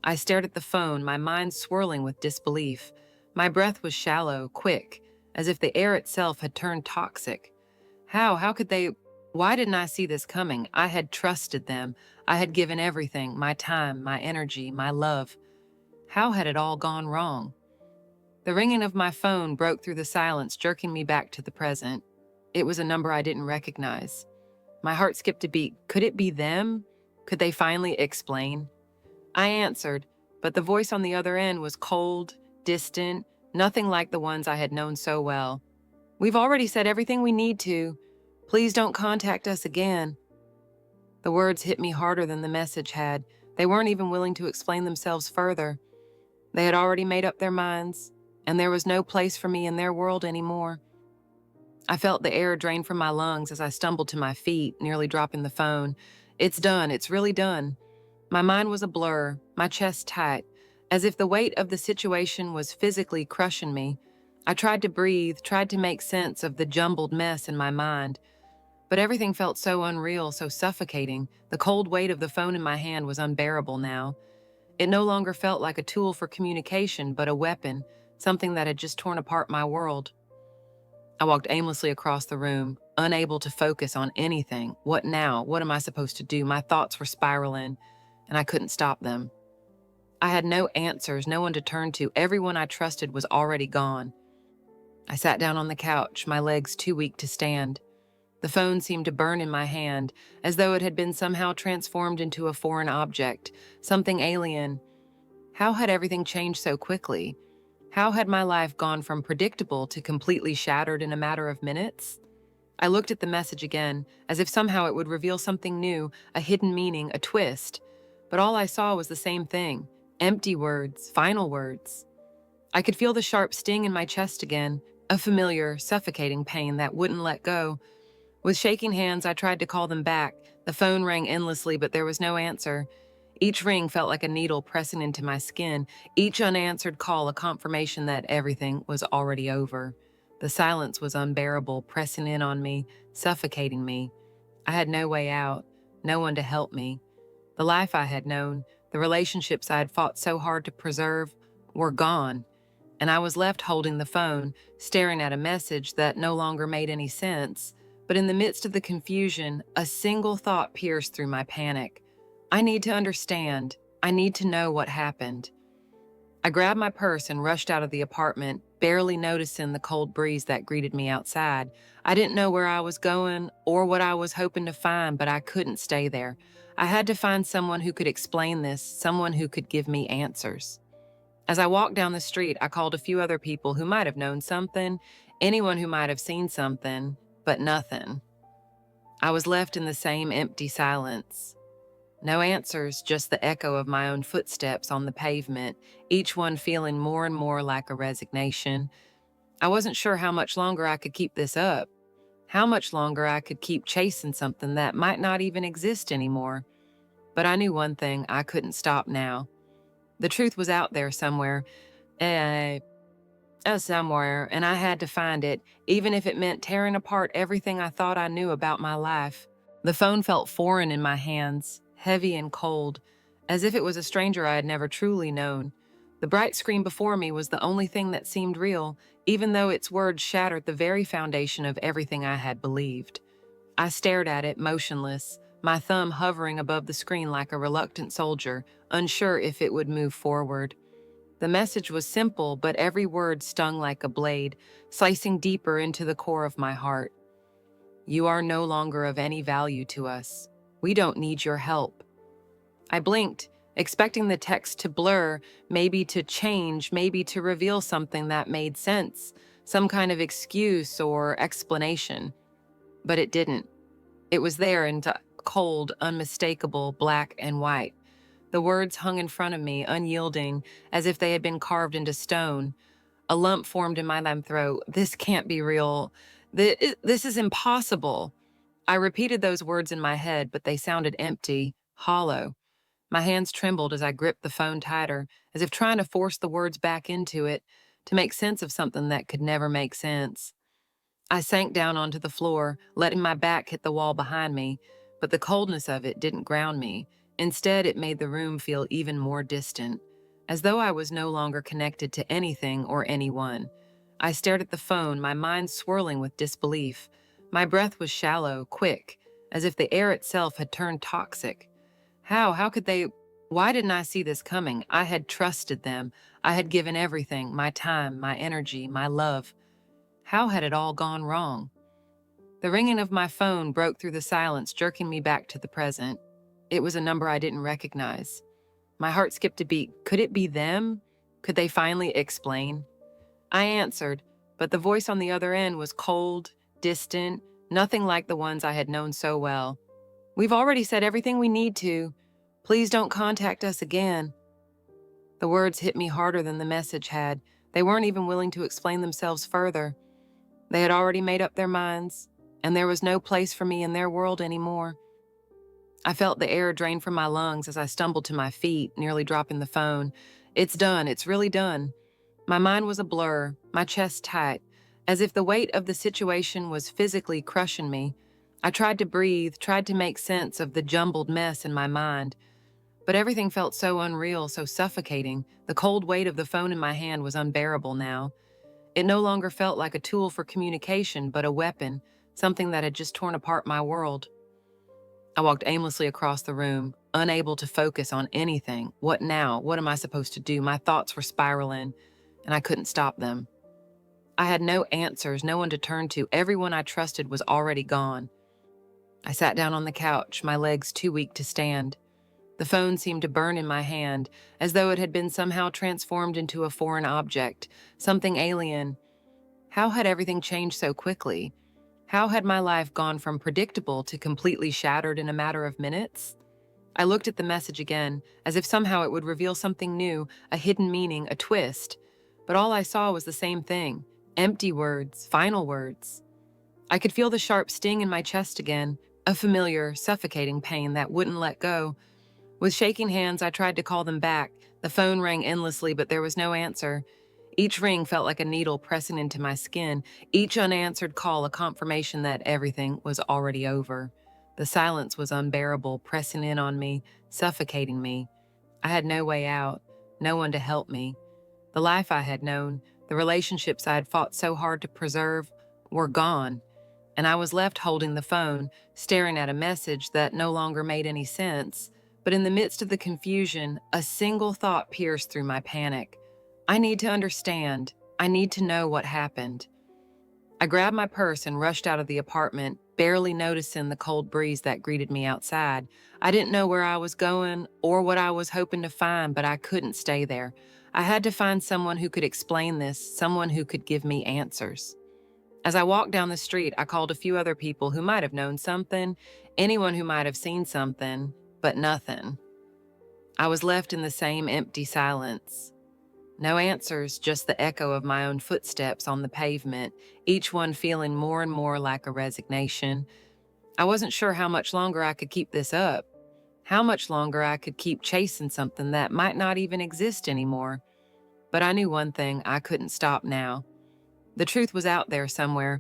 Speaker 1: I stared at the phone, my mind swirling with disbelief. My breath was shallow, quick, as if the air itself had turned toxic. How could they? Why didn't I see this coming? I had trusted them. I had given everything, my time, my energy, my love. How had it all gone wrong? The ringing of my phone broke through the silence, jerking me back to the present. It was a number I didn't recognize. My heart skipped a beat. Could it be them? Could they finally explain? I answered, but the voice on the other end was cold, distant, nothing like the ones I had known so well. "We've already said everything we need to. Please don't contact us again." The words hit me harder than the message had. They weren't even willing to explain themselves further. They had already made up their minds, and there was no place for me in their world anymore. I felt the air drain from my lungs as I stumbled to my feet, nearly dropping the phone. It's done. It's really done. My mind was a blur, my chest tight, as if the weight of the situation was physically crushing me. I tried to breathe, tried to make sense of the jumbled mess in my mind, but everything felt so unreal, so suffocating. The cold weight of the phone in my hand was unbearable now. It no longer felt like a tool for communication, but a weapon, something that had just torn apart my world. I walked aimlessly across the room, unable to focus on anything. What now? What am I supposed to do? My thoughts were spiraling, and I couldn't stop them. I had no answers, no one to turn to. Everyone I trusted was already gone. I sat down on the couch, my legs too weak to stand. The phone seemed to burn in my hand, as though it had been somehow transformed into a foreign object, something alien. How had everything changed so quickly? How had my life gone from predictable to completely shattered in a matter of minutes? I looked at the message again, as if somehow it would reveal something new, a hidden meaning, a twist. But all I saw was the same thing: empty words, final words. I could feel the sharp sting in my chest again, a familiar, suffocating pain that wouldn't let go. With shaking hands, I tried to call them back. The phone rang endlessly, but there was no answer. Each ring felt like a needle pressing into my skin, each unanswered call a confirmation that everything was already over. The silence was unbearable, pressing in on me, suffocating me. I had no way out, no one to help me. The life I had known, the relationships I had fought so hard to preserve, were gone, and I was left holding the phone, staring at a message that no longer made any sense. But in the midst of the confusion, a single thought pierced through my panic. I need to understand. I need to know what happened. I grabbed my purse and rushed out of the apartment, barely noticing the cold breeze that greeted me outside. I didn't know where I was going or what I was hoping to find, but I couldn't stay there. I had to find someone who could explain this, someone who could give me answers. As I walked down the street, I called a few other people who might have known something, anyone who might have seen something, but nothing. I was left in the same empty silence. No answers, just the echo of my own footsteps on the pavement, each one feeling more and more like a resignation. I wasn't sure how much longer I could keep this up, how much longer I could keep chasing something that might not even exist anymore. But I knew one thing: I couldn't stop now. The truth was out there somewhere, eh, somewhere, and I had to find it, even if it meant tearing apart everything I thought I knew about my life. The phone felt foreign in my hands, heavy and cold, as if it was a stranger I had never truly known. The bright screen before me was the only thing that seemed real, even though its words shattered the very foundation of everything I had believed. I stared at it, motionless, my thumb hovering above the screen like a reluctant soldier, unsure if it would move forward. The message was simple, but every word stung like a blade, slicing deeper into the core of my heart. You are no longer of any value to us. We don't need your help. I blinked, expecting the text to blur, maybe to change, maybe to reveal something that made sense, some kind of excuse or explanation. But it didn't. It was there in cold, unmistakable black and white. The words hung in front of me, unyielding, as if they had been carved into stone. A lump formed in my throat. This can't be real. This is impossible. I repeated those words in my head, but they sounded empty, hollow. My hands trembled as I gripped the phone tighter, as if trying to force the words back into it, to make sense of something that could never make sense. I sank down onto the floor, letting my back hit the wall behind me, but the coldness of it didn't ground me. Instead, it made the room feel even more distant, as though I was no longer connected to anything or anyone. I stared at the phone, my mind swirling with disbelief. My breath was shallow, quick, as if the air itself had turned toxic. How could they? Why didn't I see this coming? I had trusted them. I had given everything, my time, my energy, my love. How had it all gone wrong? The ringing of my phone broke through the silence, jerking me back to the present. It was a number I didn't recognize. My heart skipped a beat. Could it be them? Could they finally explain? I answered, but the voice on the other end was cold, distant, nothing like the ones I had known so well. We've already said everything we need to. Please don't contact us again. The words hit me harder than the message had. They weren't even willing to explain themselves further. They had already made up their minds, and there was no place for me in their world anymore. I felt the air drain from my lungs as I stumbled to my feet, nearly dropping the phone. It's done. It's really done. My mind was a blur, my chest tight, as if the weight of the situation was physically crushing me. I tried to breathe, tried to make sense of the jumbled mess in my mind. But everything felt so unreal, so suffocating. The cold weight of the phone in my hand was unbearable now. It no longer felt like a tool for communication, but a weapon, something that had just torn apart my world. I walked aimlessly across the room, unable to focus on anything. What now? What am I supposed to do? My thoughts were spiraling, and I couldn't stop them. I had no answers, no one to turn to. Everyone I trusted was already gone. I sat down on the couch, my legs too weak to stand. The phone seemed to burn in my hand, as though it had been somehow transformed into a foreign object, something alien. How had everything changed so quickly? How had my life gone from predictable to completely shattered in a matter of minutes? I looked at the message again, as if somehow it would reveal something new, a hidden meaning, a twist. But all I saw was the same thing, empty words, final words. I could feel the sharp sting in my chest again, a familiar, suffocating pain that wouldn't let go. With shaking hands, I tried to call them back. The phone rang endlessly, but there was no answer. Each ring felt like a needle pressing into my skin, each unanswered call a confirmation that everything was already over. The silence was unbearable, pressing in on me, suffocating me. I had no way out, no one to help me. The life I had known, the relationships I had fought so hard to preserve, were gone, and I was left holding the phone, staring at a message that no longer made any sense. But in the midst of the confusion, a single thought pierced through my panic. I need to understand. I need to know what happened. I grabbed my purse and rushed out of the apartment, barely noticing the cold breeze that greeted me outside. I didn't know where I was going or what I was hoping to find, but I couldn't stay there. I had to find someone who could explain this, someone who could give me answers. As I walked down the street, I called a few other people who might have known something, anyone who might have seen something, but nothing. I was left in the same empty silence. No answers, just the echo of my own footsteps on the pavement, each one feeling more and more like a resignation. I wasn't sure how much longer I could keep this up, how much longer I could keep chasing something that might not even exist anymore. But I knew one thing: I couldn't stop now. The truth was out there somewhere,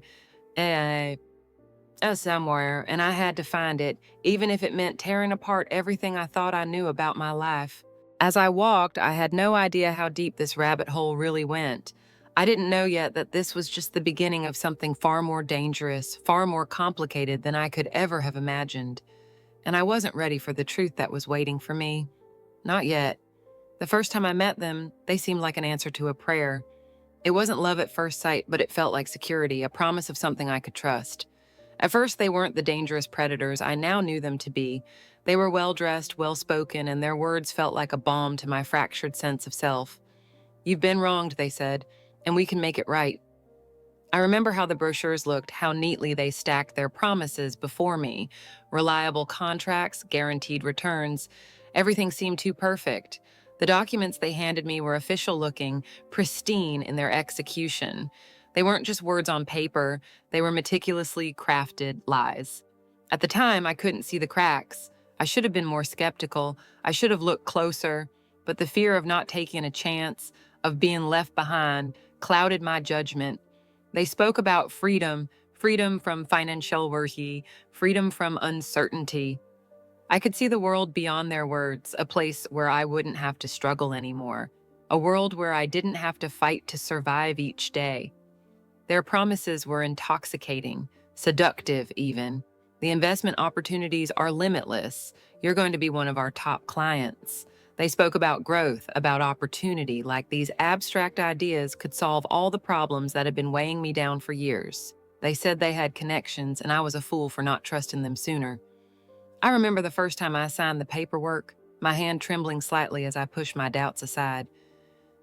Speaker 1: somewhere, and I had to find it, even if it meant tearing apart everything I thought I knew about my life. As I walked, I had no idea how deep this rabbit hole really went. I didn't know yet that this was just the beginning of something far more dangerous, far more complicated than I could ever have imagined. And I wasn't ready for the truth that was waiting for me. Not yet. The first time I met them, they seemed like an answer to a prayer. It wasn't love at first sight, but it felt like security, a promise of something I could trust. At first, they weren't the dangerous predators I now knew them to be. They were well-dressed, well-spoken, and their words felt like a balm to my fractured sense of self. "You've been wronged," they said, "and we can make it right." I remember how the brochures looked, how neatly they stacked their promises before me. Reliable contracts, guaranteed returns. Everything seemed too perfect. The documents they handed me were official looking, pristine in their execution. They weren't just words on paper, they were meticulously crafted lies. At the time, I couldn't see the cracks. I should have been more skeptical. I should have looked closer. But the fear of not taking a chance, of being left behind, clouded my judgment. They spoke about freedom, freedom from financial worry, freedom from uncertainty. I could see the world beyond their words, a place where I wouldn't have to struggle anymore, a world where I didn't have to fight to survive each day. Their promises were intoxicating, seductive even. The investment opportunities are limitless. You're going to be one of our top clients. They spoke about growth, about opportunity, like these abstract ideas could solve all the problems that had been weighing me down for years. They said they had connections, and I was a fool for not trusting them sooner. I remember the first time I signed the paperwork, my hand trembling slightly as I pushed my doubts aside.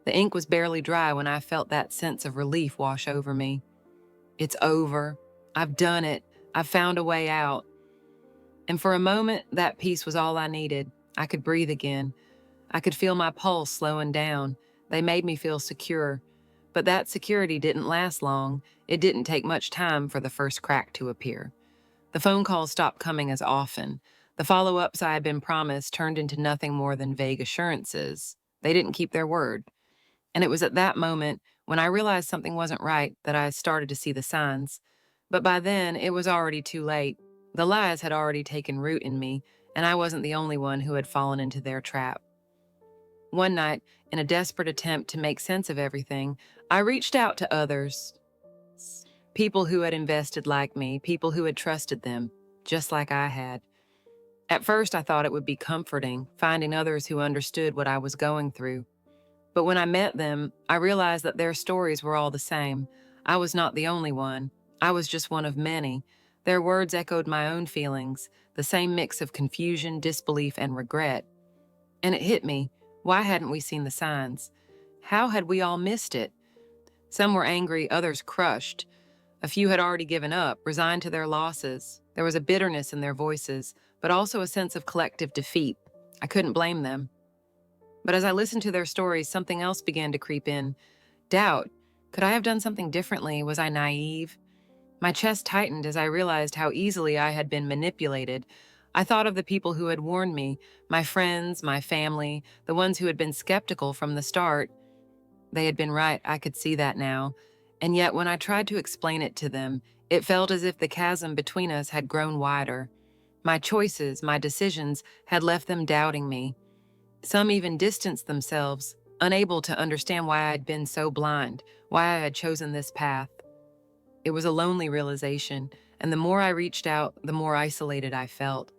Speaker 1: The ink was barely dry when I felt that sense of relief wash over me. It's over. I've done it. I've found a way out. And for a moment, that peace was all I needed. I could breathe again. I could feel my pulse slowing down. They made me feel secure. But that security didn't last long. It didn't take much time for the first crack to appear. The phone calls stopped coming as often. The follow-ups I had been promised turned into nothing more than vague assurances. They didn't keep their word. And it was at that moment, when I realized something wasn't right, that I started to see the signs. But by then, it was already too late. The lies had already taken root in me, and I wasn't the only one who had fallen into their trap. One night, in a desperate attempt to make sense of everything, I reached out to others. People who had invested like me, people who had trusted them, just like I had. At first, I thought it would be comforting, finding others who understood what I was going through. But when I met them, I realized that their stories were all the same. I was not the only one. I was just one of many. Their words echoed my own feelings, the same mix of confusion, disbelief, and regret. And it hit me. Why hadn't we seen the signs? How had we all missed it? Some were angry, others crushed. A few had already given up, resigned to their losses. There was a bitterness in their voices, but also a sense of collective defeat. I couldn't blame them. But as I listened to their stories, something else began to creep in. Doubt. Could I have done something differently? Was I naive? My chest tightened as I realized how easily I had been manipulated. I thought of the people who had warned me, my friends, my family, the ones who had been skeptical from the start. They had been right, I could see that now. And yet when I tried to explain it to them, it felt as if the chasm between us had grown wider. My choices, my decisions, had left them doubting me. Some even distanced themselves, unable to understand why I had been so blind, why I had chosen this path. It was a lonely realization, and the more I reached out, the more isolated I felt.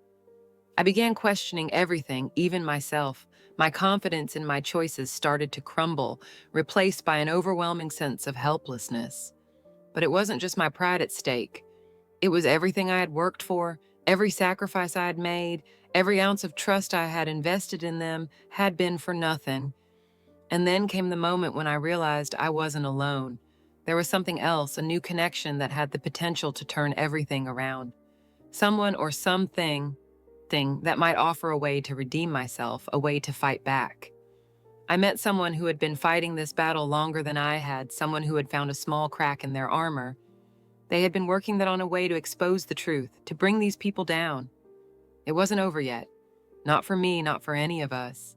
Speaker 1: I began questioning everything, even myself. My confidence in my choices started to crumble, replaced by an overwhelming sense of helplessness. But it wasn't just my pride at stake. It was everything I had worked for, every sacrifice I had made, every ounce of trust I had invested in them had been for nothing. And then came the moment when I realized I wasn't alone. There was something else, a new connection that had the potential to turn everything around. Someone or something that might offer a way to redeem myself, a way to fight back. I met someone who had been fighting this battle longer than I had, someone who had found a small crack in their armor. They had been working that on a way to expose the truth, to bring these people down. It wasn't over yet. Not for me, not for any of us.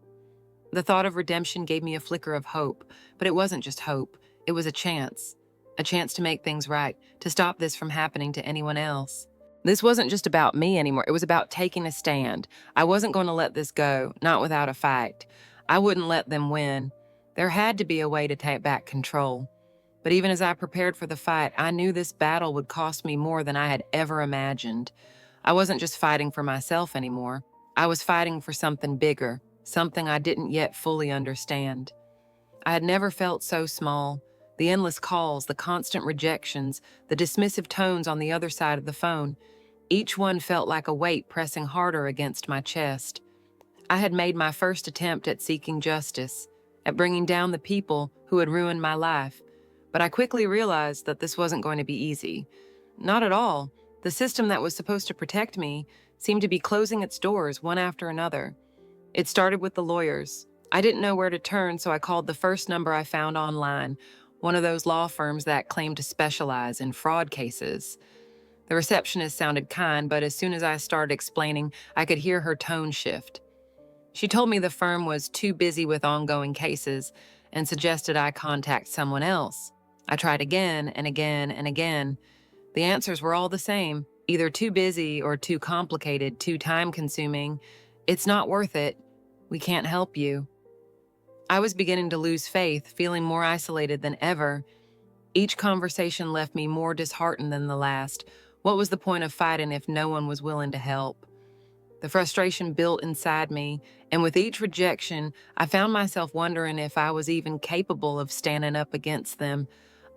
Speaker 1: The thought of redemption gave me a flicker of hope, but it wasn't just hope. It was a chance to make things right, to stop this from happening to anyone else. This wasn't just about me anymore. It was about taking a stand. I wasn't going to let this go, not without a fight. I wouldn't let them win. There had to be a way to take back control. But even as I prepared for the fight, I knew this battle would cost me more than I had ever imagined. I wasn't just fighting for myself anymore. I was fighting for something bigger, something I didn't yet fully understand. I had never felt so small, The endless calls, the constant rejections, the dismissive tones on the other side of the phone. Each one felt like a weight pressing harder against my chest. I had made my first attempt at seeking justice, at bringing down the people who had ruined my life, but I quickly realized that this wasn't going to be easy. Not at all. The system that was supposed to protect me seemed to be closing its doors one after another. It started with the lawyers. I didn't know where to turn, so I called the first number I found online, one of those law firms that claim to specialize in fraud cases. The receptionist sounded kind, but as soon as I started explaining, I could hear her tone shift. She told me the firm was too busy with ongoing cases and suggested I contact someone else. I tried again and again and again. The answers were all the same, either too busy or too complicated, too time-consuming. It's not worth it. We can't help you. I was beginning to lose faith, feeling more isolated than ever. Each conversation left me more disheartened than the last. What was the point of fighting if no one was willing to help? The frustration built inside me, and with each rejection, I found myself wondering if I was even capable of standing up against them.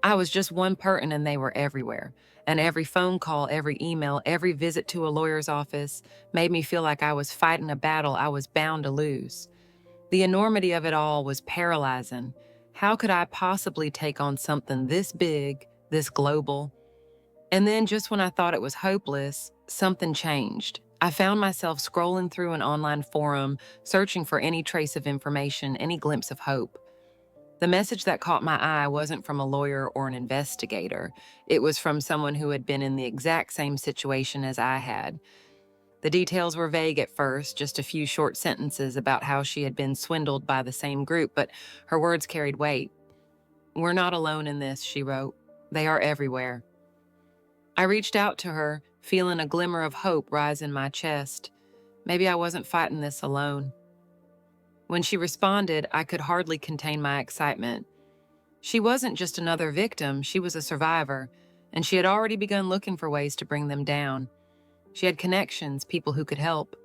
Speaker 1: I was just one person and they were everywhere. And every phone call, every email, every visit to a lawyer's office made me feel like I was fighting a battle I was bound to lose. The enormity of it all was paralyzing. How could I possibly take on something this big, this global? And then just when I thought it was hopeless, something changed. I found myself scrolling through an online forum, searching for any trace of information, any glimpse of hope. The message that caught my eye wasn't from a lawyer or an investigator. It was from someone who had been in the exact same situation as I had. The details were vague at first, just a few short sentences about how she had been swindled by the same group, but her words carried weight. "We're not alone in this," she wrote. "They are everywhere." I reached out to her, feeling a glimmer of hope rise in my chest. Maybe I wasn't fighting this alone. When she responded, I could hardly contain my excitement. She wasn't just another victim, she was a survivor, and she had already begun looking for ways to bring them down. She had connections, people who could help.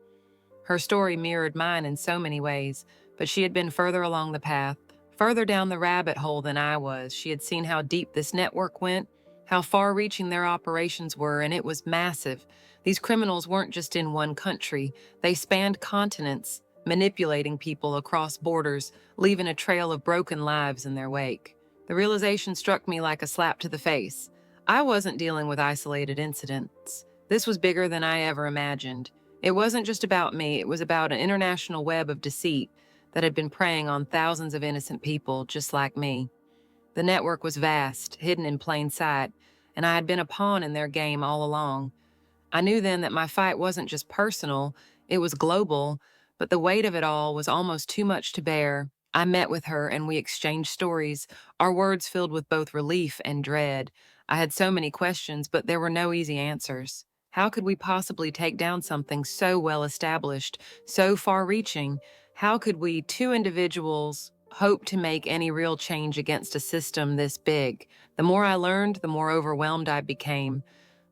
Speaker 1: Her story mirrored mine in so many ways, but she had been further along the path, further down the rabbit hole than I was. She had seen how deep this network went, how far-reaching their operations were, and it was massive. These criminals weren't just in one country. They spanned continents, manipulating people across borders, leaving a trail of broken lives in their wake. The realization struck me like a slap to the face. I wasn't dealing with isolated incidents. This was bigger than I ever imagined. It wasn't just about me, it was about an international web of deceit that had been preying on thousands of innocent people just like me. The network was vast, hidden in plain sight, and I had been a pawn in their game all along. I knew then that my fight wasn't just personal, it was global, but the weight of it all was almost too much to bear. I met with her and we exchanged stories, our words filled with both relief and dread. I had so many questions, but there were no easy answers. How could we possibly take down something so well established, so far-reaching? How could we, two individuals, hope to make any real change against a system this big? The more I learned, the more overwhelmed I became.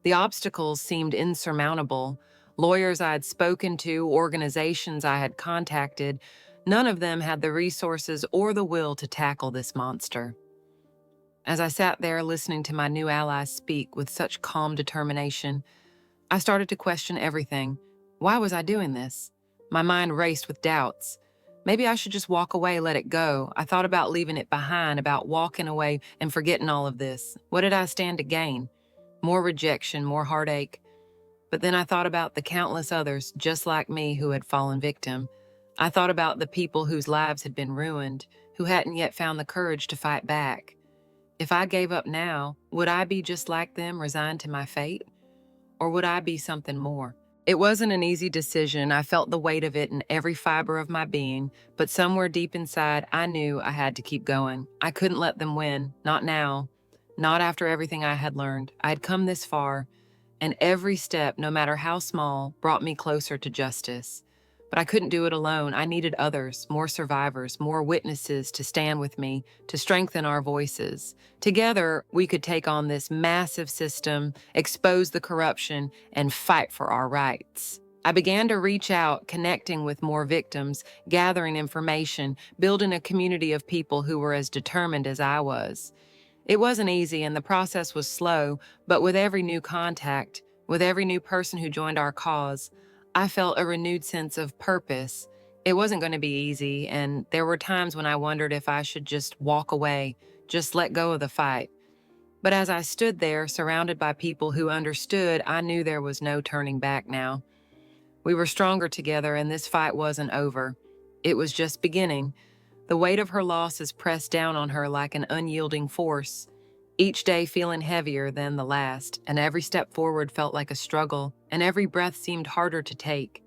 Speaker 1: The obstacles seemed insurmountable. Lawyers I had spoken to, organizations I had contacted, none of them had the resources or the will to tackle this monster. As I sat there listening to my new allies speak with such calm determination, I started to question everything. Why was I doing this? My mind raced with doubts. Maybe I should just walk away, let it go. I thought about leaving it behind, about walking away and forgetting all of this. What did I stand to gain? More rejection, more heartache. But then I thought about the countless others just like me who had fallen victim. I thought about the people whose lives had been ruined, who hadn't yet found the courage to fight back. If I gave up now, would I be just like them, resigned to my fate? Or would I be something more? It wasn't an easy decision. I felt the weight of it in every fiber of my being, but somewhere deep inside, I knew I had to keep going. I couldn't let them win. Not now. Not after everything I had learned. I had come this far, and every step, no matter how small, brought me closer to justice. But I couldn't do it alone. I needed others, more survivors, more witnesses to stand with me, to strengthen our voices. Together, we could take on this massive system, expose the corruption, and fight for our rights. I began to reach out, connecting with more victims, gathering information, building a community of people who were as determined as I was. It wasn't easy and the process was slow, but with every new contact, with every new person who joined our cause, I felt a renewed sense of purpose. It wasn't going to be easy, and there were times when I wondered if I should just walk away, just let go of the fight. But as I stood there, surrounded by people who understood, I knew there was no turning back now. We were stronger together, and this fight wasn't over. It was just beginning. The weight of her losses pressed down on her like an unyielding force, each day feeling heavier than the last, and every step forward felt like a struggle, and every breath seemed harder to take.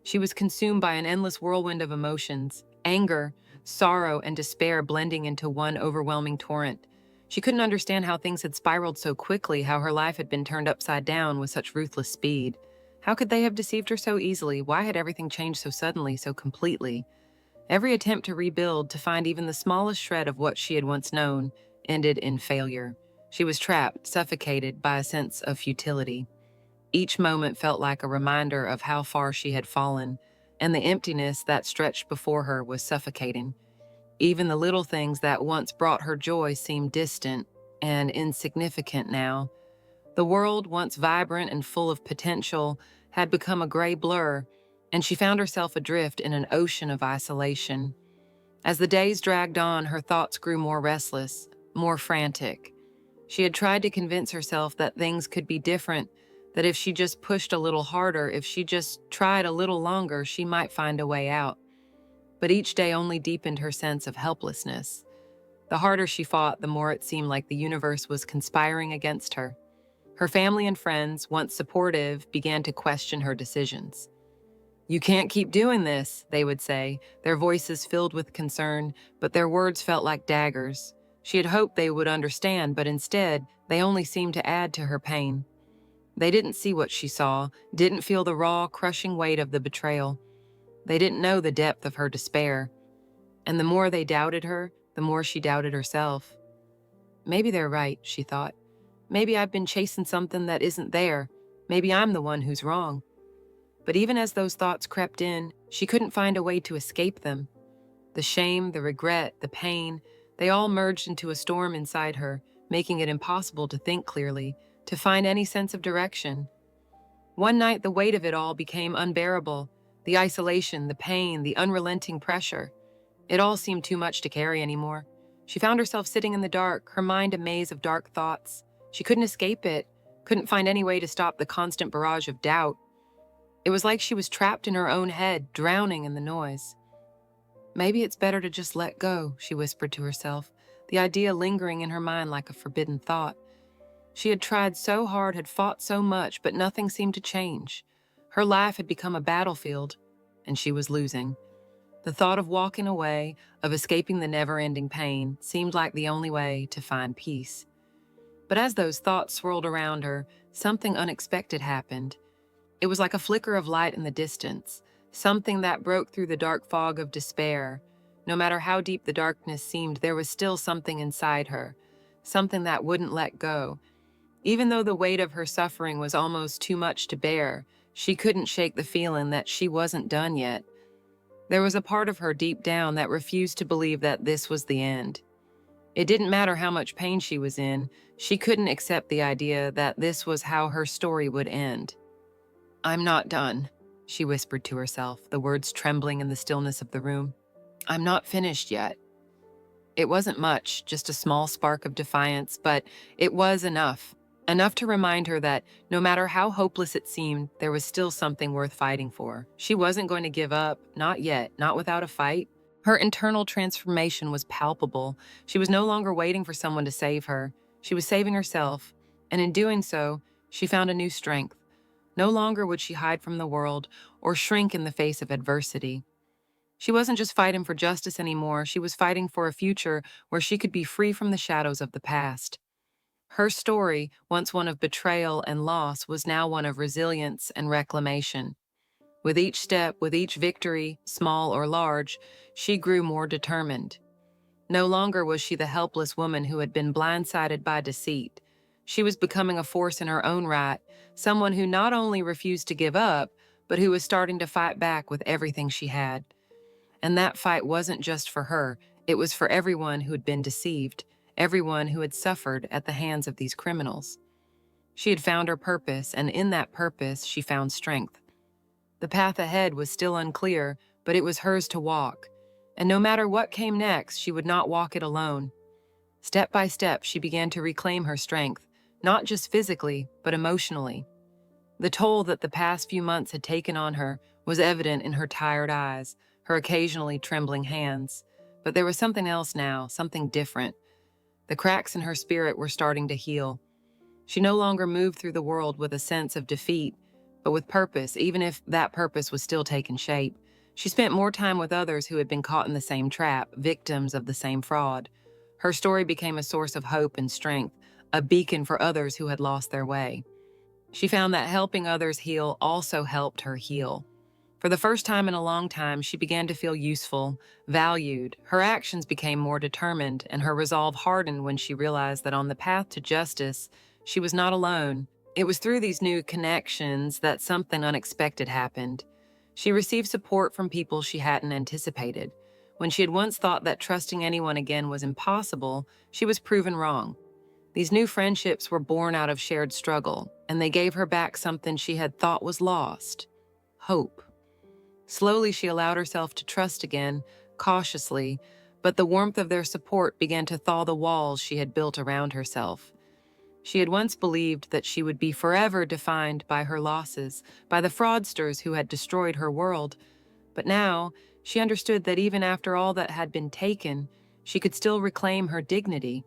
Speaker 1: She was consumed by an endless whirlwind of emotions, anger, sorrow, and despair blending into one overwhelming torrent. She couldn't understand how things had spiraled so quickly, how her life had been turned upside down with such ruthless speed. How could they have deceived her so easily? Why had everything changed so suddenly, so completely? Every attempt to rebuild, to find even the smallest shred of what she had once known, ended in failure. She was trapped, suffocated by a sense of futility. Each moment felt like a reminder of how far she had fallen, and the emptiness that stretched before her was suffocating. Even the little things that once brought her joy seemed distant and insignificant now. The world, once vibrant and full of potential, had become a gray blur, and she found herself adrift in an ocean of isolation. As the days dragged on, her thoughts grew more restless, more frantic. She had tried to convince herself that things could be different, that if she just pushed a little harder, if she just tried a little longer, she might find a way out. But each day only deepened her sense of helplessness. The harder she fought, the more it seemed like the universe was conspiring against her. Her family and friends, once supportive, began to question her decisions. "You can't keep doing this," they would say, their voices filled with concern, but their words felt like daggers. She had hoped they would understand, but instead, they only seemed to add to her pain. They didn't see what she saw, didn't feel the raw, crushing weight of the betrayal. They didn't know the depth of her despair. And the more they doubted her, the more she doubted herself. Maybe they're right, she thought. Maybe I've been chasing something that isn't there. Maybe I'm the one who's wrong. But even as those thoughts crept in, she couldn't find a way to escape them. The shame, the regret, the pain, they all merged into a storm inside her, making it impossible to think clearly, to find any sense of direction. One night, the weight of it all became unbearable. The isolation, the pain, the unrelenting pressure. It all seemed too much to carry anymore. She found herself sitting in the dark, her mind a maze of dark thoughts. She couldn't escape it, couldn't find any way to stop the constant barrage of doubt. It was like she was trapped in her own head, drowning in the noise. "Maybe it's better to just let go," she whispered to herself, the idea lingering in her mind like a forbidden thought. She had tried so hard, had fought so much, but nothing seemed to change. Her life had become a battlefield, and she was losing. The thought of walking away, of escaping the never-ending pain, seemed like the only way to find peace. But as those thoughts swirled around her, something unexpected happened. It was like a flicker of light in the distance, something that broke through the dark fog of despair. No matter how deep the darkness seemed, there was still something inside her, something that wouldn't let go. Even though the weight of her suffering was almost too much to bear, she couldn't shake the feeling that she wasn't done yet. There was a part of her deep down that refused to believe that this was the end. It didn't matter how much pain she was in, she couldn't accept the idea that this was how her story would end. "I'm not done," she whispered to herself, the words trembling in the stillness of the room. "I'm not finished yet." It wasn't much, just a small spark of defiance, but it was enough. Enough to remind her that no matter how hopeless it seemed, there was still something worth fighting for. She wasn't going to give up, not yet, not without a fight. Her internal transformation was palpable. She was no longer waiting for someone to save her. She was saving herself, and in doing so, she found a new strength. No longer would she hide from the world or shrink in the face of adversity. She wasn't just fighting for justice anymore, she was fighting for a future where she could be free from the shadows of the past. Her story, once one of betrayal and loss, was now one of resilience and reclamation. With each step, with each victory, small or large, she grew more determined. No longer was she the helpless woman who had been blindsided by deceit. She was becoming a force in her own right, someone who not only refused to give up, but who was starting to fight back with everything she had. And that fight wasn't just for her, it was for everyone who had been deceived, everyone who had suffered at the hands of these criminals. She had found her purpose, and in that purpose she found strength. The path ahead was still unclear, but it was hers to walk, and no matter what came next, she would not walk it alone. Step by step, she began to reclaim her strength, not just physically, but emotionally. The toll that the past few months had taken on her was evident in her tired eyes, her occasionally trembling hands. But there was something else now, something different. The cracks in her spirit were starting to heal. She no longer moved through the world with a sense of defeat, but with purpose, even if that purpose was still taking shape. She spent more time with others who had been caught in the same trap, victims of the same fraud. Her story became a source of hope and strength, a beacon for others who had lost their way. She found that helping others heal also helped her heal. For the first time in a long time, she began to feel useful, valued. Her actions became more determined, and her resolve hardened when she realized that on the path to justice, she was not alone. It was through these new connections that something unexpected happened. She received support from people she hadn't anticipated. When she had once thought that trusting anyone again was impossible, she was proven wrong. These new friendships were born out of shared struggle, and they gave her back something she had thought was lost: hope. Slowly, she allowed herself to trust again, cautiously, but the warmth of their support began to thaw the walls she had built around herself. She had once believed that she would be forever defined by her losses, by the fraudsters who had destroyed her world. But now, she understood that even after all that had been taken, she could still reclaim her dignity.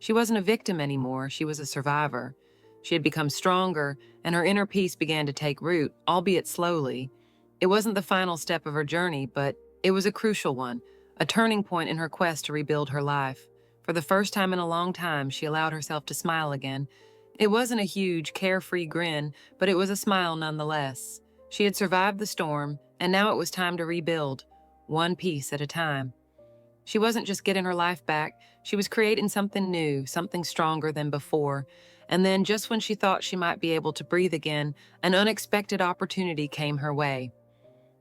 Speaker 1: She wasn't a victim anymore, she was a survivor. She had become stronger, and her inner peace began to take root, albeit slowly. It wasn't the final step of her journey, but it was a crucial one, a turning point in her quest to rebuild her life. For the first time in a long time, she allowed herself to smile again. It wasn't a huge, carefree grin, but it was a smile nonetheless. She had survived the storm, and now it was time to rebuild, one piece at a time. She wasn't just getting her life back, she was creating something new, something stronger than before. And then, just when she thought she might be able to breathe again, an unexpected opportunity came her way.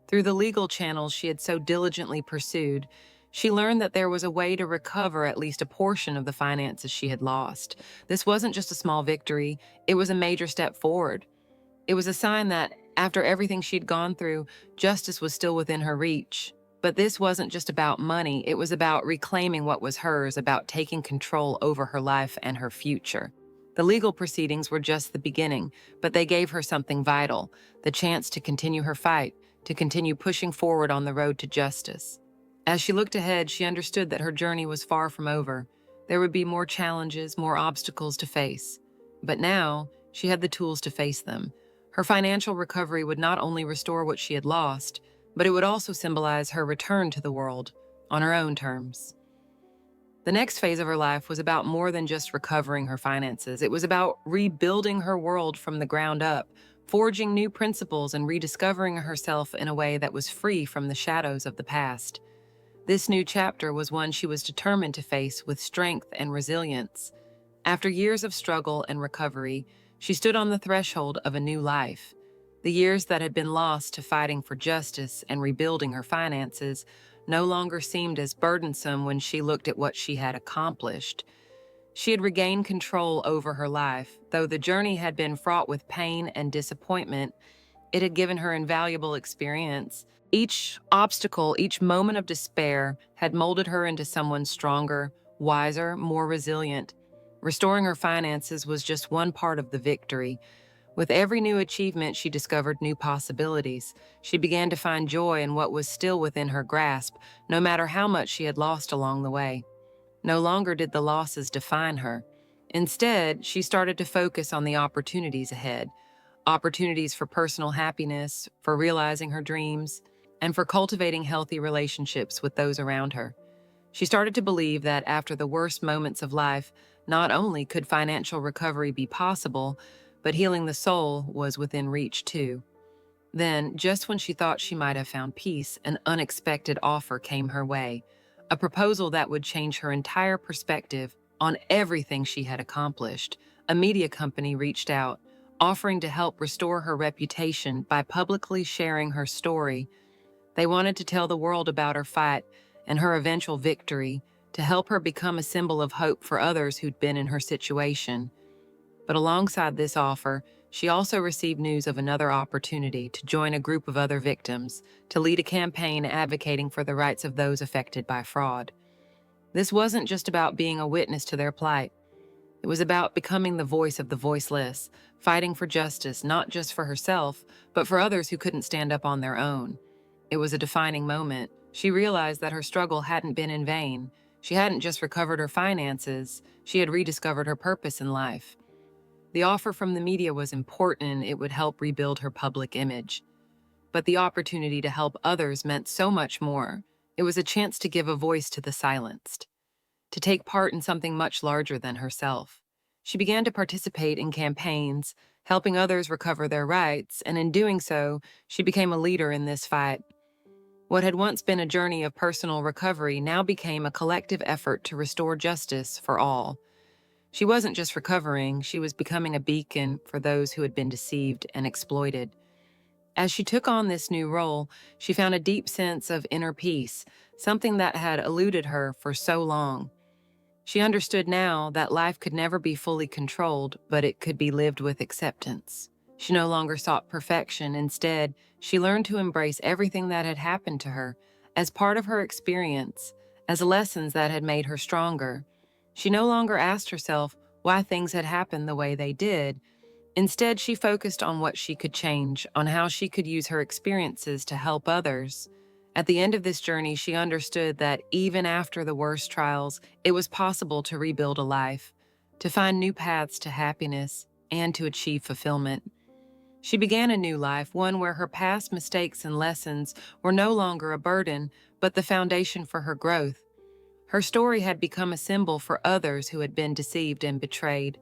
Speaker 1: Through the legal channels she had so diligently pursued, she learned that there was a way to recover at least a portion of the finances she had lost. This wasn't just a small victory, it was a major step forward. It was a sign that, after everything she'd gone through, justice was still within her reach. But this wasn't just about money, it was about reclaiming what was hers, about taking control over her life and her future. The legal proceedings were just the beginning, but they gave her something vital, the chance to continue her fight, to continue pushing forward on the road to justice. As she looked ahead, she understood that her journey was far from over. There would be more challenges, more obstacles to face. But now, she had the tools to face them. Her financial recovery would not only restore what she had lost, but it would also symbolize her return to the world on her own terms. The next phase of her life was about more than just recovering her finances. It was about rebuilding her world from the ground up, forging new principles and rediscovering herself in a way that was free from the shadows of the past. This new chapter was one she was determined to face with strength and resilience. After years of struggle and recovery, she stood on the threshold of a new life. The years that had been lost to fighting for justice and rebuilding her finances no longer seemed as burdensome when she looked at what she had accomplished. She had regained control over her life. Though the journey had been fraught with pain and disappointment, it had given her invaluable experience. Each obstacle, each moment of despair had molded her into someone stronger, wiser, more resilient. Restoring her finances was just one part of the victory. With every new achievement, she discovered new possibilities. She began to find joy in what was still within her grasp, no matter how much she had lost along the way. No longer did the losses define her. Instead, she started to focus on the opportunities ahead. Opportunities for personal happiness, for realizing her dreams, and for cultivating healthy relationships with those around her. She started to believe that after the worst moments of life, not only could financial recovery be possible, but healing the soul was within reach too. Then, just when she thought she might have found peace, an unexpected offer came her way, a proposal that would change her entire perspective on everything she had accomplished. A media company reached out, offering to help restore her reputation by publicly sharing her story. They wanted to tell the world about her fight and her eventual victory, to help her become a symbol of hope for others who'd been in her situation. But alongside this offer, she also received news of another opportunity to join a group of other victims to lead a campaign advocating for the rights of those affected by fraud. This wasn't just about being a witness to their plight. It was about becoming the voice of the voiceless, fighting for justice not just for herself, but for others who couldn't stand up on their own. It was a defining moment. She realized that her struggle hadn't been in vain. She hadn't just recovered her finances, she had rediscovered her purpose in life. The offer from the media was important, it would help rebuild her public image. But the opportunity to help others meant so much more. It was a chance to give a voice to the silenced, to take part in something much larger than herself. She began to participate in campaigns, helping others recover their rights, and in doing so, she became a leader in this fight. What had once been a journey of personal recovery now became a collective effort to restore justice for all. She wasn't just recovering, she was becoming a beacon for those who had been deceived and exploited. As she took on this new role, she found a deep sense of inner peace, something that had eluded her for so long. She understood now that life could never be fully controlled, but it could be lived with acceptance. She no longer sought perfection. Instead, she learned to embrace everything that had happened to her as part of her experience, as lessons that had made her stronger. She no longer asked herself why things had happened the way they did. Instead, she focused on what she could change, on how she could use her experiences to help others. At the end of this journey, she understood that even after the worst trials, it was possible to rebuild a life, to find new paths to happiness, and to achieve fulfillment. She began a new life, one where her past mistakes and lessons were no longer a burden, but the foundation for her growth. Her story had become a symbol for others who had been deceived and betrayed,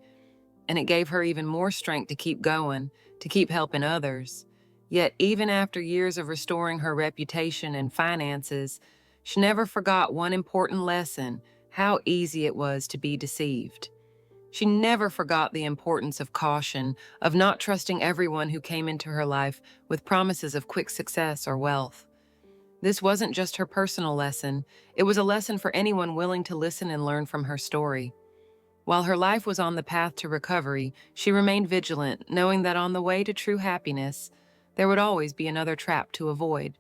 Speaker 1: and it gave her even more strength to keep going, to keep helping others. Yet, even after years of restoring her reputation and finances, she never forgot one important lesson: how easy it was to be deceived. She never forgot the importance of caution, of not trusting everyone who came into her life with promises of quick success or wealth. This wasn't just her personal lesson, it was a lesson for anyone willing to listen and learn from her story. While her life was on the path to recovery, she remained vigilant, knowing that on the way to true happiness, there would always be another trap to avoid.